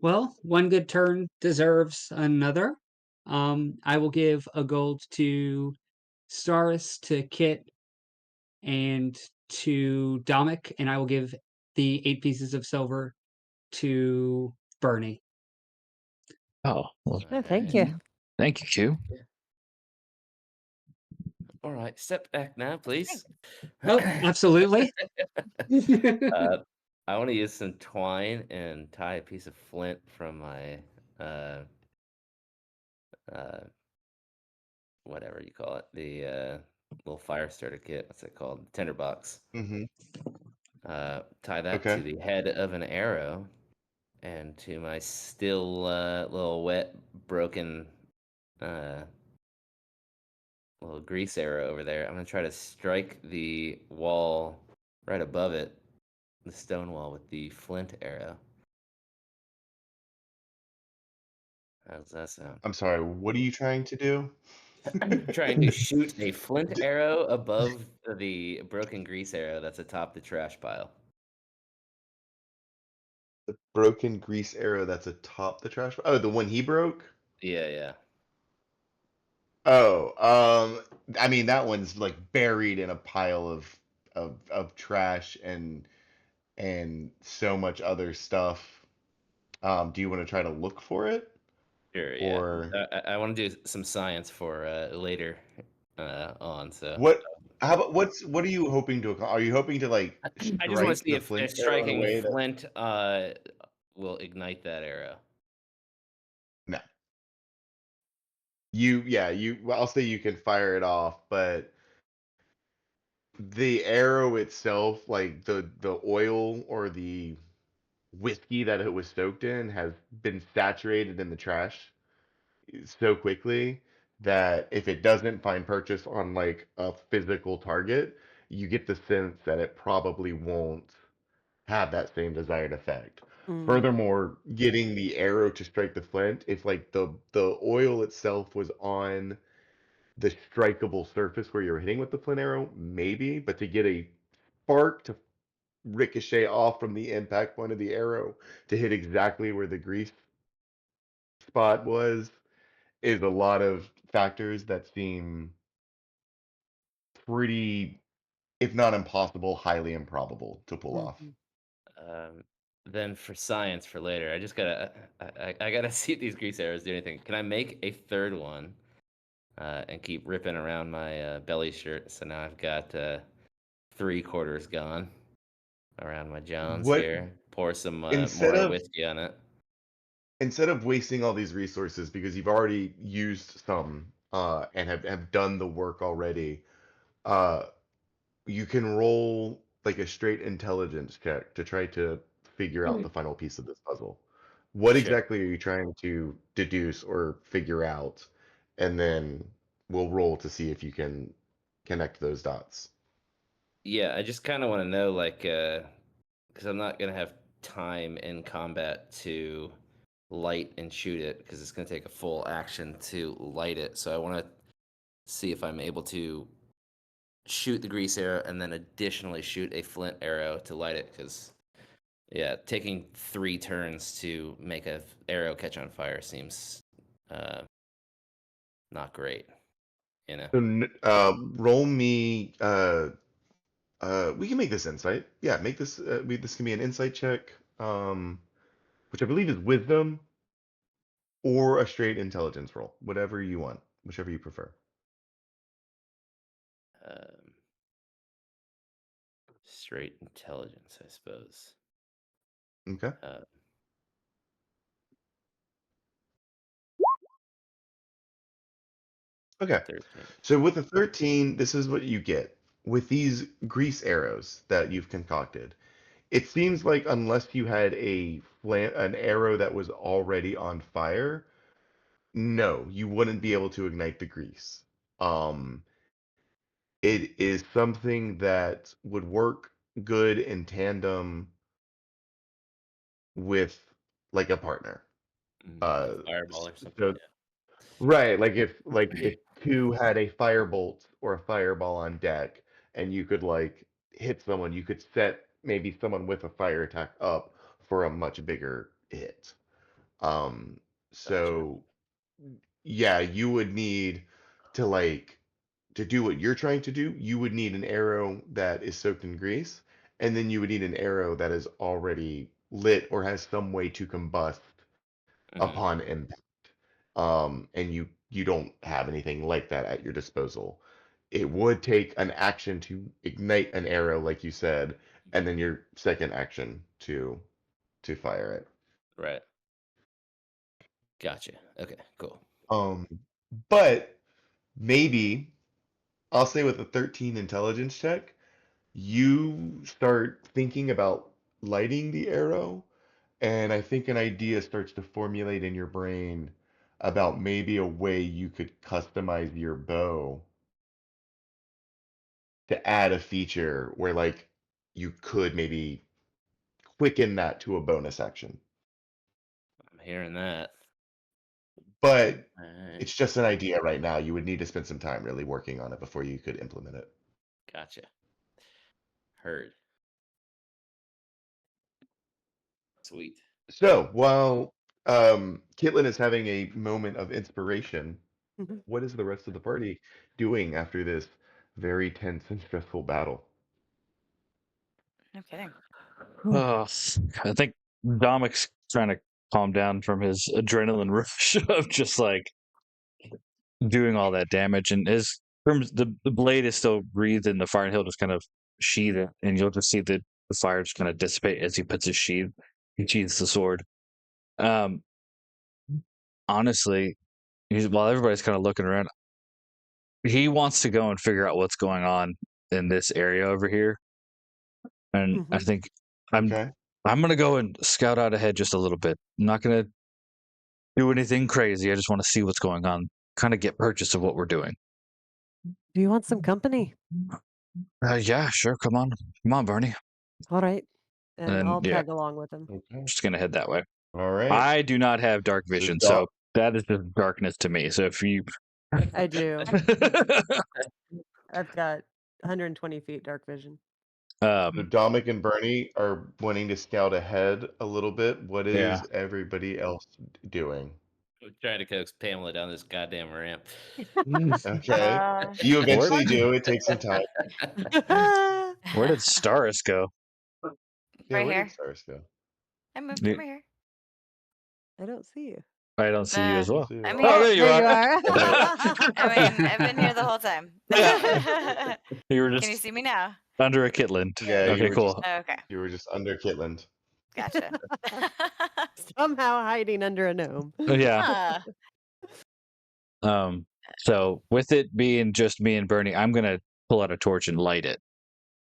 [SPEAKER 7] well, one good turn deserves another. I will give a gold to Staris, to Kit, and to Domik, and I will give the 8 pieces of silver to Bernie.
[SPEAKER 1] Oh, well,
[SPEAKER 4] Oh, thank you.
[SPEAKER 1] thank you, Q.
[SPEAKER 6] All right, step back now, please.
[SPEAKER 7] Oh, absolutely.
[SPEAKER 6] I want to use some twine and tie a piece of flint from my whatever you call it, the little fire starter kit. What's it called? Tinderbox.
[SPEAKER 3] Mm-hmm.
[SPEAKER 6] Tie that to
[SPEAKER 3] Okay.
[SPEAKER 6] the head of an arrow, and to my still little wet, broken little grease arrow over there. I'm gonna try to strike the wall right above it, the stone wall, with the flint arrow. How's that sound?
[SPEAKER 3] I'm sorry. What are you trying to do?
[SPEAKER 6] I'm trying to shoot a flint arrow above the broken grease arrow that's atop the trash pile.
[SPEAKER 3] The broken grease arrow that's atop the trash. Oh, the one he broke.
[SPEAKER 6] Yeah, yeah.
[SPEAKER 3] Oh, I mean that one's like buried in a pile of trash and so much other stuff. Do you want to try to look for it,
[SPEAKER 6] Sure, yeah.
[SPEAKER 3] or
[SPEAKER 6] I want to do some science for later on. So
[SPEAKER 3] what? How about what are you hoping to accomplish? Are you hoping to like
[SPEAKER 6] I just want to
[SPEAKER 3] strike
[SPEAKER 6] see
[SPEAKER 3] the
[SPEAKER 6] if
[SPEAKER 3] flint arrow in a
[SPEAKER 6] striking
[SPEAKER 3] way that
[SPEAKER 6] flint will ignite that arrow.
[SPEAKER 3] no? Well, I'll say you can fire it off, but the arrow itself, like the oil or the whiskey that it was soaked in, has been saturated in the trash so quickly that if it doesn't find purchase on like a physical target, you get the sense that it probably won't have that same desired effect.
[SPEAKER 4] Mm.
[SPEAKER 3] Furthermore, getting the arrow to strike the flint, if like the oil itself was on the strikeable surface where you're hitting with the flint arrow, maybe, but to get a spark to ricochet off from the impact point of the arrow to hit exactly where the grease spot was is a lot of factors that seem pretty, if not impossible, highly improbable to pull off.
[SPEAKER 4] Mhm.
[SPEAKER 6] Um, then for science for later, I just gotta I gotta see if these grease arrows do anything. Can I make a third one and keep ripping around my belly shirt? So now I've got 3/4 gone around my Johns
[SPEAKER 3] What
[SPEAKER 6] here. Pour some
[SPEAKER 3] instead
[SPEAKER 6] more
[SPEAKER 3] of
[SPEAKER 6] whiskey on it.
[SPEAKER 3] instead of wasting all these resources because you've already used some and have done the work already, uh, you can roll like a straight intelligence check to try to figure out the final piece of this puzzle. What
[SPEAKER 6] Sure.
[SPEAKER 3] exactly are you trying to deduce or figure out? And then we'll roll to see if you can connect those dots.
[SPEAKER 6] Yeah, I just kind of want to know, like, because I'm not gonna have time in combat to light and shoot it, because it's gonna take a full action to light it. So I want to see if I'm able to shoot the grease arrow and then additionally shoot a flint arrow to light it. Because yeah, taking 3 turns to make a arrow catch on fire seems uh, not great. You know.
[SPEAKER 3] So roll me. We can make this insight. Yeah, make this. This can be an insight check, which I believe is wisdom or a straight intelligence roll, whatever you want, whichever you prefer.
[SPEAKER 6] Um, Straight intelligence, I suppose.
[SPEAKER 3] Okay.
[SPEAKER 6] Uh,
[SPEAKER 3] Okay.
[SPEAKER 6] 13.
[SPEAKER 3] So with the 13, this is what you get. With these grease arrows that you've concocted, it seems like unless you had an arrow that was already on fire, no, you wouldn't be able to ignite the grease. Um, it is something that would work good in tandem with like a partner.
[SPEAKER 6] Like
[SPEAKER 3] Uh,
[SPEAKER 6] fireball or something.
[SPEAKER 3] so right, like if two had a firebolt or a fireball on deck, and you could like hit someone, you could set maybe someone with a fire attack up for a much bigger hit. Um,
[SPEAKER 6] Gotcha.
[SPEAKER 3] so yeah, you would need to like to do what you're trying to do, you would need an arrow that is soaked in grease, and then you would need an arrow that is already lit or has some way to combust
[SPEAKER 6] Hmm.
[SPEAKER 3] upon impact. and you don't have anything like that at your disposal. It would take an action to ignite an arrow, like you said, and then your second action to fire it.
[SPEAKER 6] Right. Gotcha. Okay, cool.
[SPEAKER 3] But maybe I'll say with a 13 intelligence check, you start thinking about lighting the arrow, and I think an idea starts to formulate in your brain about maybe a way you could customize your bow to add a feature where like you could maybe quicken that to a bonus action.
[SPEAKER 6] I'm hearing that.
[SPEAKER 3] But
[SPEAKER 6] All right.
[SPEAKER 3] it's just an idea right now. You would need to spend some time really working on it before you could implement it.
[SPEAKER 6] Gotcha. Heard. Sweet.
[SPEAKER 3] So while Caitlin is having a moment of inspiration,
[SPEAKER 4] Mhm.
[SPEAKER 3] what is the rest of the party doing after this very tense and stressful battle?
[SPEAKER 5] No kidding.
[SPEAKER 1] Oh, I think Domic's trying to calm down from his adrenaline rush of just like doing all that damage, and the blade is still wreathed in the fire, and he'll just kind of sheath it, and you'll just see the fire just kind of dissipate as he puts his sheath. He sheaths the sword. Um, honestly, while everybody's kind of looking around, he wants to go and figure out what's going on in this area over here, and I
[SPEAKER 4] Mhm.
[SPEAKER 1] think I'm
[SPEAKER 3] Okay.
[SPEAKER 1] I'm gonna go and scout out ahead just a little bit. I'm not gonna do anything crazy. I just want to see what's going on, kind of get purchase of what we're doing.
[SPEAKER 4] Do you want some company?
[SPEAKER 1] Yeah, sure. Come on, Barney.
[SPEAKER 4] All right. And
[SPEAKER 1] And
[SPEAKER 4] I'll
[SPEAKER 1] yeah,
[SPEAKER 4] tag along with him.
[SPEAKER 3] Okay.
[SPEAKER 1] just gonna head that way.
[SPEAKER 3] All right.
[SPEAKER 1] I do not have dark
[SPEAKER 3] So
[SPEAKER 1] vision, so that is just darkness to me. So if you,
[SPEAKER 4] I do. I've got 120 feet dark vision.
[SPEAKER 3] So Dominic and Bernie are wanting to scout ahead a little bit. What
[SPEAKER 1] Yeah.
[SPEAKER 3] is everybody else doing?
[SPEAKER 6] I'm trying to coax Pamela down this goddamn ramp.
[SPEAKER 3] Okay. You eventually do. It takes some time.
[SPEAKER 1] Where did Staris go?
[SPEAKER 3] Yeah,
[SPEAKER 5] Right
[SPEAKER 3] where
[SPEAKER 5] here.
[SPEAKER 3] did Cyrus go?
[SPEAKER 5] I moved
[SPEAKER 1] You-
[SPEAKER 5] over here.
[SPEAKER 4] I don't see you.
[SPEAKER 1] I don't see you as well.
[SPEAKER 3] See
[SPEAKER 5] I'm
[SPEAKER 3] you.
[SPEAKER 1] Oh,
[SPEAKER 5] here.
[SPEAKER 1] there you
[SPEAKER 4] There you
[SPEAKER 1] are.
[SPEAKER 4] are.
[SPEAKER 5] I mean, I've been here the whole time.
[SPEAKER 1] Yeah. You were
[SPEAKER 5] Can you
[SPEAKER 1] just
[SPEAKER 5] see me now?
[SPEAKER 1] under a Kitland.
[SPEAKER 3] Yeah, you
[SPEAKER 1] Okay,
[SPEAKER 3] were
[SPEAKER 1] cool.
[SPEAKER 5] Oh, okay.
[SPEAKER 3] You were just under Kitland.
[SPEAKER 5] Gotcha.
[SPEAKER 4] Somehow hiding under a gnome.
[SPEAKER 1] Yeah.
[SPEAKER 5] Huh.
[SPEAKER 1] So with it being just me and Bernie, I'm gonna pull out a torch and light it,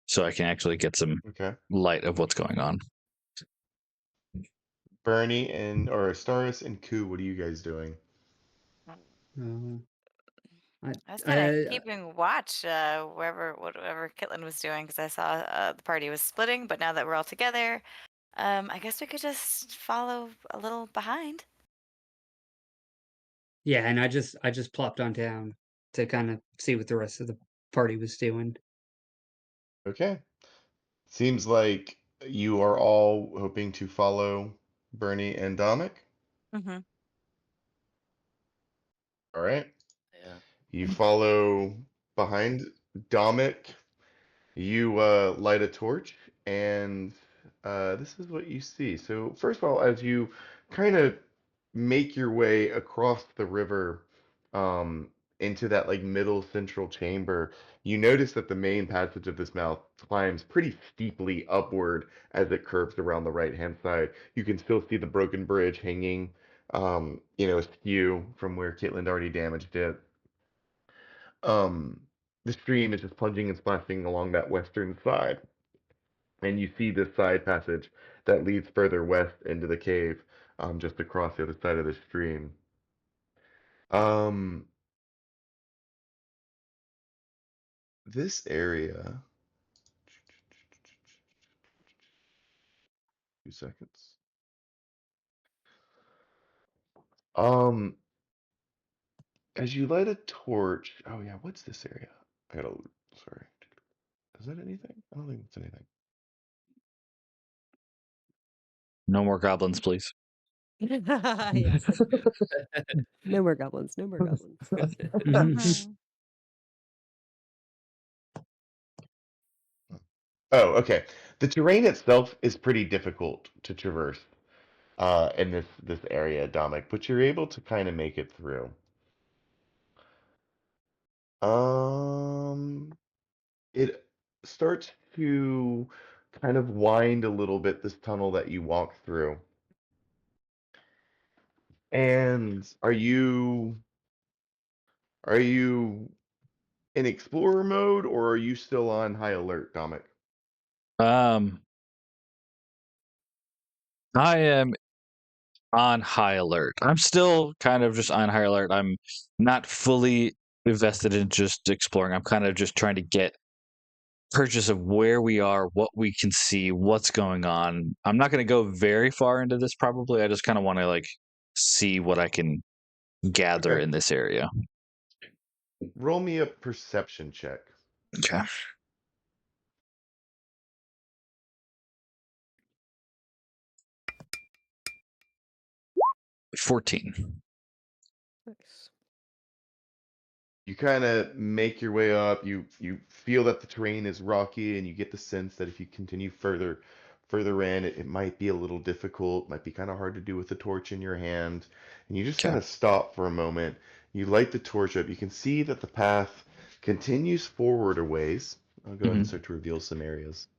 [SPEAKER 1] so I can actually get some
[SPEAKER 3] Okay.
[SPEAKER 1] light of what's going on.
[SPEAKER 3] Bernie and or Staris and Ku, what are you guys doing?
[SPEAKER 5] I was kind of keeping watch whatever Kitlin was doing because I saw the party was splitting, but now that we're all together, I guess we could just follow a little behind.
[SPEAKER 7] Yeah, and I just plopped on down to kind of see what the rest of the party was doing.
[SPEAKER 3] Okay. Seems like you are all hoping to follow Bernie and Dominic.
[SPEAKER 5] Mm-hmm.
[SPEAKER 3] All right.
[SPEAKER 6] Yeah.
[SPEAKER 3] You follow behind Dominic. You light a torch, and this is what you see. So, first of all, as you kind of make your way across the river um, into that like middle central chamber, you notice that the main passage of this mouth climbs pretty steeply upward as it curves around the right-hand side. You can still see the broken bridge hanging, askew from where Caitlin already damaged it. Um, the stream is just plunging and splashing along that western side, and you see this side passage that leads further west into the cave, just across the other side of the stream. Um, this area. 2 seconds. Um, as you light a torch. Oh yeah, what's this area? I gotta. Sorry. Is that anything? I don't think it's anything.
[SPEAKER 1] No more goblins, please.
[SPEAKER 4] Yes. No more goblins. No more goblins.
[SPEAKER 5] Mm-hmm.
[SPEAKER 3] Oh, okay. The terrain itself is pretty difficult to traverse. in this area, Dominic, but you're able to kind of make it through. It starts to kind of wind a little bit, this tunnel that you walk through. And are you in explorer mode, or are you still on high alert, Dominic?
[SPEAKER 1] I am on high alert. I'm still kind of just on high alert. I'm not fully invested in just exploring. I'm kind of just trying to get purchase of where we are, what we can see, what's going on. I'm not going to go very far into this probably. I just kind of want to like see what I can gather
[SPEAKER 3] Okay.
[SPEAKER 1] in this area.
[SPEAKER 3] Roll me a perception check.
[SPEAKER 1] Okay. $14.
[SPEAKER 4] Nice.
[SPEAKER 3] You kind of make your way up. You feel that the terrain is rocky, and you get the sense that if you continue further in, it might be a little difficult, might be kind of hard to do with the torch in your hand. And you just kind
[SPEAKER 1] Okay.
[SPEAKER 3] of stop for a moment. You light the torch up. You can see that the path continues forward a ways. I'll go ahead and start to reveal some areas.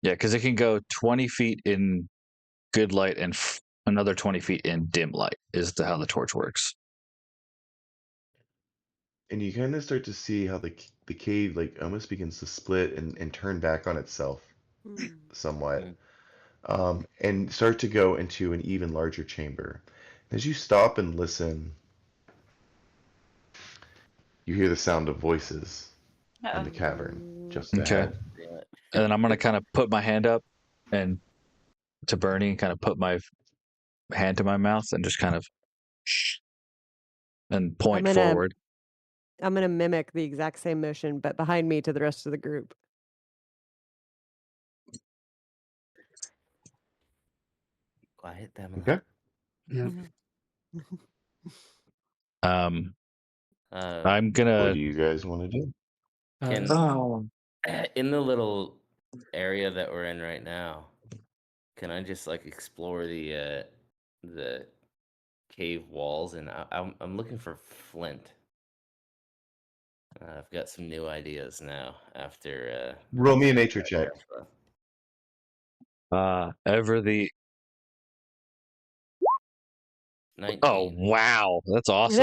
[SPEAKER 1] Yeah, because it can go 20 feet in good light and another 20 feet in dim light is how the torch works.
[SPEAKER 3] And you kind of start to see how the cave like almost begins to split and turn back on itself somewhat. And start to go into an even larger chamber. As you stop and listen, you hear the sound of voices in the cavern just
[SPEAKER 1] Okay.
[SPEAKER 3] ahead.
[SPEAKER 1] And then I'm going to kind of put my hand up and to Bernie and kind of put my hand to my mouth and just kind of shh and point forward.
[SPEAKER 4] I'm gonna mimic the exact same motion, but behind me to the rest of the group.
[SPEAKER 6] Quiet them.
[SPEAKER 3] Okay.
[SPEAKER 7] Yeah.
[SPEAKER 1] I'm
[SPEAKER 3] What
[SPEAKER 1] gonna
[SPEAKER 3] do you guys want to do?
[SPEAKER 6] Can
[SPEAKER 1] oh.
[SPEAKER 6] in the little area that we're in right now, can I just like explore the cave walls? And I'm looking for flint. I've got some new ideas now after
[SPEAKER 3] Roll me a nature check.
[SPEAKER 1] Ever the
[SPEAKER 6] 19.
[SPEAKER 1] Oh wow, that's awesome.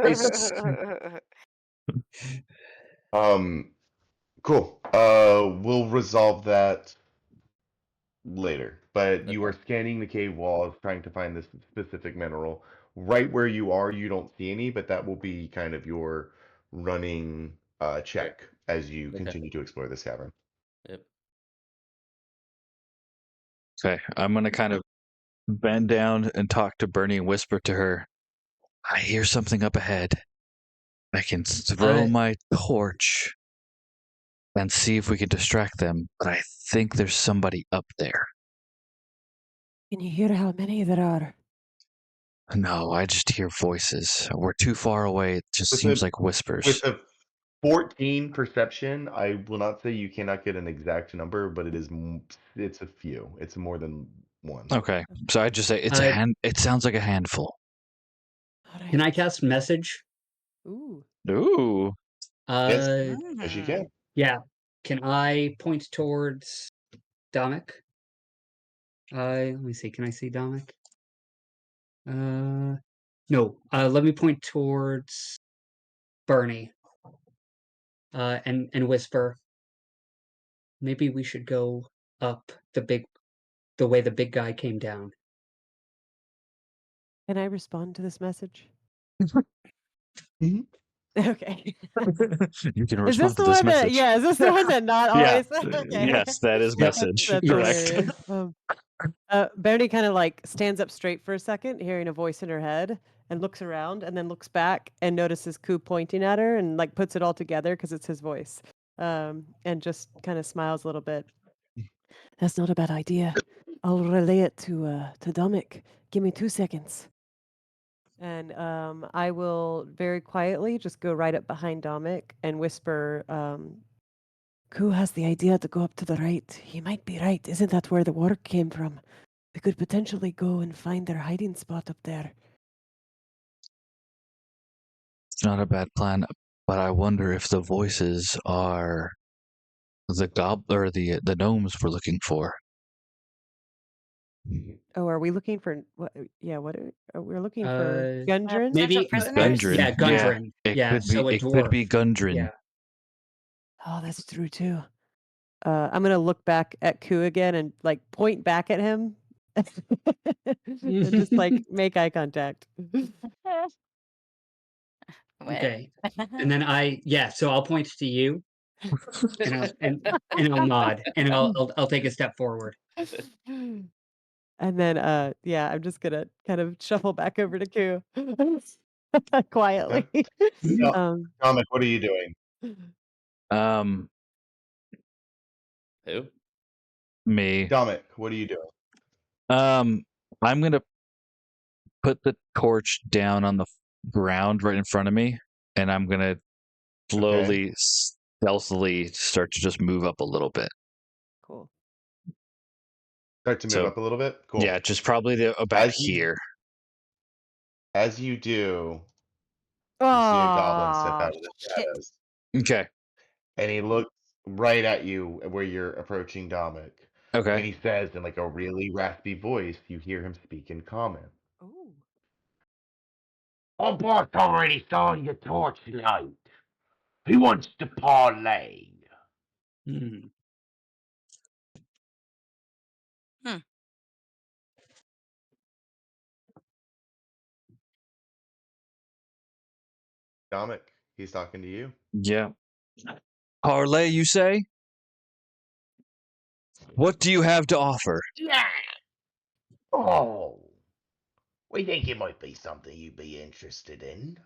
[SPEAKER 7] Nice.
[SPEAKER 3] Cool. We'll resolve that later. But you are scanning the cave walls, trying to find this specific mineral. Right where you are, you don't see any, but that will be kind of your running check as you continue to explore this cavern.
[SPEAKER 6] Yep.
[SPEAKER 1] Okay, I'm gonna kind of bend down and talk to Bernie and whisper to her, I hear something up ahead. I can throw my torch and see if we can distract them, but I think there's somebody up there.
[SPEAKER 4] Can you hear how many there are?
[SPEAKER 1] No, I just hear voices. We're too far away. It just
[SPEAKER 3] With
[SPEAKER 1] seems
[SPEAKER 3] a
[SPEAKER 1] like whispers.
[SPEAKER 3] with a 14 perception, I will not say you cannot get an exact number, but it's a few. It's more than one.
[SPEAKER 1] Okay, so I just say it's it sounds like a handful.
[SPEAKER 7] Can I cast message?
[SPEAKER 4] Ooh.
[SPEAKER 1] Ooh.
[SPEAKER 3] Yes, yes, you can.
[SPEAKER 7] Yeah. Can I point towards Dominic? Let me see. Can I see Dominic? No. Let me point towards Bernie. And whisper. Maybe we should go up the way the big guy came down.
[SPEAKER 4] Can I respond to this message?
[SPEAKER 3] Mhm.
[SPEAKER 4] Okay.
[SPEAKER 1] You can
[SPEAKER 4] Is this
[SPEAKER 1] respond to
[SPEAKER 4] the
[SPEAKER 1] this
[SPEAKER 4] one that?
[SPEAKER 1] message.
[SPEAKER 4] Yeah. Is this the one that not
[SPEAKER 1] Yeah.
[SPEAKER 4] always? Okay.
[SPEAKER 1] Yes, that is
[SPEAKER 7] Yep.
[SPEAKER 1] message.
[SPEAKER 4] That's
[SPEAKER 1] Correct.
[SPEAKER 4] hilarious. Bernie kind of like stands up straight for a second, hearing a voice in her head, and looks around, and then looks back and notices Ku pointing at her, and like puts it all together because it's his voice, and just kind of smiles a little bit. That's not a bad idea. I'll relay it to Dominic. Give me 2 seconds. And I will very quietly just go right up behind Dominic and whisper, Ku has the idea to go up to the right. He might be right. Isn't that where the water came from? We could potentially go and find their hiding spot up there.
[SPEAKER 1] It's not a bad plan, but I wonder if the voices are the or the gnomes we're looking for.
[SPEAKER 4] Oh, are we looking for what? Yeah, what we're looking for?
[SPEAKER 7] Uh,
[SPEAKER 4] Gundren?
[SPEAKER 5] Potential
[SPEAKER 7] maybe
[SPEAKER 5] prisoners?
[SPEAKER 1] Gundren.
[SPEAKER 7] yeah, Gundren.
[SPEAKER 1] It
[SPEAKER 7] Yeah,
[SPEAKER 1] could be.
[SPEAKER 7] so a
[SPEAKER 1] It could be
[SPEAKER 7] dwarf.
[SPEAKER 1] Gundren.
[SPEAKER 7] Yeah.
[SPEAKER 4] Oh, that's true too. I'm gonna look back at Ku again and like point back at him, and just like make eye contact.
[SPEAKER 5] What?
[SPEAKER 7] Okay. And then so I'll point to you and I'll nod and I'll take a step forward.
[SPEAKER 4] And then yeah, I'm just gonna kind of shuffle back over to Ku quietly.
[SPEAKER 3] Dominic, what are you doing?
[SPEAKER 6] Who?
[SPEAKER 1] Me.
[SPEAKER 3] Dominic, what are you doing?
[SPEAKER 1] I'm gonna put the torch down on the ground right in front of me, and I'm gonna slowly, stealthily start to just move up a little bit.
[SPEAKER 4] Cool.
[SPEAKER 3] Start to move
[SPEAKER 1] So,
[SPEAKER 3] up a little bit? Cool.
[SPEAKER 1] Yeah, just probably about here.
[SPEAKER 3] As you do, you see a goblin step out of the
[SPEAKER 5] shit.
[SPEAKER 3] shadows.
[SPEAKER 1] Okay.
[SPEAKER 3] And he looks right at you where you're approaching Dominic. And
[SPEAKER 1] Okay.
[SPEAKER 3] he says in like a really raspy voice, you hear him speak in common.
[SPEAKER 4] Oh.
[SPEAKER 8] Our boss already saw your torchlight. He wants to parlay.
[SPEAKER 7] Hmm.
[SPEAKER 3] Dominic, he's talking to you.
[SPEAKER 1] Yeah. Parlay, you say? What do you have to offer?
[SPEAKER 8] Yeah. Oh. We think it might be something you'd be interested in.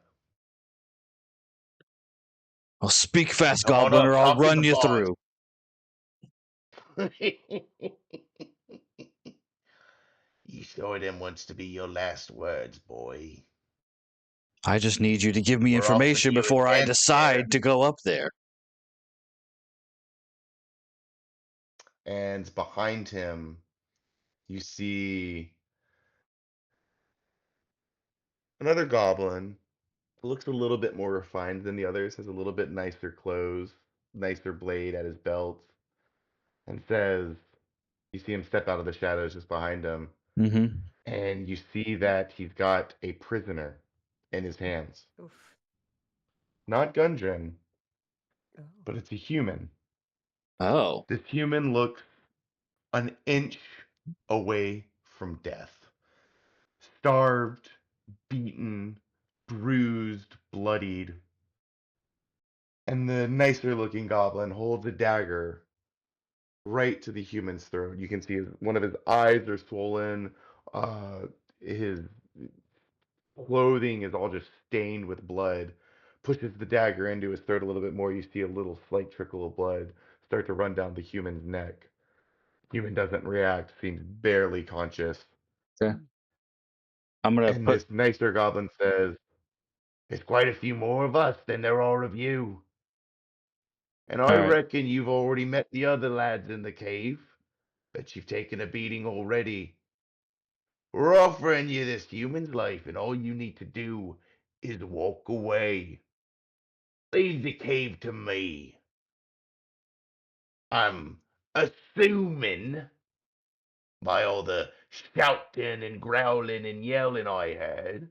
[SPEAKER 1] Well, speak fast,
[SPEAKER 3] Come on
[SPEAKER 1] goblin,
[SPEAKER 3] up,
[SPEAKER 1] or I'll
[SPEAKER 3] talk to
[SPEAKER 1] run
[SPEAKER 3] the
[SPEAKER 1] you
[SPEAKER 3] boss.
[SPEAKER 1] through.
[SPEAKER 8] You sure them wants to be your last words, boy?
[SPEAKER 1] I just need you to give me
[SPEAKER 3] We're offering
[SPEAKER 1] information
[SPEAKER 3] you a
[SPEAKER 1] before I
[SPEAKER 3] chance
[SPEAKER 1] decide to go up there.
[SPEAKER 3] And behind him, you see another goblin. Looks a little bit more refined than the others, has a little bit nicer clothes, nicer blade at his belt, and says, you see him step out of the shadows just behind him,
[SPEAKER 1] Mm-hmm.
[SPEAKER 3] and you see that he's got a prisoner in his hands.
[SPEAKER 4] Oof.
[SPEAKER 3] Not Gundren,
[SPEAKER 4] Oh.
[SPEAKER 3] but it's a human.
[SPEAKER 1] Oh.
[SPEAKER 3] This human looks an inch away from death. Starved, beaten, bruised, bloodied. And the nicer looking goblin holds a dagger right to the human's throat. You can see one of his eyes are swollen. His clothing is all just stained with blood. Pushes the dagger into his throat a little bit more. You see a little slight trickle of blood start to run down the human's neck. Human doesn't react, seems barely conscious.
[SPEAKER 1] Okay. I'm gonna
[SPEAKER 3] And
[SPEAKER 1] put.
[SPEAKER 3] this nicer goblin says,
[SPEAKER 8] There's quite a few more of us than there are of you.
[SPEAKER 3] and
[SPEAKER 1] All
[SPEAKER 3] I
[SPEAKER 1] right.
[SPEAKER 3] reckon you've already met the other lads in the cave. Bet you've taken a beating already. We're offering you this human's life, and all you need to do is walk away. Leave the cave to me. I'm assuming, by all the shouting and growling and yelling I heard,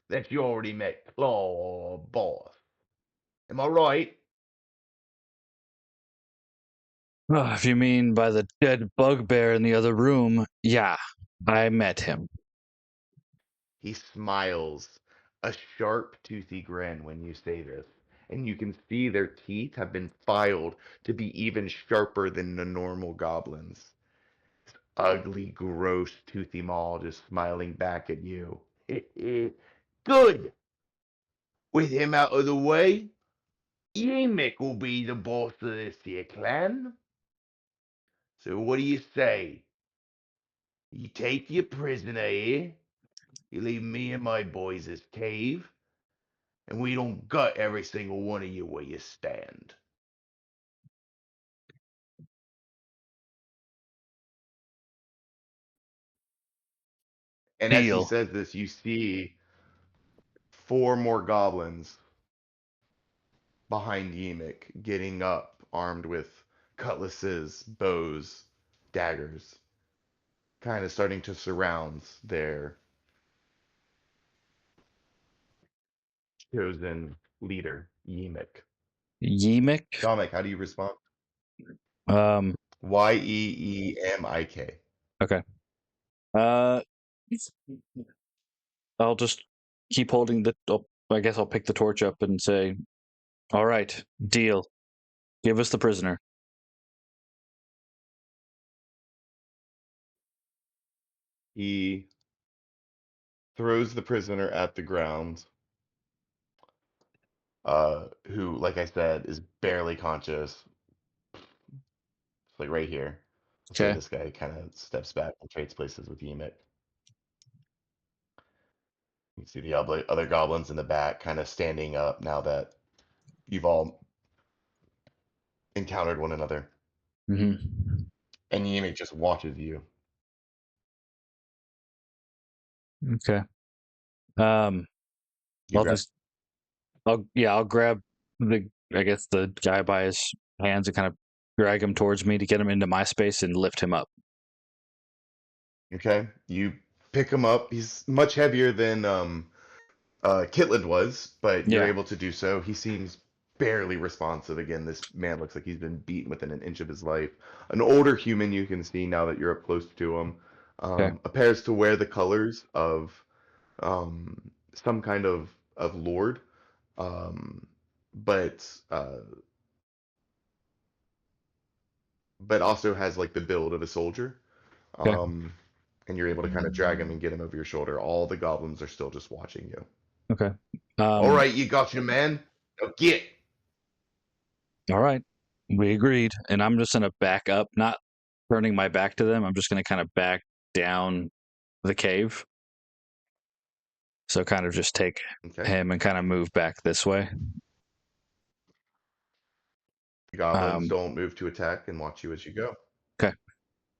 [SPEAKER 3] that you already met Claw or Boss. Am I right?
[SPEAKER 1] If you mean by the dead bugbear in the other room, yeah, I met him.
[SPEAKER 3] He smiles, a sharp, toothy grin when you say this, and you can see their teeth have been filed to be even sharper than the normal goblins. This ugly, gross, toothy maw just smiling back at you.
[SPEAKER 8] Good. With him out of the way, Yemick will be the boss of this here clan. So what do you say? You take your prisoner here, you leave me and my boys as cave, and we don't gut every single one of you where you stand.
[SPEAKER 3] And as he
[SPEAKER 1] Deal.
[SPEAKER 3] says this, you see 4 more goblins behind Yemic, getting up, armed with cutlasses, bows, daggers, kind of starting to surround their chosen leader, Yemic.
[SPEAKER 1] Yemik.
[SPEAKER 3] Dominic, how do you respond?
[SPEAKER 1] Um.
[SPEAKER 3] Yeemik.
[SPEAKER 1] Okay. I'll just keep holding the. I guess I'll pick the torch up and say, "All right, deal. Give us the prisoner."
[SPEAKER 3] He throws the prisoner at the ground, who, like I said, is barely conscious. It's like right here. So
[SPEAKER 1] Okay.
[SPEAKER 3] this guy kind of steps back and trades places with Yemic. You see the other goblins in the back kind of standing up now that you've all encountered one another.
[SPEAKER 1] Mm-hmm.
[SPEAKER 3] And Yemic just watches you.
[SPEAKER 1] Okay. Um.
[SPEAKER 3] You
[SPEAKER 1] I'll
[SPEAKER 3] grab.
[SPEAKER 1] just. I'll grab I guess the guy by his hands and kind of drag him towards me to get him into my space and lift him up.
[SPEAKER 3] Okay. You pick him up. He's much heavier than Kitland was, but you're
[SPEAKER 1] Yeah.
[SPEAKER 3] able to do so. He seems barely responsive. Again, this man looks like he's been beaten within an inch of his life. An older human, you can see now that you're up close to him,
[SPEAKER 1] Okay.
[SPEAKER 3] appears to wear the colors of some kind of lord, um, but uh, but also has like the build of a soldier.
[SPEAKER 1] Okay.
[SPEAKER 3] Um, and you're able to kind of drag him and get him over your shoulder. All the goblins are still just watching you.
[SPEAKER 1] Okay.
[SPEAKER 3] All right, you got your man. Now get.
[SPEAKER 1] All right. We agreed, and I'm just gonna back up, not turning my back to them. I'm just gonna kind of back down the cave. So kind of just take
[SPEAKER 3] Okay.
[SPEAKER 1] him and kind of move back this way.
[SPEAKER 3] The goblins don't move to attack and watch you as you go.
[SPEAKER 1] Okay.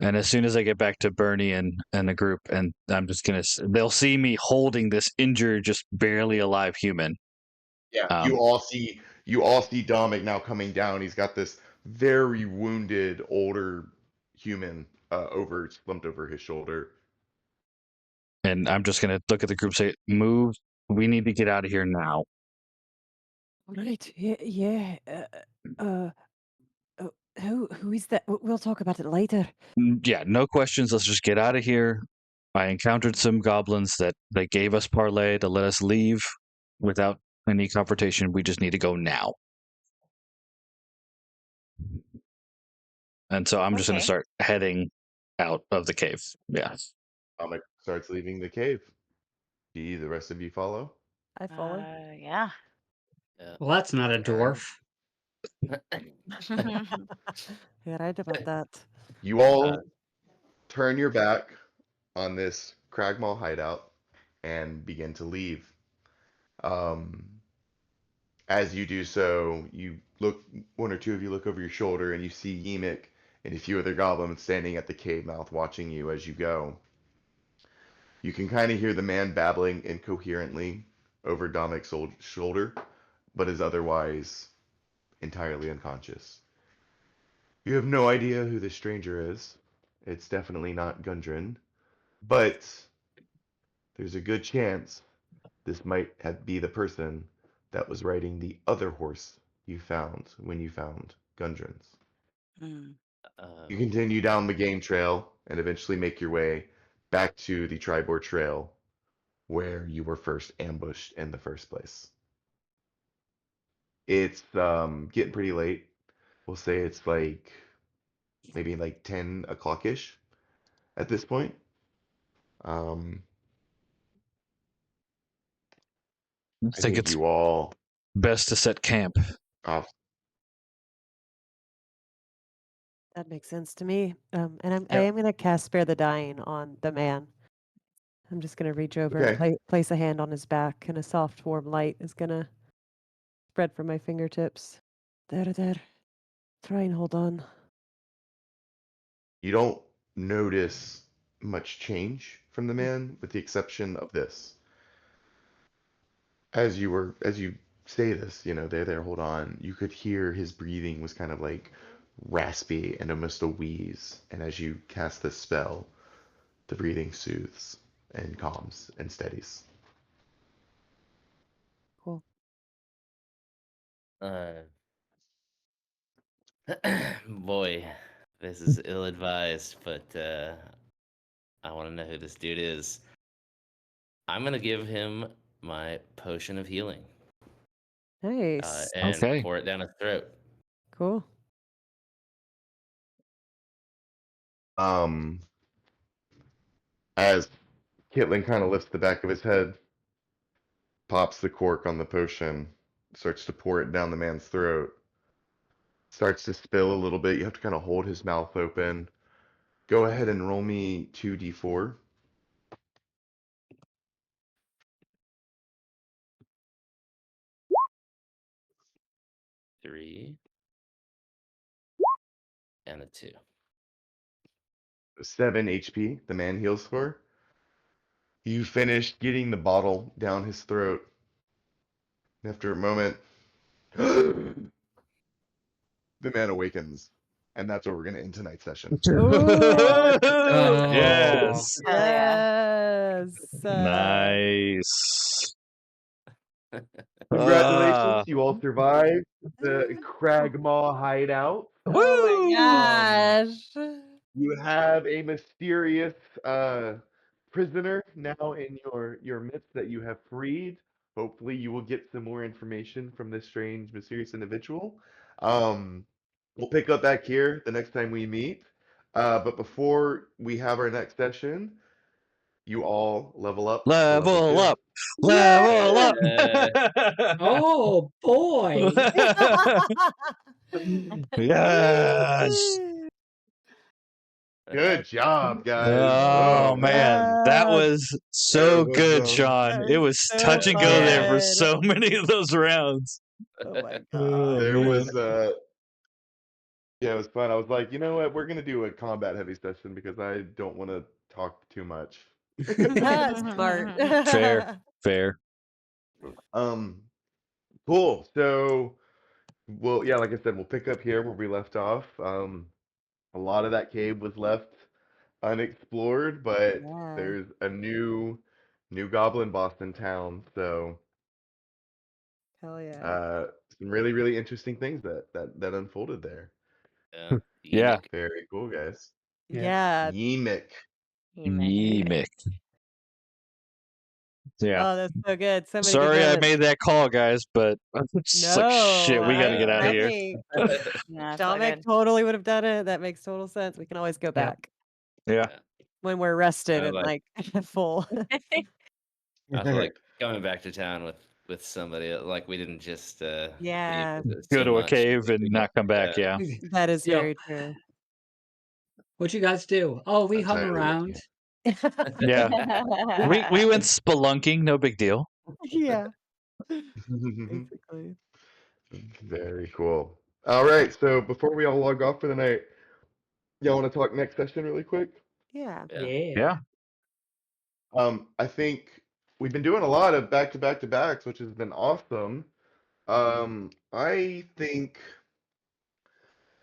[SPEAKER 1] And as soon as I get back to Bernie and the group, and I'm just gonna, they'll see me holding this injured, just barely alive human.
[SPEAKER 3] Yeah, you all see Dominic now coming down. He's got this very wounded older human slumped over his shoulder.
[SPEAKER 1] And I'm just gonna look at the group, say, "Move. We need to get out of here now."
[SPEAKER 4] All right. Yeah. Who is that? We'll talk about it later.
[SPEAKER 1] Yeah, no questions. Let's just get out of here. I encountered some goblins that they gave us parlay to let us leave without any confrontation. We just need to go now. And so I'm just going to
[SPEAKER 5] Okay.
[SPEAKER 1] start heading out of the cave. Yeah.
[SPEAKER 3] Dominic starts leaving the cave. Do the rest of you follow?
[SPEAKER 4] I follow.
[SPEAKER 5] Yeah.
[SPEAKER 7] Well, that's not a dwarf.
[SPEAKER 4] You're right about that.
[SPEAKER 3] You all turn your back on this Cragmaw hideout and begin to leave. Um, as you do so, you look, one or two of you look over your shoulder and you see Yemic and a few other goblins standing at the cave mouth watching you as you go. You can kind of hear the man babbling incoherently over Dominic's shoulder, but is otherwise entirely unconscious. You have no idea who this stranger is. It's definitely not Gundren, but there's a good chance this might be the person that was riding the other horse you found when you found Gundren's.
[SPEAKER 5] Mm.
[SPEAKER 3] You continue down the game trail and eventually make your way back to the Tribord Trail where you were first ambushed in the first place. It's getting pretty late. We'll say it's like maybe like 10 o'clock ish at this point. Um,
[SPEAKER 1] I
[SPEAKER 3] I
[SPEAKER 1] think
[SPEAKER 3] think
[SPEAKER 1] it's
[SPEAKER 3] you all
[SPEAKER 1] best to set camp.
[SPEAKER 3] off.
[SPEAKER 4] That makes sense to me. And I
[SPEAKER 3] Yep.
[SPEAKER 4] am going to cast Spare the Dying on the man. I'm just going to reach over and
[SPEAKER 3] Okay.
[SPEAKER 4] place a hand on his back, and a soft, warm light is going to spread from my fingertips. There. Try and hold on.
[SPEAKER 3] You don't notice much change from the man, with the exception of this. As you say this, there, hold on, you could hear his breathing was kind of like raspy and almost a wheeze. And as you cast this spell, the breathing soothes and calms and steadies.
[SPEAKER 4] Cool.
[SPEAKER 6] Boy, this is ill-advised, but I want to know who this dude is. I'm gonna give him my potion of healing
[SPEAKER 4] Nice.
[SPEAKER 6] and
[SPEAKER 1] Okay.
[SPEAKER 6] pour it down his throat.
[SPEAKER 4] Cool.
[SPEAKER 3] As Kitlin kind of lifts the back of his head, pops the cork on the potion, starts to pour it down the man's throat, starts to spill a little bit. You have to kind of hold his mouth open. Go ahead and roll me 2d4.
[SPEAKER 6] 3 and a 2.
[SPEAKER 3] 7 HP, the man heals for. You finish getting the bottle down his throat. After a moment, the man awakens. And that's where we're going to end tonight's session.
[SPEAKER 7] Oh.
[SPEAKER 1] Yes.
[SPEAKER 5] Hell yeah.
[SPEAKER 4] Yes.
[SPEAKER 1] Nice.
[SPEAKER 3] Congratulations, you all survived the Cragmaw hideout.
[SPEAKER 4] Oh
[SPEAKER 1] Woo!
[SPEAKER 4] my gosh.
[SPEAKER 3] You have a mysterious prisoner now in your midst that you have freed. Hopefully, you will get some more information from this strange, mysterious individual. We'll pick up back here the next time we meet. But before we have our next session, you all level up to level 2.
[SPEAKER 1] Level up. Level up.
[SPEAKER 7] Oh boy.
[SPEAKER 1] Yes.
[SPEAKER 3] Good job, guys.
[SPEAKER 1] Oh
[SPEAKER 3] Whoa,
[SPEAKER 1] man, that
[SPEAKER 4] Yes.
[SPEAKER 1] was so
[SPEAKER 3] That was,
[SPEAKER 1] good, Sean.
[SPEAKER 4] that
[SPEAKER 1] It
[SPEAKER 4] was
[SPEAKER 1] was
[SPEAKER 4] so
[SPEAKER 1] touch and go there for
[SPEAKER 4] fun.
[SPEAKER 1] so many of those rounds.
[SPEAKER 4] Oh my
[SPEAKER 1] Oh,
[SPEAKER 4] god.
[SPEAKER 3] there
[SPEAKER 1] man.
[SPEAKER 3] was yeah, it was fun. I was like, you know what? We're gonna do a combat heavy session because I don't want to talk too much.
[SPEAKER 4] That's smart.
[SPEAKER 1] Fair.
[SPEAKER 3] Cool. So, yeah, like I said, we'll pick up here where we left off. A lot of that cave was left unexplored, but
[SPEAKER 4] Yeah.
[SPEAKER 3] there's a new goblin boss in town. So,
[SPEAKER 4] Hell yeah.
[SPEAKER 3] some really, really interesting things that unfolded there.
[SPEAKER 1] Yeah.
[SPEAKER 3] Very cool, guys.
[SPEAKER 4] Yeah.
[SPEAKER 3] Yeemick.
[SPEAKER 1] Yeemick. Yeah.
[SPEAKER 4] Oh, that's so good. So many
[SPEAKER 1] Sorry
[SPEAKER 4] good
[SPEAKER 1] I
[SPEAKER 4] moments.
[SPEAKER 1] made that call, guys, but it's just like shit, we gotta get out of here.
[SPEAKER 5] No, it's all
[SPEAKER 4] Dominic
[SPEAKER 5] good.
[SPEAKER 4] totally would have done it. That makes total sense. We can always go back
[SPEAKER 1] Yeah.
[SPEAKER 4] when we're rested
[SPEAKER 6] I
[SPEAKER 4] and
[SPEAKER 6] like-
[SPEAKER 4] like full.
[SPEAKER 6] I feel like coming back to town with somebody, like we didn't just
[SPEAKER 4] Yeah.
[SPEAKER 6] revisit
[SPEAKER 1] Go
[SPEAKER 6] so
[SPEAKER 1] to a
[SPEAKER 6] much.
[SPEAKER 1] cave and
[SPEAKER 6] We
[SPEAKER 1] not come back, yeah.
[SPEAKER 4] That is
[SPEAKER 7] Yeah.
[SPEAKER 4] very true.
[SPEAKER 7] What you guys do? Oh, we hung
[SPEAKER 3] Entirely
[SPEAKER 7] around.
[SPEAKER 1] Yeah. We went spelunking, no big deal.
[SPEAKER 4] Yeah. Basically.
[SPEAKER 3] Very cool. All right, so before we all log off for the night, y'all want to talk next session really quick?
[SPEAKER 4] Yeah.
[SPEAKER 1] Yeah.
[SPEAKER 3] I think we've been doing a lot of back-to-back-to-backs, which has been awesome. I think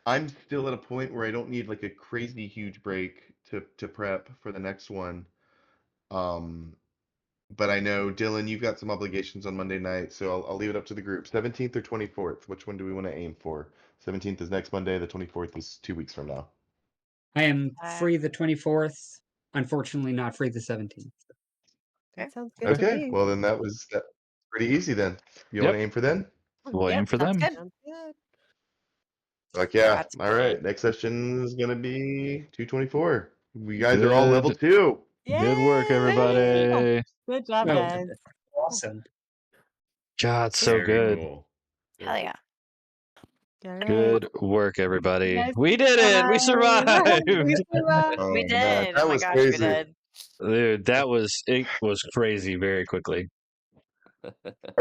[SPEAKER 3] I'm still at a point where I don't need like a crazy huge break to prep for the next one. But I know, Dylan, you've got some obligations on Monday night, so I'll leave it up to the group. 17th or 24th? Which one do we want to aim for? 17th is next Monday, the 24th is 2 weeks from now.
[SPEAKER 7] I am free the 24th. Unfortunately, not free the 17th.
[SPEAKER 4] That sounds good to
[SPEAKER 3] Okay,
[SPEAKER 4] me.
[SPEAKER 3] well then that was pretty easy then. You want to aim for then?
[SPEAKER 1] We'll aim for
[SPEAKER 5] sounds
[SPEAKER 1] them.
[SPEAKER 5] good.
[SPEAKER 4] Sounds good.
[SPEAKER 3] Like, yeah.
[SPEAKER 5] That's
[SPEAKER 3] All right. Next session is gonna be 224. You guys are all level
[SPEAKER 1] Good.
[SPEAKER 3] 2.
[SPEAKER 1] Good work,
[SPEAKER 4] Yay!
[SPEAKER 1] everybody.
[SPEAKER 4] Good job,
[SPEAKER 7] Oh.
[SPEAKER 4] guys.
[SPEAKER 7] Awesome.
[SPEAKER 1] God, so
[SPEAKER 3] Very
[SPEAKER 1] good.
[SPEAKER 3] cool.
[SPEAKER 5] Hell yeah.
[SPEAKER 4] All right.
[SPEAKER 1] Good work, everybody.
[SPEAKER 4] Guys,
[SPEAKER 1] We did it. We survived.
[SPEAKER 4] We survived.
[SPEAKER 3] Oh,
[SPEAKER 5] We
[SPEAKER 3] man,
[SPEAKER 5] did.
[SPEAKER 3] that
[SPEAKER 5] Oh my
[SPEAKER 3] was
[SPEAKER 5] gosh,
[SPEAKER 3] crazy.
[SPEAKER 5] we did.
[SPEAKER 1] Dude, it was crazy very quickly.
[SPEAKER 3] I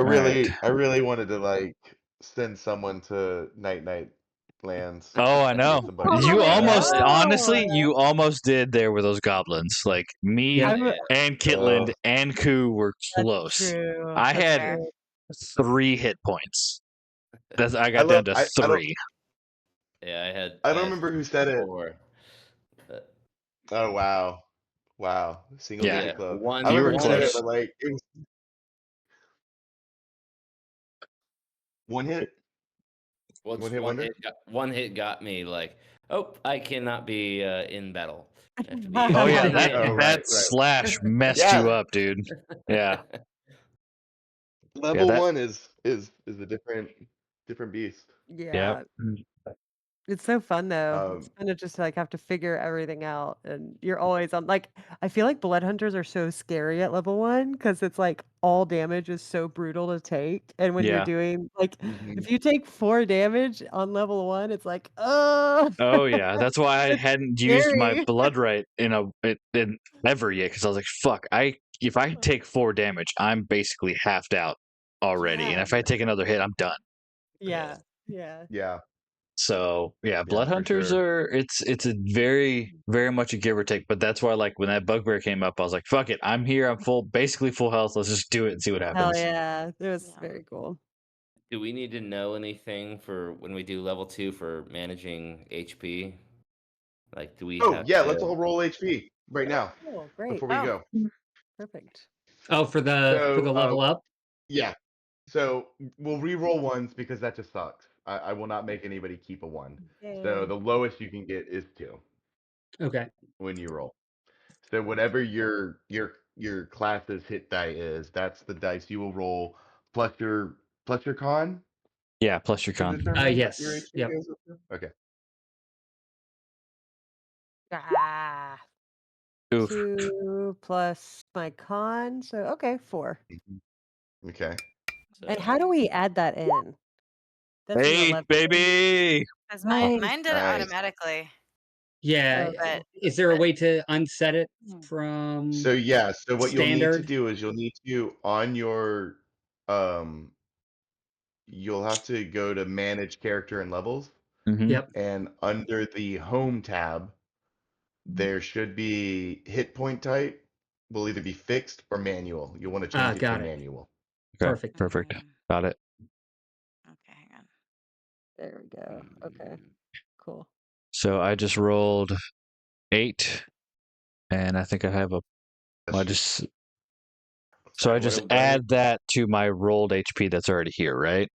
[SPEAKER 1] right.
[SPEAKER 3] really wanted to like send someone to night night lands.
[SPEAKER 1] Oh, I
[SPEAKER 3] Get
[SPEAKER 1] know.
[SPEAKER 3] some buddies
[SPEAKER 1] You
[SPEAKER 3] to do that.
[SPEAKER 1] you almost did there with those goblins. Like me
[SPEAKER 7] Yeah.
[SPEAKER 4] I'm-
[SPEAKER 1] and Kitland and Koo were
[SPEAKER 4] That's
[SPEAKER 1] close.
[SPEAKER 4] true.
[SPEAKER 1] I
[SPEAKER 4] That's
[SPEAKER 1] had
[SPEAKER 4] true.
[SPEAKER 1] 3 hit points. I got down to
[SPEAKER 3] I don't
[SPEAKER 1] 3.
[SPEAKER 6] Yeah,
[SPEAKER 3] I don't remember who said it.
[SPEAKER 6] 4. But,
[SPEAKER 3] Oh wow, single
[SPEAKER 1] Yeah.
[SPEAKER 3] digit club.
[SPEAKER 6] one.
[SPEAKER 3] I
[SPEAKER 1] You
[SPEAKER 3] remember
[SPEAKER 1] were
[SPEAKER 3] who said it,
[SPEAKER 1] close.
[SPEAKER 3] but like it was one hit.
[SPEAKER 6] What's
[SPEAKER 3] One hit wonder?
[SPEAKER 6] one hit got me like, oh, I cannot be in battle. I have to be
[SPEAKER 1] Oh yeah,
[SPEAKER 6] one
[SPEAKER 1] that
[SPEAKER 6] hit.
[SPEAKER 3] Oh,
[SPEAKER 1] that
[SPEAKER 3] right.
[SPEAKER 1] slash messed
[SPEAKER 3] Yeah.
[SPEAKER 1] you up, dude. Yeah.
[SPEAKER 3] Level
[SPEAKER 1] that-
[SPEAKER 3] 1 is a different beast.
[SPEAKER 4] Yeah.
[SPEAKER 1] Yep.
[SPEAKER 4] It's so fun though. It's fun to just like have to figure everything out, and you're always on. Like I feel like blood hunters are so scary at level 1 because it's like all damage is so brutal to take, and when you're
[SPEAKER 1] Yeah.
[SPEAKER 4] doing like
[SPEAKER 3] Mhm.
[SPEAKER 4] if you take 4 damage on level 1, it's like oh
[SPEAKER 1] Oh yeah, that's why I
[SPEAKER 4] It's
[SPEAKER 1] hadn't used my
[SPEAKER 4] scary.
[SPEAKER 1] blood right in ever yet, because I was like, fuck, if I take 4 damage, I'm basically halved out already, and
[SPEAKER 4] Yeah.
[SPEAKER 1] if I take another hit, I'm done.
[SPEAKER 4] Yeah, yeah.
[SPEAKER 3] Yeah.
[SPEAKER 1] So yeah, blood
[SPEAKER 3] for
[SPEAKER 1] hunters
[SPEAKER 3] sure.
[SPEAKER 1] are it's a very very much a give or take, but that's why like when that bugbear came up, I was like, fuck it, I'm here, I'm basically full health. Let's just do it and see what
[SPEAKER 4] Hell
[SPEAKER 1] happens.
[SPEAKER 4] yeah, it was
[SPEAKER 5] Yeah.
[SPEAKER 4] very cool.
[SPEAKER 6] Do we need to know anything for when we do level 2 for managing HP? Like, do we
[SPEAKER 3] Oh
[SPEAKER 6] have
[SPEAKER 3] yeah,
[SPEAKER 6] to?
[SPEAKER 3] let's all roll HP right now
[SPEAKER 4] Oh, great.
[SPEAKER 3] before we
[SPEAKER 5] Oh.
[SPEAKER 3] go.
[SPEAKER 4] Perfect.
[SPEAKER 7] Oh, for the
[SPEAKER 3] So
[SPEAKER 7] level up.
[SPEAKER 3] yeah. So we'll re-roll ones because that just sucks. I will not make anybody keep a 1. So
[SPEAKER 4] Yay.
[SPEAKER 3] the lowest you can get is 2
[SPEAKER 7] Okay.
[SPEAKER 3] when you roll. So whatever your class's hit die is, that's the dice you will roll plus your con
[SPEAKER 1] Yeah, plus your
[SPEAKER 3] to
[SPEAKER 1] con.
[SPEAKER 3] determine
[SPEAKER 7] Yes.
[SPEAKER 3] what your HP
[SPEAKER 7] Yep.
[SPEAKER 3] goes up to. Okay.
[SPEAKER 4] Ah,
[SPEAKER 1] Oof.
[SPEAKER 4] 2 plus my con, so okay, 4.
[SPEAKER 3] Okay.
[SPEAKER 4] And
[SPEAKER 6] So,
[SPEAKER 4] how do we add that in? That's an
[SPEAKER 1] 8,
[SPEAKER 4] 11.
[SPEAKER 1] baby.
[SPEAKER 5] Because
[SPEAKER 4] Nice.
[SPEAKER 5] mine did it
[SPEAKER 3] Nice.
[SPEAKER 5] automatically.
[SPEAKER 7] Yeah.
[SPEAKER 5] But
[SPEAKER 7] Is there a way to unset it
[SPEAKER 5] Hmm.
[SPEAKER 7] from
[SPEAKER 3] So yeah, so what you'll need to
[SPEAKER 7] standard?
[SPEAKER 3] do is you'll need to on your you'll have to go to manage character and levels,
[SPEAKER 1] Mm-hmm.
[SPEAKER 7] Yep.
[SPEAKER 3] and under the home tab there should be hit point type will either be fixed or manual. You'll want to change it to
[SPEAKER 7] Got it.
[SPEAKER 3] manual.
[SPEAKER 1] Okay,
[SPEAKER 7] Perfect.
[SPEAKER 1] perfect. Got it.
[SPEAKER 5] Okay, hang on.
[SPEAKER 4] There we go. Okay, cool.
[SPEAKER 1] So I just rolled 8, and I think I have a. I
[SPEAKER 3] That's
[SPEAKER 1] just so
[SPEAKER 6] sorry,
[SPEAKER 1] I
[SPEAKER 6] what
[SPEAKER 1] just
[SPEAKER 6] are Bernie?
[SPEAKER 1] add that to my rolled HP that's already here, right?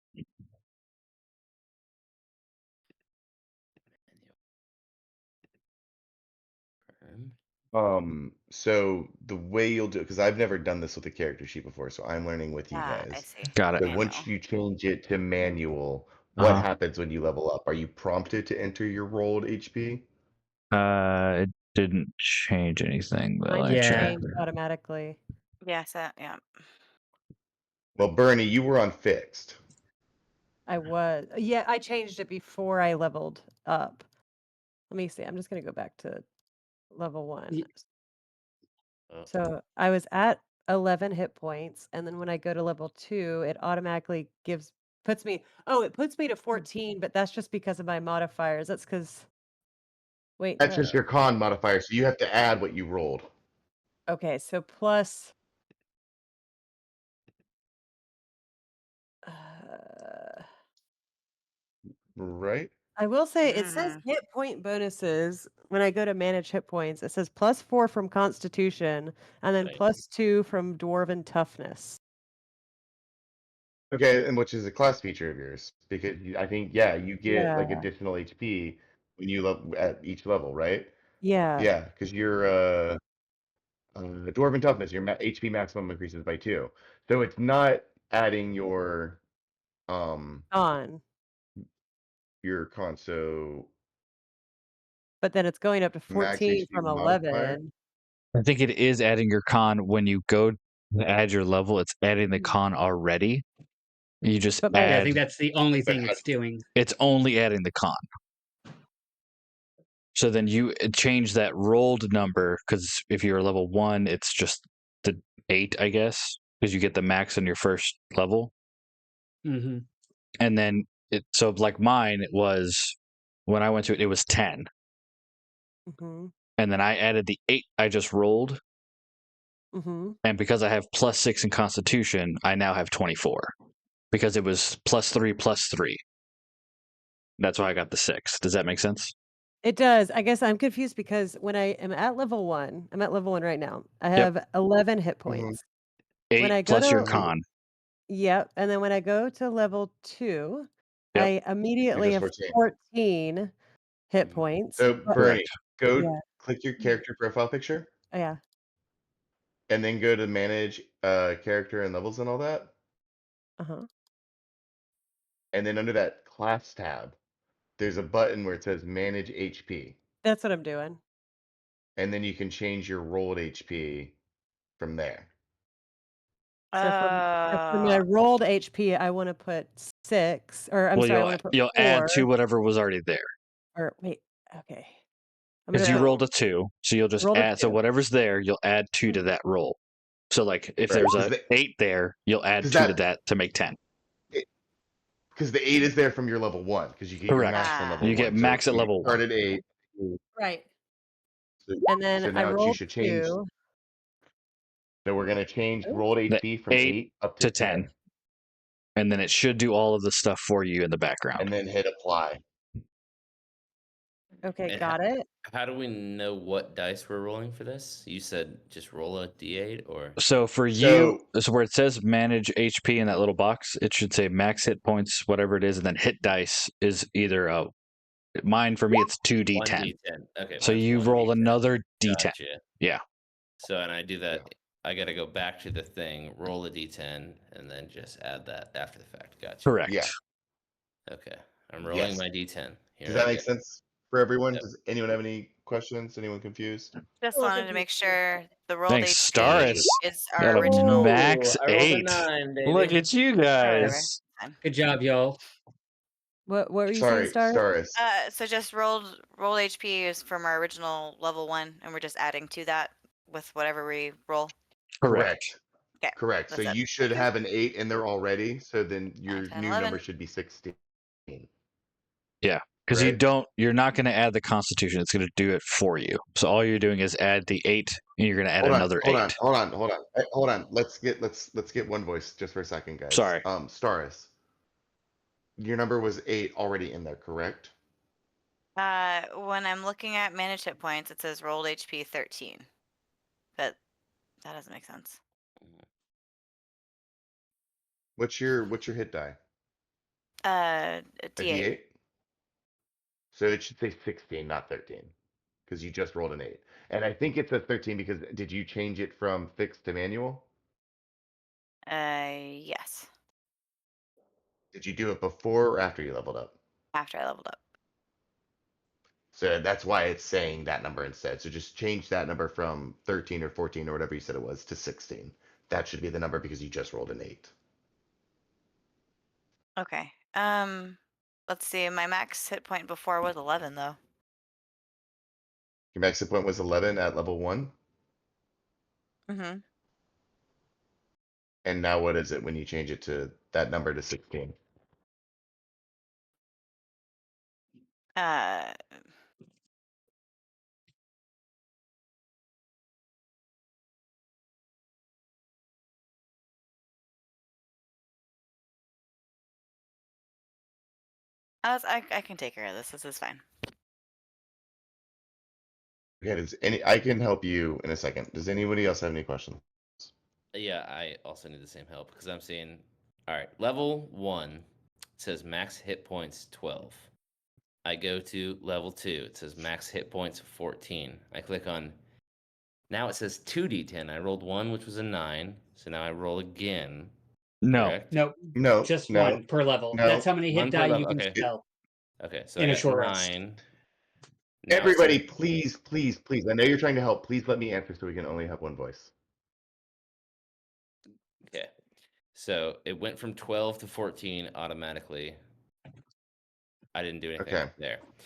[SPEAKER 3] so the way you'll do it, because I've never done this with a character sheet before, so I'm learning with you
[SPEAKER 5] Ah, I
[SPEAKER 3] guys.
[SPEAKER 5] see.
[SPEAKER 1] Got it.
[SPEAKER 3] So
[SPEAKER 5] Manual.
[SPEAKER 3] once you change it to manual, what
[SPEAKER 1] Uh-huh.
[SPEAKER 3] happens when you level up? Are you prompted to enter your rolled HP?
[SPEAKER 1] It didn't change anything though.
[SPEAKER 4] Mine just
[SPEAKER 7] Yeah.
[SPEAKER 4] changed automatically.
[SPEAKER 5] Yeah, so yeah.
[SPEAKER 3] Well, Bernie, you were on fixed.
[SPEAKER 4] I was. Yeah, I changed it before I leveled up. Let me see. I'm just going to go back to level 1.
[SPEAKER 7] Ye-
[SPEAKER 4] So I was at 11 hit points, and then when I go to level 2, it automatically puts me to 14, but that's just because of my modifiers. That's because wait,
[SPEAKER 3] That's
[SPEAKER 4] no.
[SPEAKER 3] just your con modifier, so you have to add what you rolled.
[SPEAKER 4] Okay, so plus
[SPEAKER 3] Right?
[SPEAKER 4] I will say it says
[SPEAKER 5] Mhm.
[SPEAKER 4] hit point bonuses when I go to manage hit points. It says +4 from Constitution and then
[SPEAKER 6] Right.
[SPEAKER 4] +2 from Dwarven Toughness.
[SPEAKER 3] Okay, and which is a class feature of yours, because I think you get like
[SPEAKER 4] Yeah.
[SPEAKER 3] additional HP when you level at each level, right?
[SPEAKER 4] Yeah.
[SPEAKER 3] Yeah, because you're dwarven toughness, your HP maximum increases by 2, so it's not adding um
[SPEAKER 4] On.
[SPEAKER 3] your con. So
[SPEAKER 4] But then it's going up to
[SPEAKER 3] max
[SPEAKER 4] 14
[SPEAKER 3] HP
[SPEAKER 4] from
[SPEAKER 3] modifier.
[SPEAKER 4] 11.
[SPEAKER 1] I think it is adding your con when you go to add your level. It's adding the con already. You just
[SPEAKER 4] But my
[SPEAKER 7] Yeah, I
[SPEAKER 1] add.
[SPEAKER 7] think that's the only
[SPEAKER 3] But
[SPEAKER 7] thing it's doing.
[SPEAKER 1] It's only adding the con. So then you change that rolled number, because if you're level 1, it's just the 8, I guess, because you get the max on your first level.
[SPEAKER 7] Hmm.
[SPEAKER 1] And then so like mine, it was when I went to it, it was 10.
[SPEAKER 4] Mm-hmm.
[SPEAKER 1] And then I added the 8 I just rolled.
[SPEAKER 4] Mm-hmm.
[SPEAKER 1] And because I have +6 in Constitution, I now have 24. Because it was +3/+3. That's why I got the 6. Does that make sense?
[SPEAKER 4] It does. I guess I'm confused because when I am at level 1, I'm at level 1 right now. I
[SPEAKER 1] Yep.
[SPEAKER 4] have 11 hit
[SPEAKER 3] Mm-hmm.
[SPEAKER 4] points.
[SPEAKER 1] 8
[SPEAKER 4] When I go
[SPEAKER 1] plus your
[SPEAKER 4] to
[SPEAKER 1] con.
[SPEAKER 4] Yep, and then when I go to level 2,
[SPEAKER 1] Yep.
[SPEAKER 4] I immediately
[SPEAKER 3] just
[SPEAKER 4] have
[SPEAKER 3] 14.
[SPEAKER 4] 14 hit
[SPEAKER 3] Mhm.
[SPEAKER 4] points.
[SPEAKER 3] So
[SPEAKER 4] but-
[SPEAKER 3] Bernie, go
[SPEAKER 4] Yeah.
[SPEAKER 3] click your character profile picture,
[SPEAKER 4] Oh, yeah.
[SPEAKER 3] and then go to manage character and levels and all that.
[SPEAKER 4] Uh-huh.
[SPEAKER 3] And then under that class tab, there's a button where it says manage HP.
[SPEAKER 4] That's what I'm doing.
[SPEAKER 3] And then you can change your rolled HP from there.
[SPEAKER 4] So for my rolled HP, I want to put 6, or I'm
[SPEAKER 1] Well,
[SPEAKER 4] sorry, I want to put
[SPEAKER 1] you'll
[SPEAKER 4] 4.
[SPEAKER 1] add to whatever was already there.
[SPEAKER 4] Or wait, okay. I'm
[SPEAKER 1] Because you
[SPEAKER 4] gonna
[SPEAKER 1] rolled a 2, so you'll just
[SPEAKER 4] roll a
[SPEAKER 1] add. So
[SPEAKER 4] 2.
[SPEAKER 1] whatever's there, you'll add 2 to that roll. So like if
[SPEAKER 3] Right,
[SPEAKER 1] there's
[SPEAKER 3] 'cause
[SPEAKER 1] a
[SPEAKER 3] the-
[SPEAKER 1] 8 there, you'll add
[SPEAKER 3] 'cause
[SPEAKER 1] 2 to
[SPEAKER 3] that-
[SPEAKER 1] that to make 10.
[SPEAKER 3] Because the 8 is there from your level 1, because you get your
[SPEAKER 1] Correct.
[SPEAKER 3] max on level
[SPEAKER 1] You
[SPEAKER 3] 1.
[SPEAKER 1] get max at
[SPEAKER 3] you
[SPEAKER 1] level 1.
[SPEAKER 3] start at 8.
[SPEAKER 4] Right.
[SPEAKER 3] So,
[SPEAKER 4] And then
[SPEAKER 3] so
[SPEAKER 4] I
[SPEAKER 3] now you
[SPEAKER 4] rolled
[SPEAKER 3] should change.
[SPEAKER 4] 2.
[SPEAKER 3] So we're gonna change
[SPEAKER 4] Oh.
[SPEAKER 3] rolled
[SPEAKER 1] The
[SPEAKER 3] HP from
[SPEAKER 1] 8
[SPEAKER 3] 8 up
[SPEAKER 1] to
[SPEAKER 3] to 10,
[SPEAKER 1] And then it should do all of the stuff for you in the background.
[SPEAKER 3] and then hit apply.
[SPEAKER 4] Okay,
[SPEAKER 6] And
[SPEAKER 4] got it.
[SPEAKER 6] How do we know what dice we're rolling for this? You said just roll a d8 or
[SPEAKER 1] So for you, so where it says manage HP in that little box, it should say max hit points, whatever it is, and then hit dice is either mine for me it's 2d10.
[SPEAKER 6] 1d10. Okay.
[SPEAKER 1] So
[SPEAKER 6] mine's
[SPEAKER 1] you roll
[SPEAKER 6] 1d10.
[SPEAKER 1] another d10.
[SPEAKER 6] Gotcha.
[SPEAKER 1] Yeah.
[SPEAKER 6] So and I do that. I got to go back to the thing, roll a d10, and then just add that after the fact. Gotcha.
[SPEAKER 1] Correct.
[SPEAKER 3] Yeah.
[SPEAKER 6] Okay. I'm rolling
[SPEAKER 3] Yes.
[SPEAKER 6] my d10. Here
[SPEAKER 3] Does that
[SPEAKER 6] I
[SPEAKER 3] make
[SPEAKER 6] go.
[SPEAKER 3] sense for everyone?
[SPEAKER 6] Yep.
[SPEAKER 3] Does anyone have any questions? Anyone confused?
[SPEAKER 5] Just
[SPEAKER 4] Well,
[SPEAKER 5] wanted to make sure the rolled
[SPEAKER 1] Thanks,
[SPEAKER 5] HP
[SPEAKER 1] Staris.
[SPEAKER 5] is
[SPEAKER 1] Got
[SPEAKER 5] our
[SPEAKER 1] a
[SPEAKER 5] original.
[SPEAKER 1] max
[SPEAKER 6] I rolled a
[SPEAKER 1] 8.
[SPEAKER 6] 9, baby.
[SPEAKER 1] Look at you
[SPEAKER 5] Or whatever.
[SPEAKER 1] guys.
[SPEAKER 5] Fine.
[SPEAKER 7] Good job, y'all.
[SPEAKER 4] What were you
[SPEAKER 3] Sorry,
[SPEAKER 4] saying, Star?
[SPEAKER 3] Staris.
[SPEAKER 5] So just roll HP is from our original level 1, and we're just adding to that with whatever we roll.
[SPEAKER 1] Correct.
[SPEAKER 5] Okay.
[SPEAKER 3] Correct. So
[SPEAKER 5] That's it.
[SPEAKER 3] you should
[SPEAKER 5] Thank you.
[SPEAKER 3] have an 8 in there already. So then your
[SPEAKER 5] 9, 10,
[SPEAKER 3] new
[SPEAKER 5] 11.
[SPEAKER 3] number should be 16.
[SPEAKER 1] Yeah. Because you're not going to add the Constitution. It's going to do it for you. So all you're doing is add the 8, and you're going to add another 8.
[SPEAKER 3] Hold on. Let's get one voice just for a second, guys.
[SPEAKER 1] Sorry.
[SPEAKER 3] Staris. Your number was 8 already in there, correct?
[SPEAKER 5] When I'm looking at managed hit points, it says rolled HP 13, but that doesn't make sense.
[SPEAKER 3] What's your hit die?
[SPEAKER 5] A
[SPEAKER 3] A
[SPEAKER 5] D8.
[SPEAKER 3] D8? So it should say 16, not 13, because you just rolled an 8. And I think it's a 13 because did you change it from fixed to manual?
[SPEAKER 5] Yes.
[SPEAKER 3] Did you do it before or after you leveled up?
[SPEAKER 5] After I leveled up.
[SPEAKER 3] So that's why it's saying that number instead. So just change that number from 13 or 14 or whatever you said it was to 16. That should be the number because you just rolled an 8.
[SPEAKER 5] Okay. Let's see. My max hit point before was 11, though.
[SPEAKER 3] Your max hit point was 11 at level 1.
[SPEAKER 5] Mm-hmm.
[SPEAKER 3] And now what is it when you change it to that number to 16?
[SPEAKER 5] I can take care of this. This is fine.
[SPEAKER 3] Okay, I can help you in a second. Does anybody else have any questions?
[SPEAKER 6] Yeah, I also need the same help because I'm seeing. All right, level 1 says max hit points 12. I go to level 2. It says max hit points 14. I click on. Now it says 2d10. I rolled 1, which was a 9. So now I roll again.
[SPEAKER 1] No.
[SPEAKER 6] Correct?
[SPEAKER 7] Nope.
[SPEAKER 3] No.
[SPEAKER 7] Just
[SPEAKER 3] no,
[SPEAKER 7] 1 per level.
[SPEAKER 3] no.
[SPEAKER 7] That's how many hit
[SPEAKER 6] 1 per
[SPEAKER 7] die you
[SPEAKER 6] level,
[SPEAKER 7] can
[SPEAKER 6] okay.
[SPEAKER 7] spell
[SPEAKER 6] Okay, so
[SPEAKER 7] in
[SPEAKER 6] I
[SPEAKER 7] a
[SPEAKER 6] got
[SPEAKER 7] short rest.
[SPEAKER 6] 9. Now it
[SPEAKER 3] Everybody,
[SPEAKER 6] says-
[SPEAKER 3] please. I know you're trying to help. Please let me answer so we can only have one voice.
[SPEAKER 6] Okay. So it went from 12 to 14 automatically. I didn't do anything
[SPEAKER 3] Okay.
[SPEAKER 6] there.